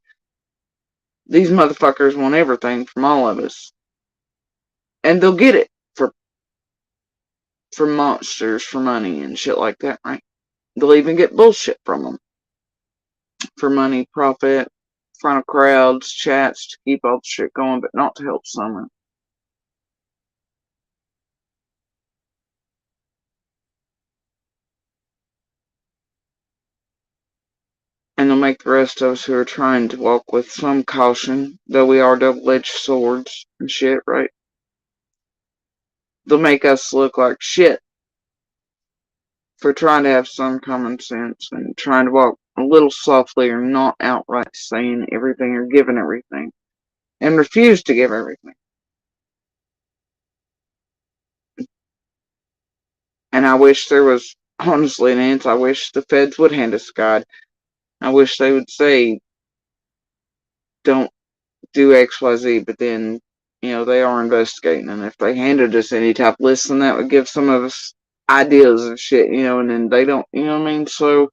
these motherfuckers want everything from all of us. And they'll get it for monsters, for money and shit like that, right? They'll even get bullshit from them. For money, profit, in front of crowds, chats, to keep all the shit going, but not to help Summer. And they'll make the rest of us who are trying to walk with some caution, though we are double-edged swords and shit, right? They'll make us look like shit for trying to have some common sense and trying to walk a little softly, or not outright saying everything or giving everything, and refuse to give everything. And I wish there was, honestly, Nance, I wish the feds would hand us a guide. I wish they would say, don't do XYZ, but then, they are investigating. And if they handed us any type of list, then that would give some of us ideas and shit, and then they don't, you know what I mean? So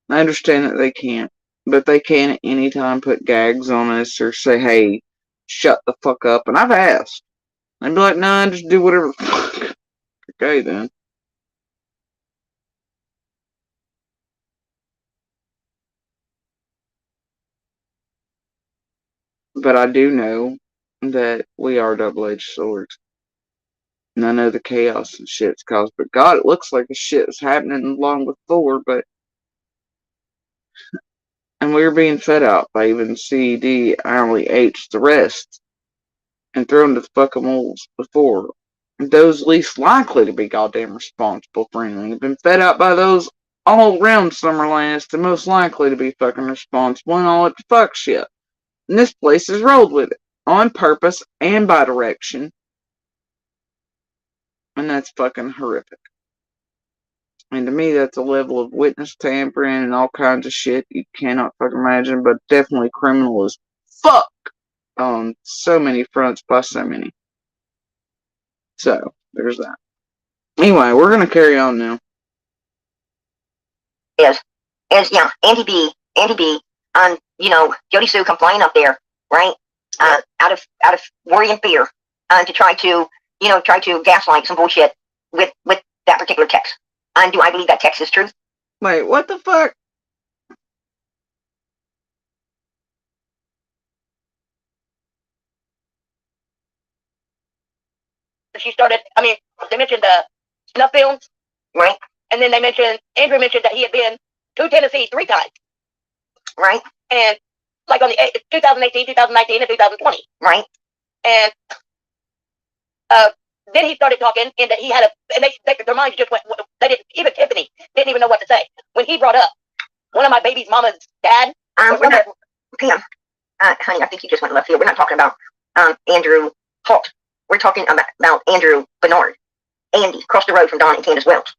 I understand that they can't, but they can at any time put gags on us or say, hey, shut the fuck up. And I've asked. They'd be like, nah, just do whatever the fuck. Okay, then. But I do know that we are double-edged swords. And I know the chaos and shit's caused. But God, it looks like the shit is happening long before, but... And we were being fed out by even CD, only H, the rest. And thrown to the fucking wolves before. Those least likely to be goddamn responsible for anything have been fed out by those all around Summerlast and most likely to be fucking responsible and all at the fuck shit. And this place has rolled with it. On purpose and by direction. And that's fucking horrific. And to me, that's a level of witness tampering and all kinds of shit you cannot fucking imagine, but definitely criminal as fuck on so many fronts by so many. So, there's that. Anyway, we're gonna carry on now. Is yeah, Andy B, Jody Sue complained up there, right? Out of worry and fear, to try to gaslight some bullshit with that particular text. And do I believe that text is true? Wait, what the fuck? She started, they mentioned snuff films, right? And then Andrew mentioned that he had been to Tennessee 3 times. Right. And like on the 2018, 2019, and 2020. Right. And then he started talking, and that he had and their minds just went, they didn't, even Tiffany didn't even know what to say. When he brought up one of my baby's mama's dad. Honey, I think you just went left field. We're not talking about Andrew Holt. We're talking about Andrew Bernard. Andy, across the road from Don and Candace Wells.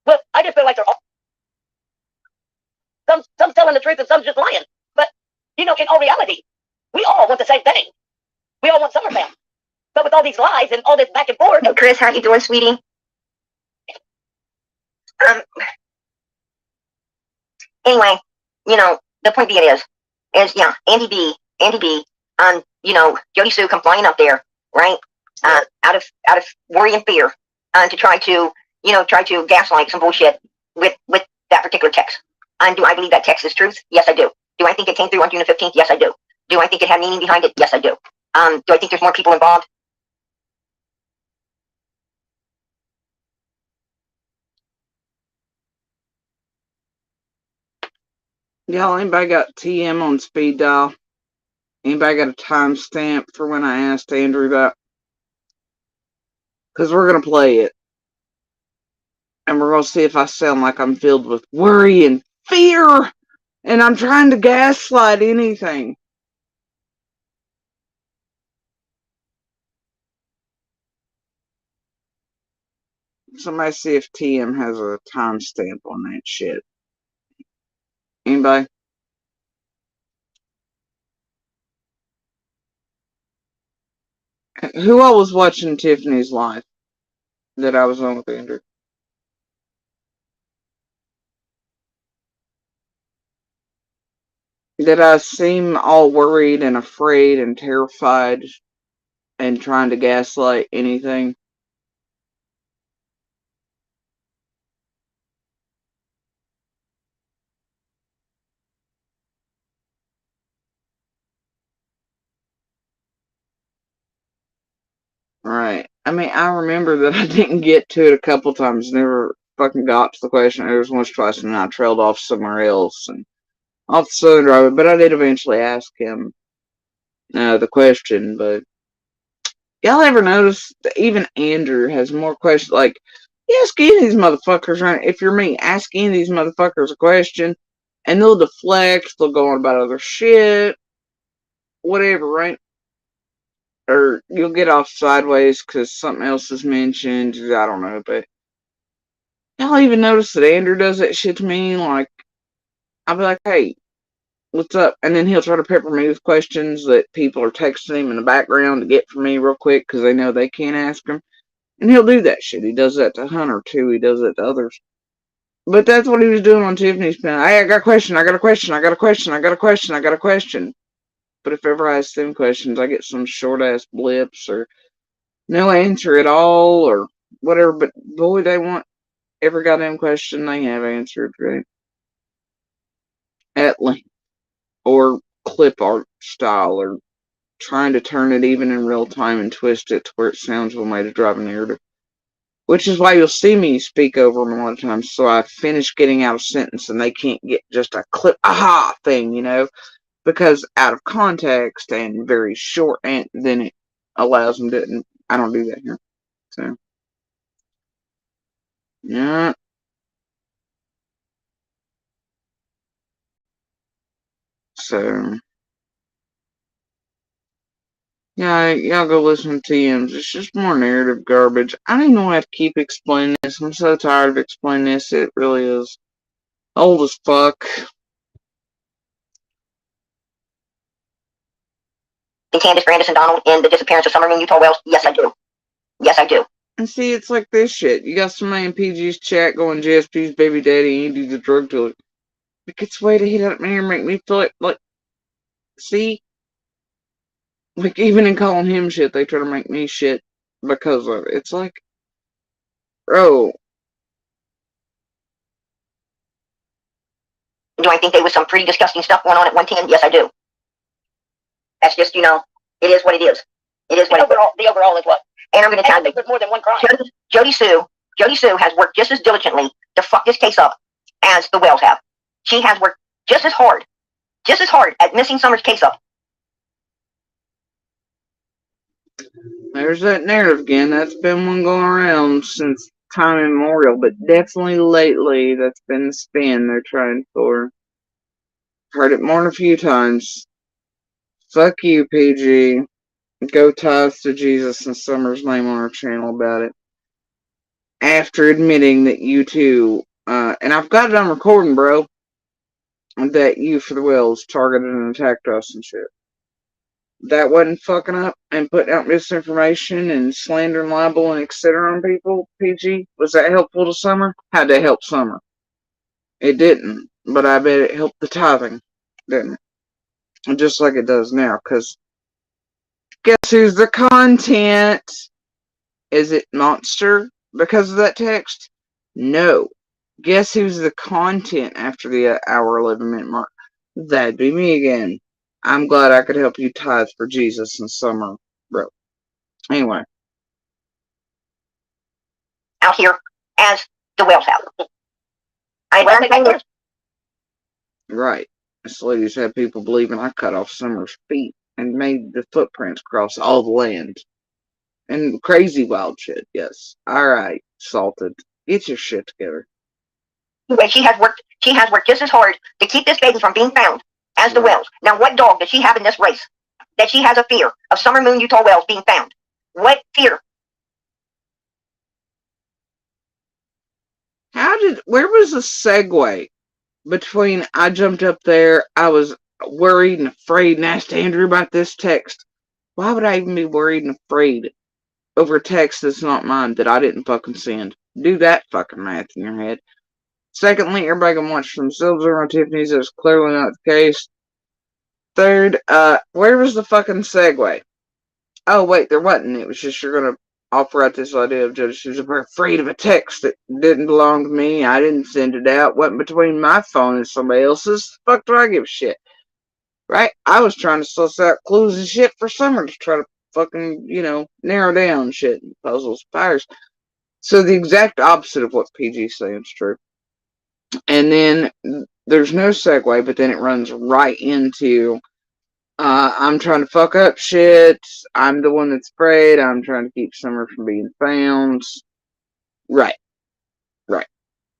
Well, I just feel like they're all... Some telling the truth and some just lying. But, in all reality, we all want the same thing. We all want Summerfam. But with all these lies and all this back and forth... Hey, Chris, how you doing, sweetie? Anyway, the point being is yeah, Andy B, Jody Sue complained up there, right? Out of worry and fear, to try to gaslight some bullshit with that particular text. And do I believe that text is truth? Yes, I do. Do I think it came through on June the 15th? Yes, I do. Do I think it had meaning behind it? Yes, I do. Do I think there's more people involved? Y'all, anybody got TM on speed dial? Anybody got a timestamp for when I asked Andrew that? Because we're going to play it. And we're going to see if I sound like I'm filled with worry and fear. And I'm trying to gaslight anything. Somebody see if TM has a timestamp on that shit. Anybody? Who all was watching Tiffany's live that I was on with Andrew? Did I seem all worried and afraid and terrified and trying to gaslight anything? Right. I remember that I didn't get to it a couple times. Never fucking got to the question. There was once, twice, and I trailed off somewhere else and off the Southern Driver. But I did eventually ask him the question. But y'all ever notice that even Andrew has more questions? Like, you ask any of these motherfuckers, right? If you're me, ask any of these motherfuckers a question, and they'll deflect. They'll go on about other shit, whatever, right? or you'll get off sideways because something else is mentioned. I don't know, but I'll even notice that Andrew does that shit to me. Like, I'll be like, hey, what's up? And then he'll try to pepper me with questions that people are texting him in the background to get from me real quick because they know they can't ask him. And he'll do that shit. He does that to Hunter, too. He does that to others. But that's what he was doing on Tiffany's panel. Hey, I got a question, I got a question, I got a question, I got a question, I got a question. But if ever I ask them questions, I get some short-ass blips or no answer at all or whatever. But boy, they want every goddamn question they have answered, right? At length. Or clip art style, or trying to turn it even in real time and twist it to where it sounds one way to drive a narrative. Which is why you'll see me speak over them a lot of times, so I finish getting out a sentence and they can't get just a clip, aha thing, you know? Because out of context and very short, and then it allows them to, and I don't do that here. So, yeah. So, yeah, y'all go listen to TMs. It's just more narrative garbage. I don't even have to keep explaining this. I'm so tired of explaining this. It really is old as fuck. And Candace, Brandis, and Donald in the disappearance of Summer Moon Utah Wells? Yes, I do. Yes, I do. And see, it's like this shit. You got somebody in PG's chat going, JSP's baby daddy, Andy the drug dealer. It gets way to hit up me and make me feel like, see? Like, even in calling him shit, they try to make me shit because of it. It's like, bro. Do I think there was some pretty disgusting stuff going on at 110? Yes, I do. That's just, it is what it is. It is what it is. The overall is what? And I'm going to tell you, there's more than one crime. Jody Sue has worked just as diligently to fuck this case up as the Wells have. She has worked just as hard at messing Summer's case up. There's that narrative again. That's been one going around since time immemorial, but definitely lately that's been the spin they're trying for. Heard it more than a few times. Fuck you, PG. Go tithes to Jesus and Summer's name on our channel about it. After admitting that you two, and I've got it on recording, bro, that you for the Wells targeted and attacked us and shit. That wasn't fucking up and putting out misinformation and slander and libel and etc. on people, PG? Was that helpful to Summer? How'd that help Summer? It didn't, but I bet it helped the tithing, didn't it? Just like it does now, because guess who's the content? Is it Monster because of that text? No. Guess who's the content after the hour 11-minute mark? That'd be me again. I'm glad I could help you tithe for Jesus in Summer, bro. Anyway. Out here as the Wells have. I learned things. Right. This lady's had people believing I cut off Summer's feet and made the footprints cross all the land. And crazy wild shit, yes. Alright, Salted. Get your shit together. She has worked just as hard to keep this baby from being found as the Wells. Now, what dog does she have in this race that she has a fear of Summer Moon Utah Wells being found? What fear? Where was the segue between I jumped up there, I was worried and afraid and asked Andrew about this text? Why would I even be worried and afraid over a text that's not mine that I didn't fucking send? Do that fucking math in your head. Secondly, everybody can watch for themselves over on Tiffany's. That's clearly not the case. Third, where was the fucking segue? Oh, wait, there wasn't. It was just you're going to offer out this idea of Judge Susan afraid of a text that didn't belong to me. I didn't send it out. Wasn't between my phone and somebody else's. The fuck do I give a shit? Right? I was trying to suss out clues and shit for Summer to try to fucking, narrow down shit and puzzles, fires. So the exact opposite of what PG's saying is true. And then there's no segue, but then it runs right into I'm trying to fuck up shit. I'm the one that's afraid. I'm trying to keep Summer from being found. Right.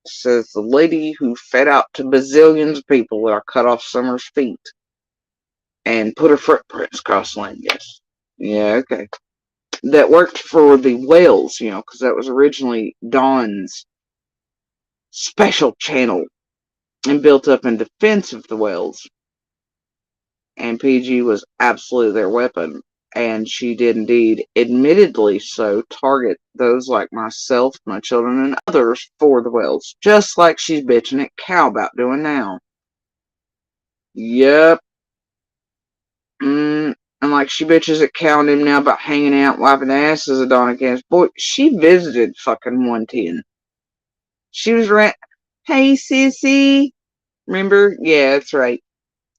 Says the lady who fed out to bazillions of people that I cut off Summer's feet and put her footprints across the land. Yes. Yeah, okay. That worked for the whales, because that was originally Dawn's special channel and built up in defense of the whales. And PG was absolutely their weapon. And she did indeed, admittedly so, target those like myself, my children, and others for the whales. Just like she's bitching at Cal about doing now. Yep. And like she bitches at Cal and him now about hanging out, wiping asses at Donna Camp's. Boy, she visited fucking 110. She was right. Hey, sissy. Remember? Yeah, that's right.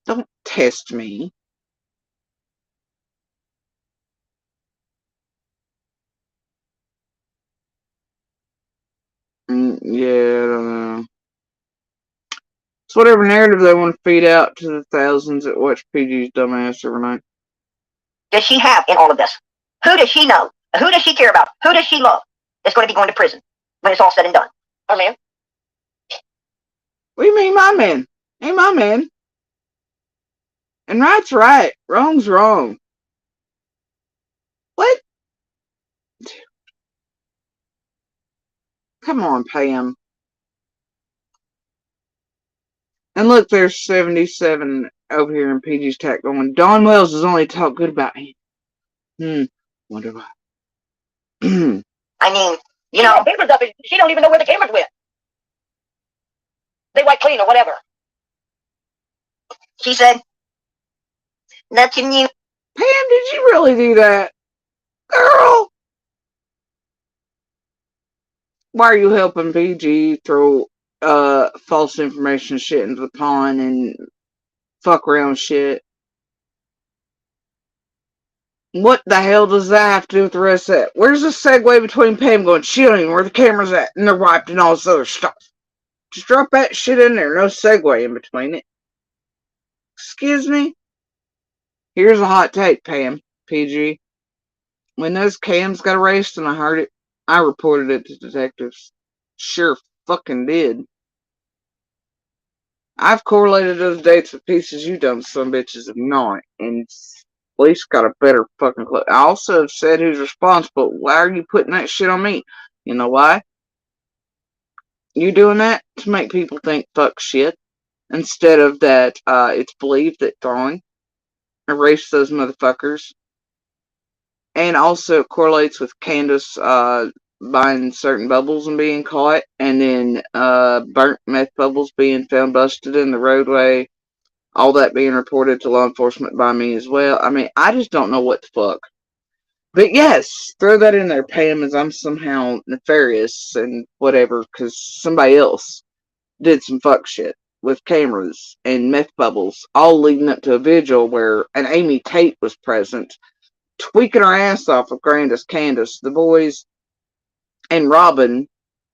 Don't test me. Yeah, I don't know. It's whatever narrative they want to feed out to the thousands that watch PG's dumbass every night. Does she have in all of this? Who does she know? Who does she care about? Who does she love that's going to be going to prison when it's all said and done? Her man? What do you mean, my man? Ain't my man. And right's right. Wrong's wrong. What? Come on, Pam. And look, there's 77 over here in PG's tag going, Don Wells has only talked good about him. Wonder why. I mean, you know. Papers up, she don't even know where the cameras went. They wipe clean or whatever. She said, nothing new. Pam, did you really do that? Girl! Why are you helping PG throw false information shit into the pond and fuck around shit? What the hell does that have to do with the rest of that? Where's the segue between Pam going, she don't even know where the camera's at, and they're wiped and all this other stuff? Just drop that shit in there. No segue in between it. Excuse me? Here's a hot take, Pam, PG. When those cams got erased and I heard it, I reported it to detectives. Sure fucking did. I've correlated those dates with pieces you dumb some bitches have not, and at least got a better fucking clue. I also have said who's responsible. Why are you putting that shit on me? You know why? You doing that to make people think fuck shit. Instead of that, it's believed that Dawn erased those motherfuckers. And also it correlates with Candace buying certain bubbles and being caught, and then burnt meth bubbles being found busted in the roadway. All that being reported to law enforcement by me as well. I mean, I just don't know what the fuck. But yes, throw that in there, Pam, as I'm somehow nefarious and whatever, because somebody else did some fuck shit with cameras and meth bubbles, all leading up to a vigil where an Amy Tate was present, tweaking her ass off with Candace, the boys, and Robin.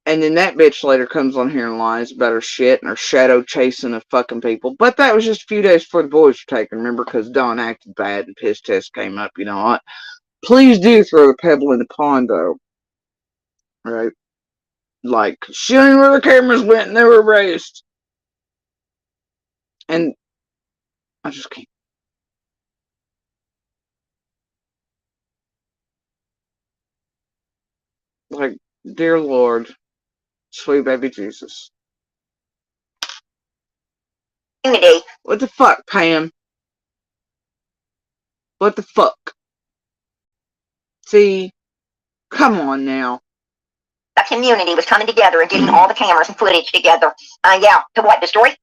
And then that bitch later comes on here and lies about her shit and her shadow chasing of fucking people. But that was just a few days before the boys were taken, remember, because Dawn acted bad and piss test came up, you know what? Please do throw the pebble in the pond, though. Right? Like, showing where the cameras went and they were erased. And I just can't. Like, dear Lord, sweet baby Jesus. Unity. What the fuck, Pam? What the fuck? See? Come on now. The community was coming together and getting all the cameras and footage together. Yeah, to what? Destroy?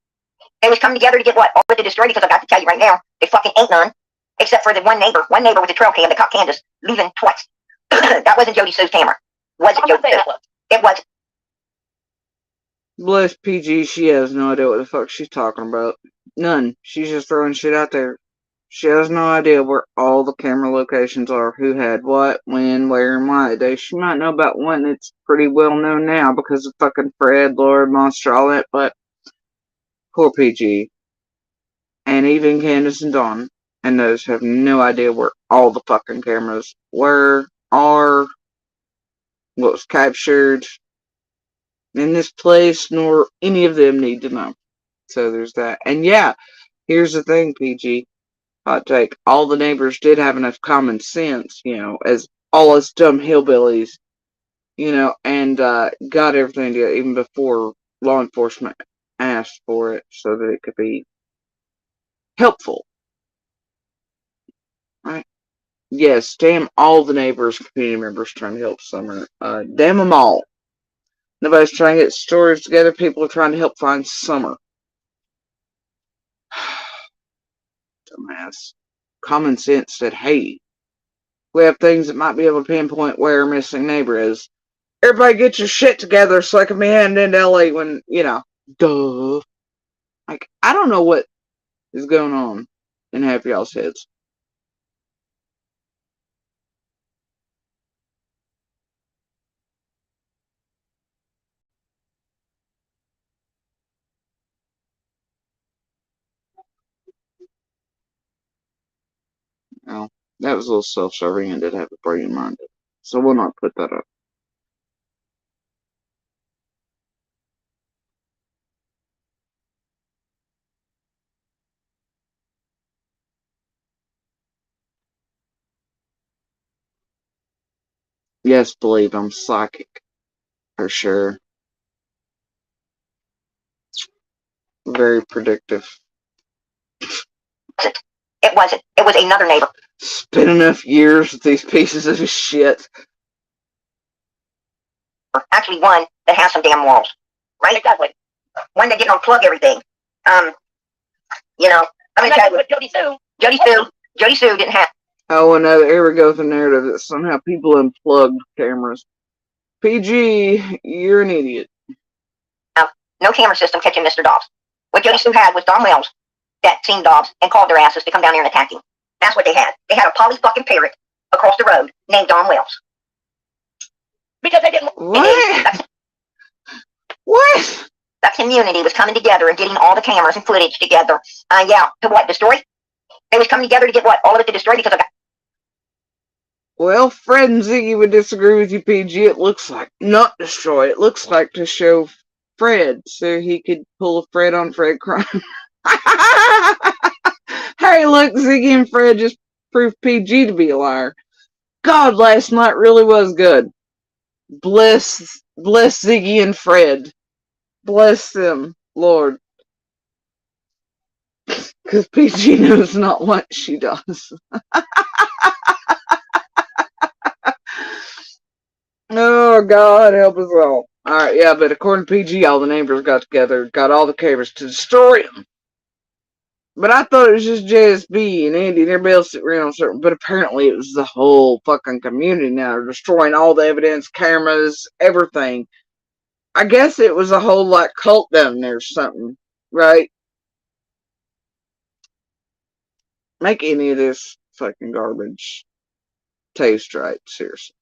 They was coming together to get what? All to destroy, because I got to tell you right now, they fucking ain't none. Except for the one neighbor with the trail cam that caught Candace leaving twice. That wasn't Jody Sue's camera. Was it Jody Sue? It was. Bless PG, she has no idea what the fuck she's talking about. None. She's just throwing shit out there. She has no idea where all the camera locations are, who had what, when, where, and why. She might know about one that's pretty well known now because of fucking Fred, Lord, Monster, all that, but poor PG. And even Candace and Dawn and those have no idea where all the fucking cameras were, are, what was captured in this place, nor any of them need to know. So there's that. And yeah, here's the thing, PG. hot take, all the neighbors did have enough common sense, as all us dumb hillbillies, and got everything together even before law enforcement asked for it so that it could be helpful. Right? Yes, damn all the neighbors, community members trying to help Summer. Damn them all. Nobody's trying to get stories together. People are trying to help find Summer. Dumbass. Common sense said, hey, we have things that might be able to pinpoint where a missing neighbor is. Everybody get your shit together so I can be heading into LA when, duh. Like, I don't know what is going on in half y'all's heads. Well, that was a little self-serving and did have a brain mind. So we'll not put that up. Yes, believe I'm psychic. For sure. Very predictive. It wasn't. It was another neighbor. Spent enough years with these pieces of shit. Actually, one that has some damn walls. Right? Exactly. One that didn't unplug everything. I'm gonna tell you. Jody Sue didn't have. Oh, and here we go with the narrative that somehow people unplugged cameras. PG, you're an idiot. No camera system catching Mr. Dobbs. What Jody Sue had was Don Wells that seen Dobbs and called their asses to come down there and attack him. That's what they had. They had a poly fucking parrot across the road named Don Wells. Because they didn't. What? What? That community was coming together and getting all the cameras and footage together. To what? Destroy? They was coming together to get what? All of it to destroy because of that. Well, Fred and Ziggy would disagree with you, PG. It looks like not destroy. It looks like to show Fred so he could pull a Fred on Fred crime. Hey, look, Ziggy and Fred just proved PG to be a liar. God, last night really was good. Bless Ziggy and Fred. Bless them, Lord. Because PG knows not what she does. Oh, God, help us all. Alright, yeah, but according to PG, all the neighbors got together, got all the cameras to destroy them. But I thought it was just JSB and Andy and everybody else that ran on certain, but apparently it was the whole fucking community now. They're destroying all the evidence, cameras, everything. I guess it was a whole, cult down there or something, right? Make any of this fucking garbage taste right, seriously.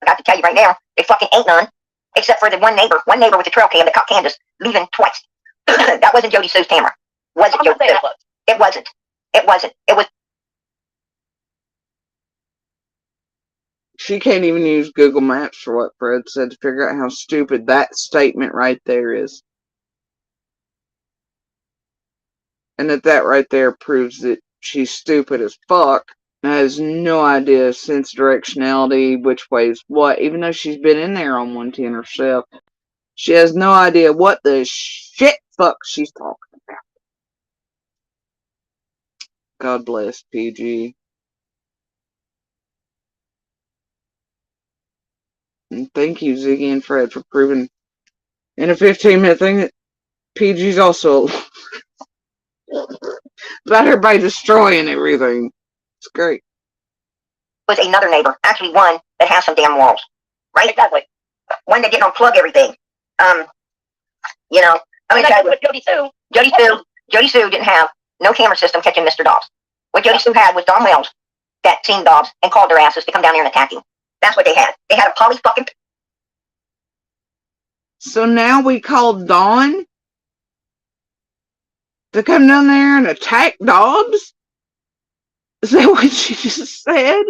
I got to tell you right now, they fucking ain't none. Except for the one neighbor with the trail cam that caught Candace leaving twice. That wasn't Jody Sue's camera. Was it Jody Sue? It wasn't. It wasn't. It was. She can't even use Google Maps for what Fred said to figure out how stupid that statement right there is. And that right there proves that she's stupid as fuck. Has no idea sense directionality, which way's what, even though she's been in there on 110 herself. She has no idea what the shit fuck she's talking about. God bless PG. And thank you, Ziggy and Fred, for proving in a 15-minute thing that PG's also about everybody destroying everything. It's great. Was another neighbor. Actually, one that has some damn walls. Right? Exactly. One that didn't unplug everything. I'm gonna tell you. Jody Sue didn't have no camera system catching Mr. Dobbs. What Jody Sue had was Don Wells that seen Dobbs and called their asses to come down there and attack him. That's what they had. They had a poly fucking. So now we called Dawn to come down there and attack Dobbs? Is that what she just said?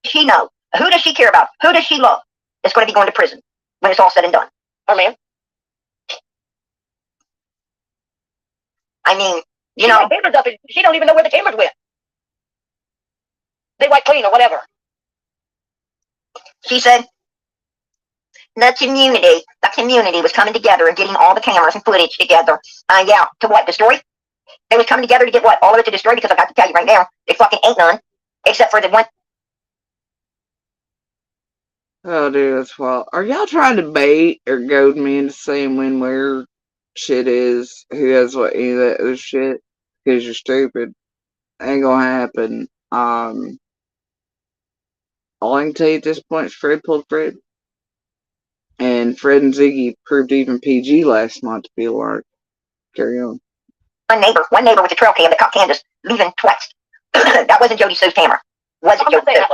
She knows. Who does she care about? Who does she love? That's going to be going to prison when it's all said and done. Her man. I mean, you She know, got cameras up and she don't even know where the cameras went. They wipe clean or whatever. she said the community was coming together and getting all the cameras and footage together. Yeah, to what? Destroy? They was coming together to get what? All of it to destroy, because I got to tell you right now, it fucking ain't none. Except for the one. Oh, dude, that's wild. Are y'all trying to bait or goad me into saying when where shit is? Who has what any of that other shit? Because you're stupid. Ain't gonna happen. All I can tell you at this point is Fred pulled Fred. And Fred and Ziggy proved even PG last month to be a lark. Carry on. One neighbor with a trail cam that caught Candace leaving twice. That wasn't Jody Sue's camera. Was it Jody Sue?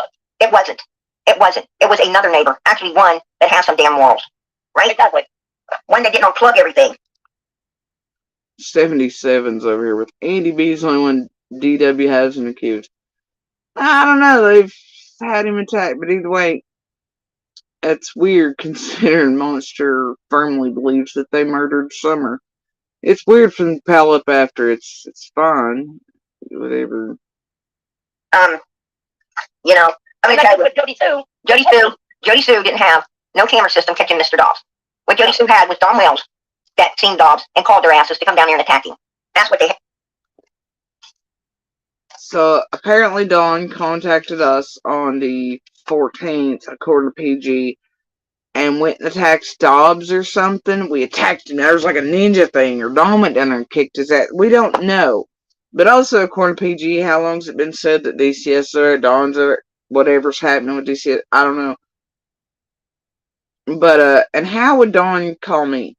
It wasn't. It wasn't. It was another neighbor. Actually, one that has some damn morals. Right? Exactly. One that didn't unplug everything. 77's over here with Andy B's the only one DW has an accused. I don't know. They've had him attacked, but either way, it's weird considering Monster firmly believes that they murdered Summer. It's weird for them to pal up after. It's fine. Whatever. You know, I'm gonna tell you, Jody Sue. Jody Sue didn't have no camera system catching Mr. Dobbs. What Jody Sue had was Don Wells that seen Dobbs and called their asses to come down here and attack him. That's what they had. So apparently Dawn contacted us on the 14th, according to PG, and went and attacked Dobbs or something. We attacked him. There was like a ninja thing, or Dawn went down there and kicked his ass. We don't know. But also, according to PG, how long's it been said that DCS or Dawn's or whatever's happening with DCS? I don't know. But, and how would Dawn call me?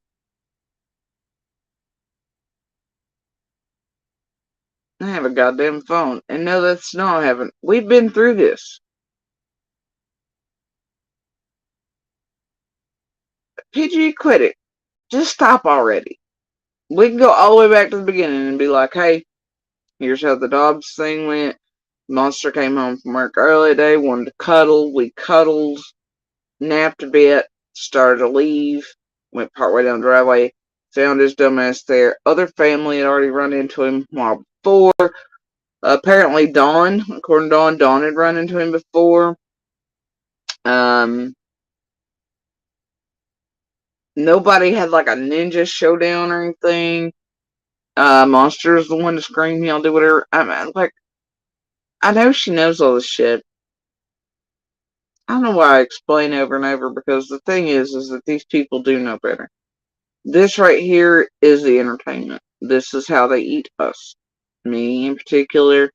I have a goddamn phone. And no, that's not having. We've been through this. PG, quit it. Just stop already. We can go all the way back to the beginning and be like, hey, here's how the Dobbs thing went. Monster came home from work early today, wanted to cuddle. We cuddled, napped a bit, started to leave, went partway down the driveway, found his dumbass there. Other family had already run into him while before. Apparently Dawn, according to Dawn had run into him before. Nobody had like a ninja showdown or anything. Monster's the one to scream, he'll do whatever. I know she knows all this shit. I don't know why I explain over and over, because the thing is that these people do know better. This right here is the entertainment. This is how they eat us. Me in particular.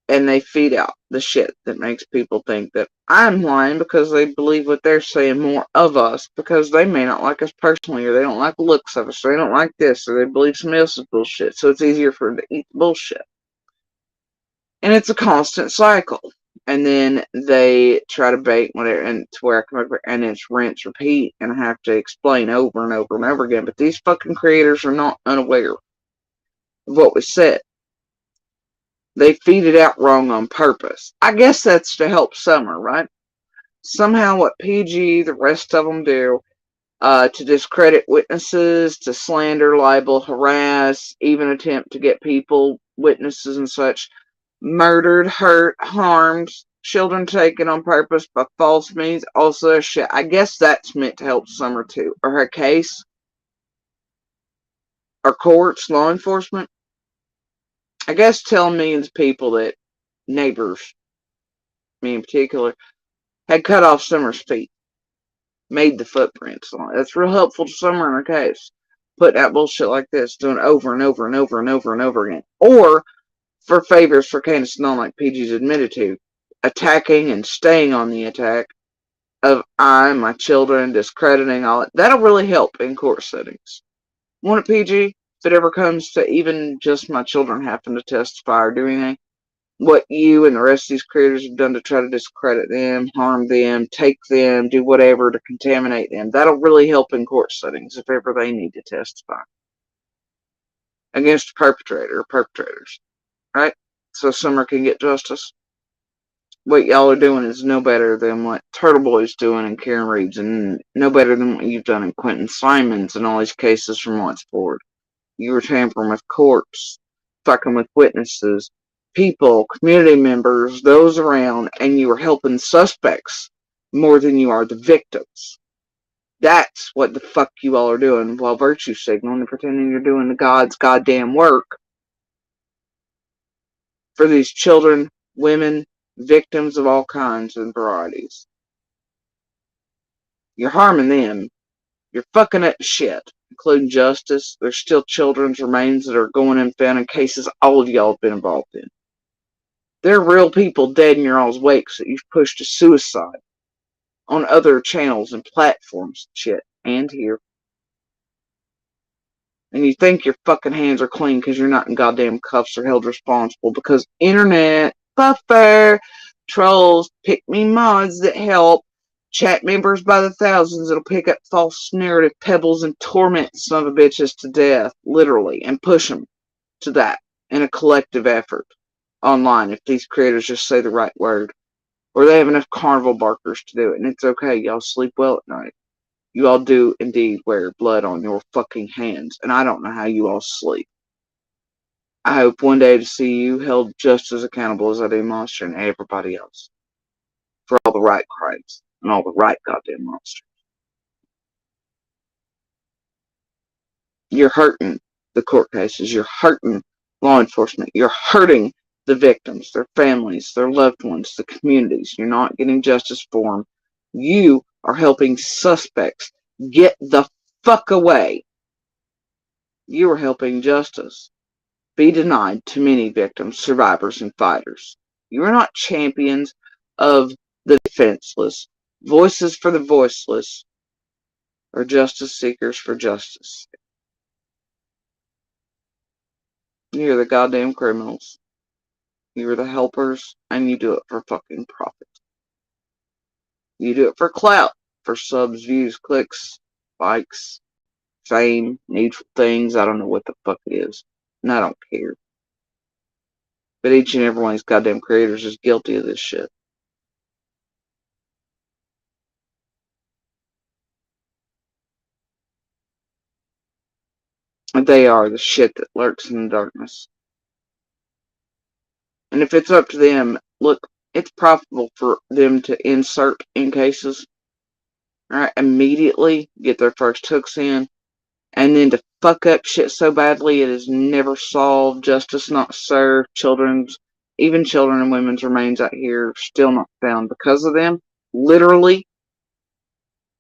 And they feed out the shit that makes people think that I'm lying, because they believe what they're saying more of us, because they may not like us personally, or they don't like the looks of us, or they don't like this, or they believe somebody else's bullshit. So it's easier for them to eat the bullshit. And it's a constant cycle. And then they try to bait whatever, and to where I come over, and it's rinse, repeat, and I have to explain over and over and over again. But these fucking creators are not unaware of what was said. They feed it out wrong on purpose. I guess that's to help Summer, right? Somehow what PG, the rest of them do, to discredit witnesses, to slander, libel, harass, even attempt to get people, witnesses and such, murdered, hurt, harmed, children taken on purpose by false means, also shit. I guess that's meant to help Summer too. Or her case. Or courts, law enforcement. I guess telling millions of people that neighbors, me in particular, had cut off Summer's feet. Made the footprints. That's real helpful to Summer in her case. Putting out bullshit like this, doing it over and over and over and over and over again. Or for favors for Candace Nunn, like PG's admitted to, attacking and staying on the attack of I, my children, discrediting all it. That'll really help in court settings. Won't it, PG? If it ever comes to even just my children having to testify or do anything, what you and the rest of these creators have done to try to discredit them, harm them, take them, do whatever to contaminate them, that'll really help in court settings if ever they need to testify against a perpetrator or perpetrators. Right? So Summer can get justice. What y'all are doing is no better than what Turtle Boy's doing and Karen Reed's, and no better than what you've done in Quentin Simons and all these cases from once forward. You were tampering with courts, fucking with witnesses, people, community members, those around, and you are helping suspects more than you are the victims. That's what the fuck you all are doing while virtue signaling and pretending you're doing the God's goddamn work for these children, women, victims of all kinds and varieties. You're harming them. You're fucking up shit, including justice. There's still children's remains that are going unfound in cases all of y'all have been involved in. There are real people dead in your all's wakes that you've pushed to suicide on other channels and platforms and shit, and here. And you think your fucking hands are clean because you're not in goddamn cuffs or held responsible because internet, buffer, trolls, pick me mods that help, chat members by the thousands that'll pick up false narrative pebbles and torment some of the bitches to death, literally, and push them to that in a collective effort online if these creators just say the right word. Or they have enough carnival barkers to do it, and it's okay, y'all sleep well at night. You all do indeed wear blood on your fucking hands, and I don't know how you all sleep. I hope one day to see you held just as accountable as I do Monster and everybody else. For all the right crimes, and all the right goddamn monsters. You're hurting the court cases, you're hurting law enforcement, you're hurting the victims, their families, their loved ones, the communities. You're not getting justice for them. You are helping suspects get the fuck away. You are helping justice be denied to many victims, survivors, and fighters. You are not champions of the defenseless, voices for the voiceless, or justice seekers for justice. You're the goddamn criminals. You're the helpers, and you do it for fucking profit. You do it for clout, for subs, views, clicks, likes, fame, needful things. I don't know what the fuck it is, and I don't care. But each and every one of these goddamn creators is guilty of this shit. And they are the shit that lurks in the darkness. And if it's up to them, look, it's profitable for them to insert in cases, right? Immediately get their first hooks in, and then to fuck up shit so badly it is never solved, justice not served, even children and women's remains out here still not found because of them. Literally,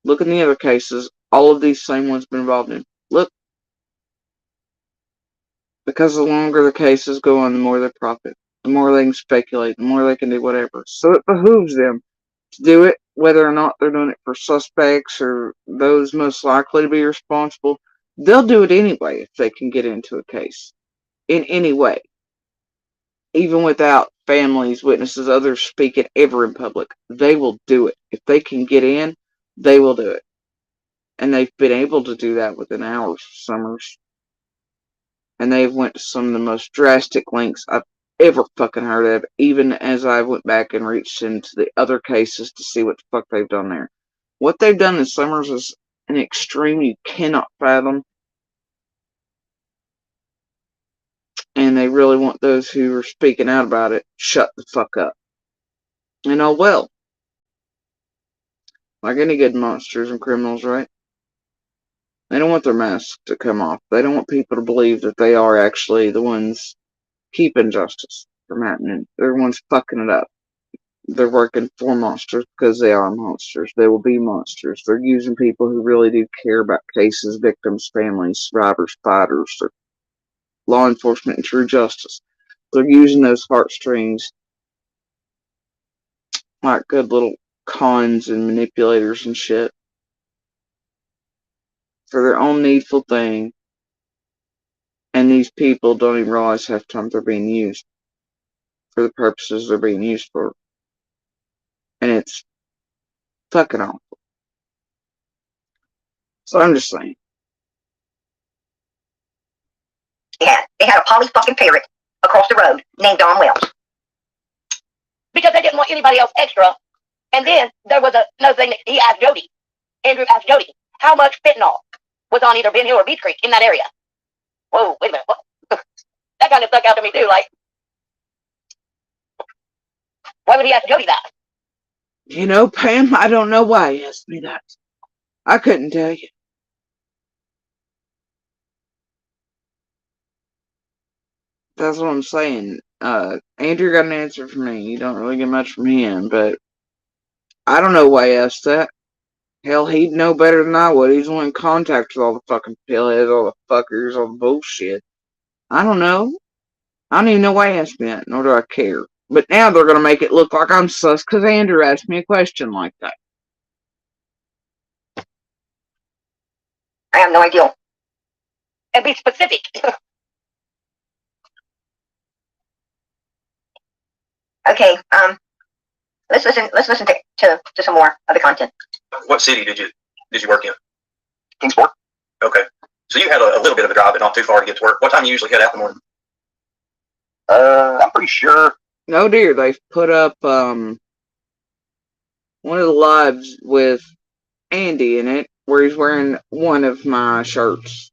look in the other cases, all of these same ones been involved in. Look, because the longer the cases go on, the more they profit, the more they can speculate, the more they can do whatever. So it behooves them to do it, whether or not they're doing it for suspects or those most likely to be responsible. They'll do it anyway if they can get into a case. In any way. Even without families, witnesses, others speaking ever in public. They will do it. If they can get in, they will do it. And they've been able to do that within hours, Summers. And they've went to some of the most drastic lengths I've ever fucking heard of, even as I went back and reached into the other cases to see what the fuck they've done there. What they've done in Summers is an extreme you cannot fathom. And they really want those who are speaking out about it shut the fuck up. And oh well. Like any good monsters and criminals, right? They don't want their masks to come off. They don't want people to believe that they are actually the ones keeping justice from happening. They're the ones fucking it up. They're working for monsters because they are monsters. They will be monsters. They're using people who really do care about cases, victims, families, survivors, fighters, or law enforcement and true justice. They're using those heartstrings like good little cons and manipulators and shit for their own needful thing. And these people don't even realize half the time they're being used for the purposes they're being used for. And it's fucking awful. So I'm just saying. Yeah, they had a Polly fucking parrot across the road named Don Wells. Because they didn't want anybody else extra. And then there was another thing that he asked Jody. Andrew asked Jody how much fentanyl was on either Ben Hill or Beach Creek in that area. whoa, wait a minute, what? That kind of stuck out to me too. Like, why would he ask Jody that? You know, Pam, I don't know why he asked me that. I couldn't tell you. That's what I'm saying. Andrew got an answer from me. You don't really get much from him, but I don't know why he asked that. Hell, he'd know better than I would. He's the one in contact with all the fucking pillheads, all the fuckers, all the bullshit. I don't know. I don't even know why he asked me that, nor do I care. But now they're gonna make it look like I'm sus because Andrew asked me a question like that. I have no idea. And be specific. Okay, let's listen to some more of the content. What city did you work in? Kingsport. Okay. So you had a little bit of a drive, but not too far to get to work. What time do you usually head out in the morning? I'm pretty sure. No dear, they've put up one of the lives with Andy in it, where he's wearing one of my shirts.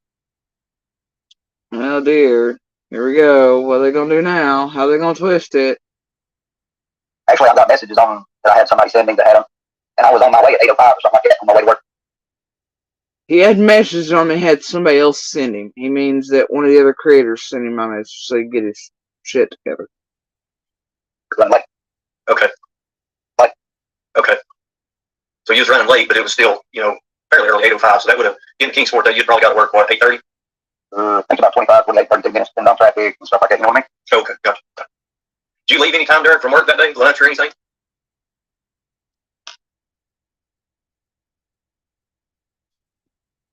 Oh dear. Here we go. What are they gonna do now? How are they gonna twist it? Actually, I got messages on that I had somebody send me that had them, and I was on my way at 8:05 or something like that on my way to work. He had messages on me, had somebody else send him. He means that one of the other creators sent him my message so he could get his shit together. Running late. Okay. Like. Okay. So you was running late, but it was still, fairly early, 8:05. So that would have, in Kingsport, you'd probably got to work, what, 8:30? I think about 25, 28, 32 minutes, depending on traffic and stuff like that. You know what I mean? Okay, gotcha. Did you leave any time from work that day, lunch or anything?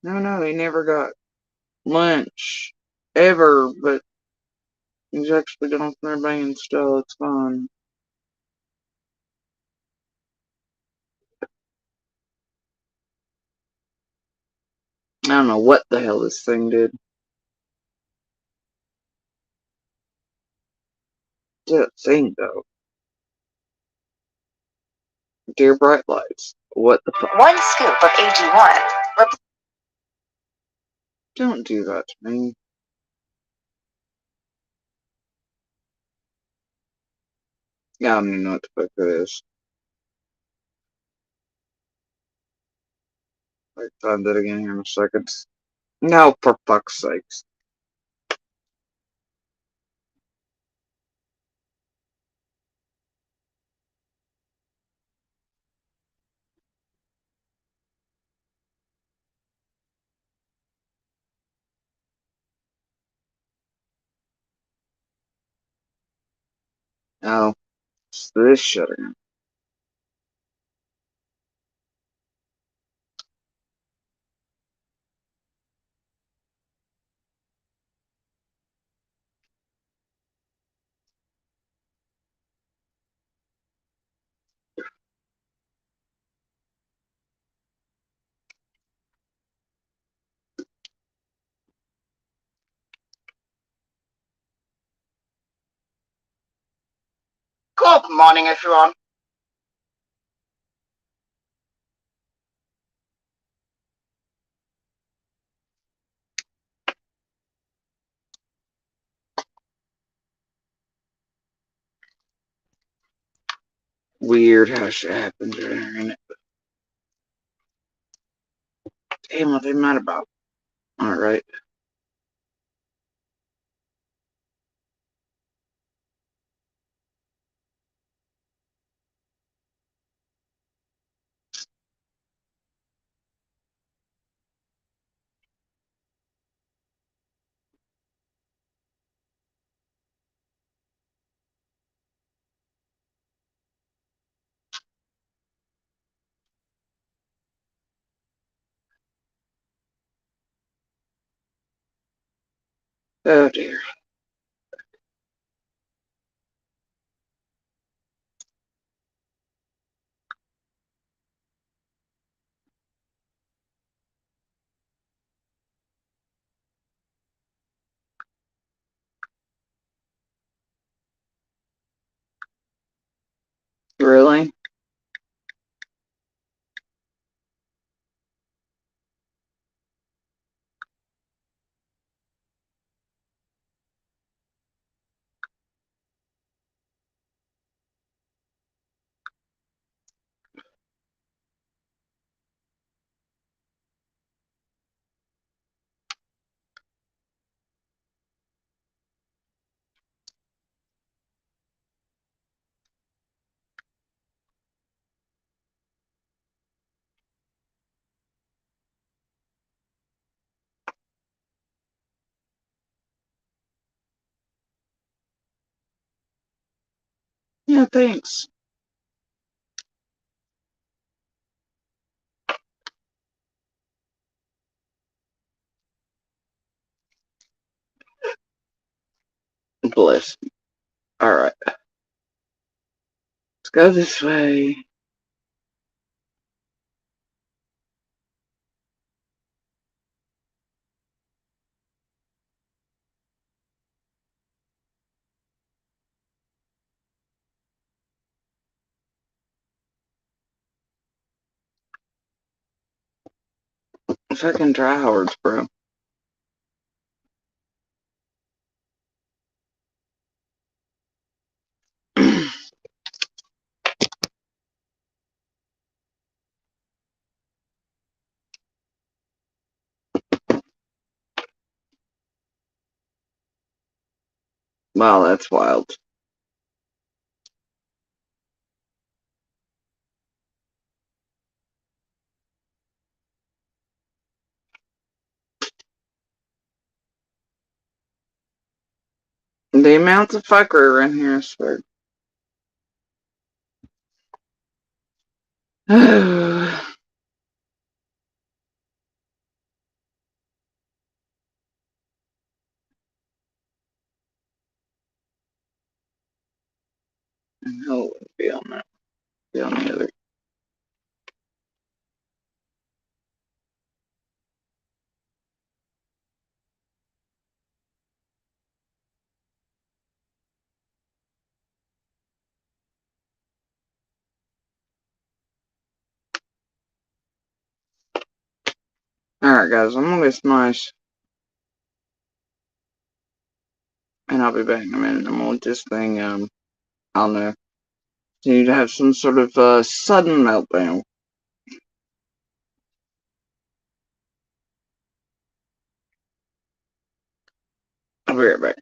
No, he never got lunch ever, but he's actually gone from there banging still. It's fine. I don't know what the hell this thing did. That thing, though. Dear bright lights. What the fuck? 1 scoop of AG1. Don't do that to me. I don't even know what the fuck that is. I'll find that again here in a second. No, for fuck's sakes. Oh, it's this shit again. Good morning, everyone. Weird how shit happens there, ain't it? Damn, what they mad about? Alright. Oh dear. Really? Yeah, thanks. Bless you. Alright. Let's go this way. Fucking tryhards, bro. Wow, that's wild. The amounts of fucker in here, I swear. No, be on that. Be on the other. Alright, guys, I'm gonna get nice. And I'll be back in a minute. I'm gonna let this thing, I don't know. Need to have some sort of sudden meltdown. I'll be right back.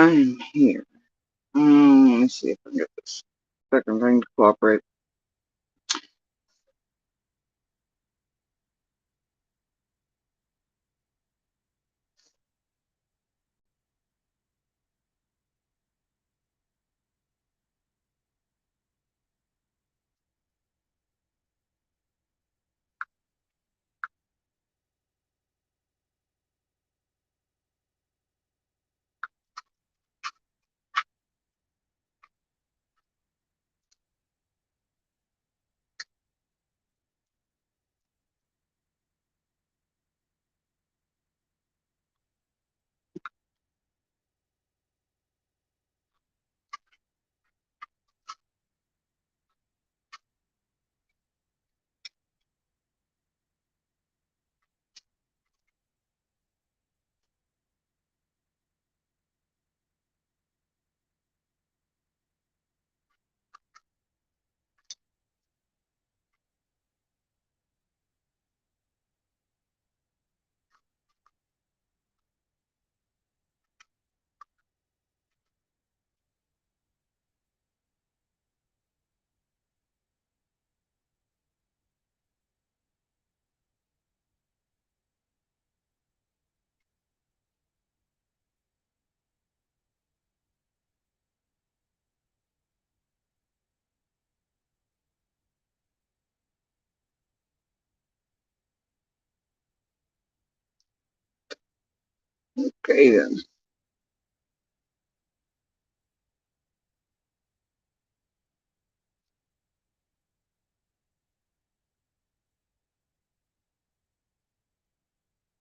I'm here. Let me see if I can get this second thing to cooperate. Okay then.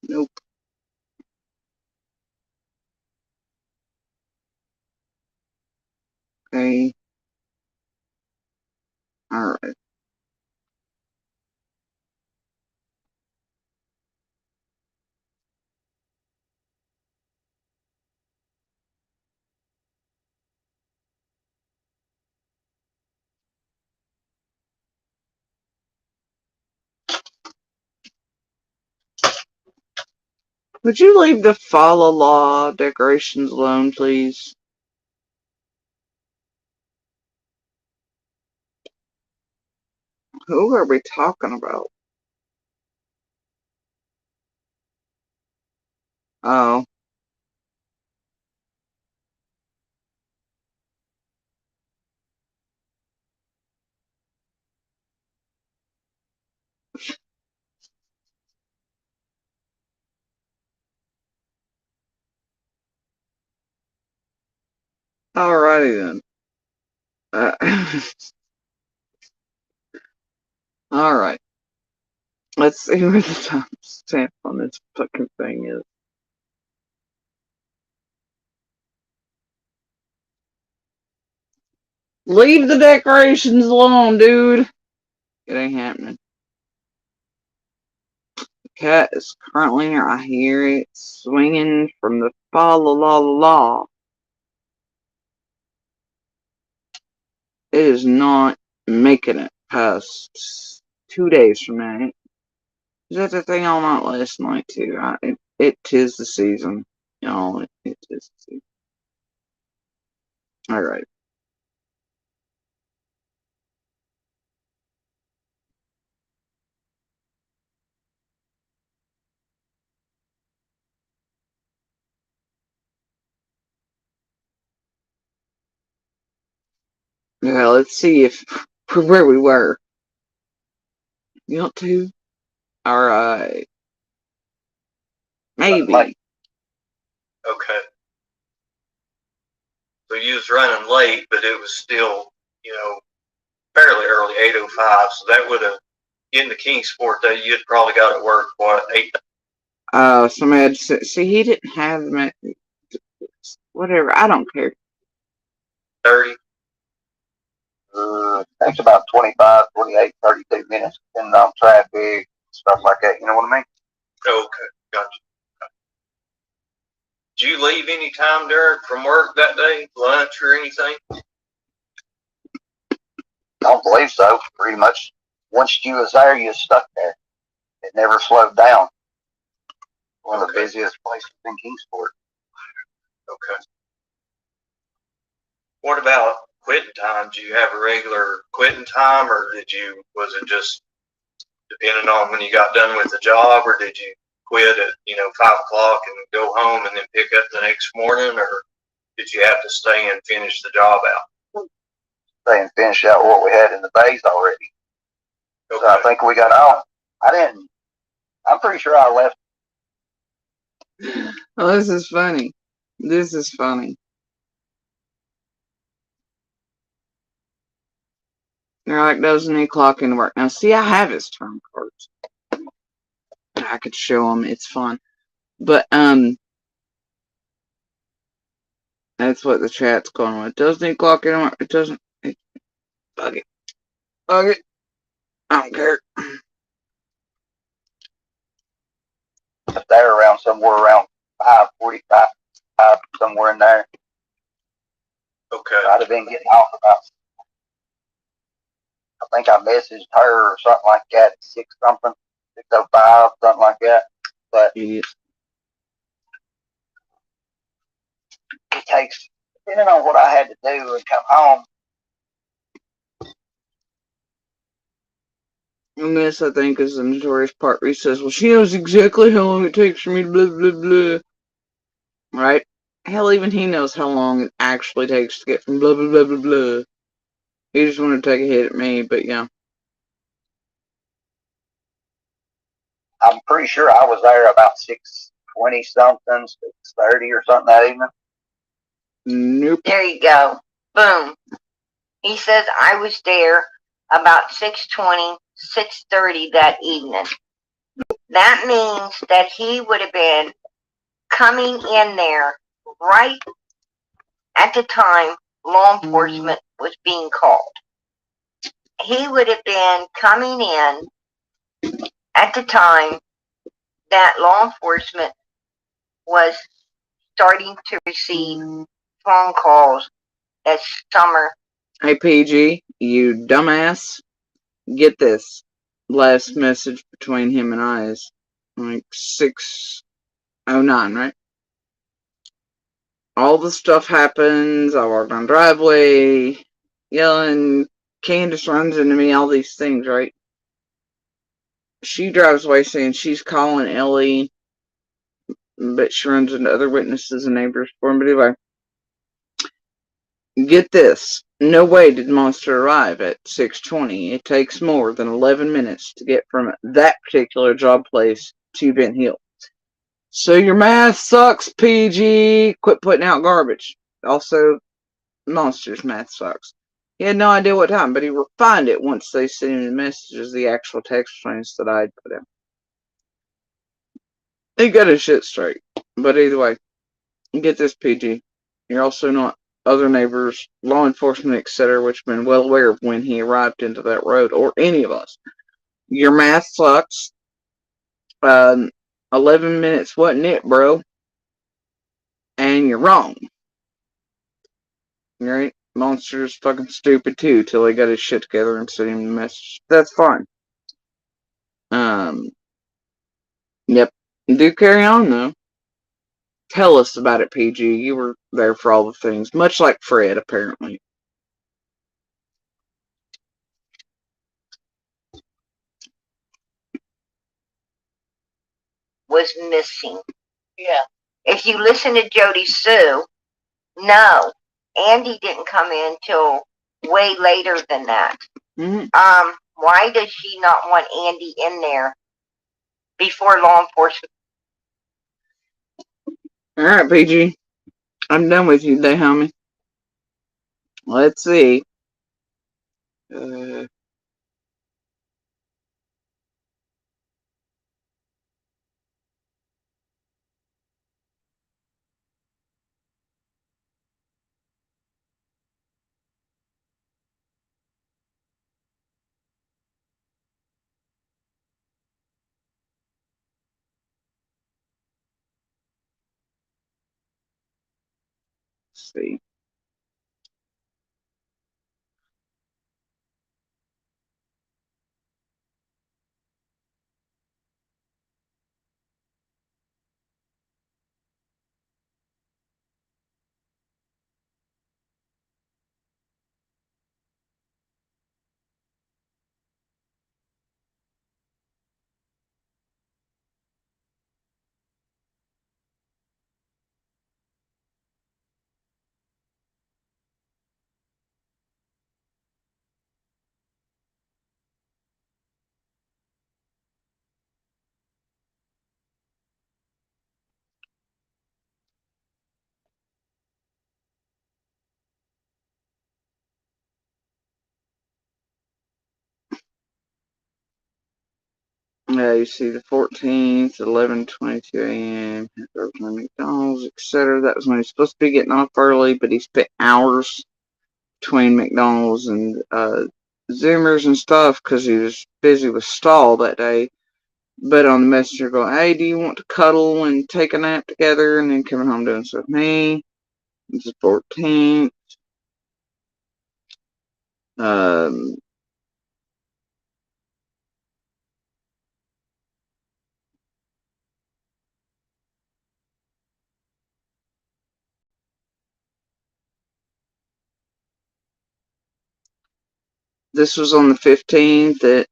Nope. Okay. Alright. Would you leave the fa la la decorations alone, please? Who are we talking about? Oh. Alrighty then. Alright. Let's see where the timestamp on this fucking thing is. Leave the decorations alone, dude. It ain't happening. The cat is currently here. I hear it swinging from the fa la la la la. It is not making it past 2 days from now. Is that the thing all night last night too? It tis the season. Y'all, it is the season. Alright. Yeah, let's see if where we were. You want to? Alright. Maybe. Okay. So you was running late, but it was still, fairly early, 8:05. So that would have, getting to Kingsport, that you'd probably got at work, what, 8? Somebody had to see, he didn't have them. Whatever, I don't care. 30? Takes about 25, 28, 32 minutes, depending on traffic, stuff like that. You know what I mean? Okay, gotcha. Did you leave any time, Derek, from work that day? Lunch or anything? I don't believe so. Pretty much, once you was there, you was stuck there. It never slowed down. One of the busiest places in Kingsport. Okay. What about quitting time? Do you have a regular quitting time, or was it just depending on when you got done with the job, or did you quit at 5 o'clock and go home and then pick up the next morning, or did you have to stay and finish the job out? Stay and finish out what we had in the base already. Okay. So I think we got on. I'm pretty sure I left. Oh, this is funny. This is funny. They're like, doesn't he clock into work? Now, see, I have his term cards. I could show him. It's fun. But, that's what the chat's going with. Doesn't he clock into work? It doesn't. Bug it. Bug it. I don't care. There around somewhere around 5:45, somewhere in there. Okay. I'd have been getting off about. I think I messaged her or something like that at 6-something, 6:05, something like that. But Idiot. it takes, depending on what I had to do and come home. And this, I think, is the notorious part where he says, well, she knows exactly how long it takes for me to blah, blah, blah. Right? Hell, even he knows how long it actually takes to get from blah, blah, blah, blah, blah. He just wanted to take a hit at me, but yeah. I'm pretty sure I was there about 6:20 something, 6:30 or something that evening. Nope. There you go. Boom. He says I was there about 6:20, 6:30 that evening. That means that he would have been coming in there right at the time law enforcement was being called. He would have been coming in at the time that law enforcement was starting to receive phone calls as Summer. Hey, PG, you dumbass. Get this. Last message between him and I is like 6:09, right? All the stuff happens. I walk down the driveway, yelling. Candace runs into me, all these things, right? She drives away saying she's calling Ellie, but she runs into other witnesses and neighbors for him. But anyway, get this. No way did Monster arrive at 6:20. It takes more than 11 minutes to get from that particular job place to Ben Hill. So your math sucks, PG. Quit putting out garbage. Also, Monster's math sucks. He had no idea what time, but he refined it once they sent him the messages, the actual text strings that I'd put in. He got his shit straight. But either way, get this, PG. You're also not other neighbors, law enforcement, etc., which have been well aware of when he arrived into that road, or any of us. Your math sucks. 11 minutes wasn't it, bro. And you're wrong. Right? Monster's fucking stupid too, till he got his shit together and sent him the message. That's fine. Yep. Do carry on, though. Tell us about it, PG. You were there for all the things. Much like Fred, apparently. Was missing. Yeah. If you listen to Jody Sue, no, Andy didn't come in till way later than that. Mm-hmm. Why does she not want Andy in there before law enforcement? Alright, PG. I'm done with you today, homie. Let's see. Let's see. You see the 14th, 11:22 a.m. McDonald's, etc. That was when he's supposed to be getting off early, but he spent hours between McDonald's and Zoomers and stuff because he was busy with Stall that day. But on the messenger going, hey, do you want to cuddle and take a nap together? And then coming home doing stuff with me. It's the 14th. This was on the 15th at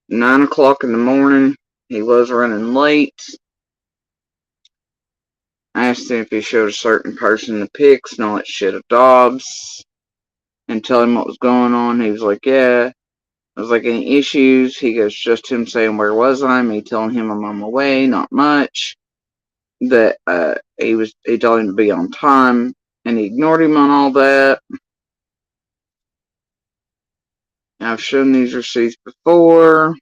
9 o'clock in the morning. He was running late. I asked him if he showed a certain person the pics and all that shit of Dobbs and tell him what was going on. He was like, yeah. I was like, any issues? He goes, just him saying, where was I? Me telling him I'm on my way, not much. That he told him to be on time, and he ignored him on all that. I've shown these receipts before.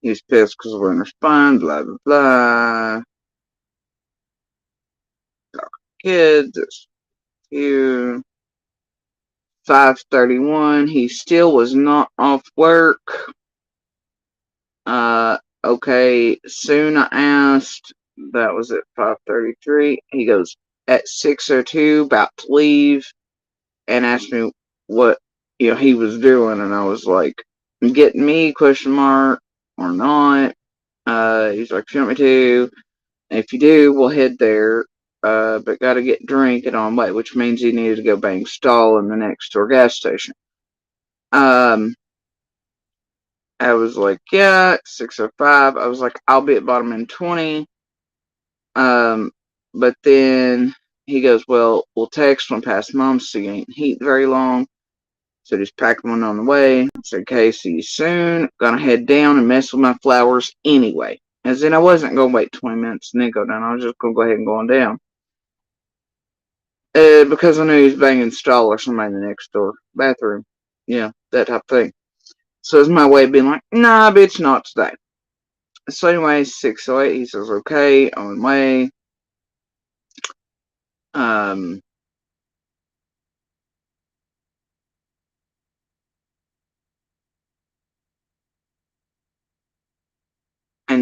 He's pissed because I wouldn't respond, blah, blah, blah. Kids, it's you. 5:31, he still was not off work. Okay, soon I asked, that was at 5:33. He goes, at 6:02, about to leave, and asked me what, he was doing, and I was like, getting me, question mark, or not. He's like, if you want me to, and if you do, we'll head there, but gotta get drink and on way, which means he needed to go bang Stall in the next door gas station. I was like, yeah, 6:05. I was like, I'll be at bottom in 20. But then he goes, well, we'll text when past Mom's so you ain't heat very long. So just pack one on the way. I said, okay, see you soon. Gonna head down and mess with my flowers anyway. As in, I wasn't gonna wait 20 minutes and then go down. I was just gonna go ahead and go on down. Because I knew he was banging Stall or somebody in the next door bathroom. Yeah, that type of thing. So it's my way of being like, nah, bitch, not today. So anyway, 6:08, he says, okay, on way. And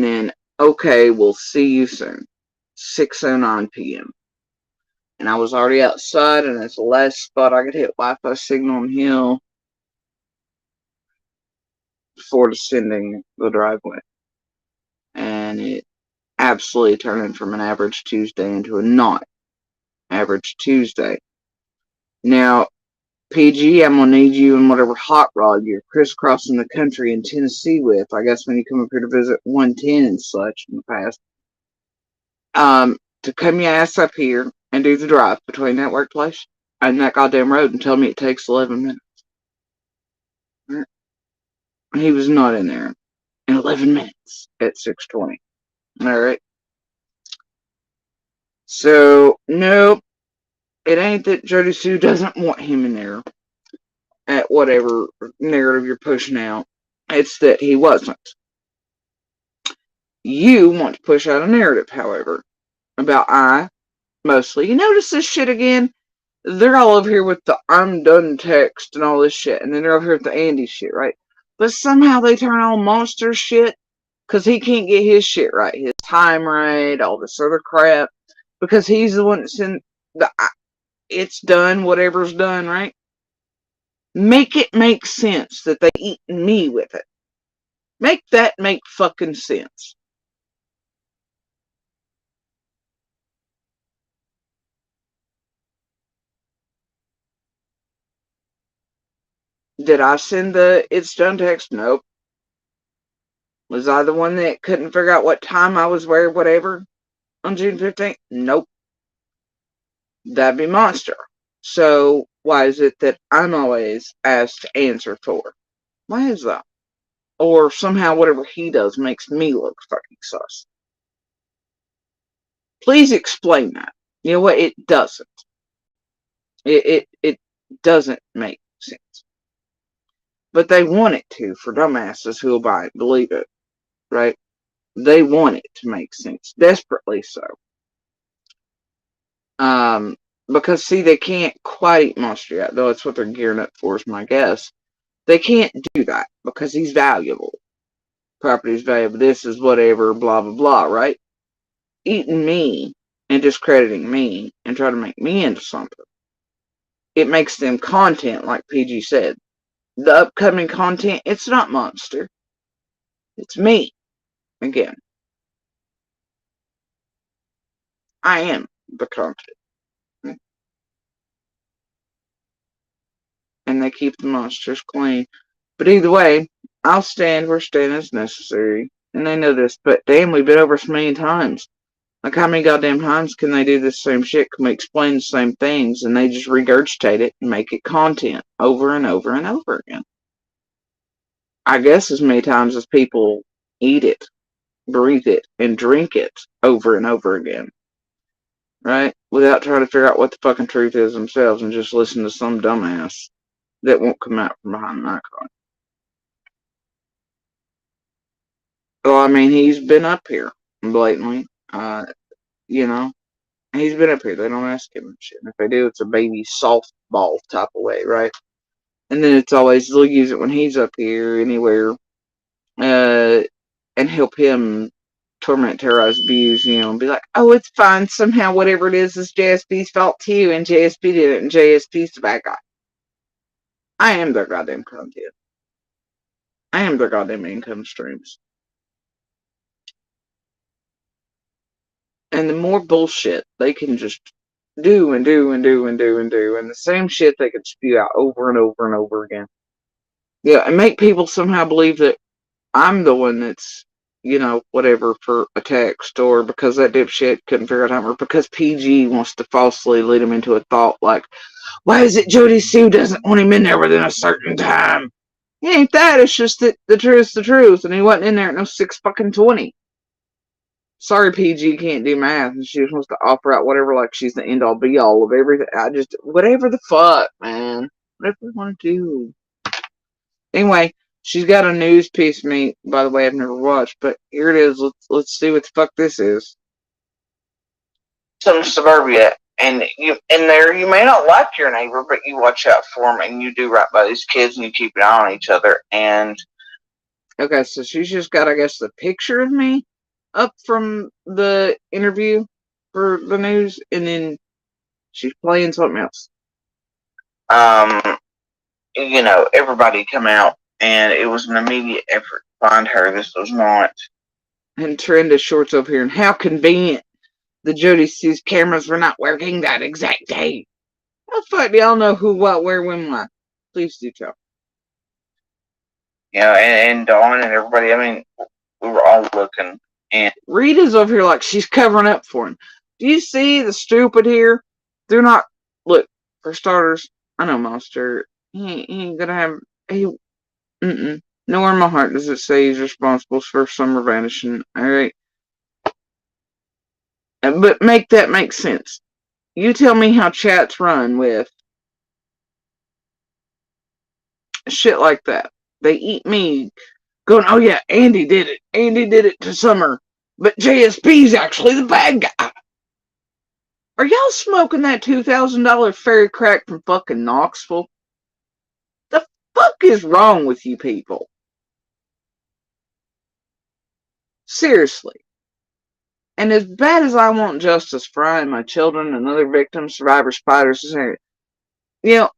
then, okay, we'll see you soon. 6:09 p.m. And I was already outside, and it's the last spot I could hit Wi-Fi signal on Hill before descending the driveway. And it absolutely turned from an average Tuesday into a not average Tuesday. Now, PG, I'm gonna need you in whatever hot rod you're crisscrossing the country in Tennessee with. I guess when you come up here to visit 110 and such in the past. To come your ass up here and do the drive between that workplace and that goddamn road and tell me it takes 11 minutes. He was not in there in 11 minutes at 6:20. Alright. So, nope. It ain't that Jody Sue doesn't want him in there at whatever narrative you're pushing out. It's that he wasn't. You want to push out a narrative, however, about mostly. You notice this shit again? They're all over here with the I'm done text and all this shit, and then they're over here with the Andy shit, right? But somehow they turn on Monster shit because he can't get his shit right, his time right, all this other crap, because he's the one that's in the it's done, whatever's done, right? Make it make sense that they eat me with it. Make that make fucking sense. Did I send the it's done text? Nope. Was I the one that couldn't figure out what time I was wearing whatever on June 15th? Nope. That'd be Monster. So why is it that I'm always asked to answer for? Why is that? Or somehow whatever he does makes me look fucking sus. Please explain that. You know what? It doesn't. It doesn't make sense. But they want it to for dumbasses who'll buy it, believe it, right? They want it to make sense, desperately so. Because see, they can't quite eat Monster yet, though it's what they're gearing up for, is my guess. They can't do that because he's valuable. Property's valuable. This is whatever, blah blah blah, right? Eating me and discrediting me and trying to make me into something. It makes them content, like PG said. The upcoming content, it's not Monster. It's me. Again. I am the content. And they keep the monsters clean. But either way, I'll stand where standing is necessary. And they know this, but damn, we've been over this a million times. Like, how many goddamn times can they do the same shit? Can we explain the same things and they just regurgitate it and make it content over and over and over again? I guess as many times as people eat it, breathe it, and drink it over and over again. Right? Without trying to figure out what the fucking truth is themselves and just listen to some dumbass that won't come out from behind an icon. Well, I mean, he's been up here blatantly. You know, he's been up here. They don't ask him and shit. And if they do, it's a baby softball type of way, right? And then it's always, they'll use it when he's up here, anywhere, and help him torment, terrorize, abuse, you know, and be like, oh, it's fine. Somehow, whatever it is JSP's fault too, and JSP did it, and JSP's the bad guy. I am their goddamn content. I am their goddamn income streams. And the more bullshit they can just do and do and do and do and do, and the same shit they could spew out over and over and over again. Yeah, and make people somehow believe that I'm the one that's, you know, whatever, for a text, or because that dipshit couldn't figure out how, or because PG wants to falsely lead him into a thought like, why is it Jody Sue doesn't want him in there within a certain time? It ain't that, it's just that the truth's the truth, and he wasn't in there at no 6:20. Sorry, PG can't do math, and she just wants to offer out whatever, like she's the end all be all of everything. Whatever the fuck, man. Whatever we want to do. Anyway, she's got a news piece, me, by the way, I've never watched, but here it is. Let's see what the fuck this is. Some suburbia, and you in there, you may not like your neighbor, but you watch out for them, and you do right by these kids, and you keep an eye on each other. And okay, so she's just got, I guess, the picture of me up from the interview for the news, and then she's playing something else. You know, everybody come out, and it was an immediate effort to find her. This was not. And Trenda Shorts over here, and how convenient the Jody Sue's cameras were not working that exact day. How the fuck do y'all know who, what, where, when, why? Please do tell. You know, and Dawn and everybody, I mean, we were all looking. And Rita's over here like she's covering up for him. Do you see the stupid here? They're not. Look, for starters, I know Monster. He ain't gonna have. Nowhere in my heart does it say he's responsible for Summer vanishing. Alright? But make that make sense. You tell me how chats run with shit like that. They eat me going, oh yeah, Andy did it. Andy did it to Summer. But JSP's actually the bad guy. Are y'all smoking that $2,000 fairy crack from fucking Knoxville? The fuck is wrong with you people? Seriously. And as bad as I want justice for I and my children and other victims, survivors, spiders, you know,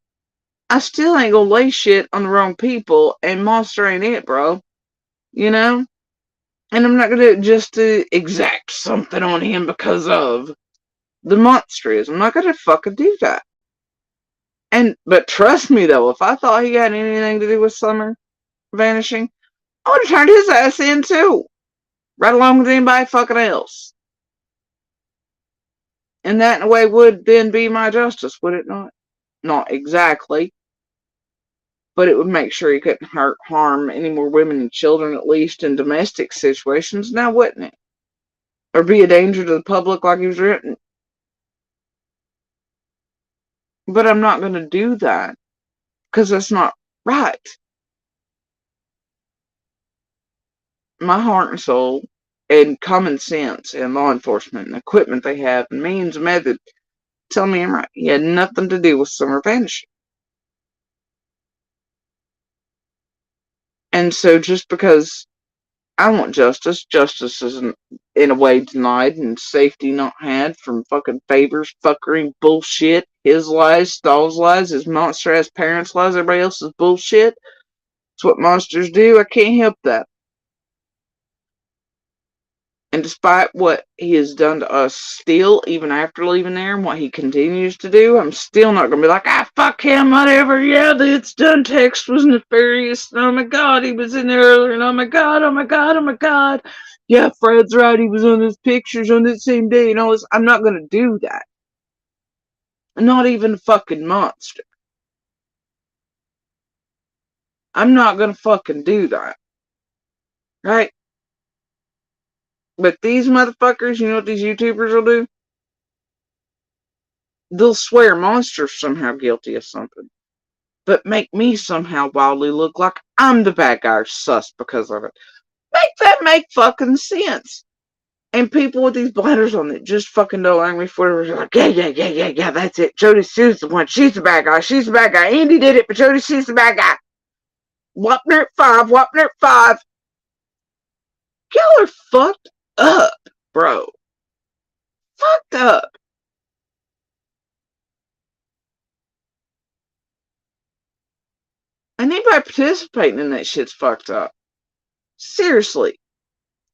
I still ain't gonna lay shit on the wrong people, and Monster ain't it, bro. You know? And I'm not gonna do it just to exact something on him because of the Monster is. I'm not gonna fucking do that. But trust me though, if I thought he had anything to do with Summer vanishing, I would have turned his ass in too. Right along with anybody fucking else. And that in a way would then be my justice, would it not? Not exactly. But it would make sure he couldn't harm any more women and children, at least in domestic situations, now wouldn't it? Or be a danger to the public like he was written. But I'm not going to do that. Because that's not right. my heart and soul and common sense and law enforcement and equipment they have and means and method tell me I'm right. He had nothing to do with Summer vanishing. And so just because I want justice, justice isn't in a way denied and safety not had from fucking favors, fuckery, bullshit, his lies, Stahl's lies, his monster ass parents' lies, everybody else's bullshit. It's what monsters do. I can't help that. And despite what he has done to us still, even after leaving there, and what he continues to do, I'm still not going to be like, fuck him, whatever. Yeah, it's done. Text was nefarious. Oh my God, he was in there earlier. And oh my God, oh my God, oh my God. Yeah, Fred's right. He was on those pictures on that same day and all this. I'm not going to do that. Not even a fucking monster. I'm not going to fucking do that. Right? But these motherfuckers, you know what these YouTubers will do? They'll swear Monster's somehow guilty of something, but make me somehow wildly look like I'm the bad guy or sus because of it. Make that make fucking sense. And people with these blinders on that just fucking don't like me for it. Like, yeah, that's it. Jody Sue's the one. She's the bad guy. She's the bad guy. Andy did it, but Jody Sue's the bad guy. Wapner at 5. Wapner at 5. Y'all are fucked up, bro. Fucked up. And anybody participating in that shit's fucked up. Seriously.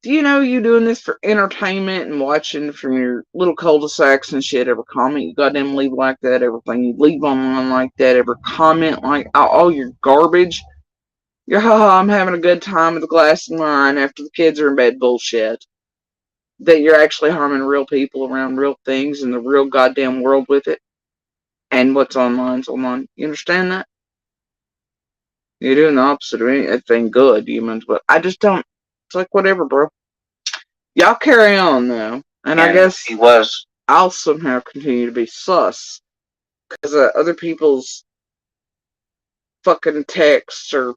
Do you know you doing this for entertainment and watching from your little cul-de-sacs and shit? Ever comment you goddamn leave like that? Everything you leave online like that? Ever comment like all your garbage? Your haha, I'm having a good time with a glass of wine after the kids are in bed bullshit. That you're actually harming real people around real things in the real goddamn world with it. And what's online's online. You understand that? You're doing the opposite of anything good, humans, but I just don't. It's like, whatever, bro. Y'all carry on, though. And I guess he was. I'll somehow continue to be sus. Because other people's fucking texts or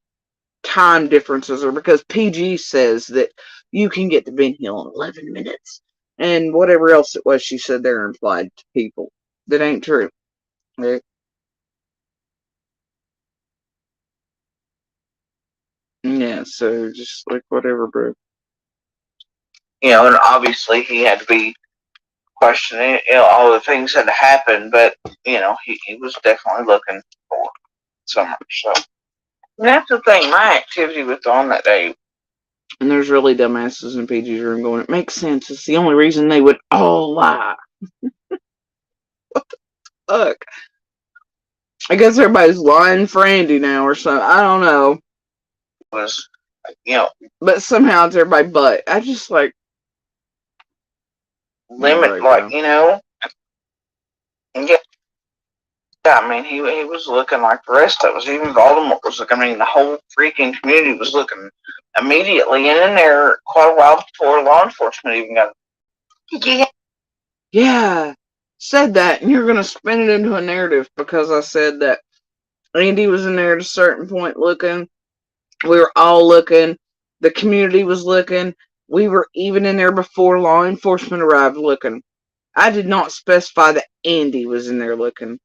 time differences, or because PG says that you can get to Ben Hill in 11 minutes. And whatever else it was she said there implied to people. That ain't true. Okay? Yeah, so just like whatever, bro. You know, and obviously he had to be questioning, you know, all the things that happened, but, you know, he was definitely looking for Summer, so. And that's the thing, my activity was on that day. And there's really dumbasses in PG's room going, it makes sense. It's the only reason they would all lie. What the fuck? I guess everybody's lying for Andy now or something. I don't know. Was, you know. But somehow it's everybody but. I just like. Limit, like, you know. And yeah, I mean, he was looking like the rest of us. Even Voldemort was looking. I mean, the whole freaking community was looking immediately. And in there, quite a while before law enforcement even got. Yeah, said that, and you're gonna spin it into a narrative because I said that Andy was in there at a certain point looking. We were all looking. The community was looking. We were even in there before law enforcement arrived looking. I did not specify that Andy was in there looking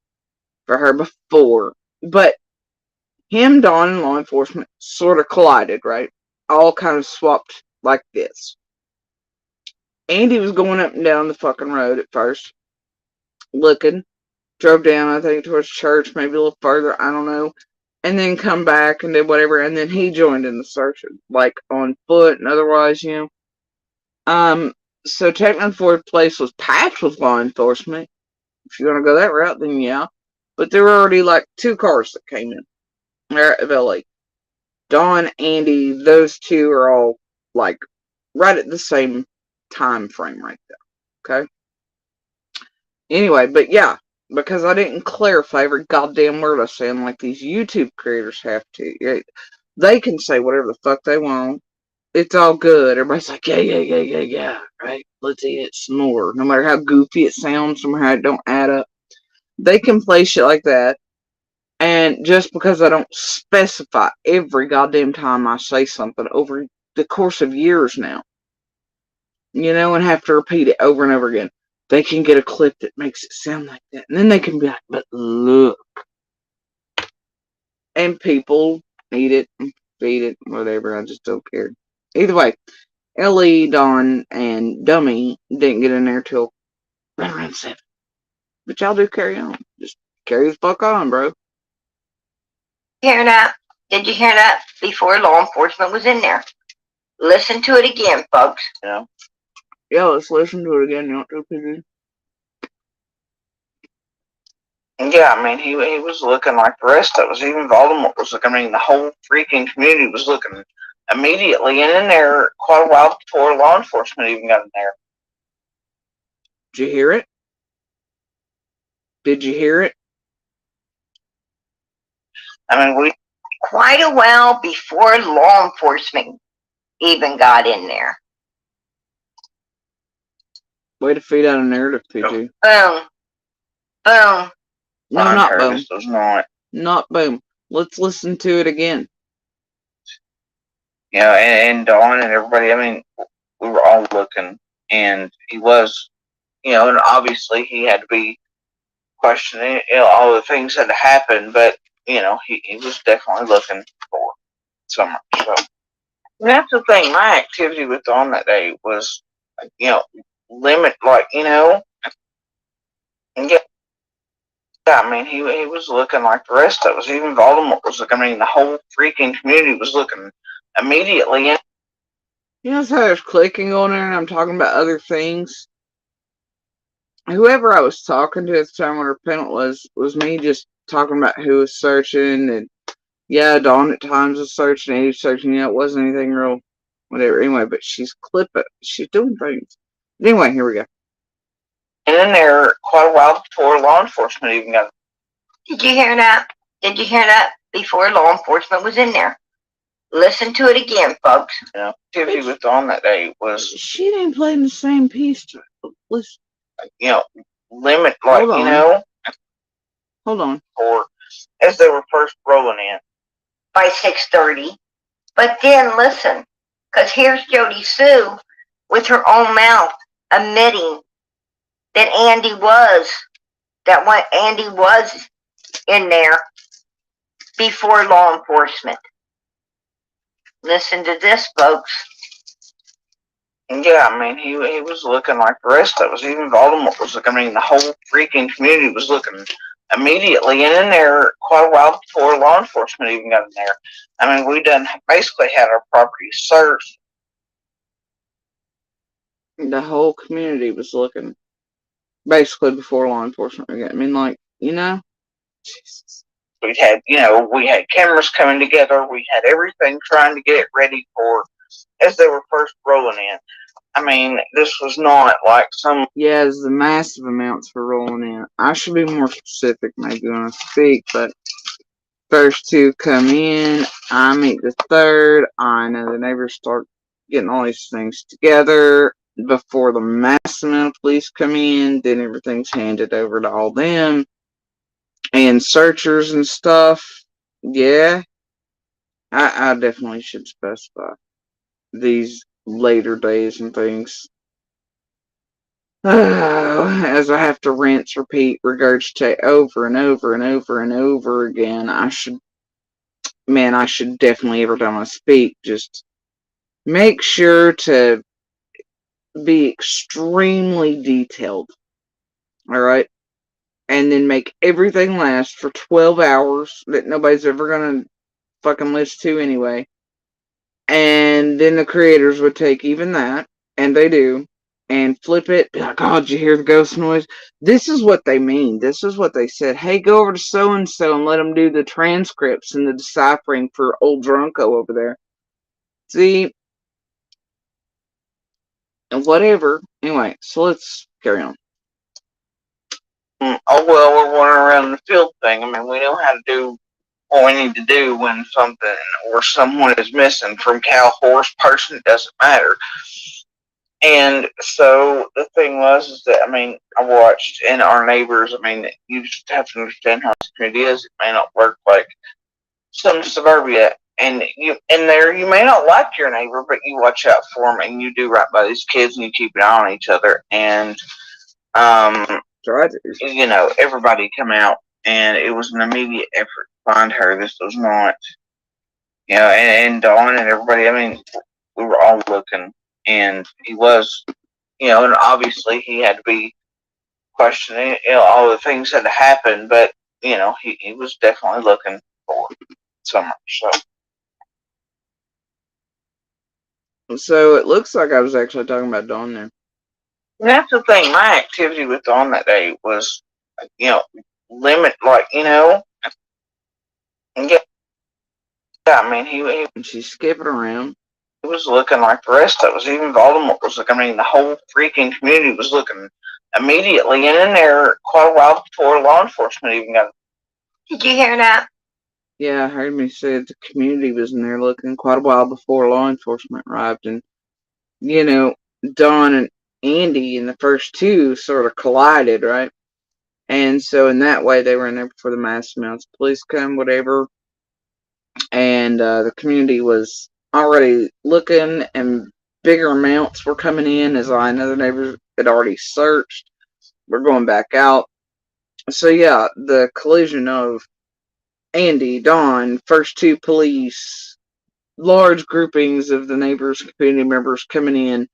for her before. But him, Dawn, and law enforcement sort of collided, right? All kind of swapped like this. Andy was going up and down the fucking road at first. Looking. Drove down, I think, towards church, maybe a little further, I don't know. And then come back and did whatever, and then he joined in the search, like on foot and otherwise, you know. So technically the place was packed with law enforcement. If you want to go that route, then yeah. But there were already like 2 cars that came in there at LA. Dawn, Andy, those 2 are all like right at the same time frame right there. Okay? Anyway, but yeah. Because I didn't clarify every goddamn word I say, like these YouTube creators have to. They can say whatever the fuck they want. It's all good. Everybody's like, yeah, right? Let's eat it some more. No matter how goofy it sounds, no matter how it don't add up. They can play shit like that. And just because I don't specify every goddamn time I say something over the course of years now. You know, and have to repeat it over and over again. They can get a clip that makes it sound like that. And then they can be like, but look. And people eat it, feed it, whatever. I just don't care. Either way, Ellie, Dawn, and Dummy didn't get in there till right around 7. But y'all do carry on. Just carry the fuck on, bro. Hear that? Did you hear that? Before law enforcement was in there. Listen to it again, folks. You know? Yeah, let's listen to it again. You want to, PG? Yeah, I mean, he was looking like the rest of us. Even Voldemort was looking. I mean, the whole freaking community was looking immediately, and in there quite a while before law enforcement even got in there. Did you hear it? Did you hear it? I mean, we quite a while before law enforcement even got in there. Way to feed out a narrative, PG. Boom. Boom. No, not boom. This was not. Not boom. Let's listen to it again. You know, and Dawn and everybody, I mean, we were all looking, and he was, you know, and obviously he had to be questioning, you know, all the things that happened, but, you know, he was definitely looking for something. So, and that's the thing, my activity with Dawn that day was, you know, limit, like, you know, and yeah, I mean, he was looking like the rest of us. Even Voldemort was looking. I mean, the whole freaking community was looking immediately. And you know how there's clicking on there and I'm talking about other things? Whoever I was talking to at the time when her parent was me just talking about who was searching. And yeah, Dawn at times was searching, Eddie was searching. Yeah, it wasn't anything real, whatever. Anyway, but she's clipping. She's doing things. Anyway, here we go. And in there quite a while before law enforcement even got. Did you hear that? Did you hear that? Before law enforcement was in there. Listen to it again, folks. You know, activity with Dawn that day was. She didn't play the same piece. Listen. You know, limit, like, you know. Hold on. Or as they were first rolling in. By 6:30. But then listen, because here's Jody Sue with her own mouth admitting that Andy was in there before law enforcement. Listen to this, folks. And yeah, I mean, he was looking like the rest of us. Even Voldemort was looking. I mean, the whole freaking community was looking immediately, and in there quite a while before law enforcement even got in there. I mean, we done basically had our property searched. The whole community was looking basically before law enforcement again. I mean, like, you know, Jesus. We had, you know, we had cameras coming together. We had everything trying to get it ready for as they were first rolling in. I mean, this was not like some. Yeah, the massive amounts were rolling in. I should be more specific maybe when I speak, but first two come in. I meet the third. I know the neighbors start getting all these things together before the mass amount of police come in. Then everything's handed over to all them. And searchers and stuff. Yeah. I definitely should specify these later days and things. As I have to rinse, repeat, regurgitate over and over and over and over again. I should definitely, every time I speak, just make sure to be extremely detailed. Alright? And then make everything last for 12 hours that nobody's ever gonna fucking listen to anyway. And then the creators would take even that, and they do, and flip it, be like, oh, did you hear the ghost noise? This is what they mean. This is what they said. Hey, go over to so-and-so and let them do the transcripts and the deciphering for old Drunko over there. See? And whatever. Anyway, so let's carry on. Oh, well, we're running around the field thing. I mean, we know how to do what we need to do when something or someone is missing from cow, horse, person, it doesn't matter. And so the thing was is that, I mean, I watched, and our neighbors, I mean, you just have to understand how this community is. It may not work like some suburbia and you in there, you may not like your neighbor, but you watch out for them, and you do right by these kids, and you keep an eye on each other. And Try to. you know, everybody come out, and it was an immediate effort to find her. This was not, you know, and Dawn and everybody. I mean, we were all looking, and he was, you know, and obviously he had to be questioning, you know, all the things that happened, but you know, he was definitely looking for Summer. So it looks like I was actually talking about Dawn there. And that's the thing. My activity with Dawn that day was, you know, limit, like, you know, and yeah, I mean, And she's skipping around. he was looking like the rest of us. Even Voldemort was looking. I mean, the whole freaking community was looking immediately, and in there quite a while before law enforcement even got. Did you hear that? Yeah, I heard me say the community was in there looking quite a while before law enforcement arrived. And, you know, Dawn and Andy in the first two sort of collided, right? And so in that way, they were in there before the mass amounts of police come, whatever. And the community was already looking, and bigger amounts were coming in as I and other neighbors had already searched. We're going back out. So yeah, the collision of Andy, Dawn, first two police, large groupings of the neighbors, community members coming in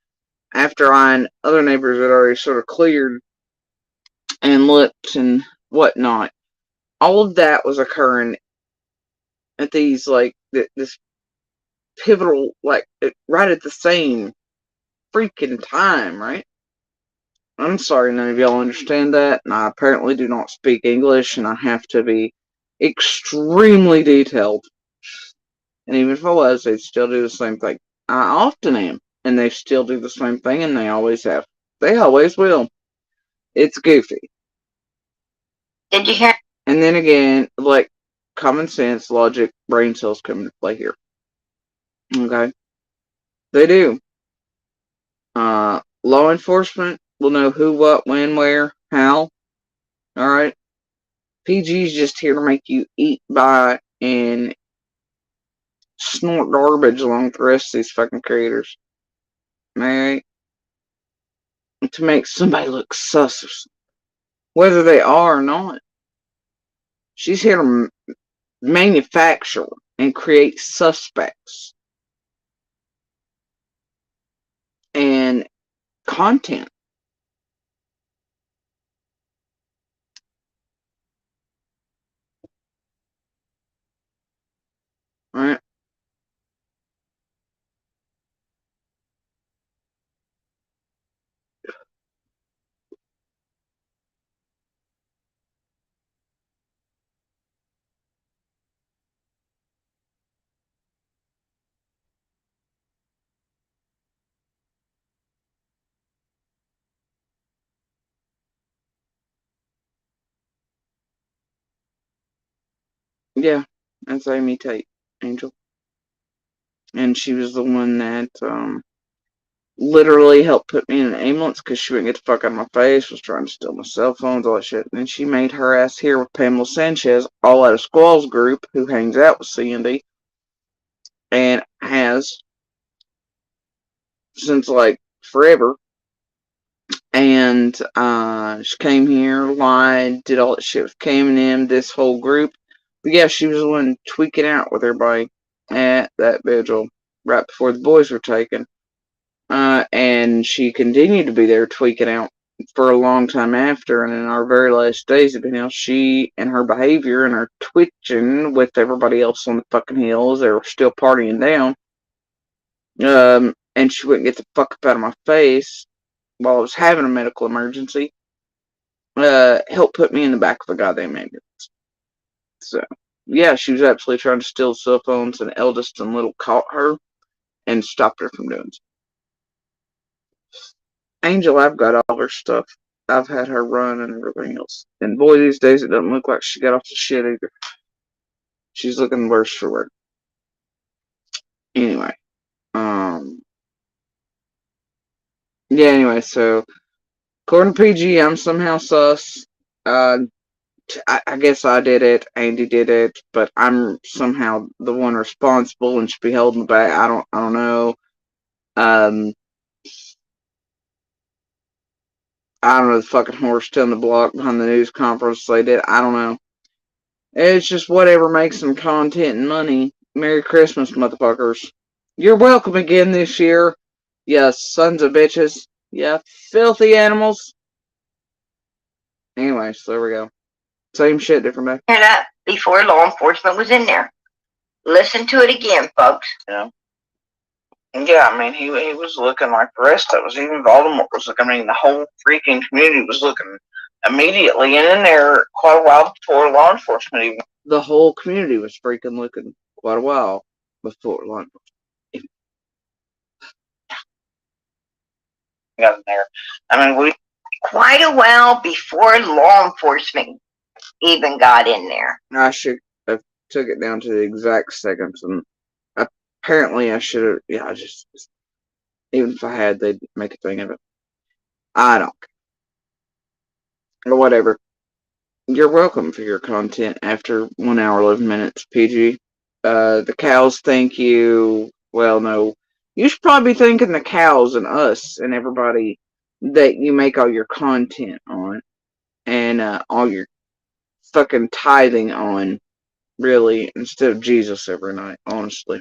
after I and other neighbors had already sort of cleared and looked and whatnot. All of that was occurring at these, like, this pivotal, like, right at the same freaking time, right? I'm sorry none of y'all understand that, and I apparently do not speak English, and I have to be extremely detailed. And even if I was, they'd still do the same thing. I often am, and they still do the same thing, and they always have. They always will. It's goofy. Did you hear? And then again, like, common sense, logic, brain cells come into play here. Okay? They do. Law enforcement will know who, what, when, where, how. Alright? PG's just here to make you eat, buy, and snort garbage along with the rest of these fucking creators. Alright? To make somebody look sus or something. Whether they are or not. She's here to manufacture and create suspects. And content. Right? Yeah, that's Amy Tate, Angel. And she was the one that literally helped put me in an ambulance because she wouldn't get the fuck out of my face, was trying to steal my cell phones, all that shit. And then she made her ass here with Pamela Sanchez, all out of Squall's group, who hangs out with CND, and has since, like, forever. And she came here, lied, did all that shit with Cam and them, this whole group. But yeah, she was the one tweaking out with everybody at that vigil right before the boys were taken. And she continued to be there tweaking out for a long time after. And in our very last days of being out, she and her behavior and her twitching with everybody else on the fucking hills, they were still partying down. And she wouldn't get the fuck up out of my face while I was having a medical emergency. Helped put me in the back of a goddamn ambulance. So, yeah, she was absolutely trying to steal cell phones, and Eldest and Little caught her and stopped her from doing so. Angel, I've got all her stuff. I've had her run and everything else. And boy, these days it doesn't look like she got off the shit either. She's looking worse for wear. Anyway, yeah, anyway, so according to PG, I'm somehow sus. I guess I did it, Andy did it, but I'm somehow the one responsible and should be holding back. I don't know. Um, I don't know, the fucking horse still in the block behind the news conference they did. I don't know. It's just whatever makes some content and money. Merry Christmas, motherfuckers. You're welcome again this year. You sons of bitches. You filthy animals. Anyways, there we go. Same shit, different day. And up before law enforcement was in there. Listen to it again, folks. You know? And yeah, I mean, he was looking like the rest of us. Even Voldemort was looking. I mean, the whole freaking community was looking immediately and in there quite a while before law enforcement even. The whole community was freaking looking quite a while before law enforcement got in there. I mean, we quite a while before law enforcement even got in there. I should have took it down to the exact seconds, and apparently I should have. Yeah, I just even if I had, they'd make a thing of it. I don't care. Or whatever. You're welcome for your content after 1 hour 11 minutes, PG. The cows thank you. Well, no, you should probably be thanking the cows and us and everybody that you make all your content on and all your fucking tithing on, really, instead of Jesus every night, honestly.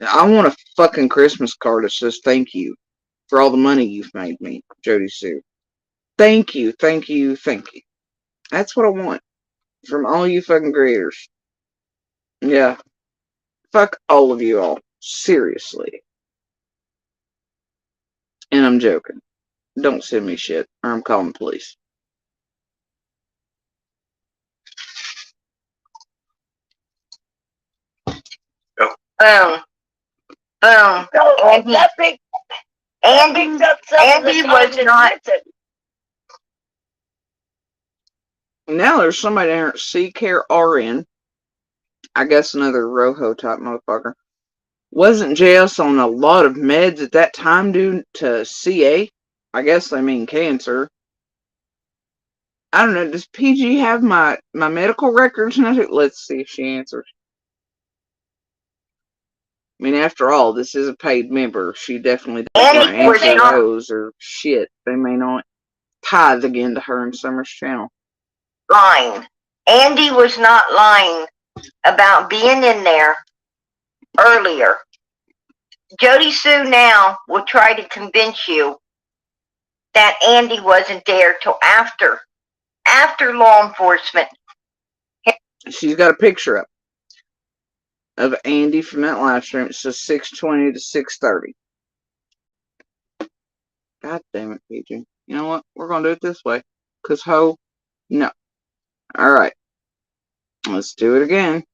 I want a fucking Christmas card that says thank you for all the money you've made me, Jody Sue. Thank you, thank you, thank you. That's what I want from all you fucking creators. Yeah. Fuck all of you all. Seriously. And I'm joking. Don't send me shit, or I'm calling the police. Boom. Boom. Andy was not. Now there's somebody there at C-Care RN. I guess another Rojo type motherfucker. Wasn't JS on a lot of meds at that time due to CA? I guess they mean cancer. I don't know. Does PG have my medical records? Let's see if she answers. I mean, after all, this is a paid member. She definitely doesn't want to answer those or shit. They may not tithe again to her and Summer's channel. Lying. Andy was not lying about being in there earlier. Jody Sue now will try to convince you that Andy wasn't there till after law enforcement. She's got a picture up of Andy from that live stream. It says 6:20 to 6:30. God damn it, PG. You know what? We're gonna do it this way. Cause no. Alright. Let's do it again.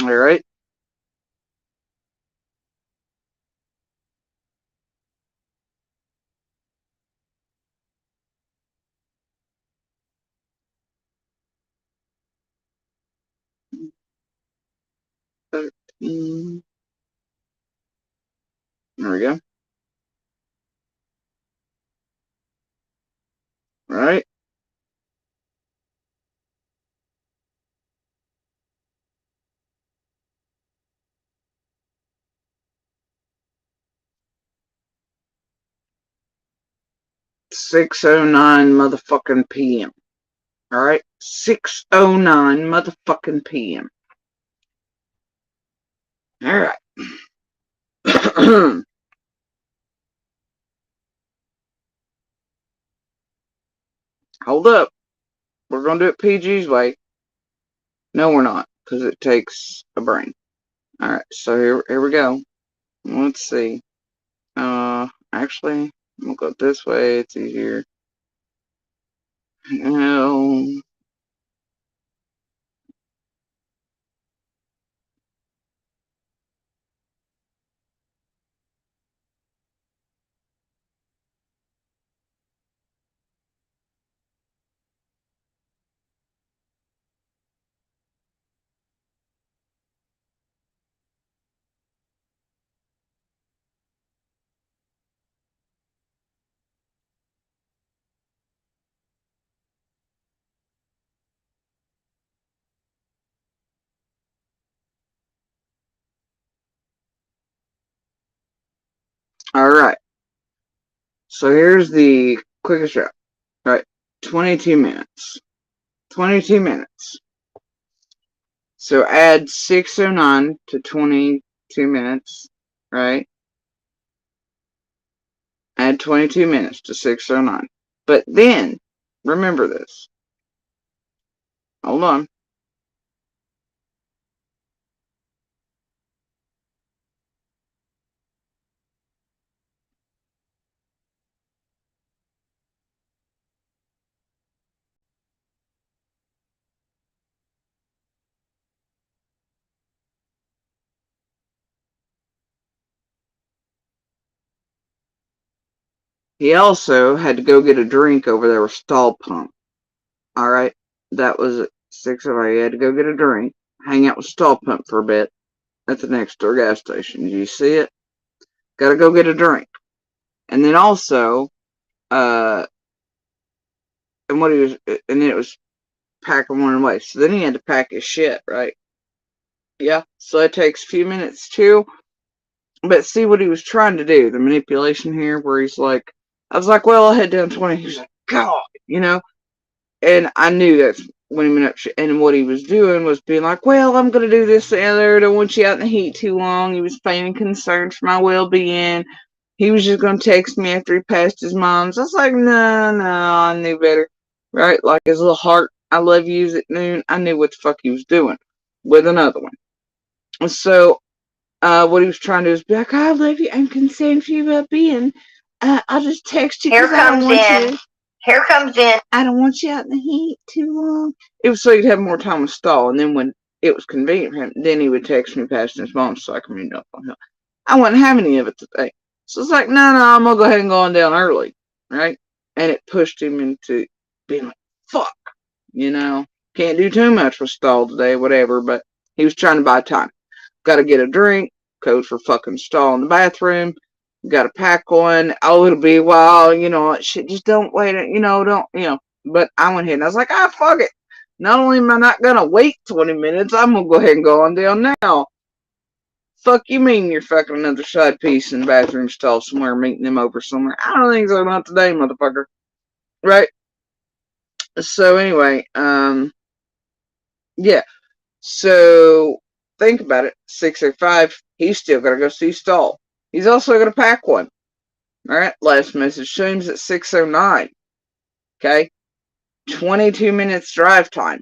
Alright. There we go. Alright. .609 motherfucking PM. Alright? 6:09 motherfucking PM. Alright. Hold up. We're gonna do it PG's way. No, we're not, because it takes a brain. Alright, so here we go. Let's see. Actually, we'll go this way. It's easier. No. Alright. So here's the quickest route. Right. 22 minutes. 22 minutes. So add 6:09 to 22 minutes. Right? Add 22 minutes to 6:09. But then, remember this. Hold on. He also had to go get a drink over there with stall pump. Alright? That was at 6:08. He had to go get a drink, hang out with stall pump for a bit at the next door gas station. Do you see it? Gotta go get a drink. And then also, and what he was, and then it was packing one way. So then he had to pack his shit, right? Yeah. So it takes a few minutes too. But see what he was trying to do, the manipulation here, where he's like, I was like, well, I'll head down 20. He was like, God, and I knew that's when he went up, and what he was doing was being like, well, I'm going to do this and the other. I don't want you out in the heat too long. He was feigning concern for my well-being. He was just going to text me after he passed his mom's. I was like, no, I knew better. Right? Like his little heart, I love yous at noon. I knew what the fuck he was doing with another one. So, what he was trying to do is be like, I love you. I'm concerned for your well-being. I'll just text you because I don't want you. Here comes in. I don't want you out in the heat too long. It was so he'd have more time with stall, and then when it was convenient for him, then he would text me past his mom so I could meet up on him. I wouldn't have any of it today. So it's like, no, I'm going to go ahead and go on down early, right? And it pushed him into being like, fuck, can't do too much with stall today, whatever, but he was trying to buy time. Got to get a drink, code for fucking stall in the bathroom. Got to pack one. Oh, it'll be a while, shit, just don't wait, don't. But I went ahead and I was like, fuck it. Not only am I not going to wait 20 minutes, I'm going to go ahead and go on down now. Fuck you mean you're fucking another side piece in the bathroom stall somewhere, meeting them over somewhere? I don't think so, not today, motherfucker. Right? So anyway, yeah. So think about it. 6:05, he's still got to go see stall. He's also going to pack one. Alright, last message to him is at 6:09. Okay? 22 minutes drive time.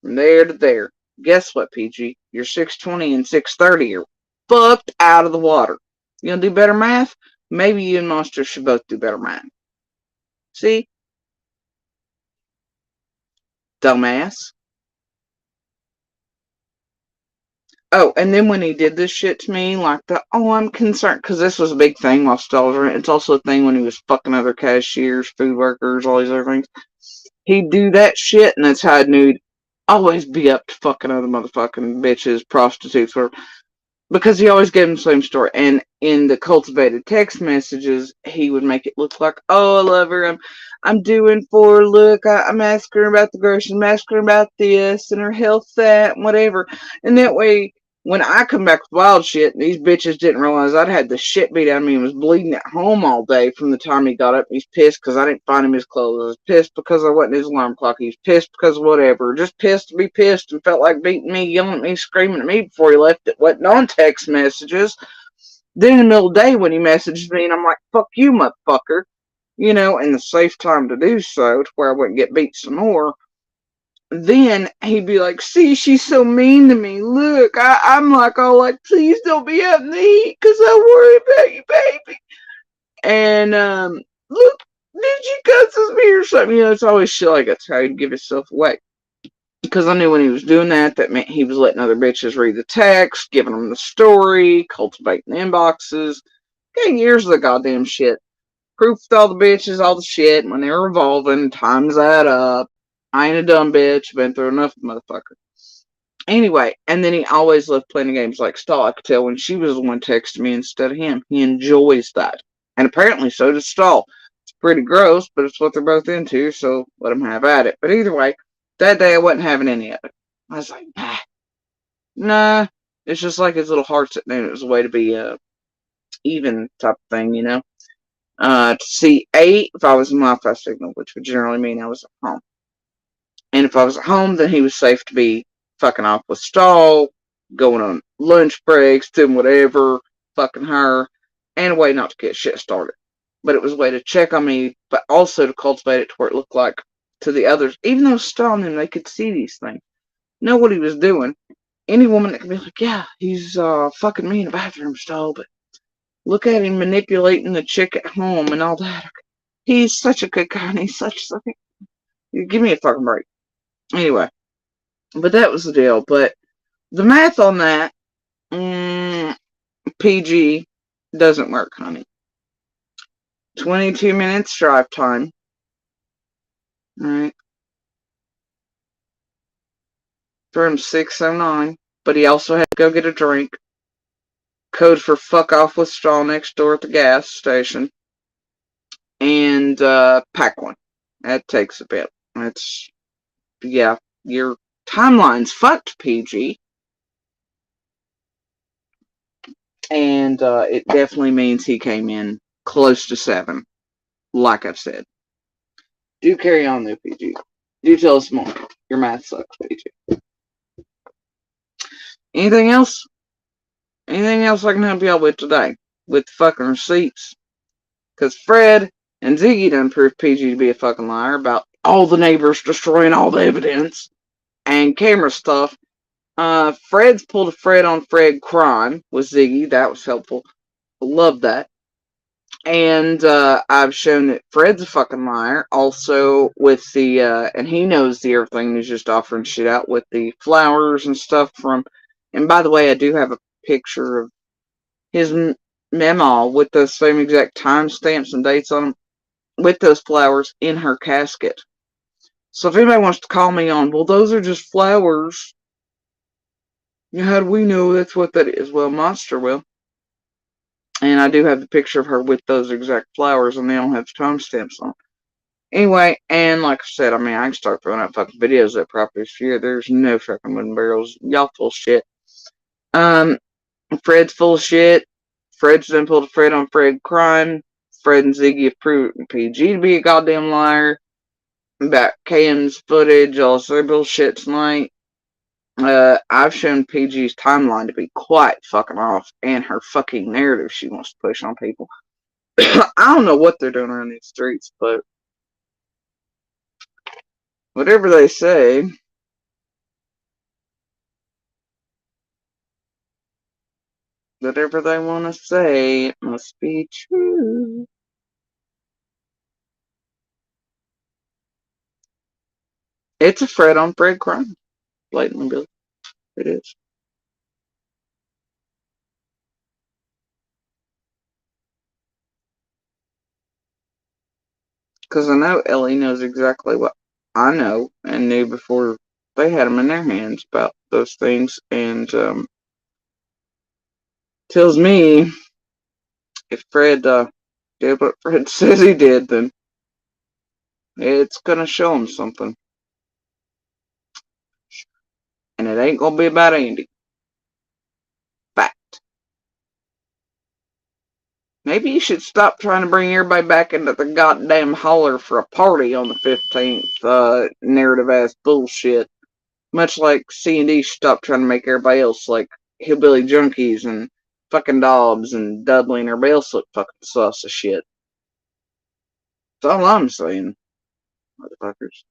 From there to there. Guess what, PG? Your 6:20 and 6:30 are fucked out of the water. You gonna do better math? Maybe you and Monster should both do better math. See? Dumbass. Oh, and then when he did this shit to me, like I'm concerned, because this was a big thing while stalls were in. It's also a thing when he was fucking other cashiers, food workers, all these other things. He'd do that shit, and that's how I knew he'd always be up to fucking other motherfucking bitches, prostitutes, whatever. Because he always gave them the same story. And in the cultivated text messages, he would make it look like, oh, I love her. I'm doing for her. Look, I'm asking her about the groceries. I'm asking her about this and her health, that, and whatever. And that way, when I come back with wild shit, these bitches didn't realize I'd had the shit beat out of me and was bleeding at home all day from the time he got up. He's pissed because I didn't find him his clothes. I was pissed because I wasn't his alarm clock. He was pissed because of whatever. Just pissed to be pissed and felt like beating me, yelling at me, screaming at me before he left. It wasn't on text messages. Then in the middle of the day when he messaged me and I'm like, fuck you, motherfucker. And the safe time to do so to where I wouldn't get beat some more. Then he'd be like, see, she's so mean to me. Look, I'm like, oh, like, please don't be out in the heat because I worry about you, baby. And, look, did you cuss me or something? It's always shit like that's how he'd give himself away. Because I knew when he was doing that meant he was letting other bitches read the text, giving them the story, cultivating inboxes. Okay, years of the goddamn shit. Proofed all the bitches, all the shit. When they were revolving, times that up. I ain't a dumb bitch. Been through enough, motherfucker. Anyway, and then he always loved playing games like Stall. I could tell when she was the one texting me instead of him. He enjoys that. And apparently so does Stall. It's pretty gross, but it's what they're both into, so let them have at it. But either way, that day I wasn't having any of it. I was like, nah. It's just like his little hearts at noon. It was a way to be even type of thing, you know. To see 8 if I was in Wi-Fi signal, which would generally mean I was at home. And if I was at home, then he was safe to be fucking off with Stahl, going on lunch breaks, doing whatever, fucking her, and a way not to get shit started. But it was a way to check on me, but also to cultivate it to where it looked like to the others, even though Stahl and them, they could see these things, know what he was doing. Any woman that could be like, yeah, he's fucking me in the bathroom, Stahl, but look at him manipulating the chick at home and all that. He's such a good guy, and he's such something. Give me a fucking break. Anyway, but that was the deal. But the math on that, PG doesn't work, honey. 22 minutes drive time. Alright. From 6:09. But he also had to go get a drink. Code for fuck off with Straw next door at the gas station. And pack one. That takes a bit. That's, yeah, your timeline's fucked, PG. And it definitely means he came in close to 7. Like I've said. Do carry on though, PG. Do tell us more. Your math sucks, PG. Anything else? Anything else I can help y'all with today? With the fucking receipts? Because Fred and Ziggy done proved PG to be a fucking liar about all the neighbors destroying all the evidence and camera stuff. Fred's pulled a Fred on Fred crime with Ziggy. That was helpful. Love that. And I've shown that Fred's a fucking liar. Also with the, and he knows the everything. He's just offering shit out with the flowers and stuff from, and by the way, I do have a picture of his memo with the same exact timestamps and dates on them with those flowers in her casket. So if anybody wants to call me on, well, those are just flowers. How do we know that's what that is? Well, Monster will. And I do have the picture of her with those exact flowers, and they don't have timestamps on. Anyway, and like I said, I mean, I can start throwing out fucking videos at properties here. There's no fucking wooden barrels. Y'all full of shit. Fred's full of shit. Fred's done pulled a Fred on Fred crime. Fred and Ziggy have proven PG to be a goddamn liar. About Cam's footage, all this bullshit tonight. I've shown PG's timeline to be quite fucking off, and her fucking narrative she wants to push on people. I don't know what they're doing around these streets, but whatever they say, whatever they want to say, it must be true. It's a Fred on Fred crime. Blatantly, Billy. It is. Because I know Ellie knows exactly what I know and knew before they had them in their hands about those things, and tells me if Fred did what Fred says he did, then it's gonna show him something. And it ain't gonna be about Andy. Fact. Maybe you should stop trying to bring everybody back into the goddamn holler for a party on the 15th, narrative ass bullshit. Much like C&D stopped trying to make everybody else like hillbilly junkies and fucking Dobbs and Dudley and everybody else look fucking sus as shit. That's all I'm saying, motherfuckers.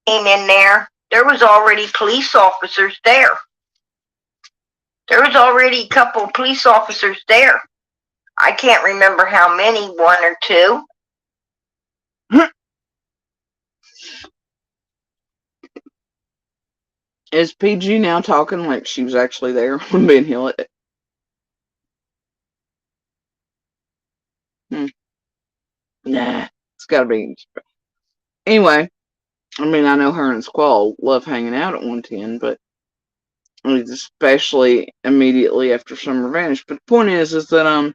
Came in there was already police officers there. There was already a couple police officers there. I can't remember how many, 1 or 2. Is PG now talking like she was actually there when Ben Hill? Nah, it's gotta be. Anyway, I mean, I know her and Squall love hanging out at 110, but especially immediately after Summer vanished. But the point is that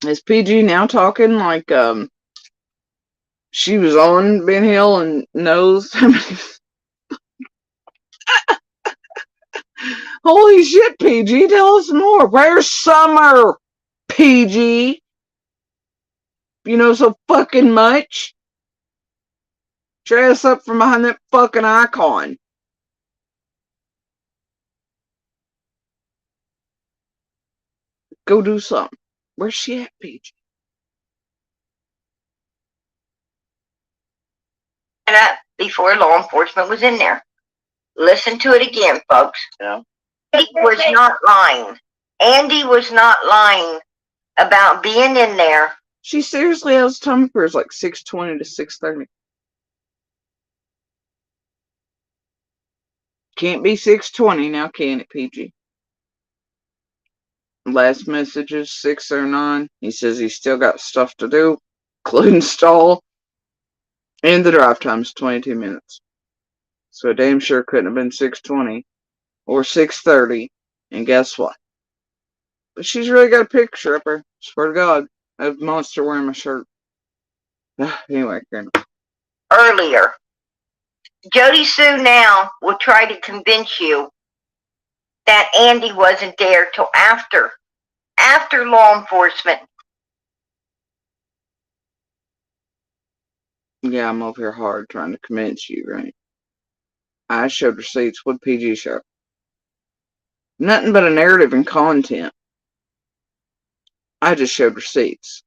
is PG now talking like she was on Ben Hill and knows how many. Holy shit, PG, tell us more. Where's Summer, PG? You know so fucking much? Dress up from behind that fucking icon. Go do something. Where's she at, PG? Up before law enforcement was in there. Listen to it again, folks. Yeah. Andy was not lying. Andy was not lying about being in there. She seriously has time for like 6:20 to 6:30. Can't be 6:20 now, can it, PG? Last message is 6:09. He says he's still got stuff to do, including stall, and the drive time is 22 minutes. So damn sure couldn't have been 6:20 or 6:30. And guess what? But she's really got a picture up her. Swear to God, of Monster wearing my shirt. Anyway, Karen. Earlier. Jody Sue now will try to convince you that Andy wasn't there till after law enforcement. Yeah, I'm over here hard trying to convince you, right? I showed receipts. What PG show? Nothing but a narrative and content. I just showed receipts.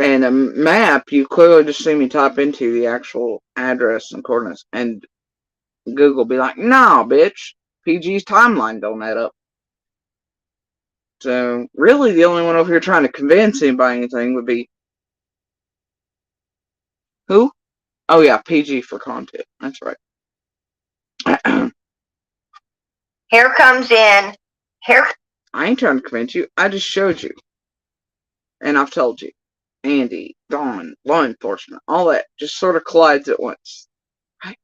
And a map, you clearly just see me type into the actual address and coordinates. And Google be like, nah, bitch. PG's timeline don't add up. So, really, the only one over here trying to convince anybody anything would be... Who? Oh, yeah, PG for content. That's right. Here comes in. I ain't trying to convince you. I just showed you. And I've told you. Andy, Dawn, law enforcement, all that just sort of collides at once. Right?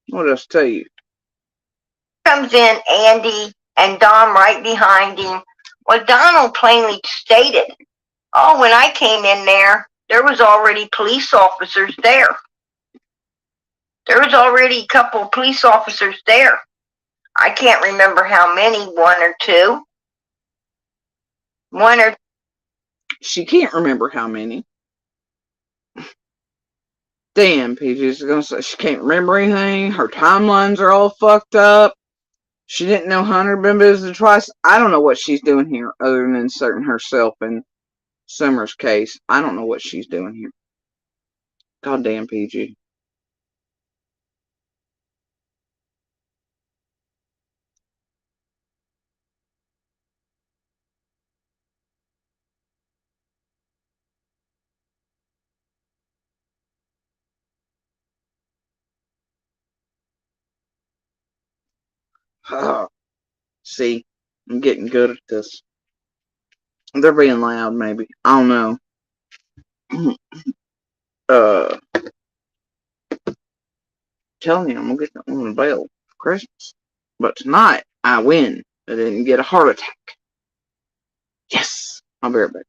What else tell you? Comes in Andy and Dom right behind him. Well, Donald plainly stated, oh, when I came in there was already police officers there. There was already a couple of police officers there. I can't remember how many, one or two. She can't remember how many. Damn, PG's gonna say she can't remember anything. Her timelines are all fucked up. She didn't know Hunter had been visited twice. I don't know what she's doing here other than inserting herself in Summer's case. I don't know what she's doing here. Goddamn PG. See, I'm getting good at this. They're being loud, maybe. I don't know. Telling you, I'm gonna get that woman a bail for Christmas. But tonight, I win. I didn't get a heart attack. Yes! I'll be right back.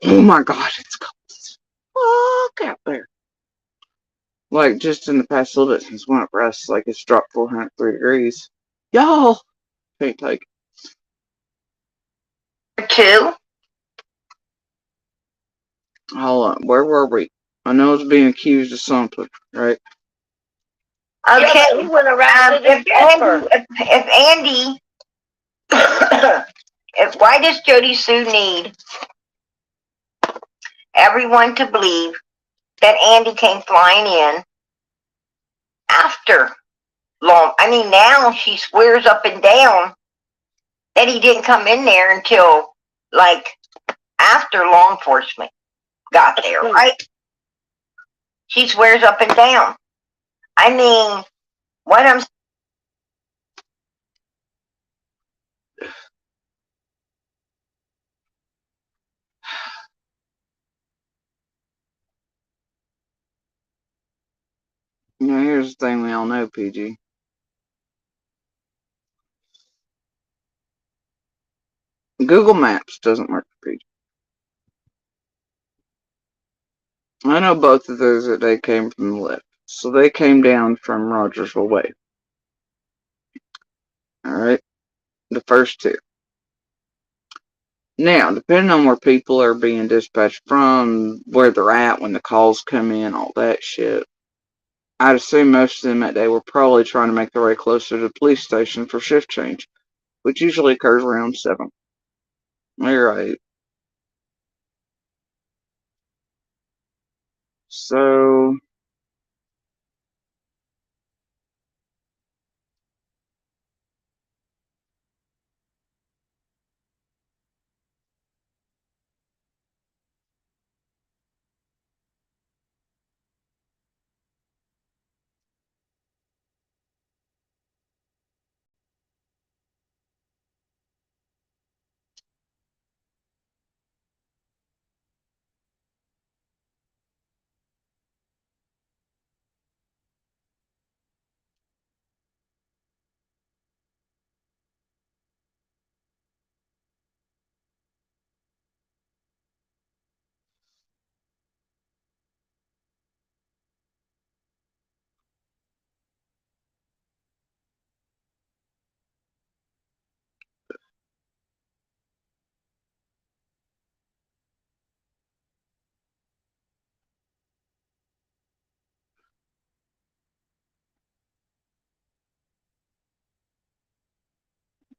Oh my god, it's cold as fuck out there. Like, just in the past little bit since went up rest, like, it's dropped 403 degrees. Y'all can't take Number two. it. Hold on, where were we? I know it's being accused of something, right? Okay. Yeah, he went around to the transfer. If Andy, why does Jody Sue need everyone to believe that Andy came flying in after long? I mean, now she swears up and down that he didn't come in there until like after law enforcement got there, right? She swears up and down. I mean, what I'm You know, here's the thing we all know, PG. Google Maps doesn't work for PG. I know both of those that they came from the left. So they came down from Rogersville Way. Alright? The first two. Now, depending on where people are being dispatched from, where they're at when the calls come in, all that shit, I'd assume most of them that day were probably trying to make their way closer to the police station for shift change, which usually occurs around 7. You're right. So,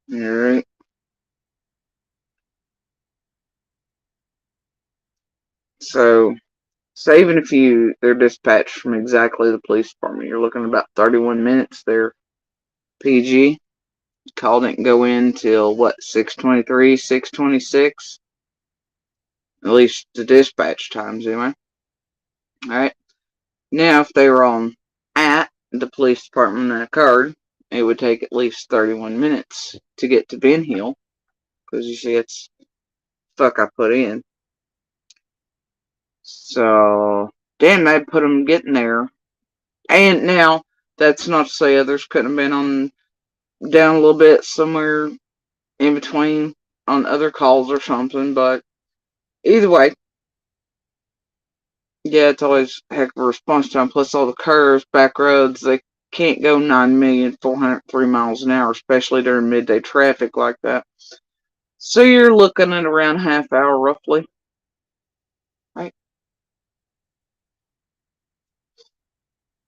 you're right. So, even if they're dispatched from exactly the police department, you're looking at about 31 minutes there. PG. Call didn't go in till what, 6:23, 6:26? At least the dispatch times, anyway. Alright. Now, if they were on at the police department that occurred, it would take at least 31 minutes to get to Ben Hill. Because you see, it's fuck I put in. So, damn, that put them getting there. And now, that's not to say others couldn't have been on down a little bit somewhere in between on other calls or something, but either way, yeah, it's always a heck of a response time. Plus all the curves, back roads, they can't go 9,403 miles an hour, especially during midday traffic like that. So you're looking at around half hour roughly. Right?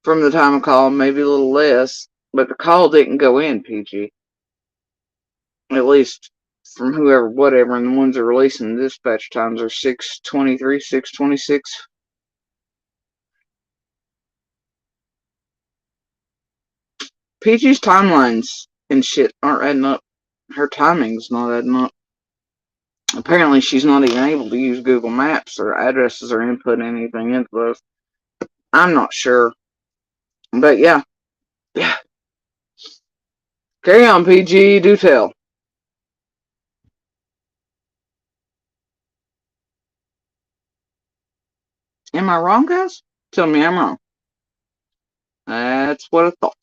From the time of call, maybe a little less, but the call didn't go in, PG. At least from whoever, whatever, and the ones that are releasing the dispatch times are 6:23, 6:26. PG's timelines and shit aren't adding up. Her timing's not adding up. Apparently, she's not even able to use Google Maps or addresses or input anything into those. I'm not sure. But yeah. Yeah. Carry on, PG. Do tell. Am I wrong, guys? Tell me I'm wrong. That's what I thought.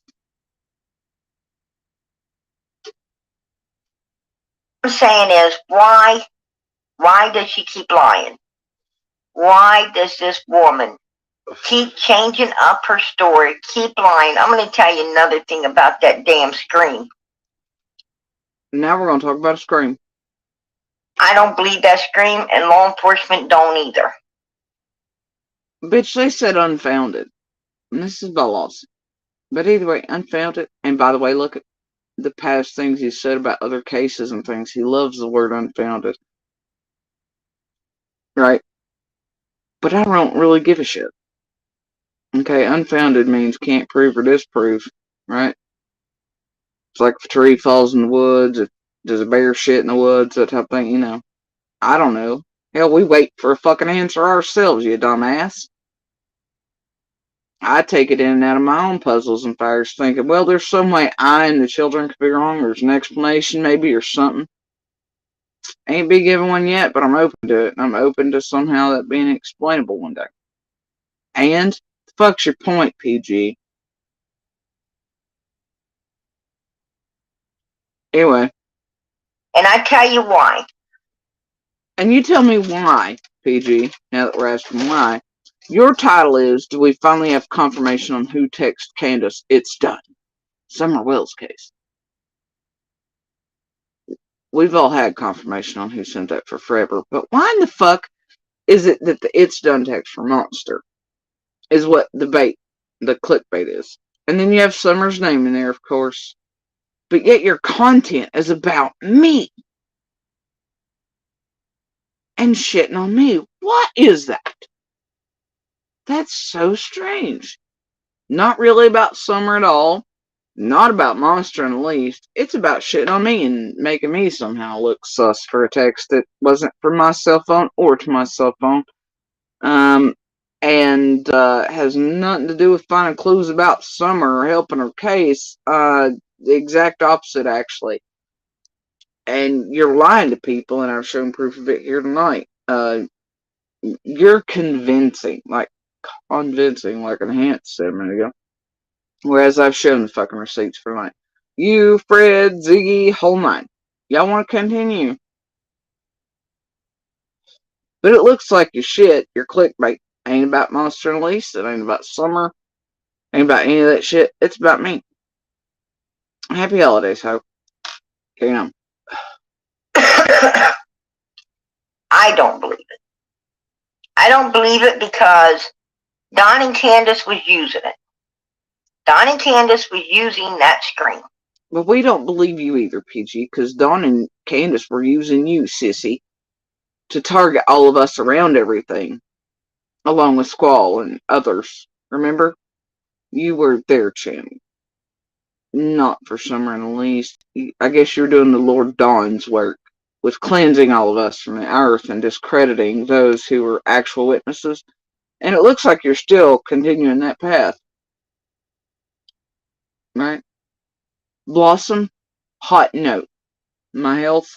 saying is, why does she keep lying? Why does this woman keep changing up her story, keep lying? I'm going to tell you another thing about that damn scream. Now we're going to talk about a scream. I don't believe that scream, and law enforcement don't either. Bitch, they said unfounded. And this is by lawsuit. But either way, unfounded. And by the way, look at the past things he said about other cases and things. He loves the word unfounded. Right? But I don't really give a shit. Okay, unfounded means can't prove or disprove. Right? It's like if a tree falls in the woods, if there's a bear shit in the woods, that type of thing, you know. I don't know. Hell, we wait for a fucking answer ourselves, you dumbass. I take it in and out of my own puzzles and fires thinking, well, there's some way I and the children could be wrong. There's an explanation maybe or something. Ain't be given one yet, but I'm open to it. I'm open to somehow that being explainable one day. And, fuck's your point, PG? Anyway. And I tell you why. And you tell me why, PG, now that we're asking why. Your title is, do we finally have confirmation on who texted Candace, it's done? Summer Wells case. We've all had confirmation on who sent that for forever, but why in the fuck is it that the it's done text for Monster is what the clickbait is? And then you have Summer's name in there, of course, but yet your content is about me and shitting on me. What is that? That's so strange. Not really about Summer at all. Not about Monster in the least. It's about shitting on me and making me somehow look sus for a text that wasn't from my cell phone or to my cell phone. And has nothing to do with finding clues about Summer or helping her case. The exact opposite, actually. And you're lying to people, and I've shown proof of it here tonight. You're convincing, like Enhanced said a minute ago. Whereas I've shown the fucking receipts for tonight. You, Fred, Ziggy, whole nine. Y'all want to continue? But it looks like your shit, your clickbait, ain't about Monster and Elise. It ain't about Summer. Ain't about any of that shit. It's about me. Happy holidays, Hope. Carry on. I don't believe it. I don't believe it because Don and Candace was using it. Don and Candace was using that screen. But we don't believe you either, PG, because Don and Candace were using you, sissy, to target all of us around everything, along with Squall and others. Remember? You were their champion. Not for Summer and Elise. I guess you're doing the Lord Don's work with cleansing all of us from the earth and discrediting those who were actual witnesses. And it looks like you're still continuing that path. Right? Blossom, hot note. My health,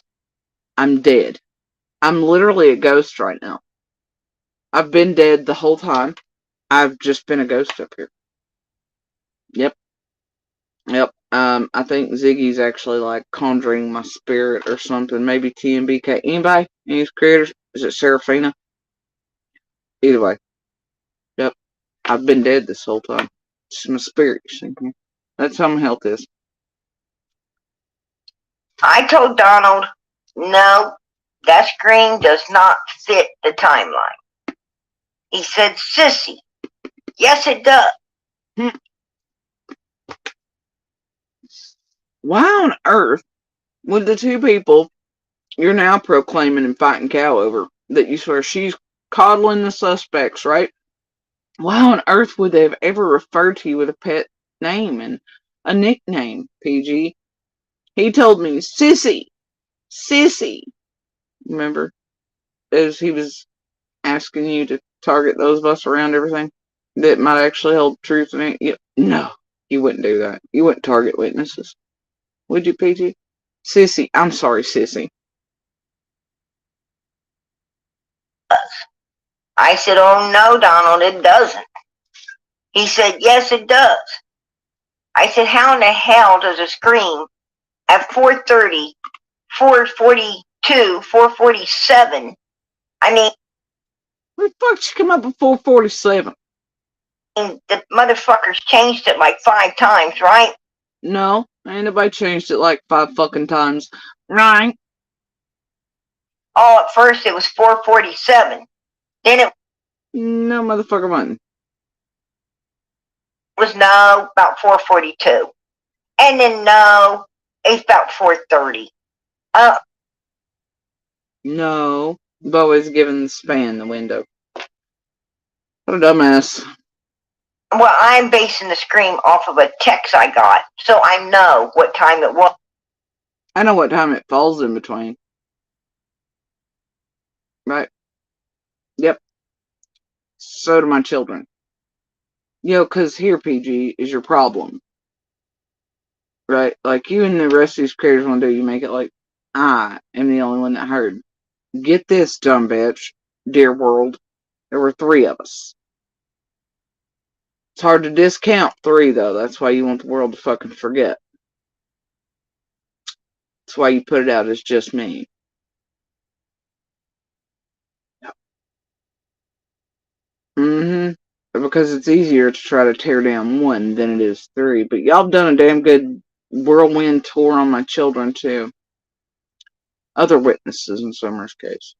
I'm dead. I'm literally a ghost right now. I've been dead the whole time. I've just been a ghost up here. Yep. I think Ziggy's actually like conjuring my spirit or something. Maybe TMBK. Anybody? Any creators? Is it Serafina? Either way. Yep. I've been dead this whole time. It's my spirit, you see. That's how my health is. I told Donald, no, that screen does not fit the timeline. He said, sissy, yes it does. Why on earth would the two people you're now proclaiming and fighting cow over, that you swear she's coddling the suspects, right? Why on earth would they have ever referred to you with a pet name and a nickname, PG? He told me, sissy. Remember? As he was asking you to target those of us around everything that might actually hold truth in it. No, you wouldn't do that. You wouldn't target witnesses. Would you, PG? Sissy. I'm sorry, sissy. I said, oh no, Donald, it doesn't. He said, yes, it does. I said, how in the hell does a scream at 4:30, 4:42, 4:47, I mean, Where the fuck she come up with 447? And the motherfuckers changed it like 5 times, right? No, ain't nobody changed it like 5 fucking times. Right? Oh, at first it was 447. Then it No motherfucker button. was no, about 442. And then no, it's about 430. No. I've always given the span the window. What a dumbass. Well, I'm basing the scream off of a text I got, so I know what time it was. I know what time it falls in between. Right? Yep. So do my children. Cause here, PG, is your problem. Right? Like you and the rest of these creators want to do, you make it like, I am the only one that heard. Get this, dumb bitch, dear world. There were 3 of us. It's hard to discount 3, though. That's why you want the world to fucking forget. That's why you put it out as just me. Because it's easier to try to tear down 1 than it is 3. But y'all done a damn good whirlwind tour on my children, too. Other witnesses in Summer's case.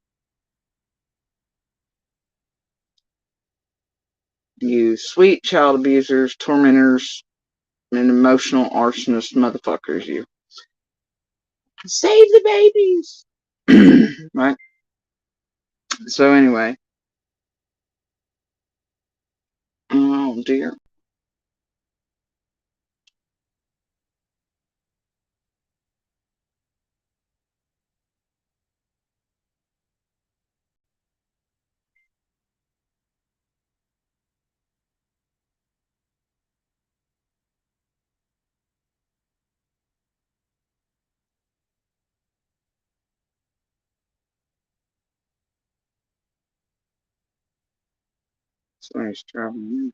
You sweet child abusers, tormentors, and emotional arsonist motherfuckers, you. Save the babies! Right? So anyway. Oh dear. Somebody's traveling.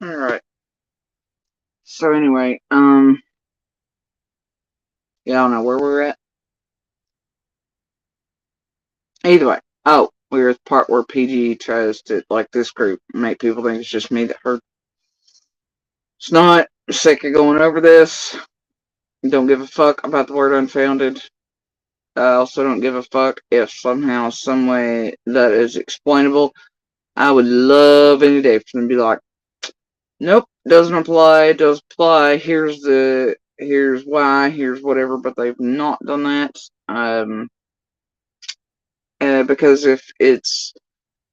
Alright. So anyway, yeah, I don't know where we're at. Either way. Oh, we're at the part where PG tries to, like this group, make people think it's just me that heard. It's not. I'm sick of going over this. Don't give a fuck about the word unfounded. I also don't give a fuck if somehow, some way that is explainable. I would love any day for them to be like, nope, doesn't apply, does apply, here's why, here's whatever, but they've not done that. Because if it's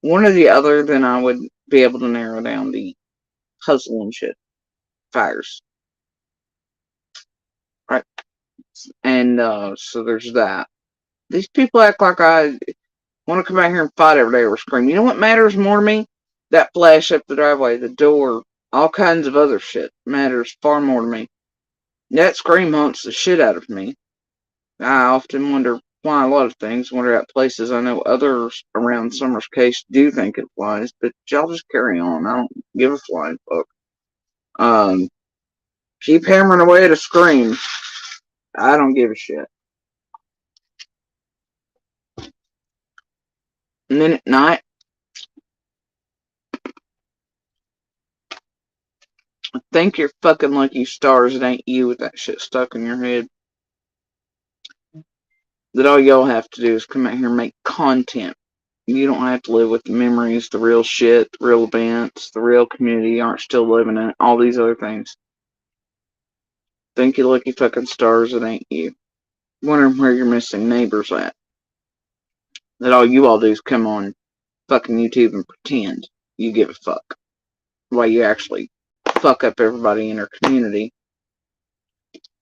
one or the other, then I would be able to narrow down the hustle and shit. Fires. Right? And, so there's that. These people act like I want to come out here and fight every day or scream. You know what matters more to me? That flash up the driveway, the door, all kinds of other shit matters far more to me. That scream haunts the shit out of me. I often wonder why a lot of things, wonder at places I know others around Summer's case do think it applies, but y'all just carry on. I don't give a flying fuck. Keep hammering away at a scream. I don't give a shit. And then at night, think you're fucking lucky stars it ain't you with that shit stuck in your head. That all y'all have to do is come out here and make content. You don't have to live with the memories, the real shit, the real events, the real community you aren't still living in, all these other things. Think you lucky fucking stars it ain't you. Wondering where your missing neighbors at. That all you all do is come on fucking YouTube and pretend you give a fuck. While you actually fuck up everybody in our community.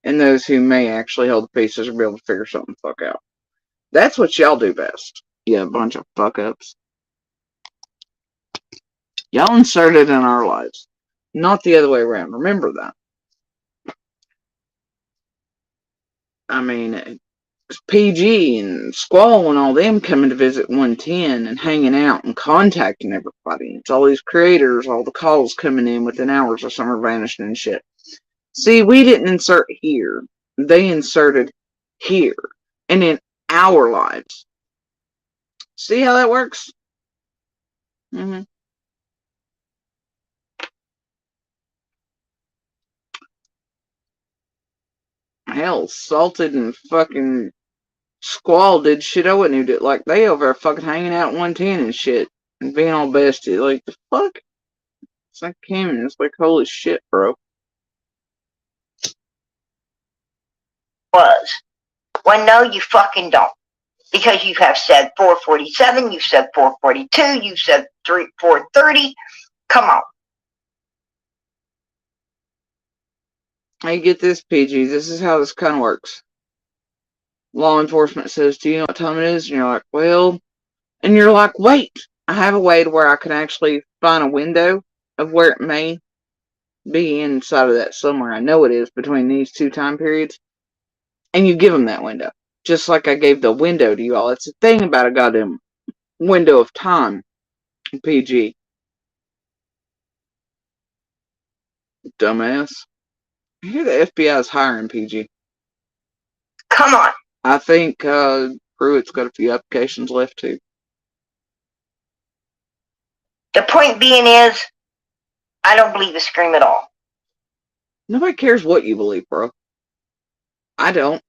And those who may actually hold the pieces or be able to figure something the fuck out. That's what y'all do best. Yeah, a bunch of fuck ups. Y'all inserted in our lives, not the other way around. Remember that. I mean, PG and Squall and all them coming to visit 110 and hanging out and contacting everybody. It's all these creators, all the calls coming in within hours of summer vanishing and shit. See, we didn't insert here. They inserted here and in our lives. See how that works? Mm-hmm. Hell, Salted and fucking Squall did shit I wouldn't do. Like, they over there fucking hanging out at 110 and shit. And being all bested. Like, the fuck? It's like Cameron. It's like, holy shit, bro. Was. Well, no, you fucking don't. Because you have said 447, you said 442, you said 430. Come on. Hey, get this, PG. This is how this kind of works. Law enforcement says, do you know what time it is? And you're like, well, and you're like, wait, I have a way to where I can actually find a window of where it may be inside of that somewhere. I know it is between these two time periods. And you give them that window. Just like I gave the window to you all. It's a thing about a goddamn window of time. PG. Dumbass. I hear the FBI is hiring, PG. Come on. I think Pruitt's got a few applications left too. The point being is, I don't believe the scream at all. Nobody cares what you believe, bro. I don't.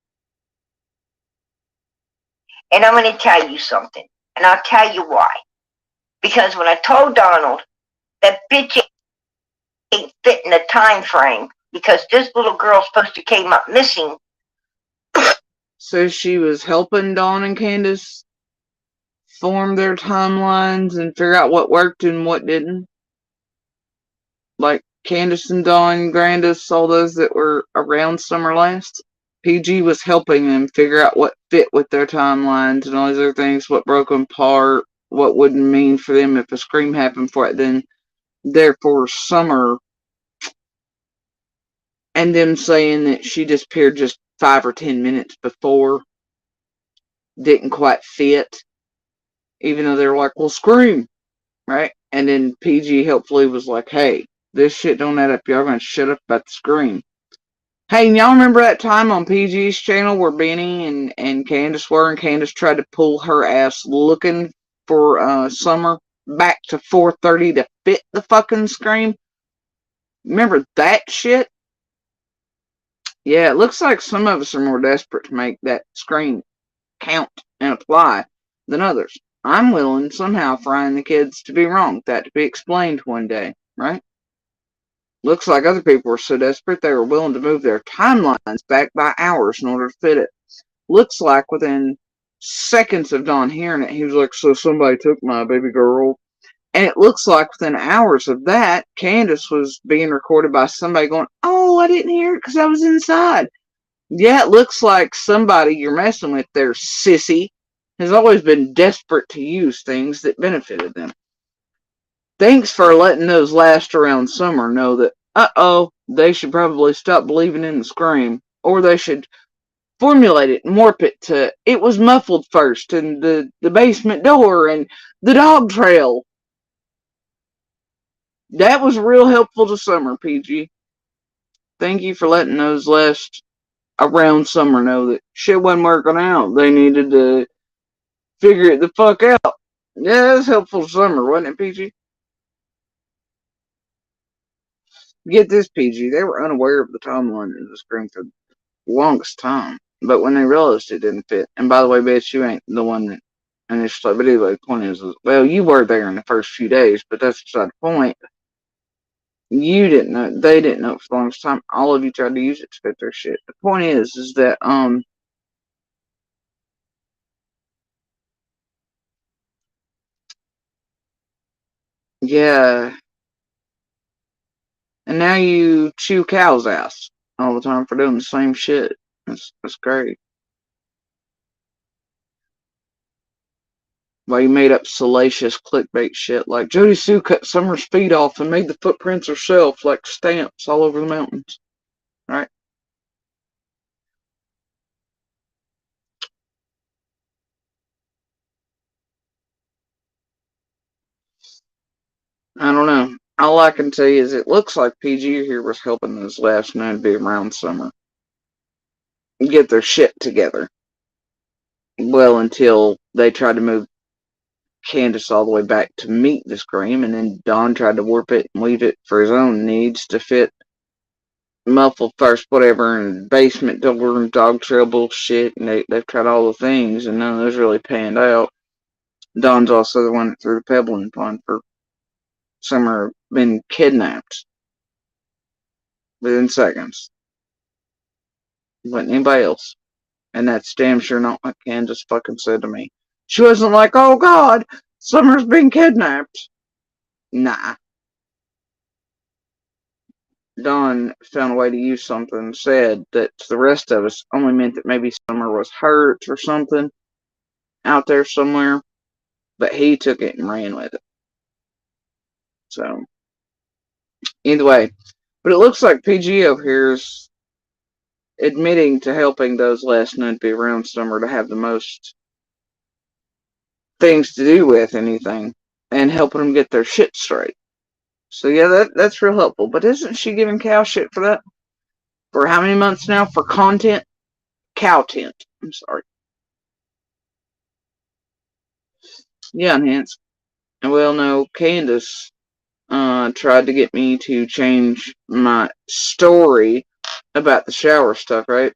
And I'm going to tell you something. And I'll tell you why. Because when I told Donald that bitch ain't fit in the time frame, because this little girl's supposed to came up missing. So she was helping Dawn and Candace form their timelines and figure out what worked and what didn't? Like Candace and Dawn, Grandis, all those that were around summer last? PG was helping them figure out what fit with their timelines and all these other things, what broke them apart, what wouldn't mean for them if a scream happened for it, then therefore Summer, and them saying that she disappeared just 5 or 10 minutes before didn't quite fit, even though they were like, well, scream, right? And then PG helpfully was like, hey, this shit don't add up. Y'all gonna shut up about the scream. Hey, and y'all remember that time on PG's channel where Benny and Candace were, and Candace tried to pull her ass looking for Summer back to 4:30 to fit the fucking scream? Remember that shit? Yeah, it looks like some of us are more desperate to make that scream count and apply than others. I'm willing somehow for Ryan the kids to be wrong, that to be explained one day, right? Looks like other people were so desperate they were willing to move their timelines back by hours in order to fit it. Looks like within seconds of Don hearing it, he was like, so somebody took my baby girl. And it looks like within hours of that, Candace was being recorded by somebody going, oh, I didn't hear it because I was inside. Yeah, it looks like somebody you're messing with there, sissy, has always been desperate to use things that benefited them. Thanks for letting those last around Summer know that, they should probably stop believing in the scream. Or they should formulate it and warp it to, it was muffled first, and the basement door, and the dog trail. That was real helpful to Summer, PG. Thank you for letting those last around Summer know that shit wasn't working out. They needed to figure it the fuck out. Yeah, that's helpful to Summer, wasn't it, PG? Get this, PG. They were unaware of the timeline in the screen for the longest time. But when they realized it didn't fit, and by the way, bitch, you ain't the one that initially, but anyway, the point is, well, you were there in the first few days, but that's beside the point. You didn't know, they didn't know for the longest time. All of you tried to use it to fit their shit. The point is that, yeah. And now you chew cow's ass all the time for doing the same shit. That's great. Well, he made up salacious clickbait shit like Jody Sue cut Summer's feet off and made the footprints herself like stamps all over the mountains. Right? I don't know. All I can tell you is it looks like PG here was helping those last known to be around Summer get their shit together. Well, until they tried to move Candace all the way back to meet the Scream, and then Don tried to warp it and weave it for his own needs to fit muffled first whatever and basement door and dog trail bullshit, and they've tried all the things and none of those really panned out. Don's also the one that threw the pebble in the pond for Summer been kidnapped within seconds. Wasn't anybody else. And that's damn sure not what Candace fucking said to me. She wasn't like, oh God, Summer's been kidnapped. Nah. Don found a way to use something said that to the rest of us only meant that maybe Summer was hurt or something out there somewhere, but he took it and ran with it. So, either way, but it looks like PG over here is admitting to helping those last known to be around Summer to have the most things to do with anything and helping them get their shit straight. So yeah, that's real helpful. But isn't she giving Cow shit for that? For how many months now? For content? Cow tent. I'm sorry. Yeah, enhance. Well, no, Candace tried to get me to change my story about the shower stuff, right?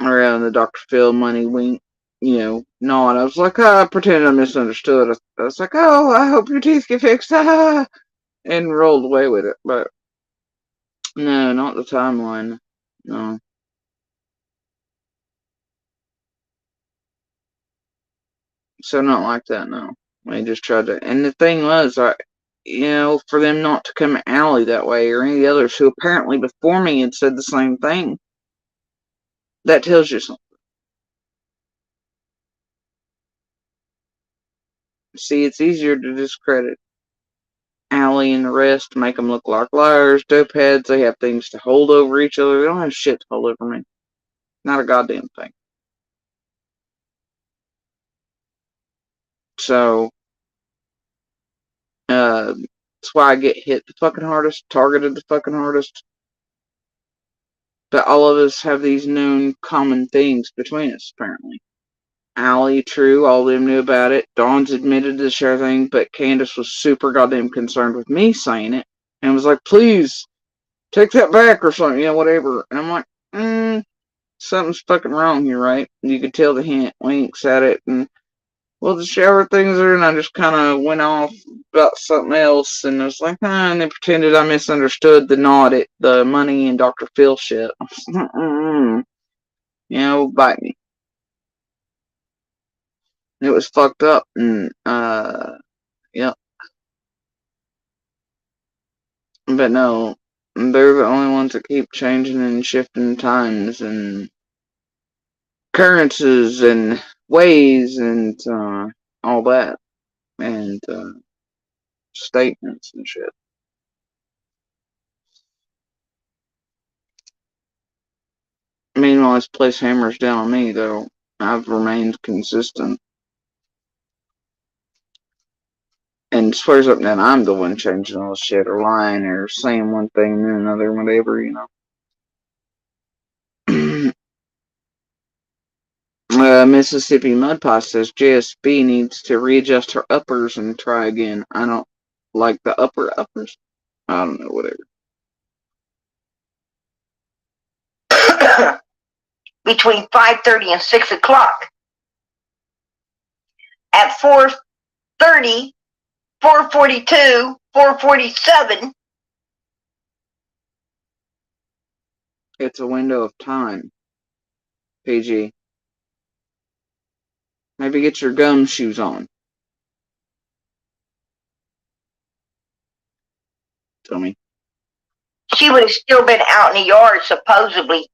Around the Dr. Phil money wink, nod. I was like, I pretended I misunderstood. I was like, oh, I hope your teeth get fixed. And rolled away with it. But no, not the timeline. No. So not like that, no. They just tried to, and the thing was, for them not to come at Allie that way or any of the others who apparently before me had said the same thing, that tells you something. See, it's easier to discredit Allie and the rest, to make them look like liars, dopeheads. They have things to hold over each other. They don't have shit to hold over me. Not a goddamn thing. So, that's why I get hit the fucking hardest, targeted the fucking hardest. But all of us have these known common things between us, apparently. Allie, true, all of them knew about it. Dawn's admitted to the share thing, but Candace was super goddamn concerned with me saying it. And was like, please, take that back or something, whatever. And I'm like, something's fucking wrong here, right? And you could tell the hint, winks at it, and well, the shower things are, and I just kind of went off about something else, and I was like, and they pretended I misunderstood the nod at the money and Dr. Phil shit. Bite me. It was fucked up, and, yeah. But no, they're the only ones that keep changing and shifting times and occurrences and ways and, all that. And, statements and shit. Meanwhile, this place hammers down on me, though. I've remained consistent. And swears up that I'm the one changing all the shit or lying or saying one thing and then another, whatever, Mississippi Mud Pie says JSB needs to readjust her uppers and try again. I don't like the uppers. I don't know, whatever. Between 5:30 and 6 o'clock. At 4:30, 4:42, 4:47. It's a window of time. PG. Maybe get your gumshoes on. Tell me. She would have still been out in the yard, supposedly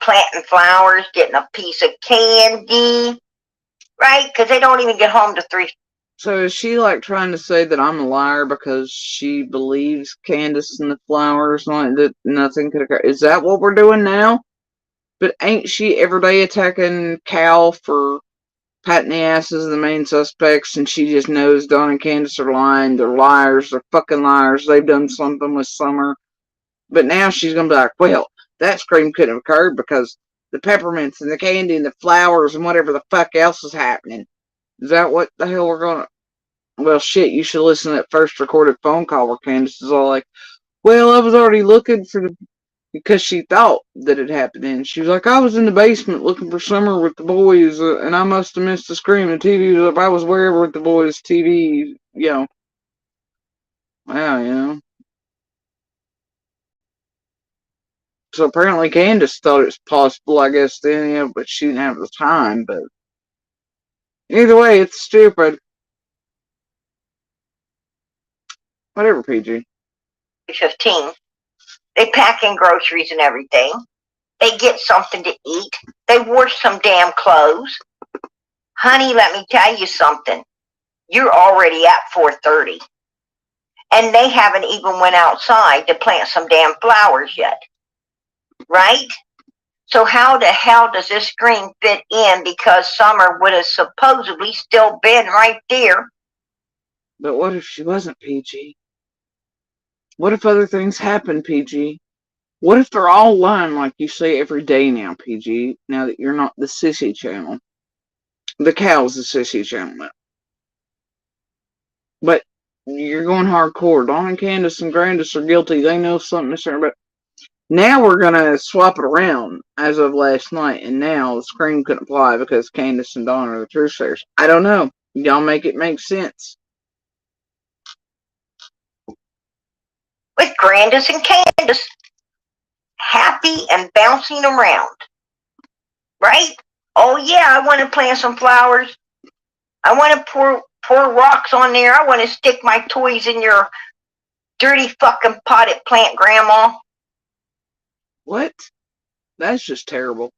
planting flowers, getting a piece of candy. right? Because they don't even get home to 3. So is she like trying to say that I'm a liar because she believes Candace and the flowers, like that nothing could occur? Is that what we're doing now? But ain't she every day attacking Cal for patting the asses of the main suspects, and she just knows Don and Candace are lying. They're liars. They're fucking liars. They've done something with Summer. But now she's gonna be like, well, that scream couldn't have occurred because the peppermints and the candy and the flowers and whatever the fuck else is happening. Is that what the hell we're gonna... Well, shit, you should listen to that first recorded phone call where Candace is all like, well, I was already looking for the... Because she thought that it happened, and she was like, I was in the basement looking for Summer with the boys, and I must have missed the scream. The TV was up. I was wherever with the boys' TV, you know. Wow, you know. So apparently Candace thought it was possible, I guess, then, yeah, but she didn't have the time, but... Either way, it's stupid. Whatever, PG. 15. They pack in groceries and everything. They get something to eat. They wash some damn clothes. Honey, let me tell you something. You're already at 4:30. And they haven't even went outside to plant some damn flowers yet. Right? So how the hell does this screen fit in because Summer would have supposedly still been right there? But what if she wasn't, PG? What if other things happen, PG? What if they're all lying like you say every day now, PG? Now that you're not the sissy channel. The cow's the sissy channel now. But you're going hardcore. Dawn and Candace and Grandis are guilty. They know something is certain. But now we're going to swap it around as of last night. And now the scream couldn't apply because Candace and Dawn are the truth sayers. I don't know. Y'all make it make sense. With Grandis and Candace happy and bouncing around. Right? Oh yeah, I want to plant some flowers. I want to pour rocks on there. I want to stick my toys in your dirty fucking potted plant, Grandma. What? That's just terrible.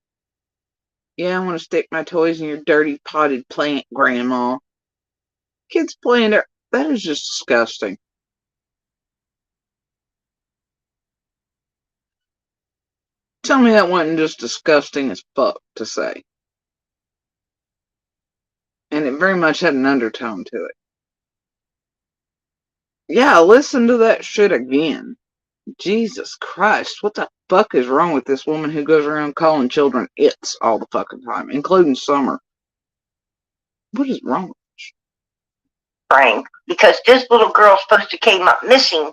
Yeah, I want to stick my toys in your dirty potted plant, Grandma. Kids playing there. That is just disgusting. Tell me that wasn't just disgusting as fuck to say. And it very much had an undertone to it. Yeah, listen to that shit again. Jesus Christ, what the fuck is wrong with this woman who goes around calling children it's all the fucking time, including Summer? What is wrong with Frank, because this little girl's supposed to came up missing.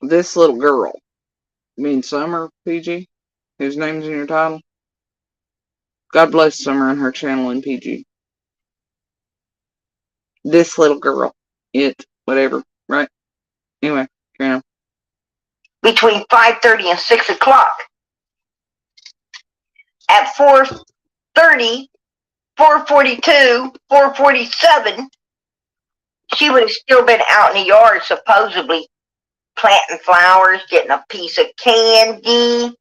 this little girl? You mean Summer, PG? Whose name's in your title? God bless Summer and her channel in PG. This little girl. It. Whatever. Right? Anyway, carry on. Between 5:30 and 6 o'clock. At 4:30, 4:42, 4:47, she would have still been out in the yard, supposedly planting flowers, getting a piece of candy,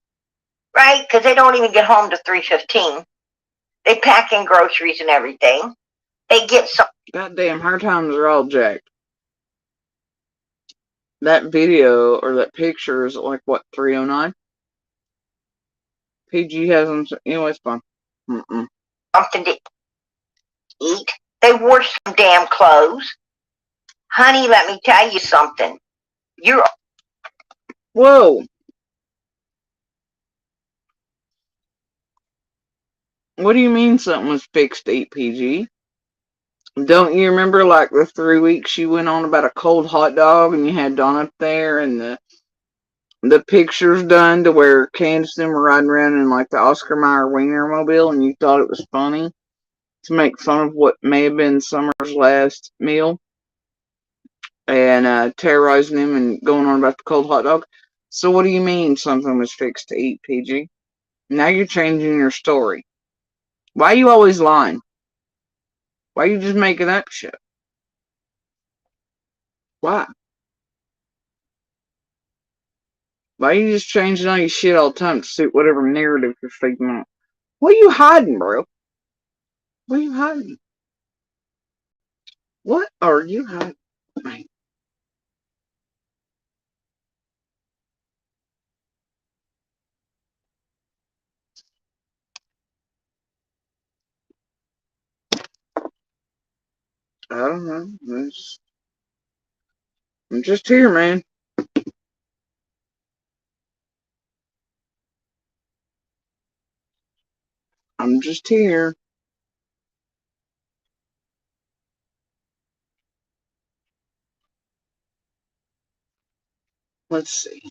right? Because they don't even get home to 3:15. They pack in groceries and everything. They get some. Goddamn, her times are all jacked. That video or that picture is like, what, 309? PG hasn't. Anyway, it's fine. Something to eat. They wash some damn clothes. Honey, let me tell you something. You're... Whoa. What do you mean something was fixed to eat, PG? Don't you remember like the 3 weeks you went on about a cold hot dog and you had Dawn up there and the pictures done to where Candace and them were riding around in like the Oscar Mayer Wienermobile and you thought it was funny to make fun of what may have been Summer's last meal and terrorizing him and going on about the cold hot dog? So what do you mean something was fixed to eat, PG? Now you're changing your story. Why are you always lying? Why are you just making up shit? Why? Why are you just changing all your shit all the time to suit whatever narrative you're figuring out? What are you hiding, bro? What are you hiding? What are you hiding? I don't know. I'm just here, man. I'm just here. Let's see.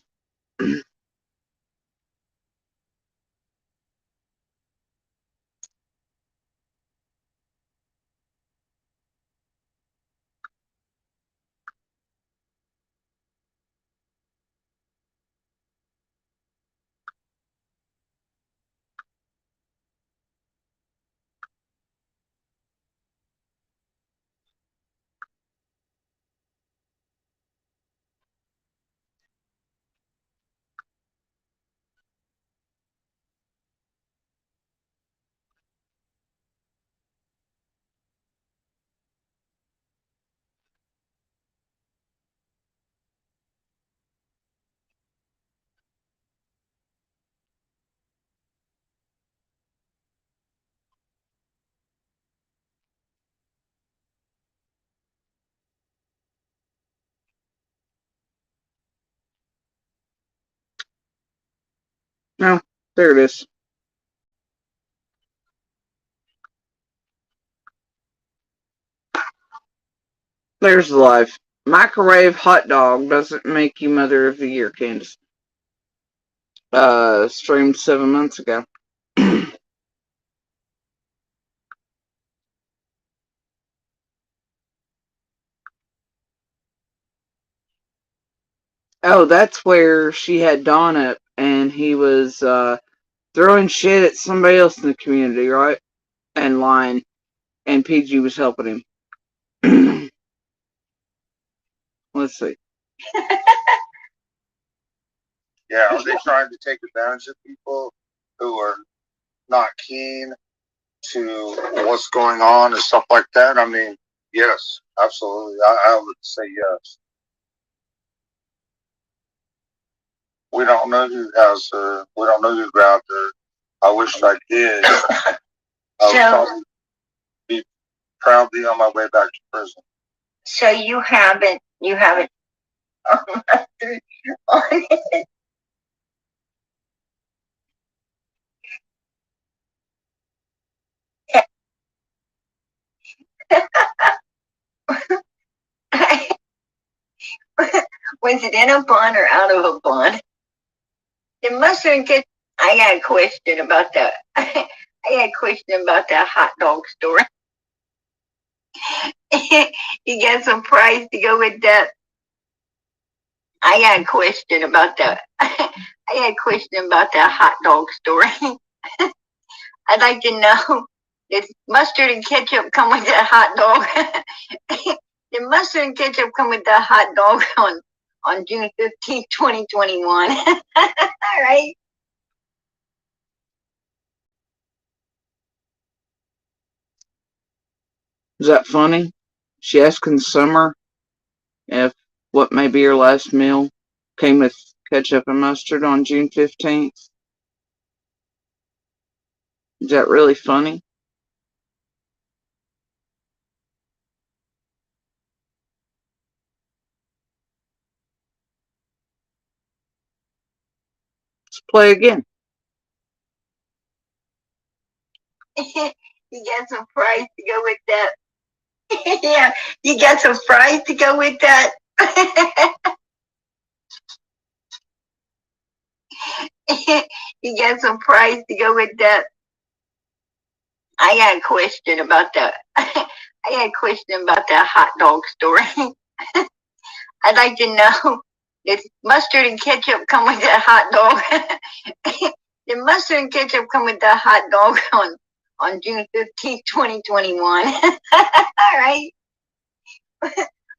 No, there it is. There's the live. Microwave hot dog doesn't make you Mother of the Year, Candace. Streamed 7 months ago. Oh, that's where she had Don up and he was throwing shit at somebody else in the community, right? And lying. And PG was helping him. Let's see. Yeah, are they trying to take advantage of people who are not keen to what's going on and stuff like that? I mean, yes, absolutely. I would say yes. We don't know who has her. We don't know who grabbed her. I wish I did. I would probably be proudly on my way back to prison. So you haven't on it. Was it in a bun or out of a bun? The mustard get. I got a question about that. I got a question about that hot dog story. You got some fries to go with that. I got a question about that. I got a question about that hot dog story. I'd like to know, does mustard and ketchup come with that hot dog? Did mustard and ketchup come with that hot dog on June 15th, 2021? All right. Is that funny? She asking Summer if what may be her last meal came with ketchup and mustard on June 15th. Is that really funny? Let's play again. You got some fries to go with that. Yeah, you got some fries to go with that. You got some fries to go with that. I got a question about that. I got a question about that hot dog story. I'd like to know, does mustard and ketchup come with that hot dog? Did mustard and ketchup come with that hot dog on June 15th, 2021? All right.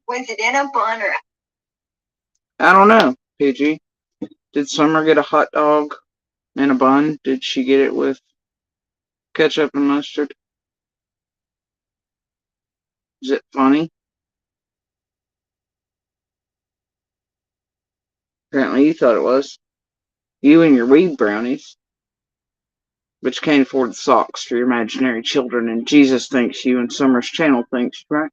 Was it in a bun or? I don't know, PG. Did Summer get a hot dog and a bun? Did she get it with ketchup and mustard? Is it funny? Apparently you thought it was. You and your weed brownies. But you can't afford the socks for your imaginary children, and Jesus thinks you and Summer's channel thinks, right?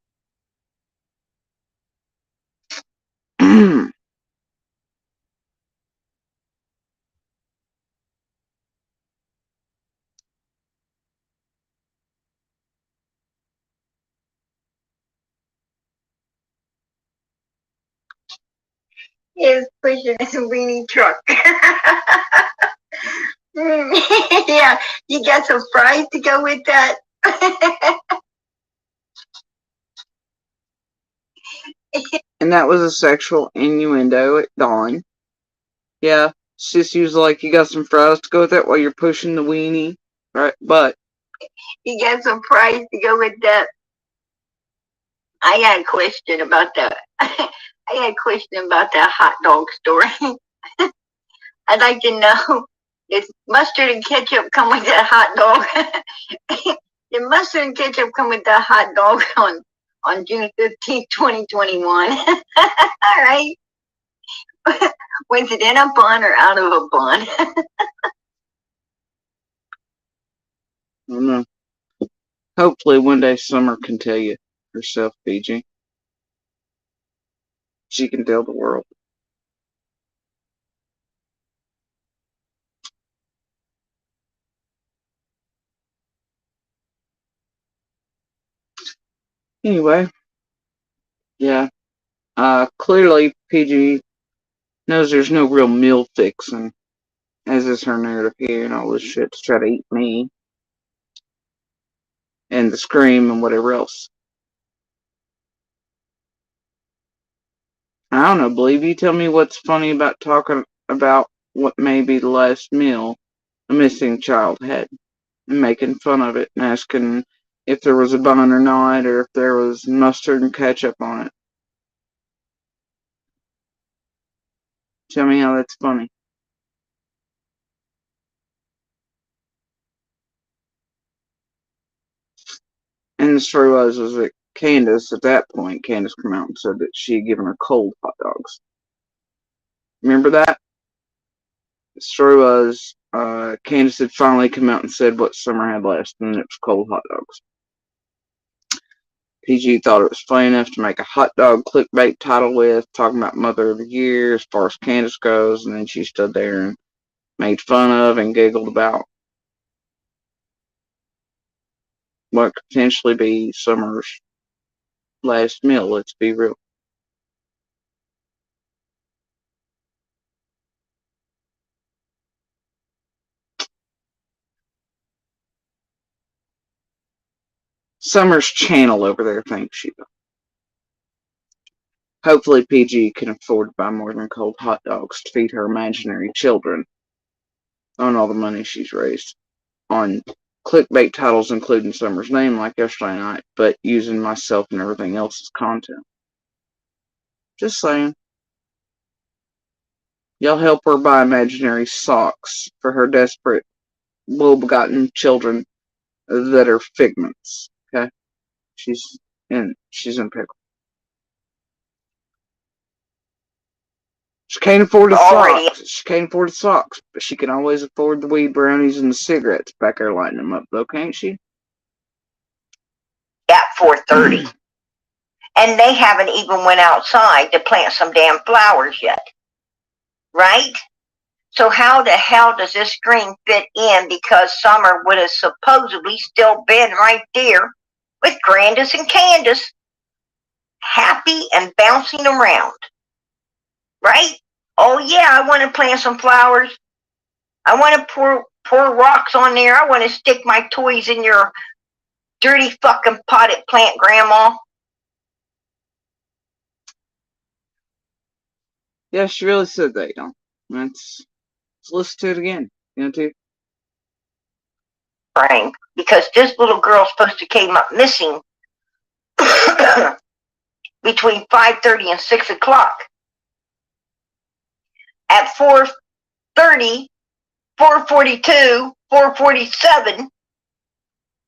Is pushing a weenie truck. Yeah, you got some fries to go with that. And that was a sexual innuendo at dawn. Yeah, Sissy was like, you got some fries to go with that while you're pushing the weenie, right? But You got some fries to go with that. I got a question about that. I got a question about that hot dog story. I'd like to know, if mustard and ketchup come with that hot dog? Did mustard and ketchup come with that hot dog on June 15th, 2021? All right. Was it in a bun or out of a bun? I don't know. Hopefully one day Summer can tell you herself, PG. She can tell the world. Anyway, yeah. Clearly PG knows there's no real meal fixing, as is her narrative here and all this shit to try to eat me and the scream and whatever else. I don't know, believe you tell me what's funny about talking about what may be the last meal a missing child had and making fun of it and asking if there was a bun or not or if there was mustard and ketchup on it. Tell me how that's funny. And the story was that Candace, at that point, Candace came out and said that she had given her cold hot dogs. Remember that? The story was Candace had finally come out and said what Summer had last, and it was cold hot dogs. PG thought it was funny enough to make a hot dog clickbait title with, talking about Mother of the Year as far as Candace goes, and then she stood there and made fun of and giggled about what could potentially be Summer's last meal, let's be real. Summer's channel over there thanks you. Hopefully PG can afford to buy more than cold hot dogs to feed her imaginary children on all the money she's raised on clickbait titles including Summer's name like yesterday night, but using myself and everything else as content. Just saying. Y'all help her buy imaginary socks for her desperate, woe-begotten children that are figments. Okay? She's in pickle. She can't afford the socks. She can't afford the socks, but she can always afford the weed brownies and the cigarettes back there lighting them up, though, can't she? At 4:30. And they haven't even went outside to plant some damn flowers yet. Right? So how the hell does this screen fit in? Because Summer would have supposedly still been right there with Grandis and Candace, happy and bouncing around. Right? Oh yeah, I want to plant some flowers. I want to pour rocks on there. I want to stick my toys in your dirty fucking potted plant, Grandma. Yeah, she really said that, you know. Let's listen to it again. You know, too. Frank, because this little girl's supposed to came up missing between 5:30 and 6 o'clock. At 4:30, 4:42, 4:47,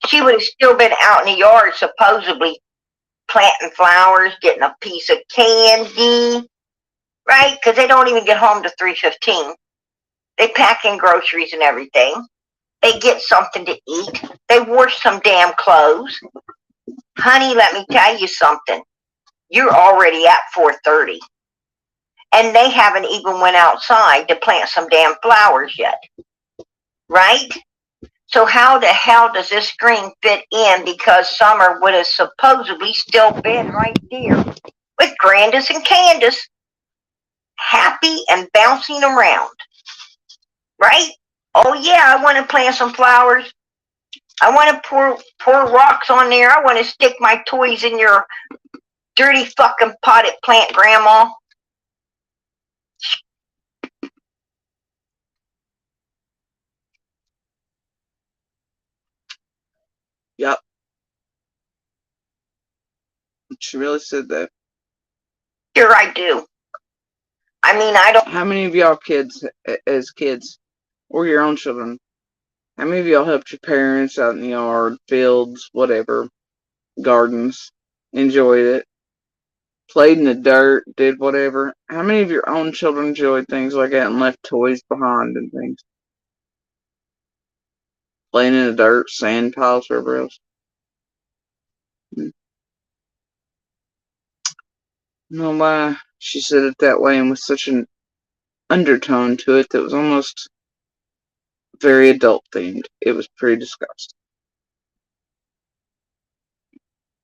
she would have still been out in the yard, supposedly planting flowers, getting a piece of candy, right? Because they don't even get home to 3:15. They pack in groceries and everything. They get something to eat. They wash some damn clothes. Honey, let me tell you something. You're already at 4:30. And they haven't even went outside to plant some damn flowers yet. Right? So how the hell does this screen fit in? Because Summer would have supposedly still been right there with Grandis and Candace, happy and bouncing around. Right? Oh yeah, I want to plant some flowers. I want to pour rocks on there. I want to stick my toys in your dirty fucking potted plant, Grandma. Yep. She really said that. Sure I do. I mean, I don't... How many of y'all kids, as kids, or your own children, how many of y'all helped your parents out in the yard, fields, whatever, gardens, enjoyed it, played in the dirt, did whatever? How many of your own children enjoyed things like that and left toys behind and things? Playing in the dirt, sand piles, wherever else? No lie, she said it that way and with such an undertone to it that was almost very adult themed. It was pretty disgusting.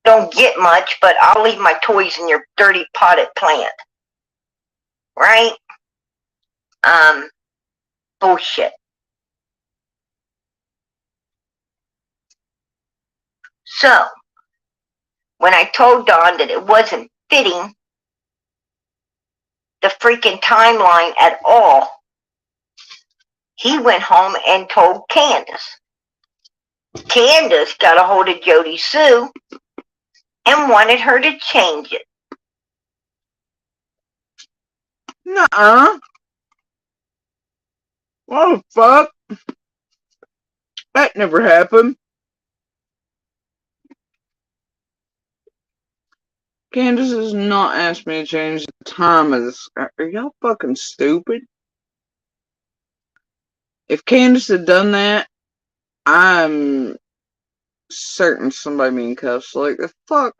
Don't get much, but I'll leave my toys in your dirty potted plant. Right? Bullshit. So, when I told Don that it wasn't fitting the freaking timeline at all, he went home and told Candace. Candace got a hold of Jody Sue and wanted her to change it. Nuh-uh. What the fuck? That never happened. Candace has not asked me to change the time of this. Are y'all fucking stupid? If Candace had done that, I'm certain somebody be in cuffs. Like, the fuck?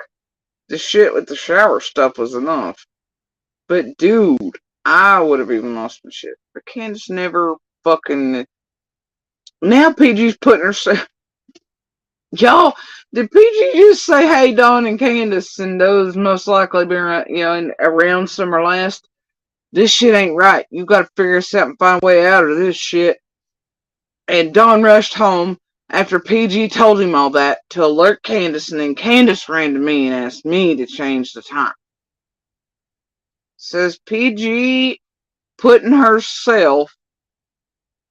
The shit with the shower stuff was enough. But, dude, I would have even lost my shit. But Candace never fucking... Now PG's putting herself... Y'all, did PG just say, hey, Dawn and Candace, and those most likely been around summer last? This shit ain't right. You gotta figure this out and find a way out of this shit. And Dawn rushed home after PG told him all that to alert Candace, and then Candace ran to me and asked me to change the time. Says PG putting herself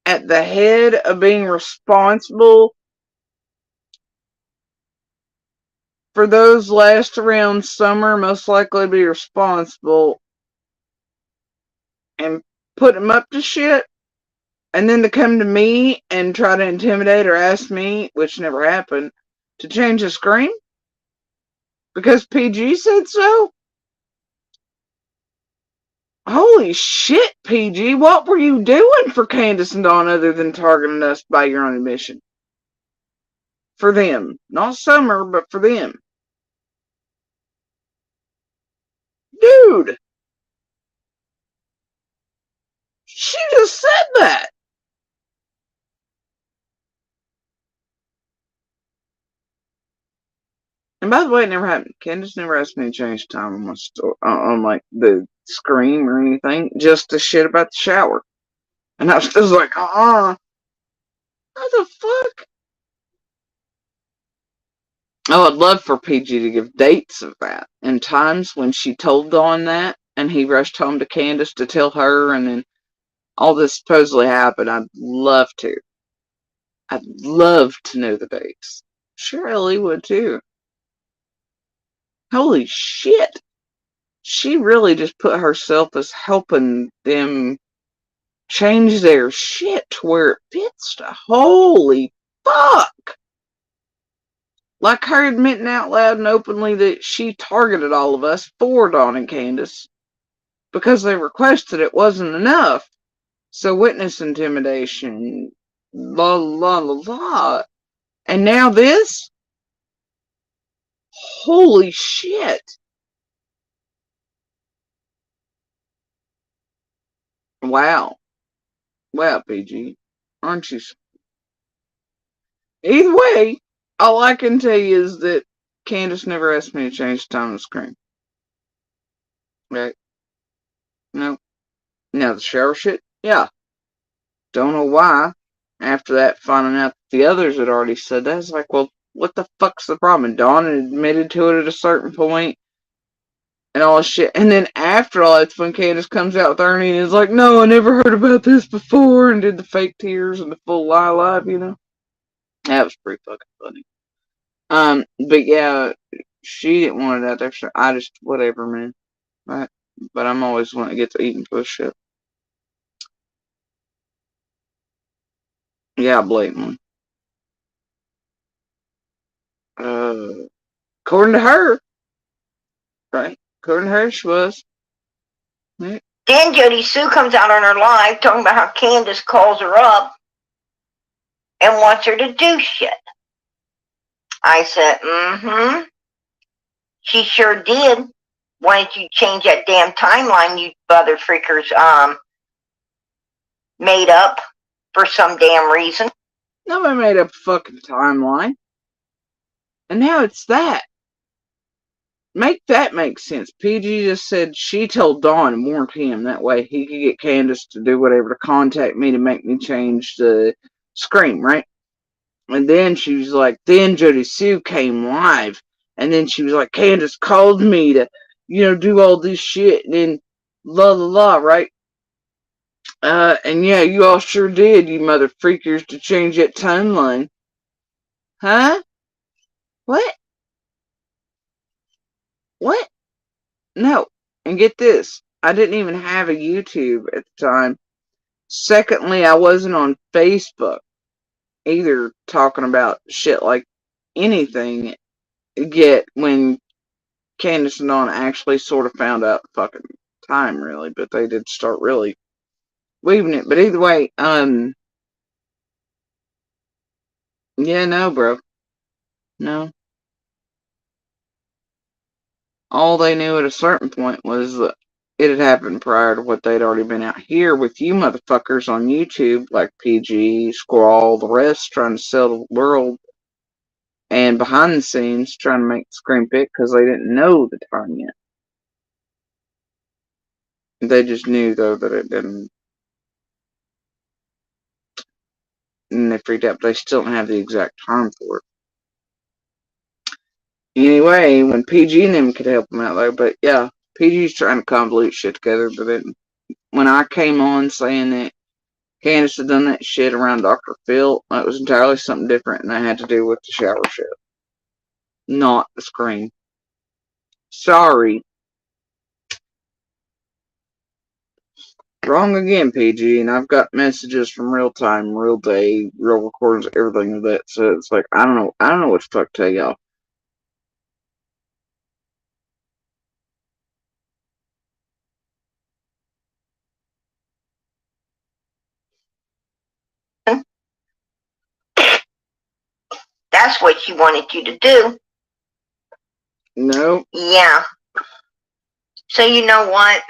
at the head of being responsible for those last around summer, most likely to be responsible, and put them up to shit, and then to come to me and try to intimidate or ask me, which never happened, to change the screen? Because PG said so? Holy shit, PG, what were you doing for Candace and Dawn other than targeting us by your own admission? For them. Not Summer, but for them. Dude! She just said that! And by the way, it never happened. Candace never asked me to change the time on my on like the screen or anything. Just the shit about the shower. And I was just like, what the fuck? Oh, I'd love for PG to give dates of that. And times when she told Dawn that, and he rushed home to Candace to tell her, and then all this supposedly happened. I'd love to. I'd love to know the dates. Sure, Ellie would too. Holy shit. She really just put herself as helping them change their shit to where it fits to. Holy fuck. Like her admitting out loud and openly that she targeted all of us for Dawn and Candace because they requested it wasn't enough. So witness intimidation, la la la la. And now this? Holy shit. Wow. Wow, PG. Aren't you? Either way, all I can tell you is that Candace never asked me to change the time of the screen. Right? No. Now the shower shit? Yeah. Don't know why. After that, finding out the others had already said that, it's like, well, what the fuck's the problem? And Dawn had admitted to it at a certain point and all this shit. And then after all, that's when Candace comes out with Ernie and is like, no, I never heard about this before, and did the fake tears and the full lie, you know? That was pretty fucking funny. But yeah, she didn't want it out there, so I just, whatever, man. Right? But I'm always one that gets eaten for this shit. Yeah, blatantly. According to her, right? According to her, she was. Right? Then Jody Sue comes out on her live talking about how Candace calls her up and wants her to do shit. I said, mm-hmm. She sure did. Why didn't you change that damn timeline you other freakers made up for some damn reason? Nobody made up a fucking timeline. And now it's that. Make that make sense. PG just said she told Dawn and warned him. That way he could get Candace to do whatever to contact me to make me change the screen, right? And then she was like, then Jody Sue came live. And then she was like, Candace called me to, do all this shit. And then la la la, right? And yeah, you all sure did, you mother freakers, to change that timeline. Huh? What? What? No. And get this. I didn't even have a YouTube at the time. Secondly, I wasn't on Facebook either talking about shit like anything yet when Candace and Dawn actually sort of found out the fucking time, really. But they did start really weaving it. But either way, yeah, no, bro. No. All they knew at a certain point was that it had happened prior to what they'd already been out here with you motherfuckers on YouTube, like PG, Squall, the rest, trying to sell the world, and behind the scenes trying to make the screen pick because they didn't know the time yet. They just knew, though, that it didn't. And they freaked out, but they still don't have the exact time for it. Anyway, when PG and them could help them out, though, but yeah, PG's trying to convolute shit together, but then when I came on saying that Candace had done that shit around Dr. Phil, that was entirely something different, and that had to do with the shower shit. Not the screen. Sorry. Wrong again, PG, and I've got messages from real time, real day, real recordings, everything of that, so it's like, I don't know what the fuck to tell y'all. That's what she wanted you to do. No. Yeah. So you know what?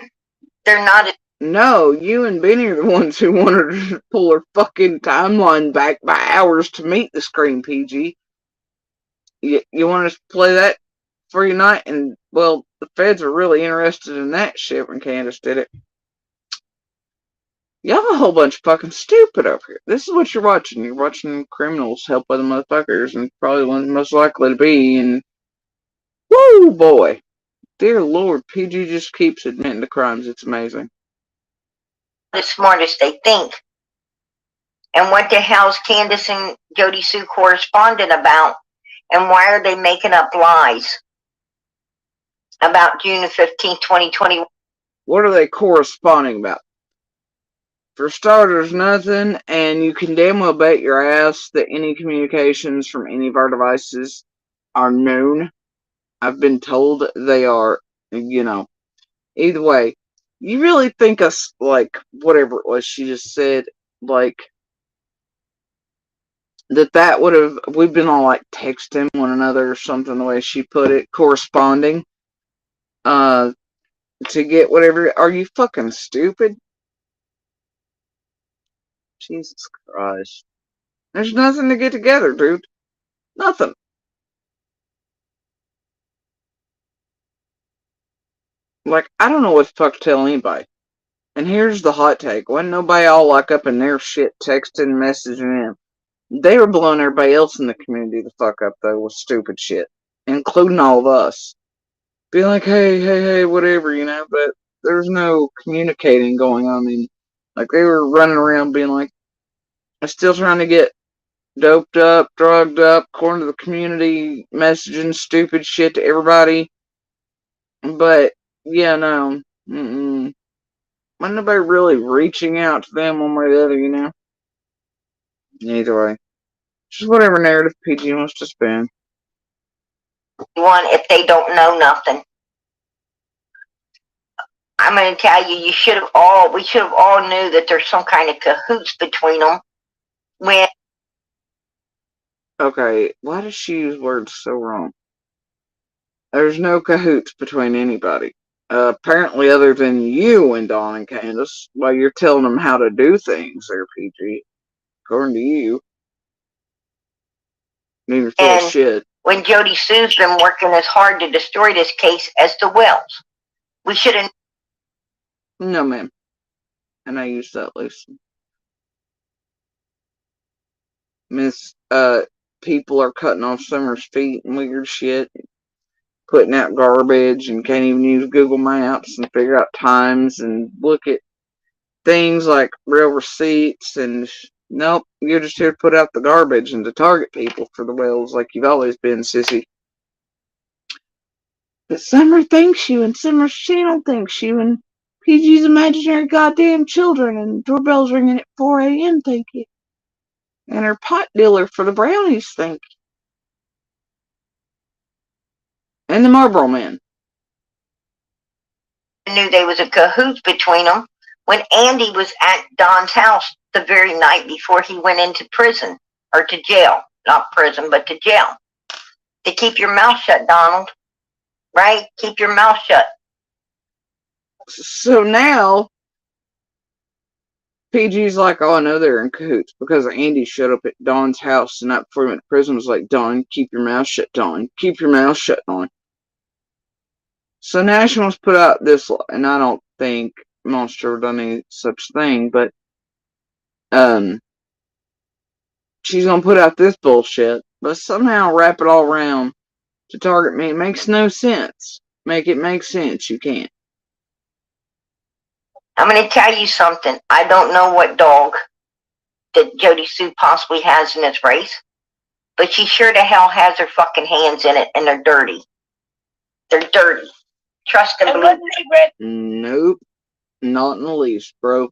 They're not. No, you and Benny are the ones who wanted to pull her fucking timeline back by hours to meet the screen, PG. You want us to play that for your night? And, well, the feds are really interested in that shit when Candace did it. Y'all a whole bunch of fucking stupid over here. This is what you're watching. You're watching criminals help other motherfuckers, and probably the ones most likely to be, and woo boy. Dear Lord, PG just keeps admitting to crimes. It's amazing. The smartest they think. And what the hell's Candace and Jody Sue corresponding about? And why are they making up lies about June 15th, 2020? What are they corresponding about? For starters, nothing, and you can damn well bet your ass that any communications from any of our devices are known. I've been told they are, either way. You really think us, like, whatever it was she just said, like, that would have, we've been all, like, texting one another or something, the way she put it, corresponding, to get whatever. Are you fucking stupid? Jesus Christ. There's nothing to get together, dude. Nothing. Like, I don't know what the fuck to tell anybody. And here's the hot take. Wasn't nobody all like up in their shit texting, messaging in. They were blowing everybody else in the community the fuck up, though, with stupid shit. Including all of us. Being like, hey, whatever, but there's no communicating going on. I mean, like, they were running around being like, I'm still trying to get doped up, drugged up, according to the community, messaging stupid shit to everybody. But, yeah, no. Wasn't nobody really reaching out to them one way or the other, Either way. Just whatever narrative PG wants to spin. One, if they don't know nothing. I'm going to tell you, we should have all knew that there's some kind of cahoots between them. When Okay, why does she use words so wrong? There's no cahoots between anybody. Apparently, other than you and Dawn and Candace, while you're telling them how to do things there, PG. According to you. You're full of shit. When Jody Sue's been working as hard to destroy this case as the Wells. We should have... No, ma'am. And I use that loosely. People are cutting off Summer's feet and weird shit. Putting out garbage and can't even use Google Maps and figure out times and look at things like real receipts and nope, you're just here to put out the garbage and to target people for the Wells like you've always been, sissy. But Summer thinks you and Summer Channel thinks you and PG's imaginary goddamn children and doorbell's ringing at 4 a.m. thank you. And her pot dealer for the brownies thank you. And the Marlboro Man. Knew there was a cahoots between them when Andy was at Don's house the very night before he went into prison or to jail. Not prison, but to jail. To keep your mouth shut, Donald. Right? Keep your mouth shut. So now, PG's like, oh, I know they're in cahoots because Andy showed up at Don's house the night before he went to prison. Was like, Don, keep your mouth shut, Don. Keep your mouth shut, Don. So now she wants to put out this, and I don't think Monster ever done any such thing, but she's gonna put out this bullshit, but somehow wrap it all around to target me. It makes no sense. Make it make sense. You can't. I'm going to tell you something. I don't know what dog that Jody Sue possibly has in this race, but she sure to hell has her fucking hands in it, and they're dirty. They're dirty. Trust and believe. Nope. Not in the least, bro.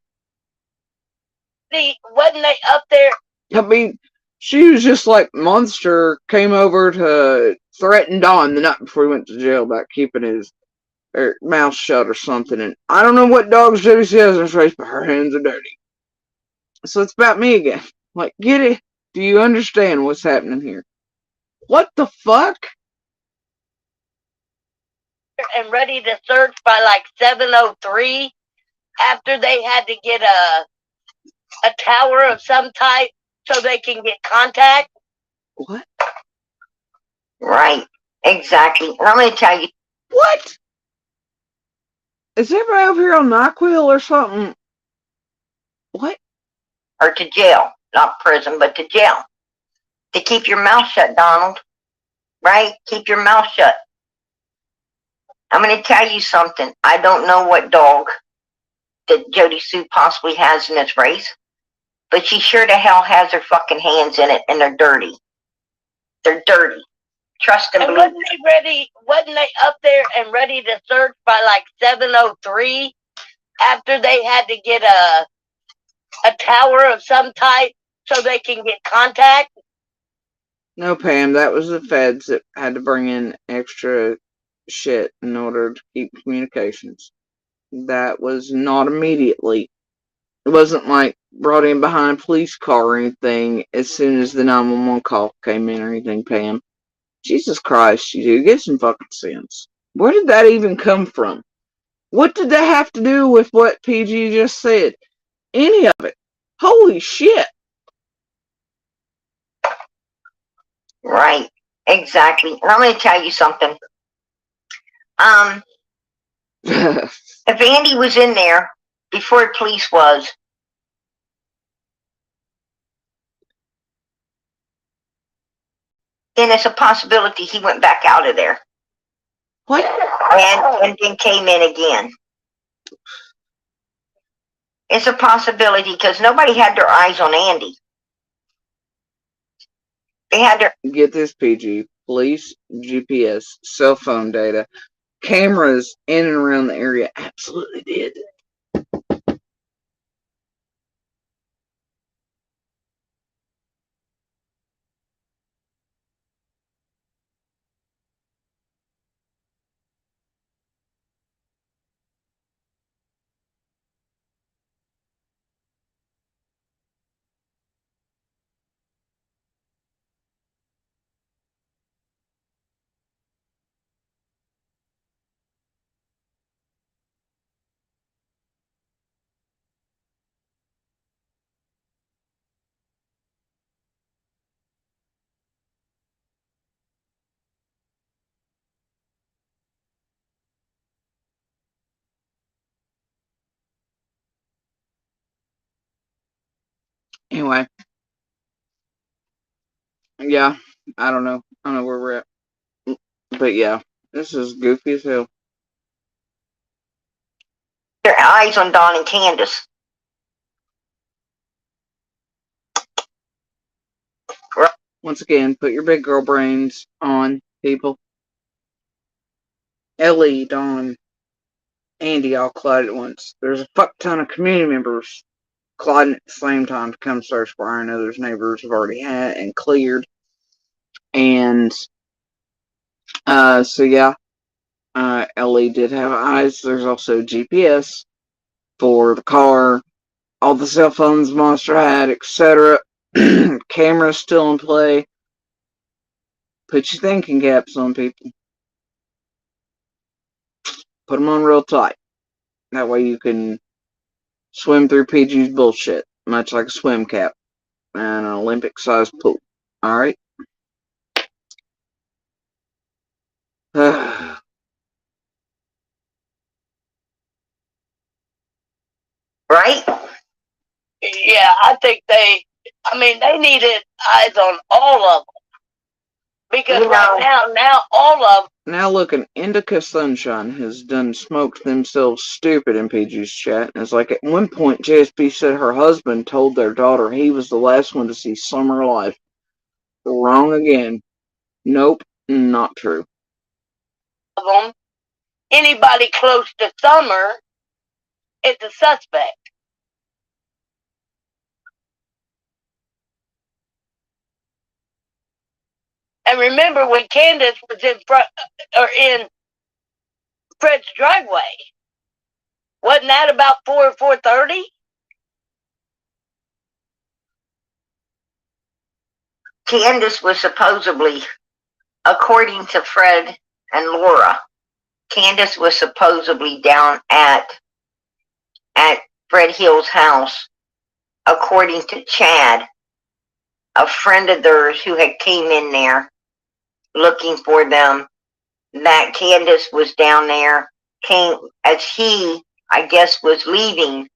Wasn't they up there? I mean, she was just like Monster came over to threaten Don the night before he went to jail about keeping his mouth shut or something. And I don't know what dogs Jody has in his race, but her hands are dirty. So it's about me again. Like, get it? Do you understand what's happening here? What the fuck? And ready to search by like 7:03 after they had to get a tower of some type so they can get contact. What? Right. Exactly. And I'm going to tell you. What? Is everybody over here on NyQuil or something? What? Or to jail. Not prison, but to jail. To keep your mouth shut, Donald. Right? Keep your mouth shut. I'm going to tell you something. I don't know what dog that Jody Sue possibly has in this race, but she sure to hell has her fucking hands in it, and they're dirty. They're dirty. Trust and believe. Wasn't they up there and ready to search by like 7:03 after they had to get a tower of some type so they can get contact? No, Pam, that was the feds that had to bring in extra shit in order to keep communications. That was not immediately. It wasn't like brought in behind a police car or anything as soon as the 911 call came in or anything, Pam. Jesus Christ, you do get some fucking sense. Where did that even come from? What did that have to do with what PG just said? Any of it? Holy shit. Right. Exactly. And I'm going to tell you something. If Andy was in there before the police was, then it's a possibility he went back out of there. What? And then came in again. It's a possibility because nobody had their eyes on Andy. They had their... Get this, PG. Police, GPS, cell phone data, cameras in and around the area absolutely did. Anyway. Yeah, I don't know. I don't know where we're at. But yeah, this is goofy as hell. Their eyes on Don and Candace. Once again, put your big girl brains on, people. Ellie, Dawn, Andy all collided at once. There's a fuck ton of community members colliding at the same time to come search for iron others' neighbors have already had and cleared. And so yeah, Ellie did have eyes. There's also GPS for the car, all the cell phones Monster had, etc. Cameras still in play. Put your thinking caps on, people. Put them on real tight. That way you can swim through PG's bullshit, much like a swim cap in an Olympic-sized pool. Alright? Yeah, Right? I think they needed eyes on all of them. Because now all of them. Now look, an Indica Sunshine has done smoked themselves stupid in PG's chat. And it's like at one point JSP said her husband told their daughter he was the last one to see Summer alive. Wrong again. Nope, not true. Of them, anybody close to Summer is a suspect. And remember when Candace was in front or in Fred's driveway, wasn't that about 4 or 4:30? Candace was supposedly, according to Fred and Laura, Candace was supposedly down at Fred Hill's house, according to Chad, a friend of theirs who had came in there looking for them, that Candace was down there, came as he, I guess, was leaving.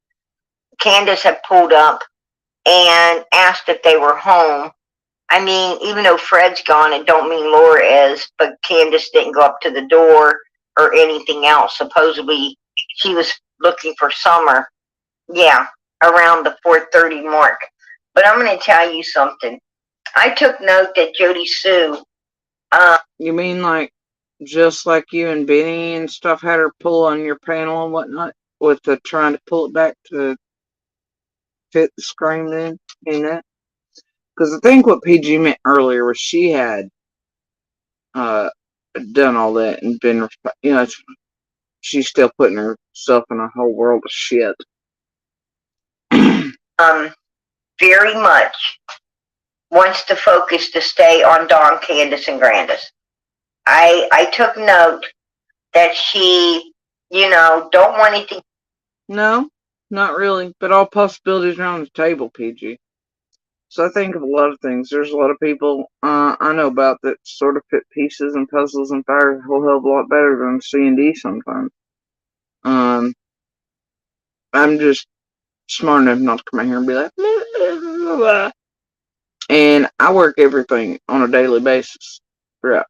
Candace had pulled up and asked if they were home. I mean, even though Fred's gone, it don't mean Laura is, but Candace didn't go up to the door or anything else. Supposedly, she was looking for Summer. Yeah, around the 4:30 mark. But I'm going to tell you something. I took note that Jody Sue. You mean like just like you and Benny and stuff had her pull on your panel and whatnot with the trying to pull it back to fit the screen then? You know? Because I think what PG meant earlier was she had done all that and been, she's still putting herself in a whole world of shit. Very much wants the focus to stay on Dawn, Candace, and Grandis. I took note that she, don't want anything. No, not really. But all possibilities are on the table, PG. So I think of a lot of things. There's a lot of people I know about that sort of fit pieces and puzzles and fire a whole hell of a lot better than C&D sometimes. I'm just smart enough not to come in here and be like, blah, blah, blah. And I work everything on a daily basis. Yeah.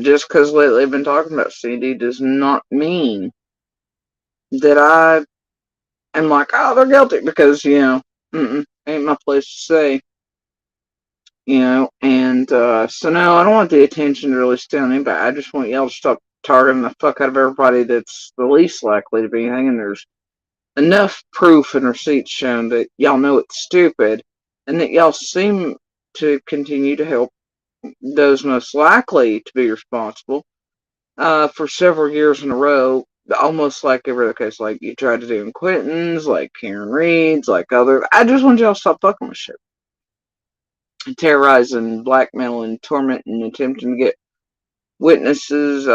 Just because lately I've been talking about C&D does not mean that I am like, oh, they're guilty, because, ain't my place to say. And so no, I don't want the attention to really stay on anybody. I just want y'all to stop targeting the fuck out of everybody that's the least likely to be hanging. There's enough proof and receipts shown that y'all know it's stupid, and that y'all seem to continue to help those most likely to be responsible for several years in a row, almost like every other case, like you tried to do in Quentin's, like Karen Reed's, like other. I just want y'all to stop fucking with shit. Terrorizing, blackmailing, tormenting, attempting to get witnesses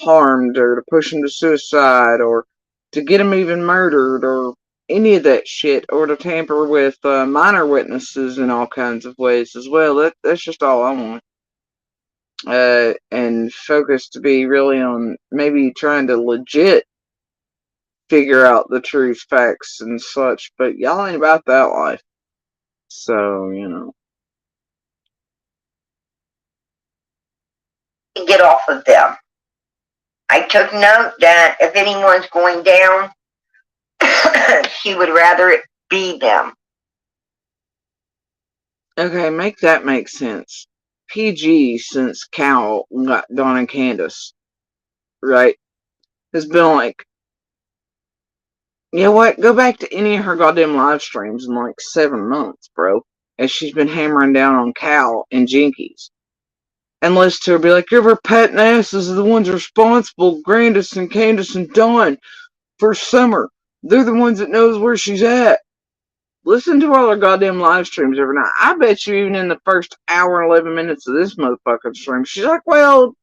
harmed, or to push them to suicide, or to get them even murdered, or any of that shit, or to tamper with minor witnesses in all kinds of ways as well. That's just all I want. And focus to be really on maybe trying to legit figure out the truth, facts, and such, but y'all ain't about that life. So, Get off of them. I took note that if anyone's going down, she would rather it be them. Okay, make that make sense. PG, since Cal got Dawn and Candace, right, has been like, you know what? Go back to any of her goddamn live streams in like 7 months, bro. As she's been hammering down on Cal and Jinkies. And listen to her be like, your patent asses are the ones responsible, Grandis and Candace and Dawn, for Summer. They're the ones that knows where she's at. Listen to all her goddamn live streams every night. I bet you even in the first hour and 11 minutes of this motherfucking stream, she's like, well,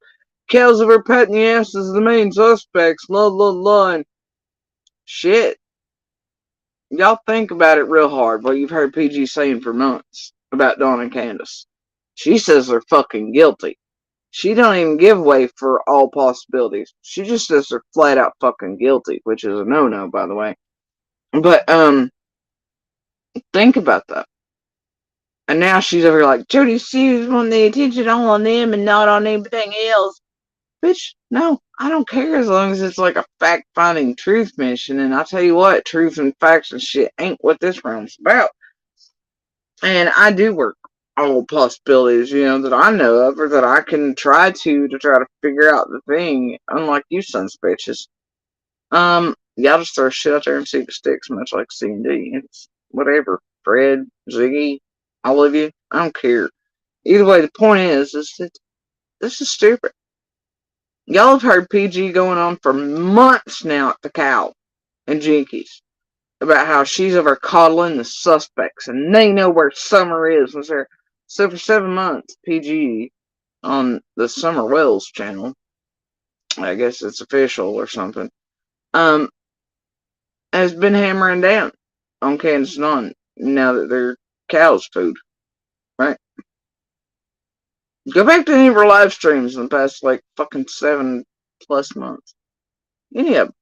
Cal's of her patent asses are the main suspects, la la la, and shit. Y'all think about it real hard, what you've heard PG saying for months about Dawn and Candace. She says they're fucking guilty. She don't even give way for all possibilities. She just says they're flat out fucking guilty, which is a no-no, by the way. But, think about that. And now she's over here like, Jody Sears wanting the attention all on them and not on anything else. Bitch, no, I don't care as long as it's like a fact-finding truth mission. And I tell you what, truth and facts and shit ain't what this round's about. And I do work all possibilities, that I know of, or that I can try to figure out the thing, unlike you sons of bitches. Y'all just throw shit out there and see if it sticks, much like C&D. It's whatever. Fred, Ziggy, all of you, I don't care. Either way, the point is that this is stupid. Y'all have heard PG going on for months now at the Cow and Jinkies about how she's over coddling the suspects and they know where Summer is. So for 7 months, PG on the Summer Wells channel, I guess it's official or something, has been hammering down on Candace and Dawn now that they're cow's food, right? Go back to any of her live streams in the past, like, fucking 7+ months. Any of them.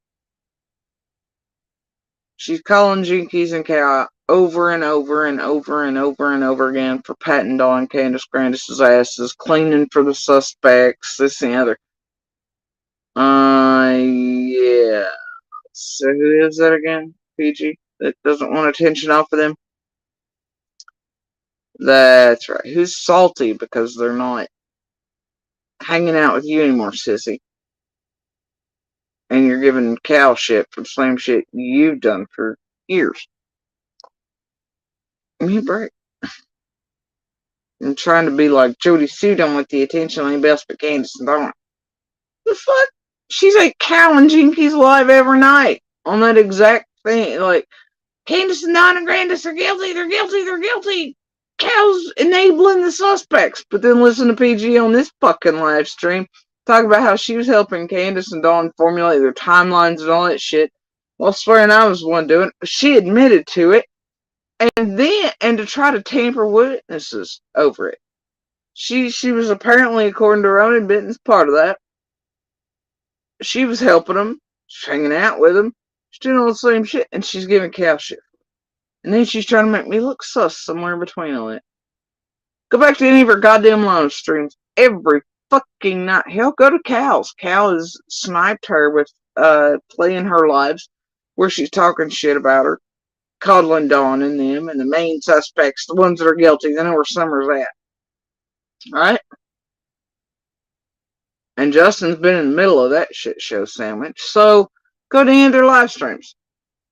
She's calling Jinkies and Cow over and over and over and over and over again for patting Dawn Candace Grandis' asses, cleaning for the suspects, this and the other. Yeah. So who is that again? PG? That doesn't want attention off of them? That's right. Who's salty because they're not hanging out with you anymore, sissy? And you're giving Cal shit for the same shit you've done for years. Give me a break. and trying to be like Jody Sue don't want the attention on anybody else but Candace and Dawn. The fuck? She's like Cal and Jinkies live every night on that exact thing. Like, Candace and Dawn and Grandis are guilty, they're guilty, they're guilty. Cal's enabling the suspects. But then listen to PG on this fucking live stream talk about how she was helping Candace and Dawn formulate their timelines and all that shit while swearing I was the one doing it. She admitted to it. And to try to tamper witnesses over it. She was apparently, according to her own admittance, part of that. She was helping them. She's hanging out with them. She's doing all the same shit. And she's giving Cal shit. And then she's trying to make me look sus somewhere in between all that. Go back to any of her goddamn live streams every fucking night. Hell, go to Cal's. Cal has sniped her with playing her lives where she's talking shit about her. Coddling Dawn and them, and the main suspects, the ones that are guilty, they know where Summer's at. Right? And Justin's been in the middle of that shit show sandwich. So, go to any of their live streams.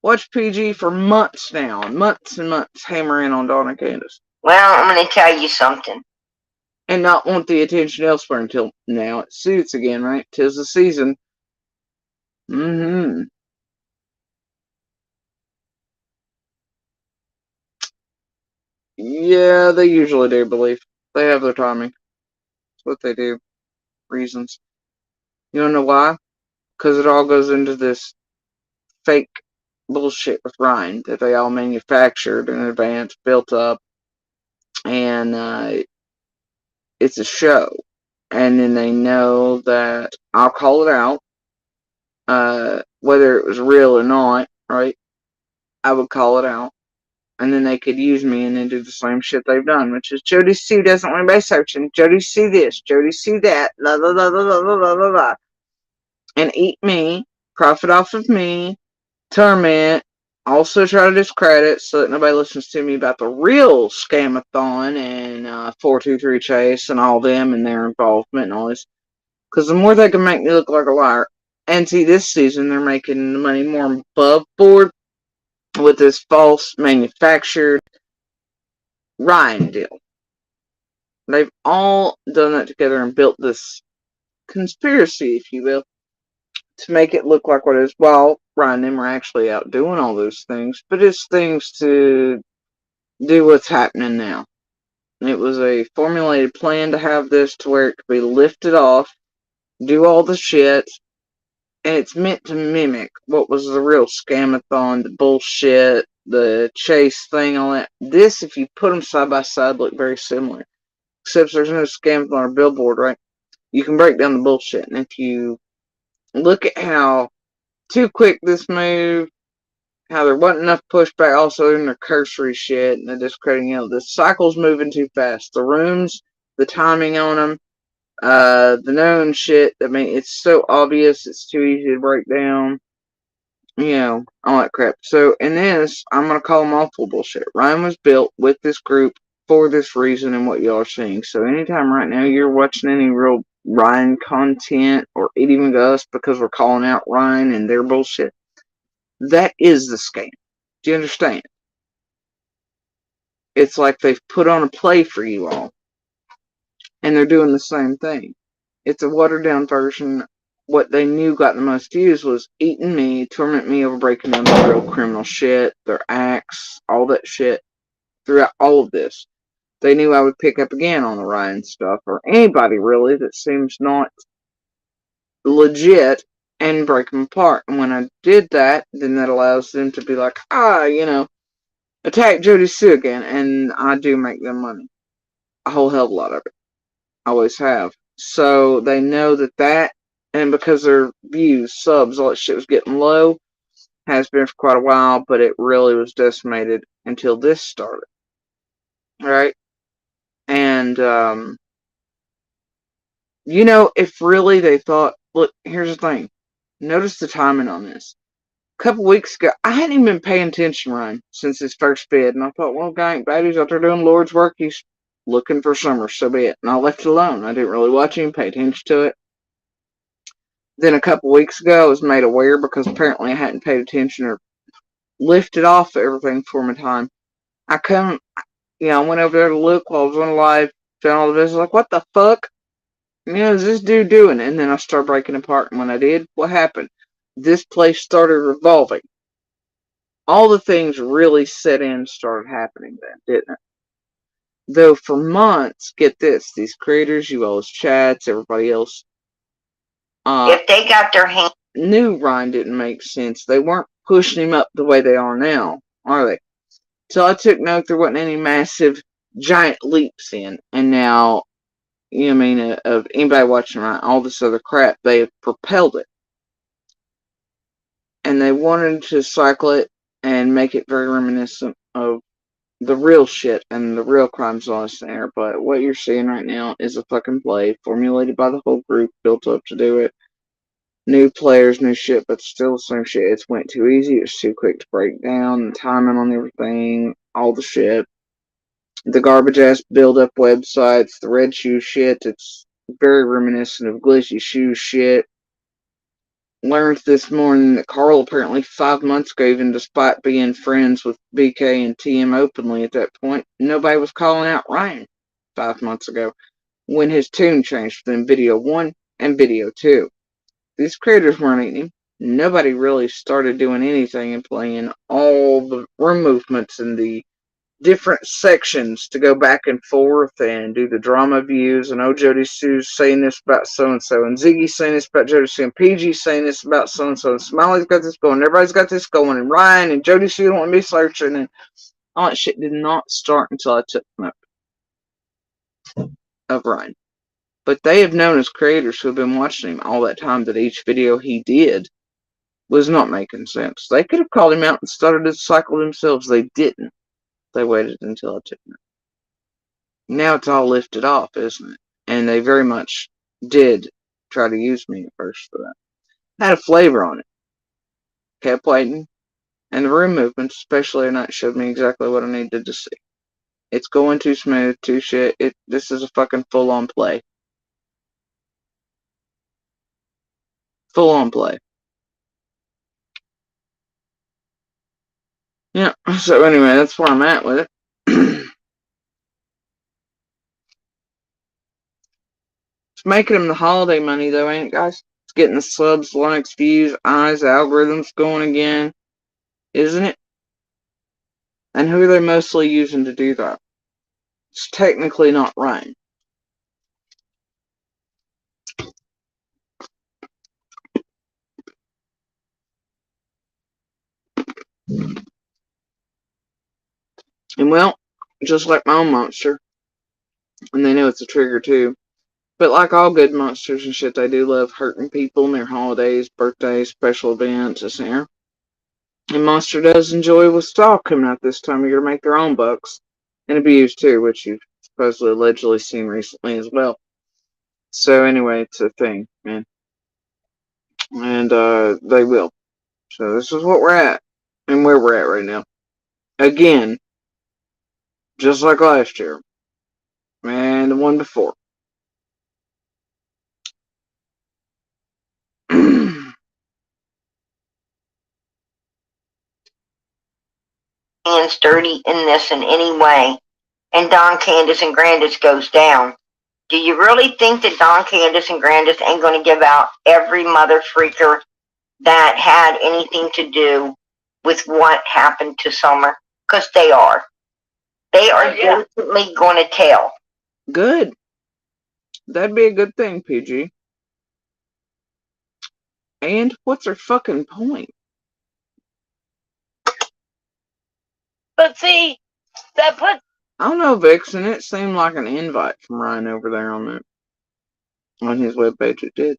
Watch PG for months now, months and months, hammering on Dawn and Candace. Well, I'm going to tell you something. And not want the attention elsewhere until now. It suits again, right? 'Tis the season. Mm-hmm. Yeah, they usually do, believe. They have their timing. That's what they do. Reasons. You wanna know why? Because it all goes into this fake bullshit with Ryan that they all manufactured in advance, built up, and it's a show. And then they know that I'll call it out, whether it was real or not, right? I would call it out. And then they could use me and then do the same shit they've done, which is Jody Sue doesn't want anybody searching. Jody Sue this, Jody Sue that, blah, blah, blah, blah, blah, blah, blah, blah. And eat me, profit off of me, torment, also try to discredit so that nobody listens to me about the real scamathon and 423 Chase and all them and their involvement and all this. Because the more they can make me look like a liar. And see, this season they're making the money more above board with this false manufactured Ryan deal. They've all done that together and built this conspiracy, if you will, to make it look like what it is. While Ryan and them are actually out doing all those things, but it's things to do what's happening now. It was a formulated plan to have this to where it could be lifted off, do all the shit, and it's meant to mimic what was the real scamathon, the bullshit, the chase thing, all that. This, if you put them side by side, look very similar. Except there's no scamathon or billboard, right? You can break down the bullshit. And if you look at how too quick this moved, how there wasn't enough pushback also in their cursory shit, and the discrediting, the cycle's moving too fast. The rooms, the timing on them, the known shit, I mean, it's so obvious, it's too easy to break down, all that crap. So, in this, I'm going to call them all full bullshit. Ryan was built with this group for this reason and what y'all are seeing. So, anytime right now you're watching any real Ryan content, or it even us because we're calling out Ryan and their bullshit, that is the scam. Do you understand? It's like they've put on a play for you all. And they're doing the same thing. It's a watered down version. What they knew got the most views was eating me, torment me over breaking down the real criminal shit, their acts, all that shit. Throughout all of this, they knew I would pick up again on the Ryan stuff, or anybody really that seems not legit, and break them apart. And when I did that, then that allows them to be like, attack Jody Sue again, and I do make them money. A whole hell of a lot of it. Always have. So they know that, and because their views, subs, all that shit was getting low, has been for quite a while, but it really was decimated until this started. Right? And, if really they thought, look, here's the thing. Notice the timing on this. A couple weeks ago, I hadn't even been paying attention, Ryan, since his first bid, and I thought, well, gang, Baddy's out there doing Lord's work, he's looking for Summer, so be it. And I left it alone. I didn't really watch him, pay attention to it. Then a couple weeks ago, I was made aware because apparently I hadn't paid attention or lifted off everything for my time. I went over there to look while I was on live Found all the videos, like, what the fuck? You know, is this dude doing? And then I started breaking apart. And when I did, what happened? This place started revolving. All the things really set in started happening then, didn't it? Though for months, get this, these creators, you all chats, everybody else, If they got their hand, knew Ryan didn't make sense. They weren't pushing him up the way they are now, are they? So I took note there wasn't any massive, giant leaps in. And now, you know what I mean, of anybody watching Ryan, all this other crap, they have propelled it. And they wanted to cycle it and make it very reminiscent of the real shit and the real crimes on us there. But what you're seeing right now is a fucking play formulated by the whole group, built up to do it. New players, new shit, but still the same shit. It's went too easy. It's too quick to break down. The timing on everything, all the shit. The garbage ass build up websites, the red shoe shit. It's very reminiscent of glitchy shoe shit. Learned this morning that Carl apparently 5 months ago, even despite being friends with BK and TM openly at that point, nobody was calling out Ryan 5 months ago when his tune changed between video 1 and video 2. These creators weren't eating him. Nobody really started doing anything and playing all the room movements and the different sections to go back and forth and do the drama views. And Jody Sue's saying this about so-and-so, and Ziggy saying this about Jody Sue, and PG saying this about so-and-so, and Smiley's got this going, everybody's got this going, and Ryan and Jody Sue don't want to be searching, and all that shit did not start until I took note of Ryan. But they have known as creators who have been watching him all that time that each video he did was not making sense. They could have called him out and started to cycle themselves. They didn't. They waited until I took note. Now it's all lifted off, isn't it? And they very much did try to use me at first for that. Had a flavor on it. Kept waiting. And the room movements, especially at night, showed me exactly what I needed to see. It's going too smooth, too shit. This is a fucking full-on play. Full-on play. Yeah, so anyway, that's where I'm at with it. It's making them the holiday money, though, ain't it, guys? It's getting the subs, likes, views, eyes, algorithms going again, isn't it? And who are they mostly using to do that? It's technically not Ryan. And well, just like my own monster, and they know it's a trigger too. But like all good monsters and shit, they do love hurting people in their holidays, birthdays, special events, etc. And Monster does enjoy with Stalk coming out this time of year to make their own bucks. And Abuse too, which you've supposedly allegedly seen recently as well. So anyway, it's a thing, man. And they will. So this is what we're at. And where we're at right now. Again, just like last year. And the one before. hands dirty in this in any way, and Don Candace and Grandis goes down, do you really think that Don Candace and Grandis ain't going to give out every mother freaker that had anything to do with what happened to Summer? Because they are. They are definitely going to tell. Good. That'd be a good thing, PG. And what's their fucking point? But see, that puts. I don't know, Vixen. It seemed like an invite from Ryan over there on his webpage. It did.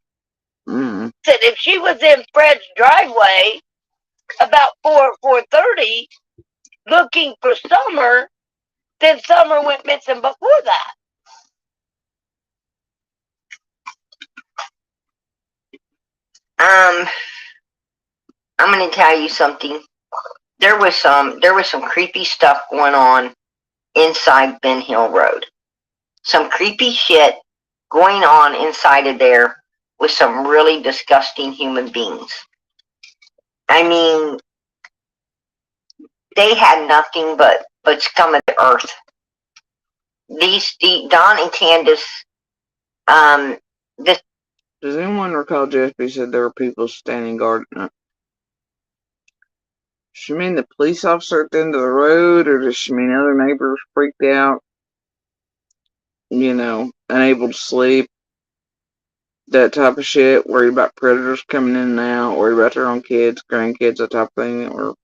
Said if she was in Fred's driveway about 4:30 looking for Summer, then Summer went missing before that. I'm going to tell you something. There was some creepy stuff going on inside Ben Hill Road. Some creepy shit going on inside of there with some really disgusting human beings. I mean, they had nothing but scum of the earth Don and Candace, this. Does anyone recall Jeffy said there were people standing guard? No. Does she mean the police officer at the end of the road, or does she mean other neighbors freaked out? Unable to sleep, that type of shit, worried about predators coming in and out, worried about their own kids, grandkids, that type of thing, or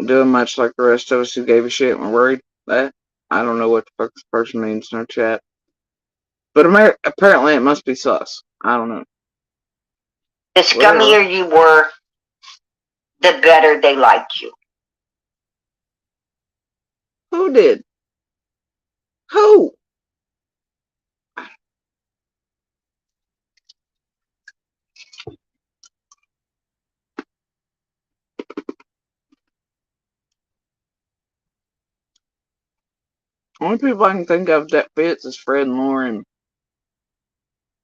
doing much like the rest of us who gave a shit and were worried. That I don't know what the fuck this person means in our chat. But apparently it must be sus. I don't know. The scummier you were, the better they liked you. Who did? Who? Only people I can think of that fits is Fred and Lauren,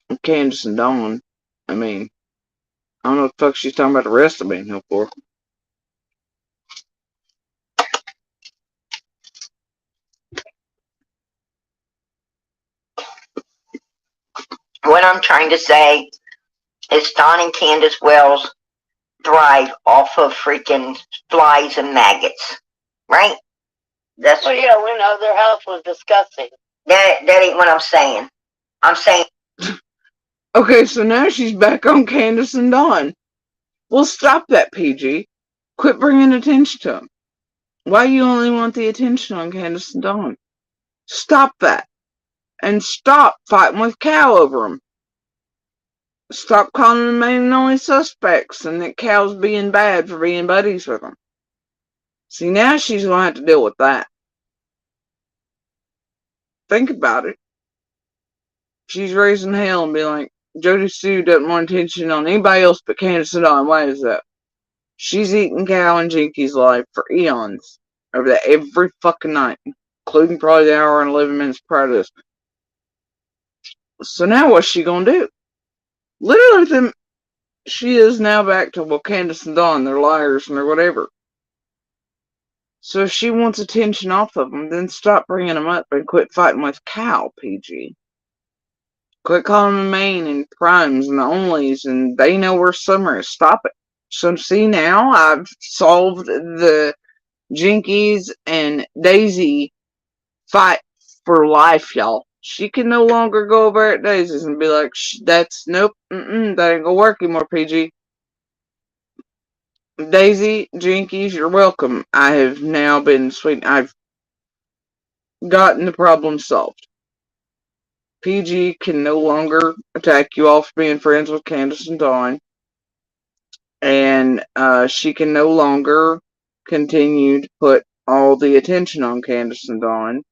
and Candace and Dawn. I mean, I don't know what the fuck she's talking about the rest of being here for. What I'm trying to say is Don and Candace Wells thrive off of freaking flies and maggots, right? That's Well, yeah, we know their house was disgusting. that ain't what I'm saying. I'm saying Okay, so now she's back on Candace and Dawn. Well, stop that, PG. Quit bringing attention to them. Why you only want the attention on Candace and Dawn? Stop that. And stop fighting with Cal over them. Stop calling them main and only suspects and that Cal's being bad for being buddies with them. See, now she's going to have to deal with that. Think about it. She's raising hell and be like, Jody Sue doesn't want attention on anybody else but Candace and Dawn. Why is that? She's eaten Cal and Jinky's life for eons. Over that every fucking night. Including probably the hour and 11 minutes prior to this. So now what's she gonna do? Literally, she is now back to, well, Candace and Dawn, they're liars and they're whatever. So if she wants attention off of them, then stop bringing them up and quit fighting with Cal, PG. Quit calling them main and primes and the onlys, and they know where summer is. Stop it. So see, now I've solved the Jinkies and Daisy fight for life, y'all. She can no longer go over at Daisy's and be like, that's, nope, that ain't gonna work anymore, PG. Daisy, Jinkies, you're welcome. I have now been sweet. I've gotten the problem solved. PG can no longer attack you all for being friends with Candace and Dawn. And she can no longer continue to put all the attention on Candace and Dawn.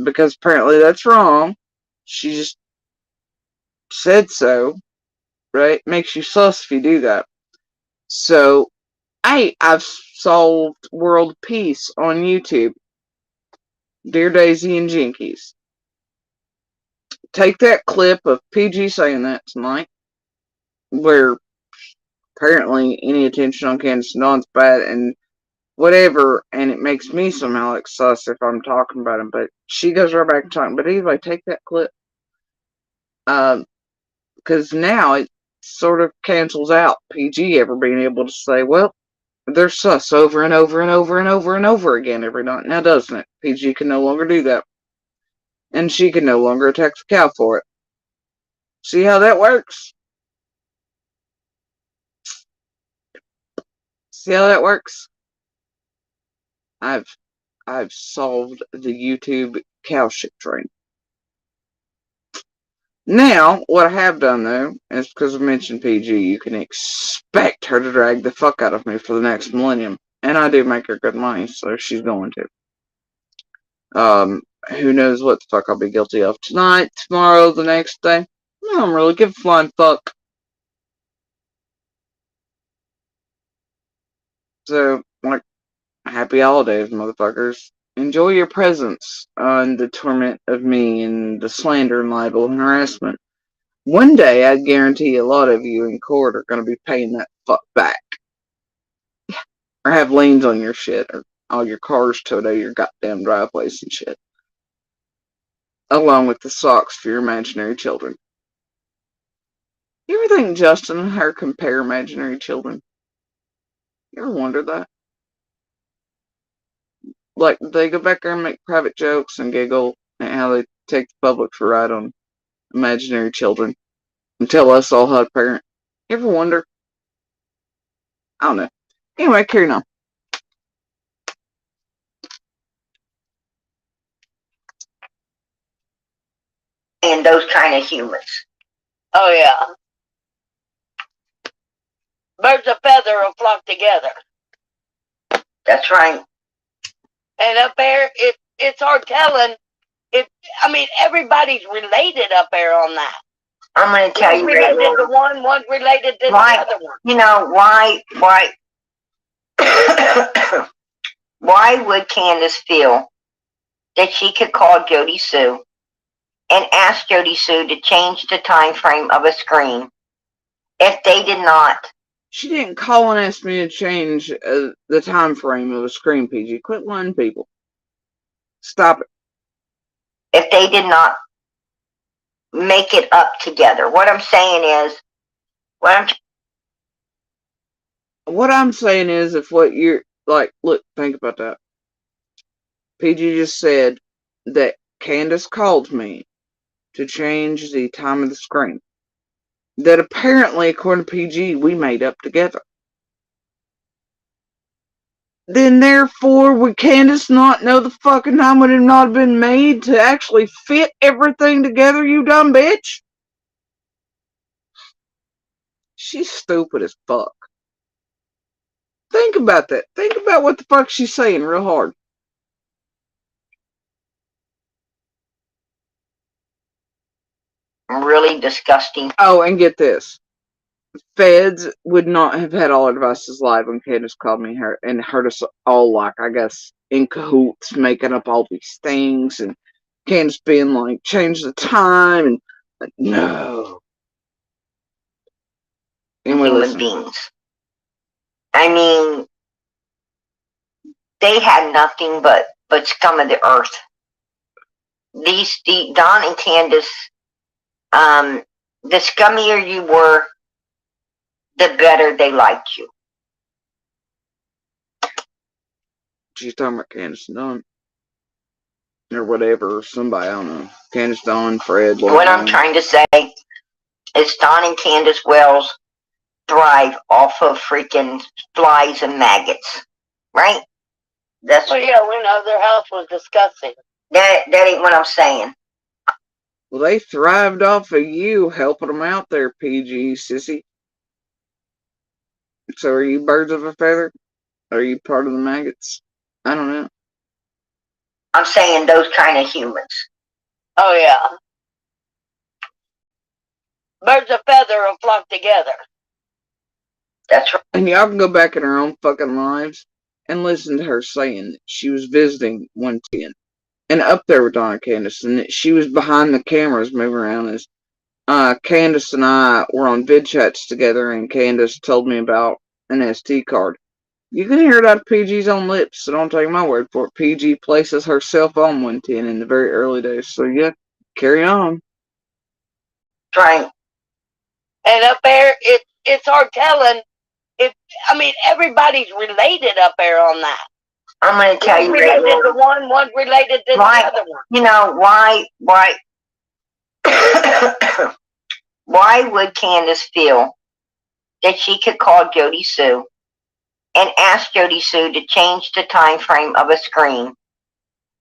Because apparently that's wrong. She just said so. Right? Makes you sus if you do that. So, hey, I've solved world peace on YouTube. Dear Daisy and Jinkies. Take that clip of PG saying that tonight, where apparently any attention on Candace and Dawn's bad and whatever, and it makes me somehow like sus if I'm talking about him, but she goes right back and talking. But anyway, take that clip. Because now it sort of cancels out PG ever being able to say, well, they're sus over and over and over and over and over again every night. Now, doesn't it? PG can no longer do that. And she can no longer attack the cow for it. See how that works? See how that works? I've solved the YouTube cow shit train. Now, what I have done though, is because I mentioned PG, you can expect her to drag the fuck out of me for the next millennium. And I do make her good money, so she's going to. Who knows what the fuck I'll be guilty of tonight, tomorrow, the next day. I don't really give a flying fuck. So, like, happy holidays, motherfuckers. Enjoy your presents and the torment of me and the slander and libel and harassment. One day, I guarantee a lot of you in court are going to be paying that fuck back. Or have liens on your shit, or all your cars towed out of your goddamn driveways and shit. along with the socks for your imaginary children. You ever think Justin and her compare imaginary children? You ever wonder that? Like, they go back there and make private jokes and giggle at how they take the public for a ride on imaginary children and tell us all how to parent. You ever wonder? I don't know. Anyway, carrying on. And those kind of humans. Oh yeah. Birds of feather will flock together. That's right. And up there, it's hard telling. Everybody's related up there on that. I'm going to tell you related to one's related to why, the other one. You know, why would Candace feel that she could call Jody Sue and ask Jody Sue to change the time frame of a screen if they did not? She didn't call and ask me to change the time frame of a screen, PG. Quit lying, people. Stop it. If they did not make it up together. What I'm saying is, if what you're like, look, think about that. PG just said that Candace called me to change the time of the screen. That apparently, according to PG, we made up together. Then therefore, would Candace not know the fucking time would have not been made to actually fit everything together, you dumb bitch? She's stupid as fuck. Think about that. Think about what the fuck she's saying real hard. Really disgusting. Oh, and get this. Feds would not have had all our devices live when Candace called me and heard us all, like, I guess, in cahoots, making up all these things, and Candace being like, change the time, and like, no. Anyway, Human beings. I mean, they had nothing but scum of the earth. Don and Candace, the scummier you were, the better they liked you. She's talking about Candace and Don. Or whatever, or somebody, I don't know. Candace, Don, Fred, Lord. What I'm trying to say is Don and Candace Wells thrive off of freaking flies and maggots. Right? That's well, yeah, we know their house was disgusting. That ain't what I'm saying. Well, they thrived off of you helping them out there, PG, sissy. So are you birds of a feather? Are you part of the maggots? I don't know. I'm saying those kind of humans. Oh, yeah. Birds of feather will flock together. That's right. And y'all can go back in her own fucking lives and listen to her saying that she was visiting 110 and up there with Donna Candace, and that she was behind the cameras moving around as Candace and I were on vid chats together, and Candace told me about an SD card. You can hear it out of PG's own lips, so don't take my word for it. PG places herself on 110 in the very early days, so yeah, carry on. Right. And up there, it's hard telling. Everybody's related up there on that. I'm going to tell you. Related to one's related to the other one. You know, why would Candace feel that she could call Jody Sue and ask Jody Sue to change the time frame of a screen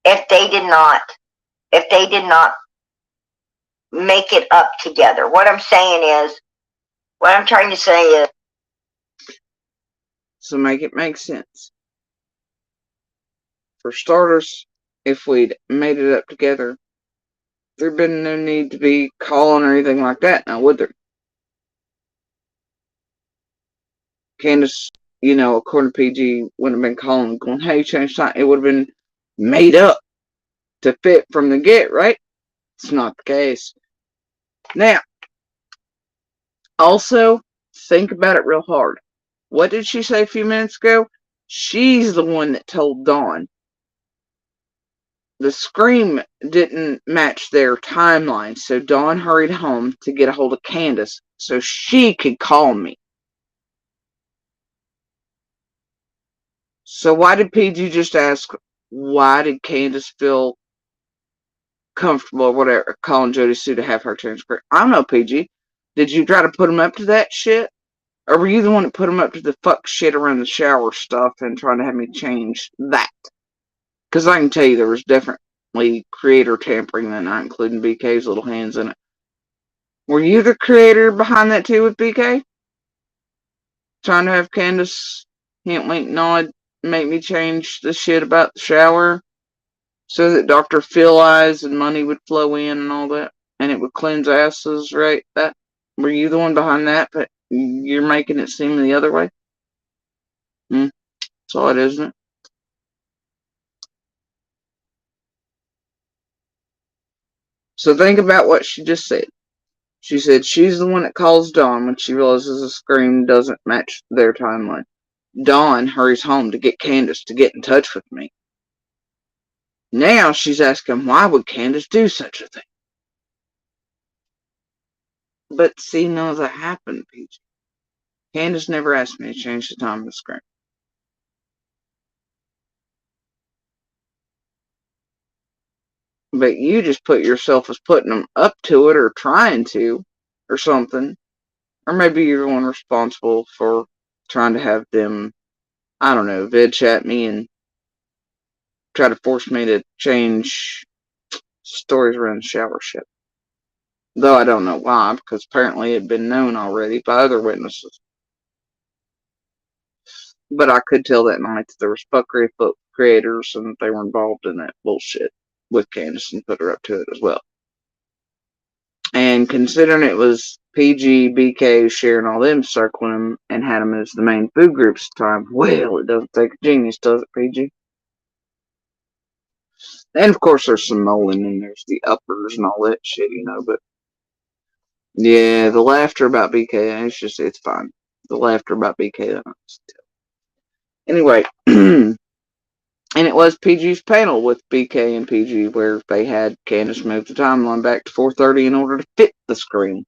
if they did not make it up together? What I'm trying to say is, so make it make sense. For starters, if we'd made it up together, there'd been no need to be calling or anything like that, now would there? Candace, according to PG, wouldn't have been calling going, hey, change time. It would have been made up to fit from the get, right? It's not the case. Now, also, think about it real hard. What did she say a few minutes ago? She's the one that told Dawn the scream didn't match their timeline, so Dawn hurried home to get a hold of Candace so she could call me. So why did PG just ask, why did Candace feel comfortable or whatever calling Jody Sue to have her turn screen? I don't know, PG. Did you try to put him up to that shit? Or were you the one that put him up to the fuck shit around the shower stuff and trying to have me change that? Because I can tell you there was definitely creator tampering that night, including BK's little hands in it. Were you the creator behind that too with BK? Trying to have Candace hint, wink, nod, make me change the shit about the shower so that Dr. Phil eyes and money would flow in and all that, and it would cleanse asses, right? That were you the one behind that? But you're making it seem the other way. That's all it is, isn't it? So think about what she just said. She said she's the one that calls Dawn when she realizes the scream doesn't match their timeline. Dawn hurries home to get Candace to get in touch with me. Now she's asking, why would Candace do such a thing? But see, none of that happened, PG. Candace never asked me to change the time of the screen. But you just put yourself as putting them up to it or trying to or something. Or maybe you're the one responsible for trying to have them, I don't know, vid chat me and try to force me to change stories around the shower ship. Though I don't know why, because apparently it had been known already by other witnesses. But I could tell that night that there was fuckery of creators and that they were involved in that bullshit with Candace and put her up to it as well. And considering it was PG, BK, sharing all them circling them and had them as the main food groups at the time, well, it doesn't take a genius, does it, PG? And of course there's some molding and there's the uppers and all that shit, but yeah, the laughter about BK, it's fine. The laughter about BK, anyway, and it was PG's panel with BK and PG where they had Candace move the timeline back to 4:30 in order to fit the screen.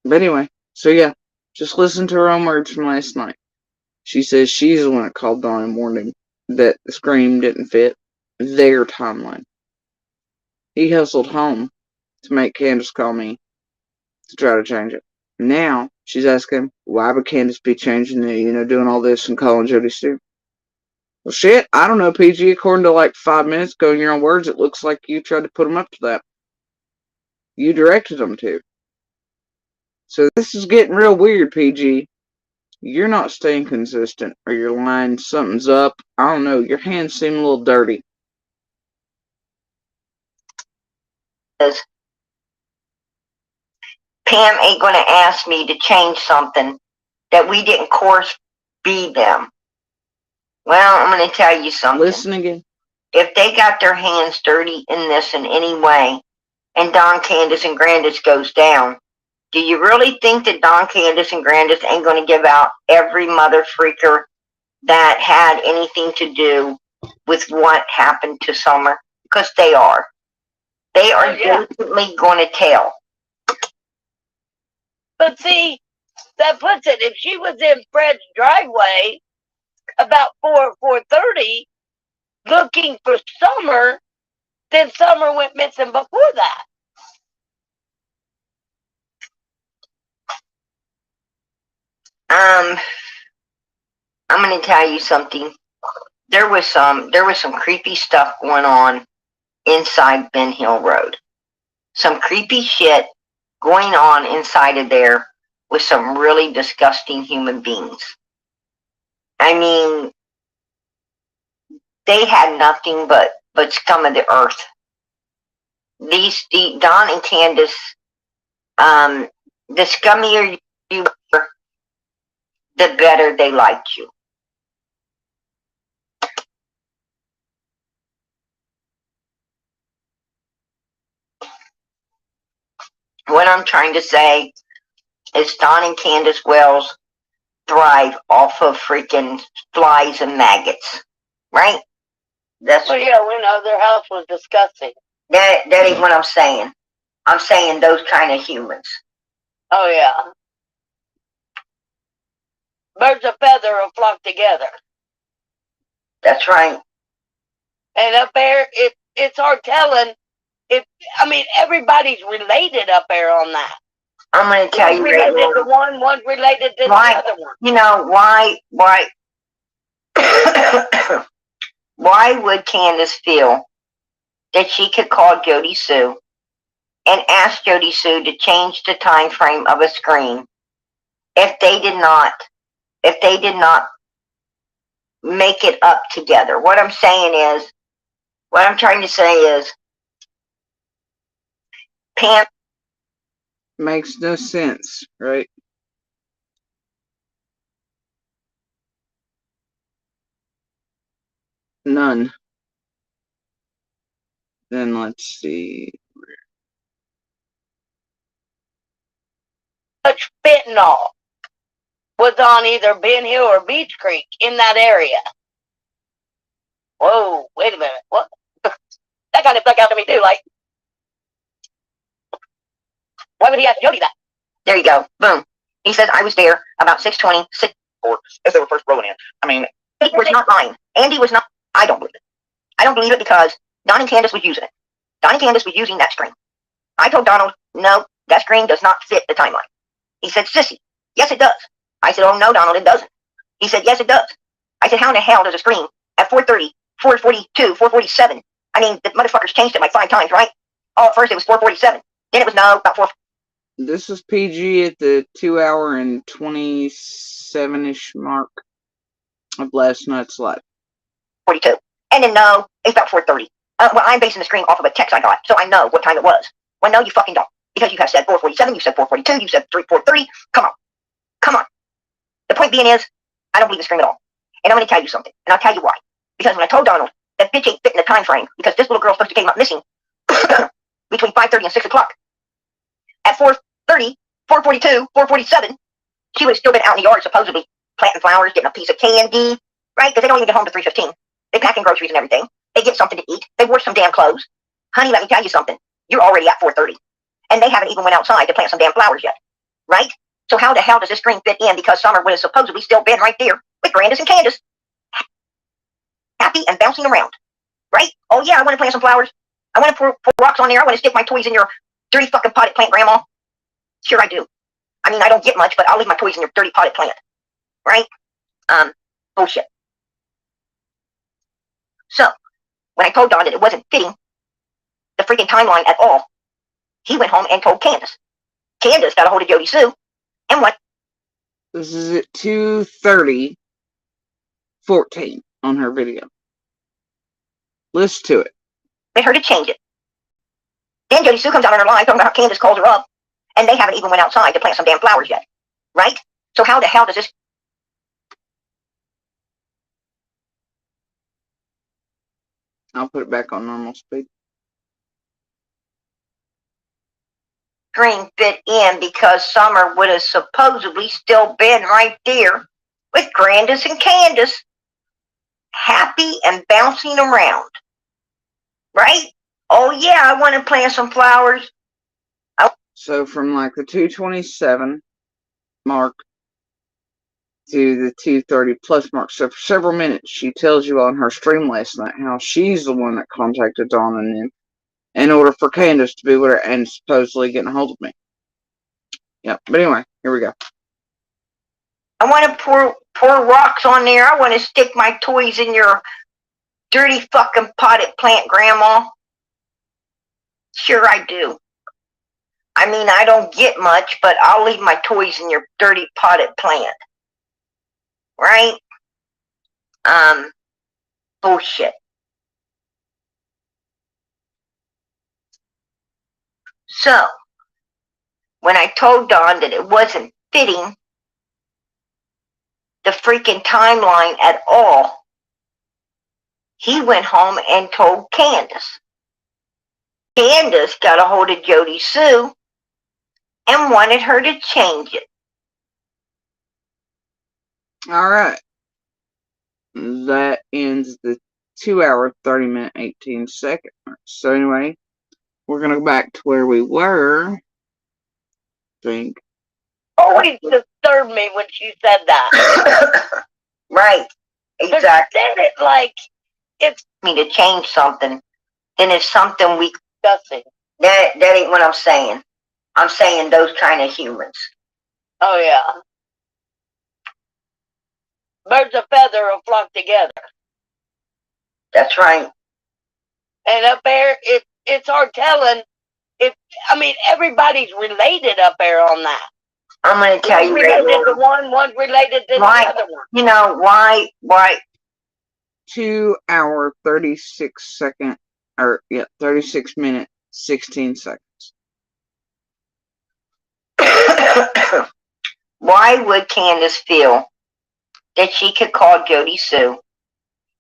But anyway, so yeah, just listen to her own words from last night. She says she's the one that called Dawn and warned him that the screen didn't fit their timeline. He hustled home to make Candace call me to try to change it. Now she's asking, why would Candace be changing it, doing all this and calling Jody Sue? Well, shit, I don't know, PG. According to like 5 minutes ago in your own words, it looks like you tried to put them up to that. You directed them to. So this is getting real weird, PG. You're not staying consistent, or you're lying, something's up. I don't know, your hands seem a little dirty. Pam ain't going to ask me to change something that we didn't course feed them. Well, I'm going to tell you something. Listen again. If they got their hands dirty in this in any way, and Don Candace and Grandis goes down, do you really think that Don Candace and Grandis ain't going to give out every mother freaker that had anything to do with what happened to Summer? Because they are. They are definitely going to tell. But see, that puts it, if she was in Fred's driveway about 4:30 looking for Summer, then Summer went missing before that. I'm going to tell you something. There was some creepy stuff going on inside Ben Hill Road. Some creepy shit going on inside of there with some really disgusting human beings. I mean, they had nothing but scum of the earth. Don and Candace, the scummier you were, the better they liked you. What I'm trying to say is Don and Candace Wells thrive off of freaking flies and maggots, right? That's Well, yeah, we know their house was disgusting. that ain't what I'm saying. I'm saying those kind of humans. Oh, yeah. Birds of feather will flock together. That's right. And up there, it's hard telling if, I mean, everybody's related up there on that. I'm going to tell One's you related to one, one's related to why, the other one. you know, why would Candace feel that she could call Jody Sue and ask Jody Sue to change the time frame of a screen if they did not make it up together? What I'm trying to say is Pam Makes no sense, right? None. Then let's see. Much fentanyl was on either Ben Hill or Beach Creek in that area. Whoa, wait a minute. What? That kind of stuck out to me too. Like, why would he ask Jody that? There you go. Boom. He says, I was there about 6:20, 6 as they were first rolling in. I mean, he was not lying. Andy was not. I don't believe it. I don't believe it because Don and Candace was using it. Don and Candace was using that screen. I told Donald, no, that screen does not fit the timeline. He said, Sissy, yes, it does. I said, oh, no, Donald, it doesn't. He said, yes, it does. I said, how in the hell does a screen at 4:30, 4:42, 4:47? I mean, the motherfuckers changed it like 5 times, right? Oh, at first it was 4:47. Then it was, no, about 4. This is PG at the 2 hour and 27-ish mark of last night's live. 42. And then no, it's about 4:30. Well, I'm basing the screen off of a text I got, so I know what time it was. Well, no, you fucking don't. Because you have said 4:47, you said 4:42, you said 4:30. Come on. Come on. The point being is, I don't believe the screen at all. And I'm going to tell you something, and I'll tell you why. Because when I told Donald that bitch ain't fitting the time frame, because this little girl's supposed to came up missing between 5:30 and 6 o'clock. At 4:30, 4:42, 4:47, she would have still been out in the yard, supposedly, planting flowers, getting a piece of candy, right? Because they don't even get home to 3:15. They pack in groceries and everything. They get something to eat. They wash some damn clothes. Honey, let me tell you something. You're already at 4:30. And they haven't even went outside to plant some damn flowers yet. Right? So how the hell does this screen fit in? Because Summer would have supposedly still been right there with Grandis and Candace. Happy and bouncing around. Right? Oh yeah, I want to plant some flowers. I want to pour rocks on there. I want to stick my toys in your dirty fucking potted plant, Grandma. Sure I do. I mean, I don't get much, but I'll leave my toys in your dirty potted plant. Right? Bullshit. So, when I told Don that it wasn't fitting the freaking timeline at all, he went home and told Candace. Candace got a hold of Jody Sue, and what? This is at 2:30:14 on her video. Listen to it. They heard to change it. Then Jody Sue comes out on her live talking about how Candace calls her up, and they haven't even went outside to plant some damn flowers yet. Right? So how the hell does this... I'll put it back on normal speed. Screen fit in because Summer would have supposedly still been right there with Grandis and Candace, happy and bouncing around. Right? Oh yeah, I want to plant some flowers. So from like the 2:27 mark to the 2:30 plus mark, so for several minutes, she tells you on her stream last night how she's the one that contacted Dawn and them in order for Candace to be with her and supposedly getting a hold of me. Yep. But anyway, here we go. I want to pour rocks on there. I want to stick my toys in your dirty fucking potted plant, Grandma. Sure I do. I mean, I don't get much, but I'll leave my toys in your dirty potted plant. Right? Bullshit. So, when I told Don that it wasn't fitting the freaking timeline at all, he went home and told Candace. Candace got a hold of Jody Sue, 'and wanted her to change it. Alright. That ends the 2 hour, 30 minute, 18 second mark. So anyway, we're gonna go back to where we were. I think. Always disturbed me when she said that. Right. But Exactly. she said it like it's Me to change something, then it's something we disgusting. that ain't what I'm saying. I'm saying those kind of humans. Oh yeah. Birds of feather will flock together. That's right. And up there it's hard telling if everybody's related up there on that. I'm gonna tell One's you right related to now. one's related to Why? the other one. You know why? 2 hour, 36 second, or yeah, 36 minute, 16 seconds. Why would Candace feel that she could call Jody Sue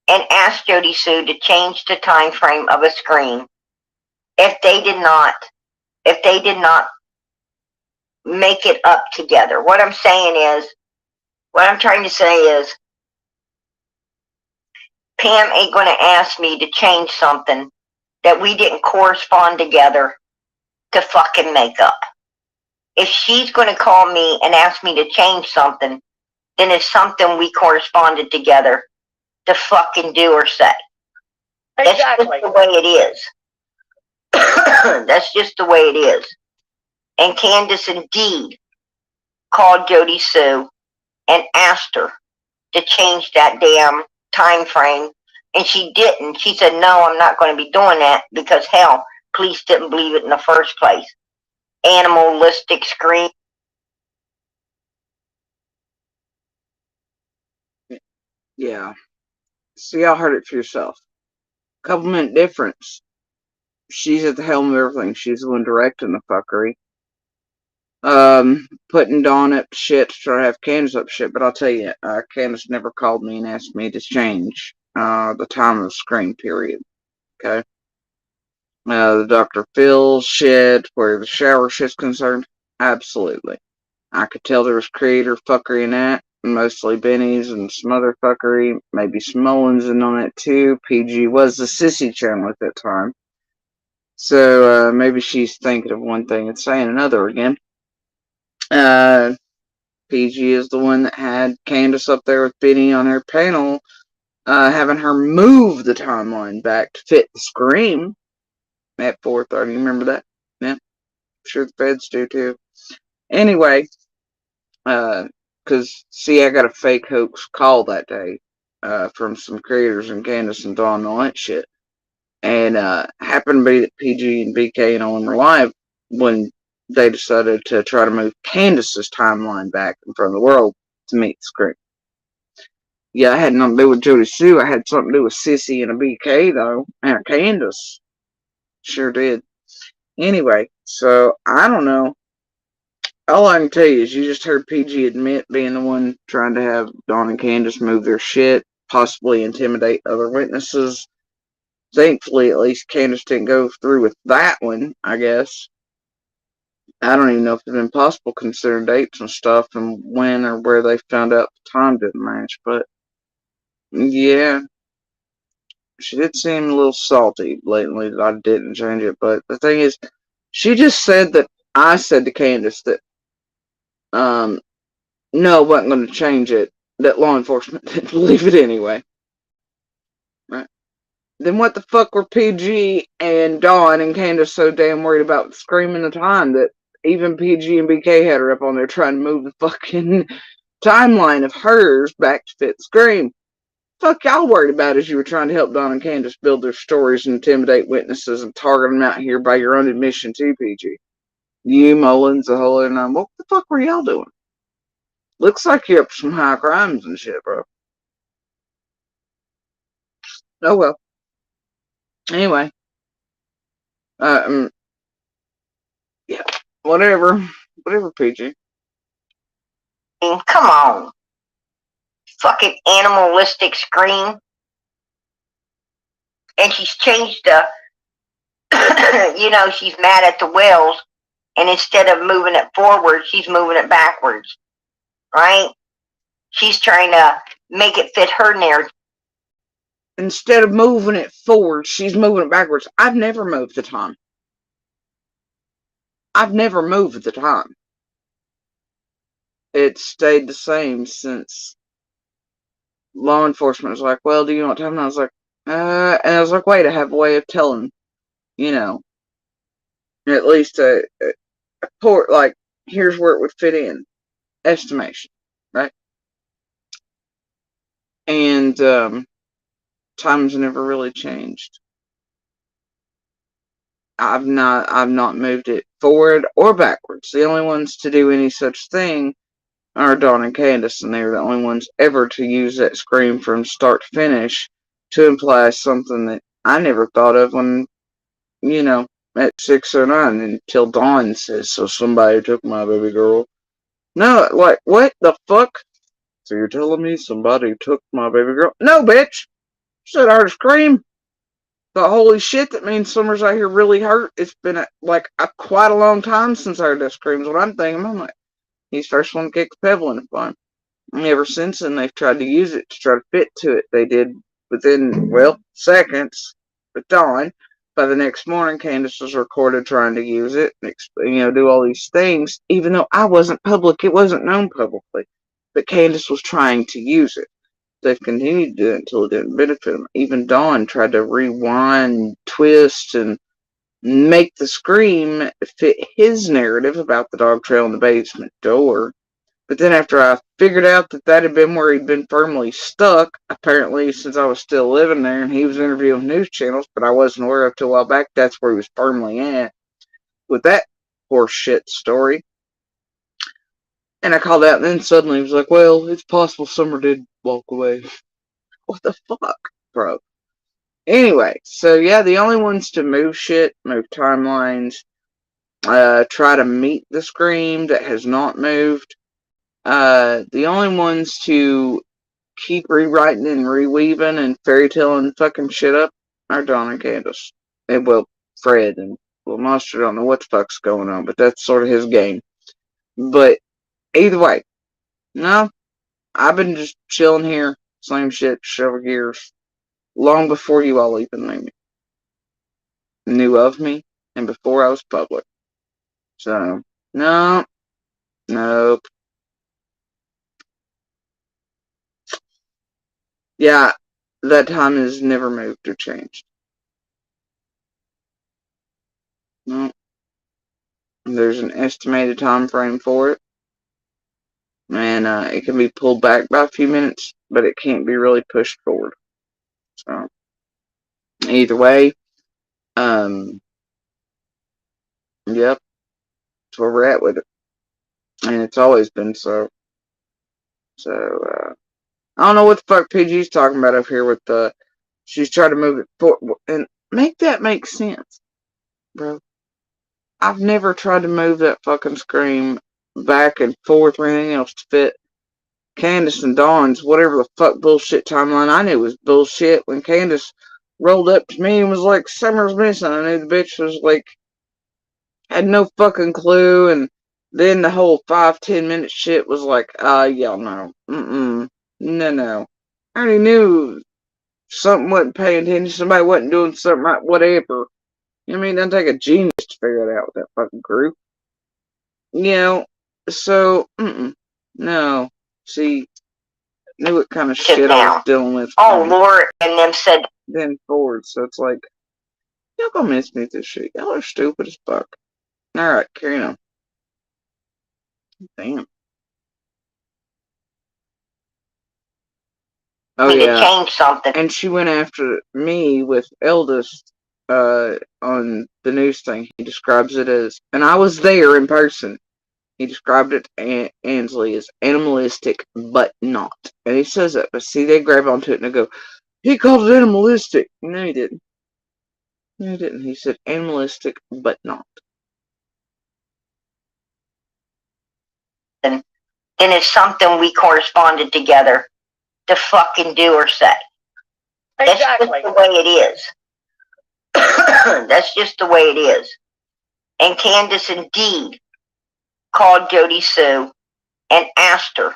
and ask Jody Sue to change the time frame of a screen if they did not make it up together? What I'm trying to say is Pam ain't going to ask me to change something that we didn't correspond together to fucking make up. If she's going to call me and ask me to change something, then it's something we corresponded together to fucking do or say. Exactly. That's just the way it is. That's just the way it is. And Candace indeed called Jody Sue and asked her to change that damn time frame, and she didn't. She said, no, I'm not going to be doing that because, hell, police didn't believe it in the first place. Animalistic scream. Yeah. So y'all heard it for yourself. Couple minute difference. She's at the helm of everything. She's the one directing the fuckery. Putting Dawn up to shit to try to have Candace up to shit, but I'll tell you, Candace never called me and asked me to change the time of the screen period. Okay? The Dr. Phil shit, where the shower shit's concerned, absolutely. I could tell there was creator fuckery in that, mostly Benny's and some other fuckery, maybe Smullins in on it too. PG was the sissy channel at that time. So maybe she's thinking of one thing and saying another again. PG is the one that had Candace up there with Benny on her panel, having her move the timeline back to fit the scream at 4:30. Remember that? Yeah, sure the feds do too. Anyway, because see, I got a fake hoax call that day from some creators and Candace and Dawn and all that shit, and happened to be that PG and BK and all them were live when they decided to try to move Candace's timeline back in front of the world to meet the screen. Yeah, I had nothing to do with Jody Sue. I had something to do with Sissy and a BK, though, and a Candace. Sure did. Anyway, so, I don't know. All I can tell you is you just heard PG admit being the one trying to have Dawn and Candace move their shit, possibly intimidate other witnesses. Thankfully, at least Candace didn't go through with that one, I guess. I don't even know if it's been possible considering dates and stuff and when or where they found out the time didn't match, but yeah. She did seem a little salty blatantly that I didn't change it, but the thing is, she just said that I said to Candace that, no, I wasn't going to change it, that law enforcement didn't believe it anyway. Right? Then what the fuck were PG and Dawn and Candace so damn worried about screaming the time that even PG and BK had her up on there trying to move the fucking timeline of hers back to fit Scream? Fuck y'all worried about as you were trying to help Don and Candace build their stories and intimidate witnesses and target them out here by your own admission too, PG. You, Mullins, the whole other nine. What the fuck were y'all doing? Looks like you're up to some high crimes and shit, bro. Oh well. Anyway. Yeah. Whatever. Whatever, PG. Come on. Fucking animalistic scream. And she's changed the, she's mad at the whales, and instead of moving it forward, she's moving it backwards. Right? She's trying to make it fit her narrative. Instead of moving it forward, she's moving it backwards. I've never moved the time. I've never moved the time. It's stayed the same since law enforcement was like, well, do you know what time? And I was like, and I was like, wait, I have a way of telling, you know, at least a port, like, here's where it would fit in. Estimation, right? And time's never really changed. I've not moved it forward or backwards. The only ones to do any such thing are Dawn and Candace, and they're the only ones ever to use that scream from start to finish to imply something that I never thought of when, you know, at 6:09 until Dawn says, so somebody took my baby girl. No, like, what the fuck? So you're telling me somebody took my baby girl? No, bitch! Said I heard a scream. But holy shit, that means Summer's out here really hurt. It's been quite a long time since I heard that scream. Is what I'm thinking. I'm like, he's the first one to kick the pebble in the fun. And ever since then, they've tried to use it to try to fit to it. They did within, well, seconds with Dawn. By the next morning, Candace was recorded trying to use it, do all these things, even though I wasn't public. It wasn't known publicly. But Candace was trying to use it. They've continued to do it until it didn't benefit them. Even Dawn tried to rewind, twist, and make the scream fit his narrative about the dog trail in the basement door. But then after I figured out that had been where he'd been firmly stuck, apparently since I was still living there and he was interviewing news channels, but I wasn't aware of till a while back, that's where he was firmly at with that horse shit story. And I called out, and then suddenly he was like, well, it's possible Summer did walk away. What the fuck, bro? Anyway, so yeah, the only ones to move shit, move timelines, try to meet the scream that has not moved. The only ones to keep rewriting and reweaving and fairy tailing fucking shit up are Dawn and Candace. And, well, Fred and Monster don't know what the fuck's going on, but that's sort of his game. But either way, no, I've been just chilling here, same shit, several years, long before you all even knew of me, and before I was public. So, no, nope. Yeah, that time has never moved or changed. No. There's an estimated time frame for it. And it can be pulled back by a few minutes, but it can't be really pushed forward. So, either way, yep, that's where we're at with it. And it's always been so. So, I don't know what the fuck PG's talking about up here with she's trying to move it forward. And make that make sense, bro. I've never tried to move that fucking scream back and forth or anything else to fit Candace and Dawn's whatever the fuck bullshit timeline. I knew was bullshit when Candace rolled up to me and was like, Summer's missing. I knew the bitch was like, had no fucking clue. And then the whole 5-10 minute shit was like, yeah, no. No. I already knew something wasn't paying attention. Somebody wasn't doing something right, whatever. I mean, it doesn't take a genius to figure it out with that fucking group. So, no. See, knew what kind of shit I was dealing with. Oh, Lord, and them said. Then forward, so it's like, y'all gonna miss me with this shit. Y'all are stupid as fuck. Alright, carrying on. Damn. Oh, yeah. Change something. And she went after me with Eldest on the news thing. He describes it as, and I was there in person. He described it to Ansley as animalistic, but not. And he says that, but see, they grab onto it and they go, he called it animalistic. No, he didn't. No, he didn't. He said animalistic, but not. And it's something we corresponded together to fucking do or say. Exactly. That's just the way it is. That's just the way it is. And Candace indeed called Jody Sue and asked her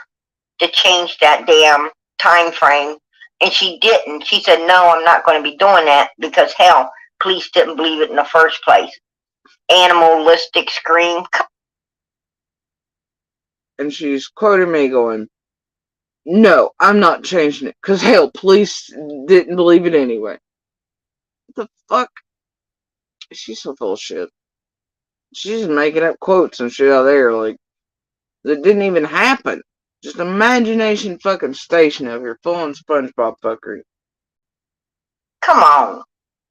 to change that damn time frame, and she didn't. She said, no, I'm not going to be doing that because, hell, police didn't believe it in the first place. Animalistic scream. And she's quoting me going, no, I'm not changing it, because hell, police didn't believe it anyway. What the fuck? She's so full of shit. She's just making up quotes and shit out there, like, that didn't even happen. Just imagination fucking station over here, full on SpongeBob fuckery. Come on.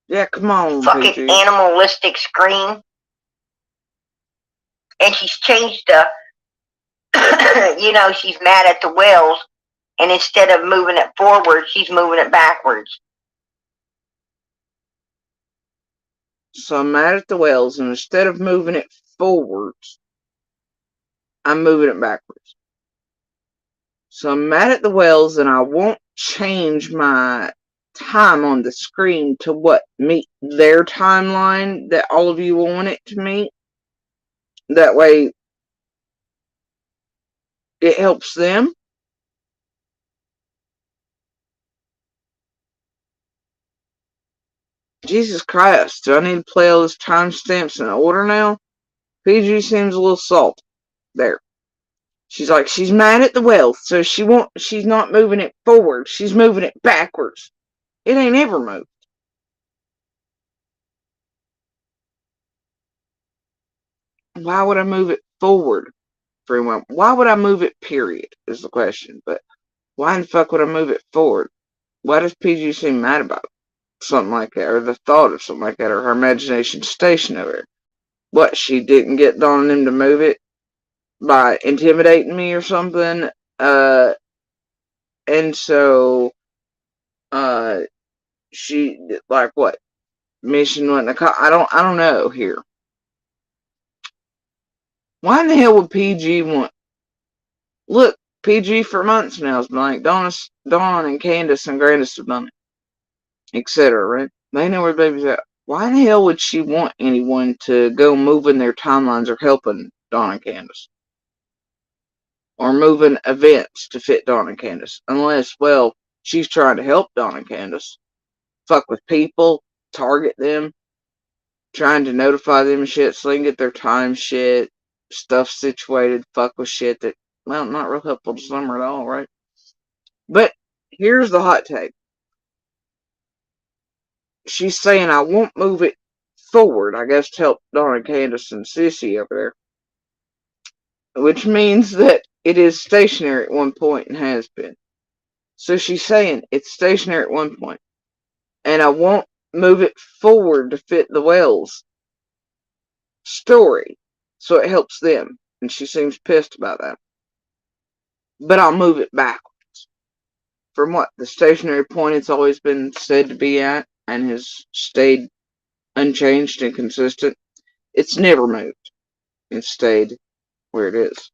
Yeah, come on, Fucking PG. animalistic scream. And she's changed the, she's mad at the whales, and instead of moving it forward, she's moving it backwards. So I'm mad at the whales, and instead of moving it forwards, I'm moving it backwards. So I'm mad at the whales, and I won't change my time on the screen to what? Meet their timeline that all of you want it to meet. That way, it helps them. Jesus Christ, do I need to play all those timestamps in order now? PG seems a little salty. There. She's like, she's mad at the whales, so she's not moving it forward, she's moving it backwards. It ain't ever moved. Why would I move it forward? Why would I move it, period, is the question. But why in the fuck would I move it forward? Why does PG seem mad about something like that, or the thought of something like that, or her imagination station over it? What, she didn't get Dawn and them to move it by intimidating me or something? And so, she, like, what? Mission went in I don't know here. Why in the hell would PG want... Look, PG for months now has been like, Dawn and Candace and Grandis have done it, etc., right? They know where the baby's at. Why in the hell would she want anyone to go moving their timelines or helping Dawn and Candace? Or moving events to fit Dawn and Candace? Unless, well, she's trying to help Dawn and Candace. Fuck with people, target them, trying to notify them and shit so they can get their time shit, stuff situated, fuck with shit that, well, not real helpful to them at all, right? But here's the hot take. She's saying I won't move it forward, I guess, to help Donna, Candace, and Sissy over there. Which means that it is stationary at one point and has been. So she's saying it's stationary at one point. And I won't move it forward to fit the whales story. So it helps them. And she seems pissed about that. But I'll move it backwards. From what? The stationary point it's always been said to be at and has stayed unchanged and consistent. It's never moved. It's stayed where it is.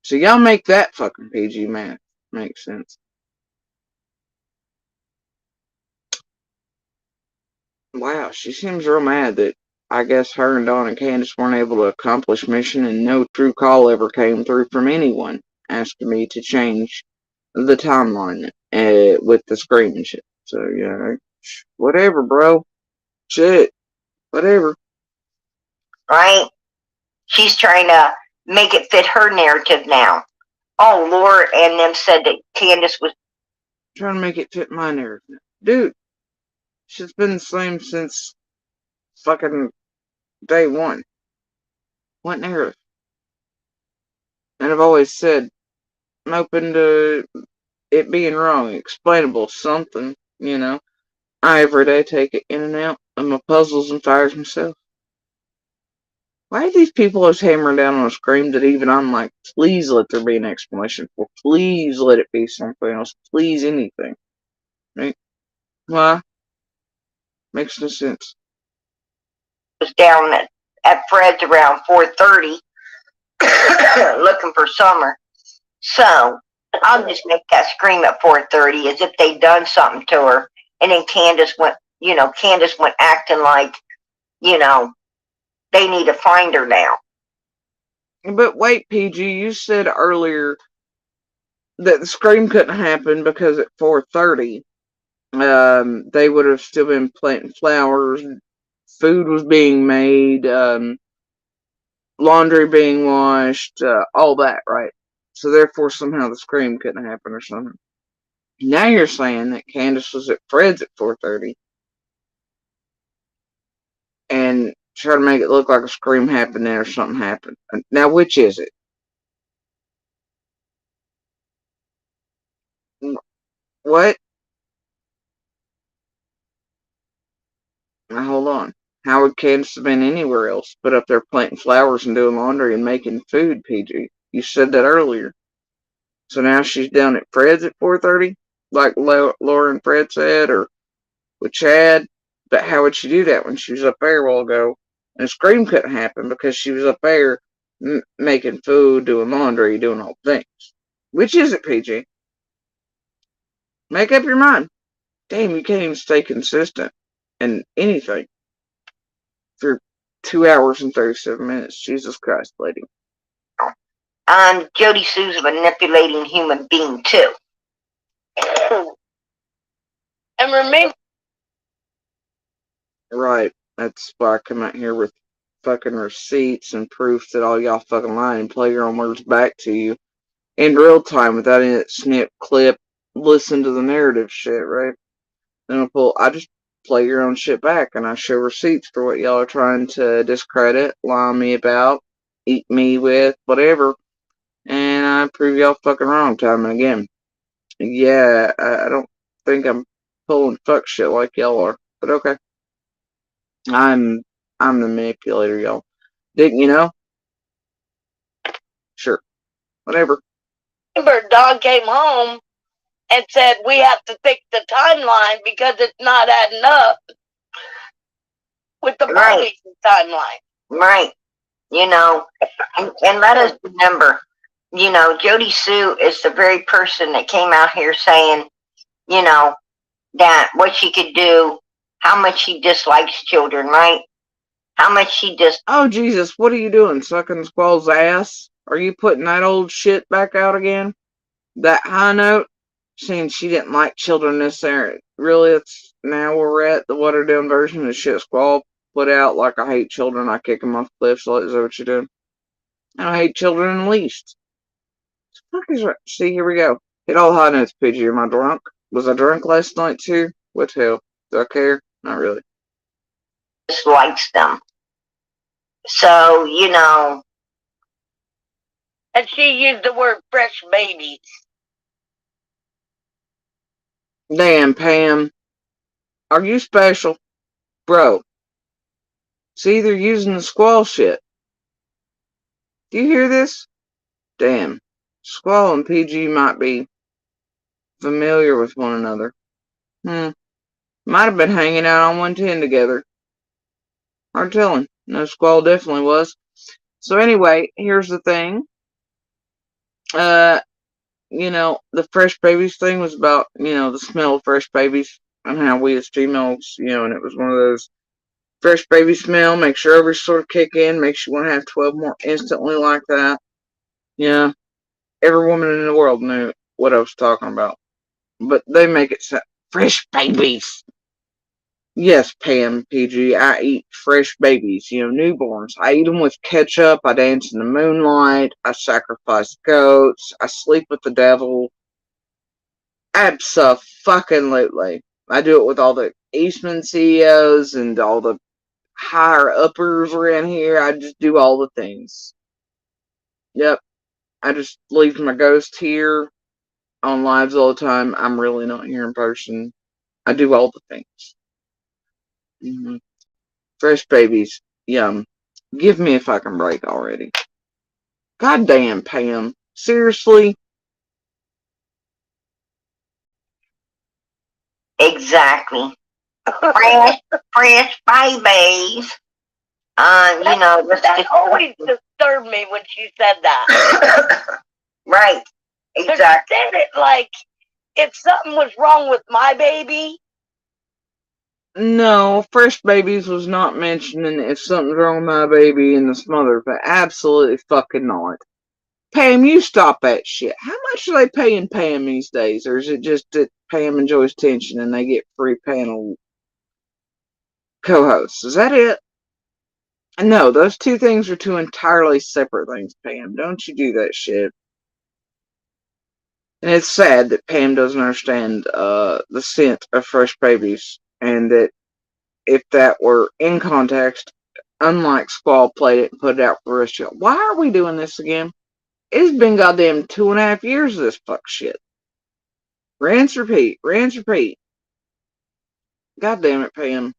So y'all make that fucking PG math make sense. Wow, she seems real mad that I guess her and Dawn and Candace weren't able to accomplish mission, and no true call ever came through from anyone asking me to change the timeline with the screaming shit. So yeah, whatever, bro. Shit, whatever. Right? She's trying to make it fit her narrative now. Oh, Laura and them said that Candace was trying to make it fit my narrative. Dude, shit's been the same since fucking day one. What narrative? And I've always said, I'm open to it being wrong, explainable, something, you know. I every day take it in and out of my puzzles and fires myself. Why are these people always hammering down on a screen that even I'm like, please let there be an explanation for, please let it be something else, please anything. Right? Why? Makes no sense. Was down at Fred's around 4:30 looking for Summer. So I'll just make that scream at 4:30 as if they'd done something to her. And then Candace went acting like, they need to find her now. But wait, PG, you said earlier that the scream couldn't happen because at 4:30, they would have still been planting flowers, food was being made, laundry being washed, all that, right? So therefore, somehow the scream couldn't happen or something. Now you're saying that Candace was at Fred's at 4:30, and try to make it look like a scream happened there or something happened. Now, which is it? What? Now, hold on. How would Candace have been anywhere else but up there planting flowers and doing laundry and making food, PG? You said that earlier. So now she's down at Fred's at 4:30, like Laura and Fred said, or with Chad. But how would she do that when she was up there a while ago? And the scream couldn't happen because she was up there making food, doing laundry, doing all the things. Which is it, PG? Make up your mind. Damn, you can't even stay consistent in anything for 2 hours and 37 minutes. Jesus Christ, lady. Jody Sue's a manipulating human being too. And remember, Right. That's why I come out here with fucking receipts and proof that all y'all fucking lying and play your own words back to you in real time without any snip, clip, listen to the narrative shit, right? Then I just play your own shit back and I show receipts for what y'all are trying to discredit, lie on me about, eat me with, whatever. And I prove y'all fucking wrong time and again. Yeah, I don't think I'm pulling fuck shit like y'all are, but okay. I'm the manipulator, y'all. Didn't you know? Sure. Whatever. Don came home and said, we have to fix the timeline because it's not adding up with the Right. timeline. Right. You know, and let us remember, you know, Jody Sue is the very person that came out here saying, you know, that what she could do, how much she dislikes children, right? How much she just. Oh, Jesus, what are you doing? Sucking Squall's ass? Are you putting that old shit back out again? That high note? Saying she didn't like children necessarily. Really, it's now we're at the watered down version of shit Squall put out. Like, I hate children, I kick them off cliffs. Like, is that what you're doing? I don't hate children in the least. What the fuck is right? See, here we go. Hit all high notes, PG. Am I drunk? Was I drunk last night too? What the hell? Do I care? Not really. Dislikes them. So, you know. And she used the word fresh babies. Damn, Pam. Are you special? Bro. See, they're using the Squall shit. Do you hear this? Damn. Squall and PG might be familiar with one another. Might have been hanging out on 110 together. Hard telling. No, Squall definitely was. So anyway, here's the thing. You know, the fresh babies thing was about, you know, the smell of fresh babies and how we as females, you know, and it was one of those fresh baby smell, make sure every sort of kick in, makes you want to have 12 more instantly like that. Yeah. Every woman in the world knew what I was talking about. But they make it sound fresh babies. Yes, Pam, PG, I eat fresh babies, you know, newborns. I eat them with ketchup, I dance in the moonlight, I sacrifice goats, I sleep with the devil. Abso-fucking-lutely. I do it with all the Eastman CEOs and all the higher uppers around here. I just do all the things. Yep. I just leave my ghost here on lives all the time. I'm really not here in person. I do all the things. Fresh babies. Yum. Give me a fucking break already. Goddamn, Pam. Seriously? Exactly. Fresh babies. You know, that always disturbed me when she said that. Right. Exactly. She said it like if something was wrong with my baby, No, fresh babies was not mentioning if something's wrong with my baby and the mother, but absolutely fucking not. Pam, you stop that shit. How much are they paying Pam these days? Or is it just that Pam enjoys attention and they get free panel co-hosts? Is that it? No, those two things are two entirely separate things, Pam. Don't you do that shit. And it's sad that Pam doesn't understand the scent of fresh babies, and that if that were in context, unlike Squall played it and put it out for the rest of y'all. Why are we doing this again? It's been goddamn 2.5 years of this fuck shit. Rinse, repeat, rinse, repeat. God damn it, Pam.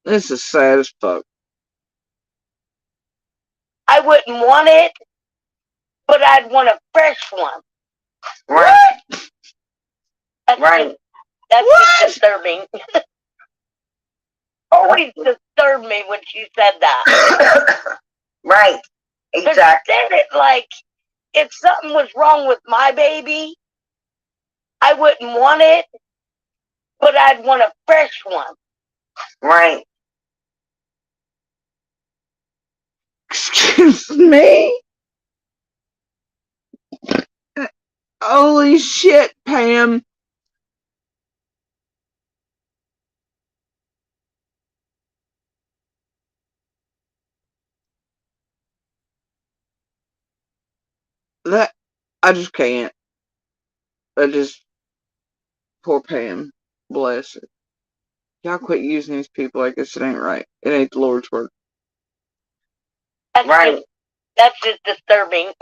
This is sad as fuck. I wouldn't want it, but I'd want a fresh one. Right. That's Right. That's disturbing. Always disturbed me when she said that. Right. Exactly. She said it like if something was wrong with my baby, I wouldn't want it, but I'd want a fresh one. Right. Excuse me? Holy shit, Pam. That, I just can't. Poor Pam. Bless her. Y'all quit using these people like this. It ain't right. It ain't the Lord's work. Right. That's just disturbing.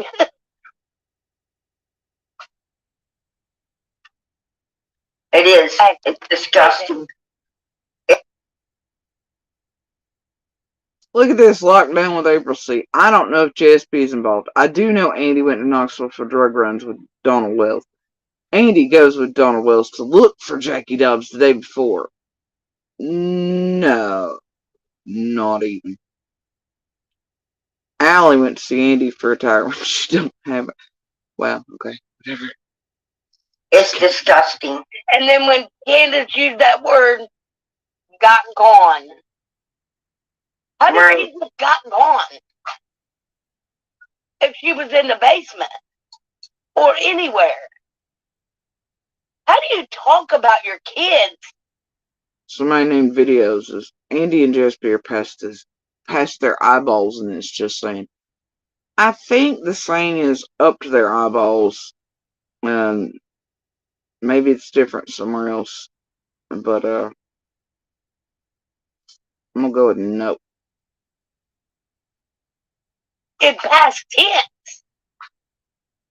It is. It's disgusting. Look at this lockdown with April C. I don't know if JSP is involved. I do know Andy went to Knoxville for drug runs with Donald Wells. Andy goes with Donald Wells to look for Jackie Dobbs the day before. No. Not even. Allie went to see Andy for a tire when she don't have it. Wow, okay, whatever. It's disgusting. And then when Candace used that word, got gone. How did she just got gone? If she was in the basement or anywhere. How do you talk about your kids? Somebody named Videos is Andy and JSP are past their eyeballs, and it's just saying. I think the saying is up to their eyeballs. Maybe it's different somewhere else. But I'm gonna go with no. In past tense.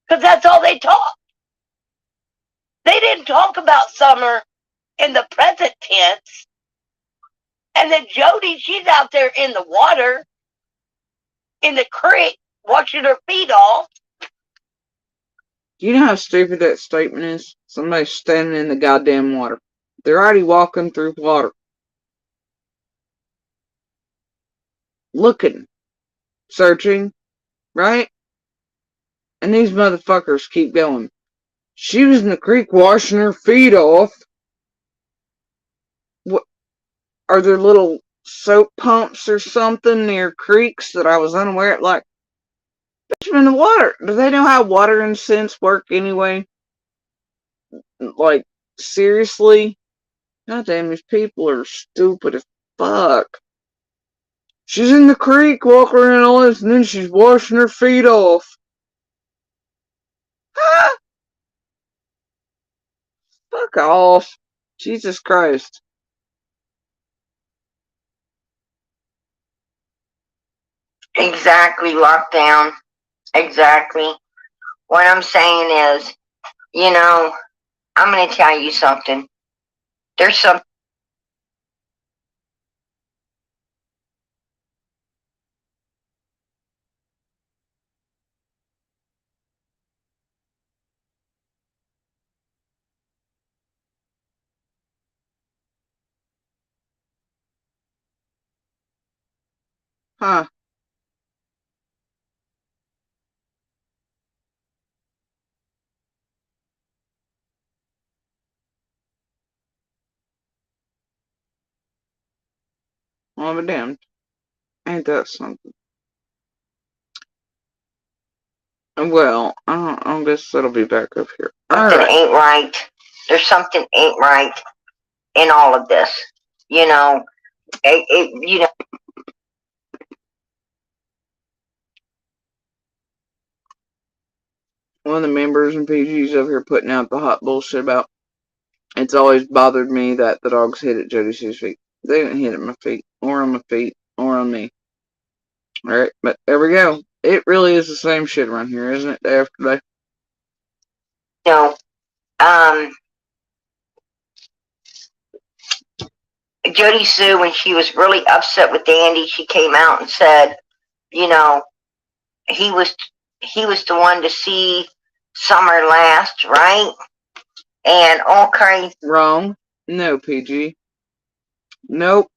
Because that's all they talk. They didn't talk about summer in the present tense. And then Jody, she's out there in the water, in the creek, washing her feet off. Do you know how stupid that statement is? Somebody's standing in the goddamn water. They're already walking through water. Looking. Searching. Right? And these motherfuckers keep going. She was in the creek washing her feet off. What? Are there little soap pumps or something near creeks that I was unaware of? Like, bitch, I'm in the water. Do they know how water and scents work anyway? Like, seriously? God damn, these people are stupid as fuck. She's in the creek walking around all this, and then she's washing her feet off. Ah! Fuck off. Jesus Christ. Exactly, lockdown. Exactly. What I'm saying is, I'm going to tell you something. There's some. Huh. Well, but damn, ain't that something? Well, I guess that'll be back up here. Something ain't right. There's something ain't right in all of this. You know, you know. One of the members and PGs over here putting out the hot bullshit about it's always bothered me that the dogs hit at Jody Sue's feet. They didn't hit at my feet, or on my feet, or on me. Alright, but there we go. It really is the same shit around here, isn't it, day after day? You know, Jody Sue, when she was really upset with Andy, she came out and said, you know, he was the one to see Summer last, right? And all kinds. Wrong. No, PG. Nope.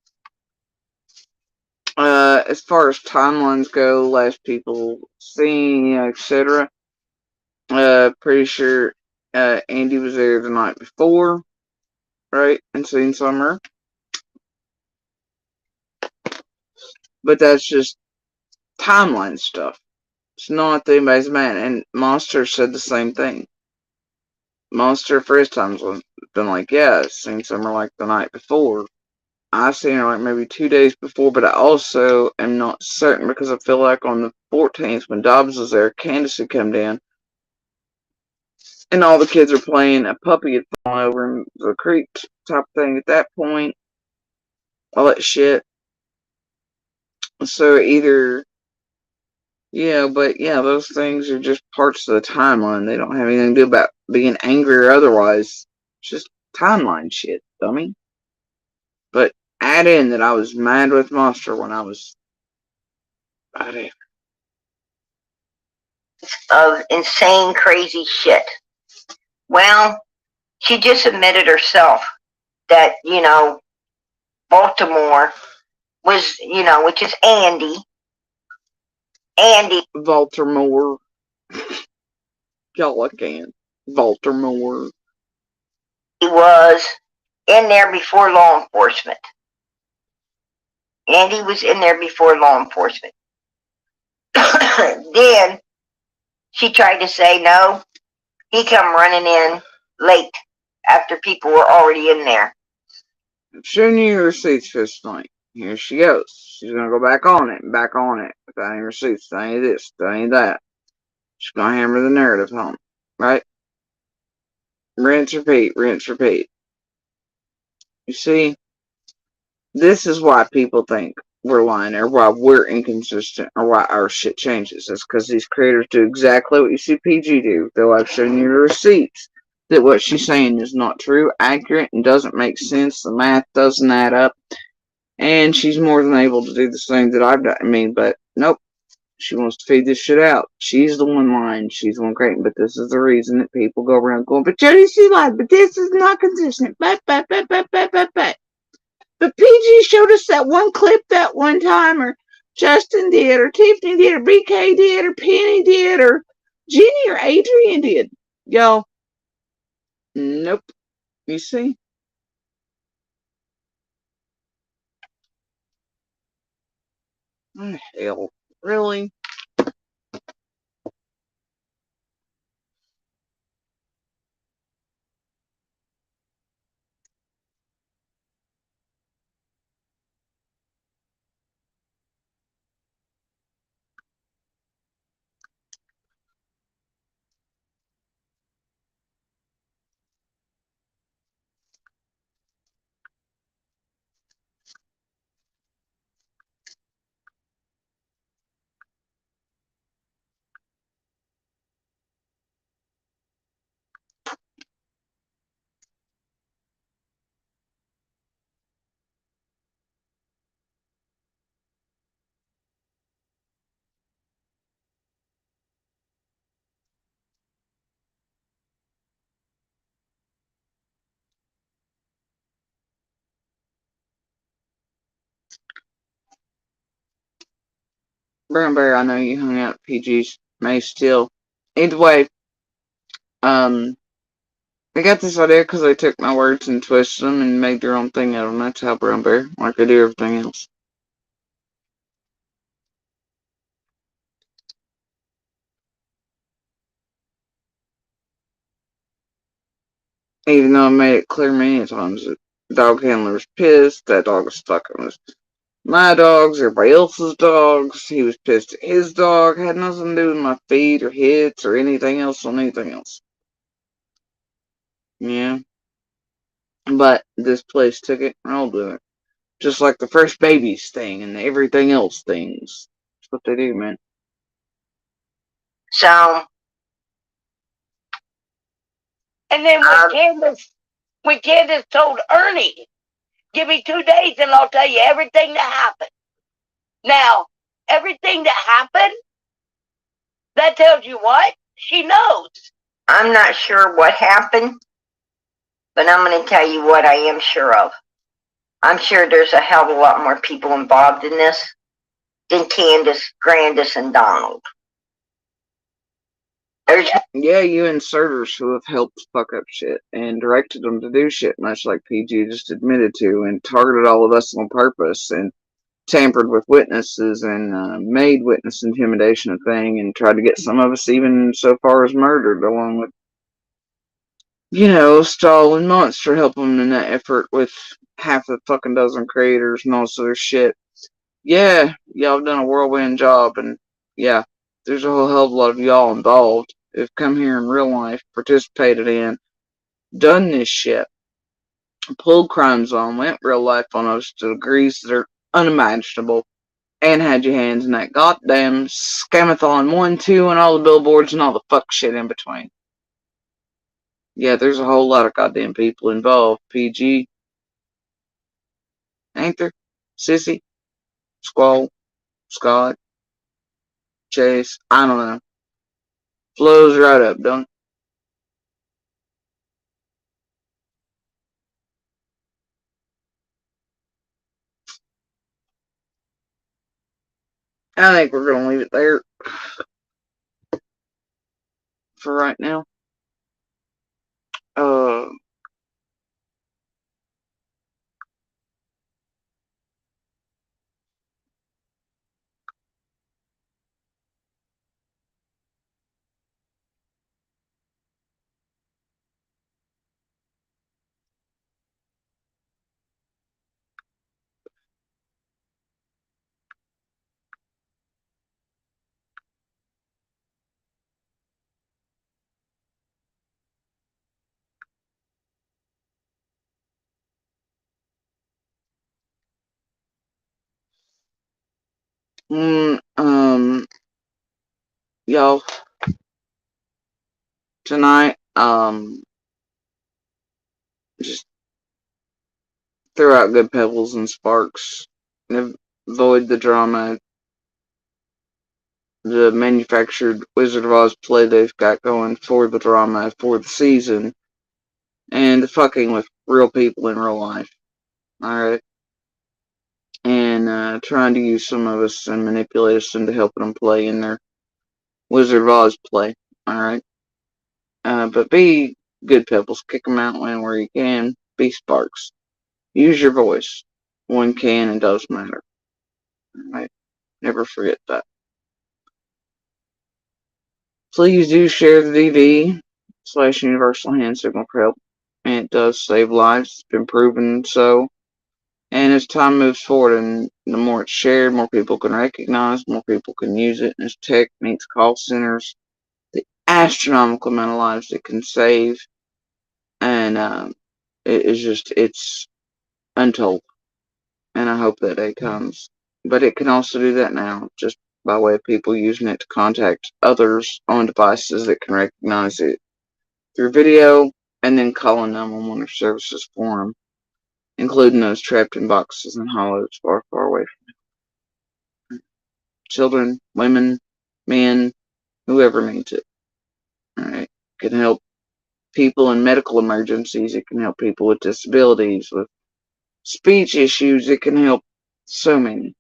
As far as timelines go, last people seen, etc. Pretty sure, Andy was there the night before, right? And seen Summer. But that's just timeline stuff. It's not that anybody's mad. And Monster said the same thing. Monster first time's been like, yeah, I've seen Summer like the night before. I've seen her like maybe 2 days before, but I also am not certain because I feel like on the 14th when Dobbs was there, Candace had come down. And all the kids are playing. A puppy had fallen over in the creek type thing at that point. All that shit. So either, those things are just parts of the timeline. They don't have anything to do about being angry or otherwise. It's just timeline shit, dummy. But add in that I was mad with Monster when I was of insane, crazy shit. Well, she just admitted herself that, you know, Baltimore was, you know, which is Andy. Baltimore. Y'all again. Baltimore. He was in there before law enforcement. Andy was in there before law enforcement. Then she tried to say no. He come running in late after people were already in there. I'm showing you your receipts for this night. Here she goes. She's gonna go back on it and back on it. Without any receipts, without any this, without any that. She's gonna hammer the narrative home. Right? Rinse, repeat, rinse, repeat. You see? This is why people think we're lying, or why we're inconsistent, or why our shit changes. It's because these creators do exactly what you see PG do. Though I've shown you the receipts that what she's saying is not true, accurate, and doesn't make sense. The math doesn't add up. And she's more than able to do the same that I've done. I mean, but nope. She wants to feed this shit out. She's the one lying. She's the one creating. But this is the reason that people go around going, but Jody, she lied. But this is not consistent. But. But PG showed us that one clip that one time, or Justin did, or Tiffany did, or BK did, or Penny did, or Jenny or Adrian did. Y'all, nope. You see? Oh, hell, really? Brown Bear, I know you hung out at PG's. May still. Either way, I got this idea because they took my words and twisted them and made their own thing out of them. That's how Brown Bear, like I do everything else. Even though I made it clear many times that dog handler was pissed, that dog was fucking with my dogs, everybody else's dogs. He was pissed at his dog. Had nothing to do with my feet or hits or anything else on anything else. Yeah. But this place took it and rolled with it. Just like the first babies thing and everything else things. That's what they do, man. So, And then when Candace told Ernie, give me 2 days and I'll tell you everything that happened. Now, everything that happened, that tells you what? She knows. I'm not sure what happened, but I'm going to tell you what I am sure of. I'm sure there's a hell of a lot more people involved in this than Candace, Grandis, and Donald. Yeah, you inserters who have helped fuck up shit and directed them to do shit, much like PG just admitted to, and targeted all of us on purpose, and tampered with witnesses, and made witness intimidation a thing, and tried to get some of us even so far as murdered, along with, Stahl and Monster helping them in that effort with half the fucking dozen creators and all this other shit. Yeah, y'all have done a whirlwind job, and yeah, there's a whole hell of a lot of y'all involved who've come here in real life, participated in, done this shit, pulled crimes on, went real life on us to degrees that are unimaginable, and had your hands in that goddamn Scamathon 1, 2, and all the billboards and all the fuck shit in between. Yeah, there's a whole lot of goddamn people involved. PG, ain't there? Sissy, Squall, Scott, Chase, I don't know. Flows right up, don't it? I think we're gonna leave it there for right now. Y'all, tonight, just throw out good pebbles and sparks. Avoid the drama. The manufactured Wizard of Oz play they've got going for the drama for the season, and the fucking with real people in real life. Alright? And trying to use some of us and manipulate us into helping them play in their Wizard of Oz play. Alright? But be good pebbles. Kick them out where you can. Be sparks. Use your voice. One can and does matter. Alright? Never forget that. Please do share the DV/Universal Hand Signal for help. And it does save lives. It's been proven so. And as time moves forward and the more it's shared, more people can recognize, more people can use it. And as tech meets call centers, the astronomical amount of lives it can save. And it's untold. And I hope that day comes. But it can also do that now, just by way of people using it to contact others on devices that can recognize it through video, and then calling 911 services for them, including those trapped in boxes and hollows far, far away from them. Children, women, men, whoever needs it. Alright. It can help people in medical emergencies. It can help people with disabilities, with speech issues. It can help so many.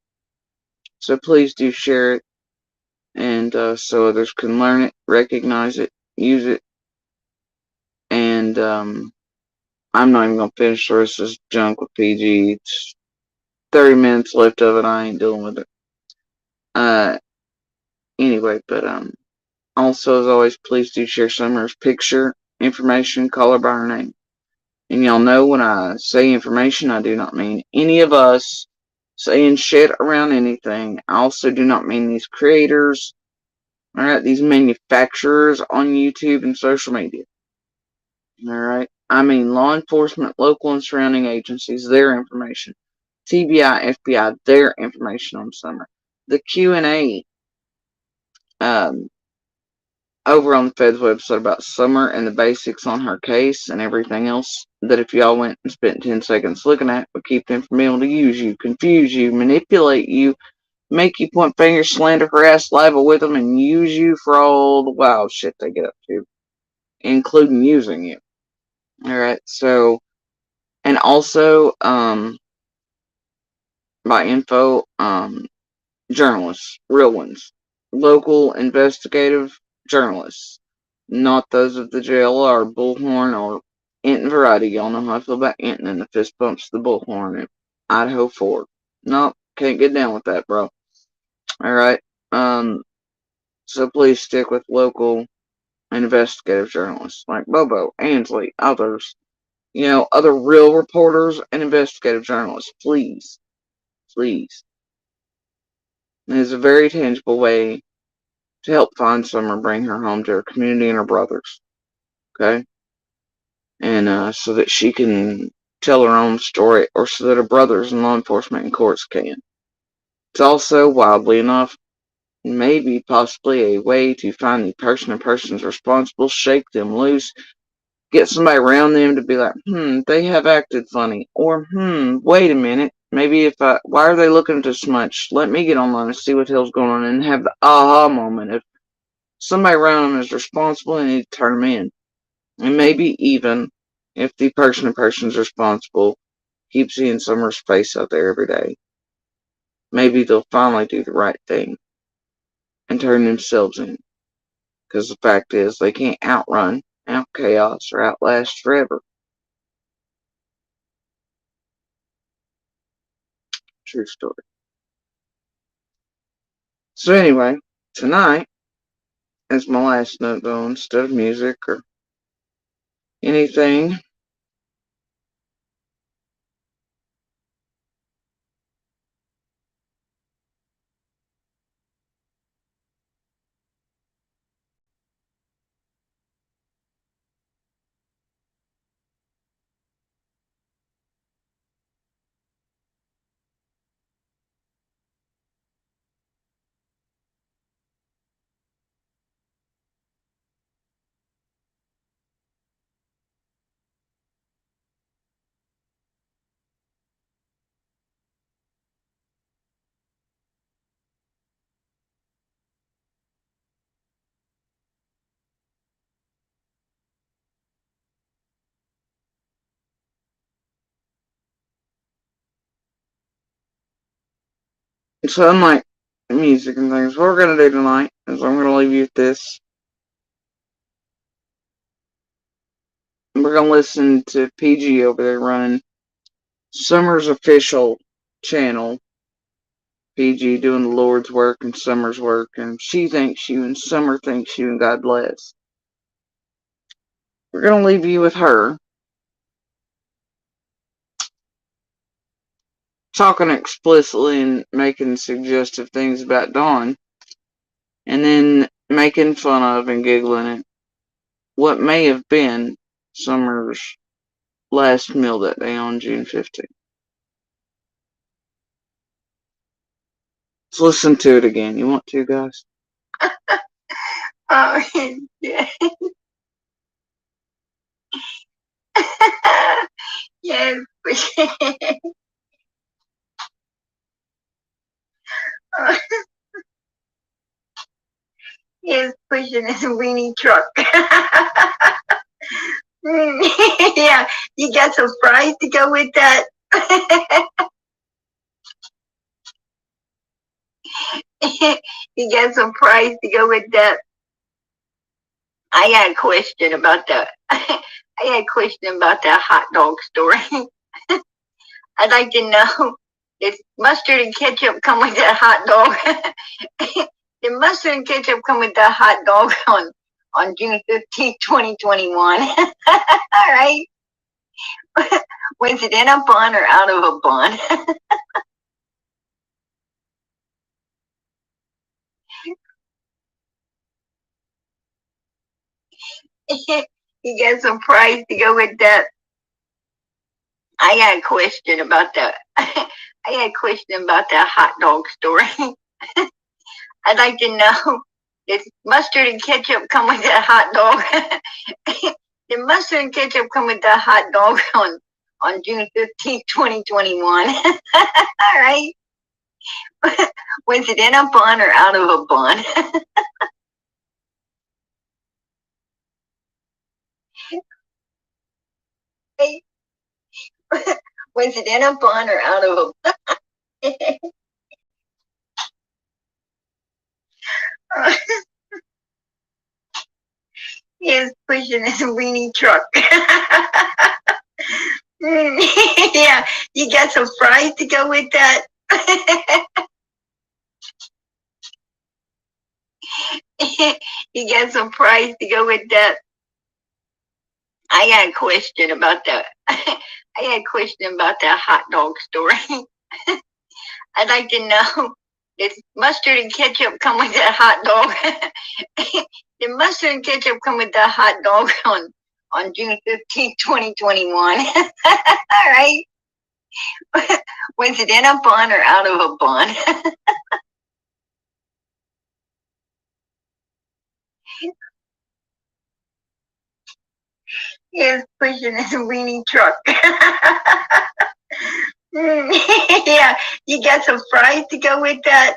So please do share it, and so others can learn it, recognize it, use it, and I'm not even gonna finish the rest of this junk with PG. It's 30 minutes left of it. I ain't dealing with it. Anyway, but also as always, please do share Summer's picture, information, call her by her name. And y'all know when I say information, I do not mean any of us saying shit around anything. I also do not mean these creators, alright, these manufacturers on YouTube and social media. Alright, I mean law enforcement, local and surrounding agencies, their information. TBI, FBI, their information on Summer. The Q&A over on the Fed's website about Summer and the basics on her case and everything else that if y'all went and spent 10 seconds looking at would keep them from being able to use you, confuse you, manipulate you, make you point fingers, slander, harass, libel with them, and use you for all the wild shit they get up to, including using you. Alright, so, and also, by info, journalists, real ones, local investigative journalists, not those of the JLR, Bullhorn, or Enton Variety. Y'all know how I feel about Enton and the fist bumps the Bullhorn at Idaho Ford. Nope, can't get down with that, bro. Alright, so please stick with local investigative journalists like Bobo, Ansley, others. You know, other real reporters and investigative journalists. Please. Please. It is a very tangible way to help find Summer, bring her home to her community and her brothers. Okay? And so that she can tell her own story, or so that her brothers and law enforcement and courts can. It's also, wildly enough, maybe possibly a way to find the person or persons responsible, shake them loose, get somebody around them to be like, they have acted funny. Or, wait a minute. Maybe why are they looking at so much? Let me get online and see what the hell's going on and have the aha moment of somebody around them is responsible and need to turn them in. And maybe even if the person or persons responsible keep seeing Summer's face out there every day, maybe they'll finally do the right thing and turn themselves in. Because the fact is, they can't outrun, out chaos, or outlast forever. True story. So anyway, tonight, as my last note though, instead of music or anything, so unlike music and things, what we're going to do tonight is I'm going to leave you with this. We're going to listen to PG over there running Summer's official channel. PG doing the Lord's work and Summer's work, and she thanks you and Summer thanks you and God bless. We're going to leave you with her talking explicitly and making suggestive things about Dawn, and then making fun of and giggling at what may have been Summer's last meal that day on June 15th. Let's listen to it again. You want to, guys? Oh, yeah. Yes. He's pushing his weenie truck. Yeah, you got some fries to go with that. You got some fries to go with that. I got a question about that. I got a question about that hot dog story. I'd like to know, if mustard and ketchup come with that hot dog? Did mustard and ketchup come with that hot dog on June 15th, 2021? All right. Was it in a bun or out of a bun? You got some prize to go with that. I got a question about that. I got a question about that hot dog story. I'd like to know, does mustard and ketchup come with that hot dog? Did mustard and ketchup come with that hot dog on June 15th, 2021? All right. Was it in a bun or out of a bun? Was it in a bun or out of a bun? He's pushing his weenie truck. Yeah, you got some fries to go with that. You got some fries to go with that. I got a question about that. I got a question about that hot dog story. I'd like to know, does mustard and ketchup come with that hot dog? Did mustard and ketchup come with that hot dog on June 15th, 2021? All right. Was it in a bun or out of a bun? He's pushing his weenie truck. Yeah, you got some fries to go with that.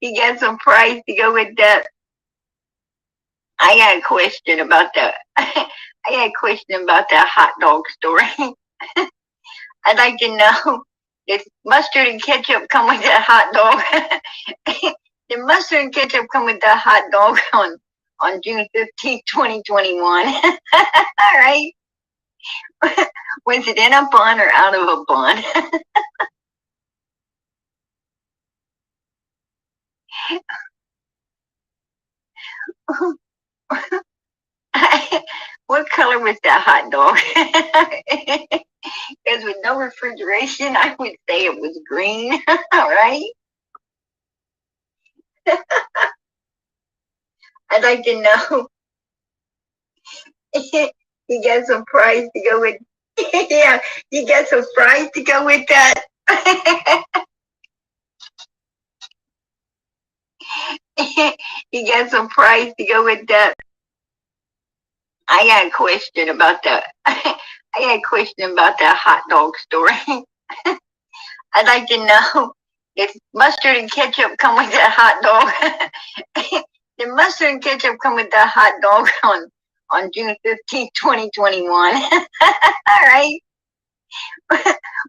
You got some fries to go with that. I got a question about that. I got a question about that hot dog story. I'd like to know, does mustard and ketchup come with that hot dog? Did mustard and ketchup come with that hot dog on June 15th, 2021? All right. Was it in a bun or out of a bun? What color was that hot dog? Because with no refrigeration, I would say it was green. All right. I'd like to know. You got some fries to go with. Yeah, you got some fries to go with that. You got some fries to go with that. I got a question about that. I got a question about that hot dog story. I'd like to know, if mustard and ketchup come with that hot dog? Did mustard and ketchup come with that hot dog on June 15th, 2021? All right.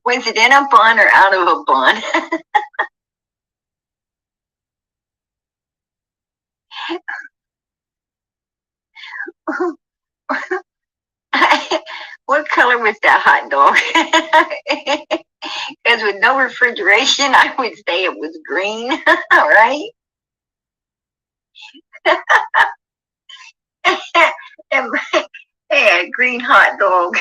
Was it in a bun or out of a bun? What color was that hot dog? Because with no refrigeration, I would say it was green. All right. Yeah, green hot dog.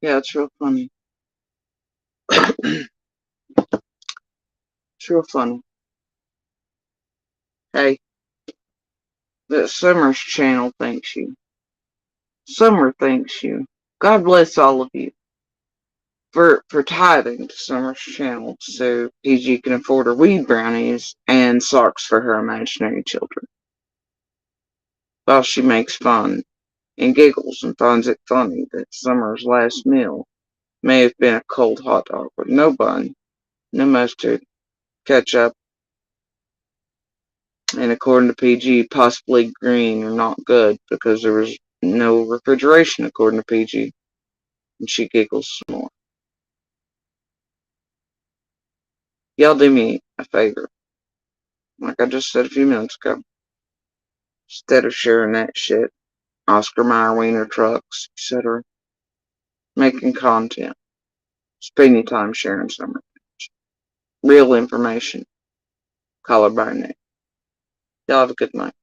Yeah, it's real funny. It's real funny. Hey, that Summer's channel thanks you. Summer thanks you. God bless all of you for tithing to Summer's channel so PG can afford her weed brownies and socks for her imaginary children. While she makes fun and giggles and finds it funny that Summer's last meal may have been a cold hot dog with no bun, no mustard, ketchup, and according to PG, possibly green or not good because there was no refrigeration according to PG. And she giggles some more. Y'all do me a favor, like I just said a few minutes ago. Instead of sharing that shit, Oscar Mayer wiener trucks, etc., making content, spend your time sharing some real information call her by her name. Y'all have a good night.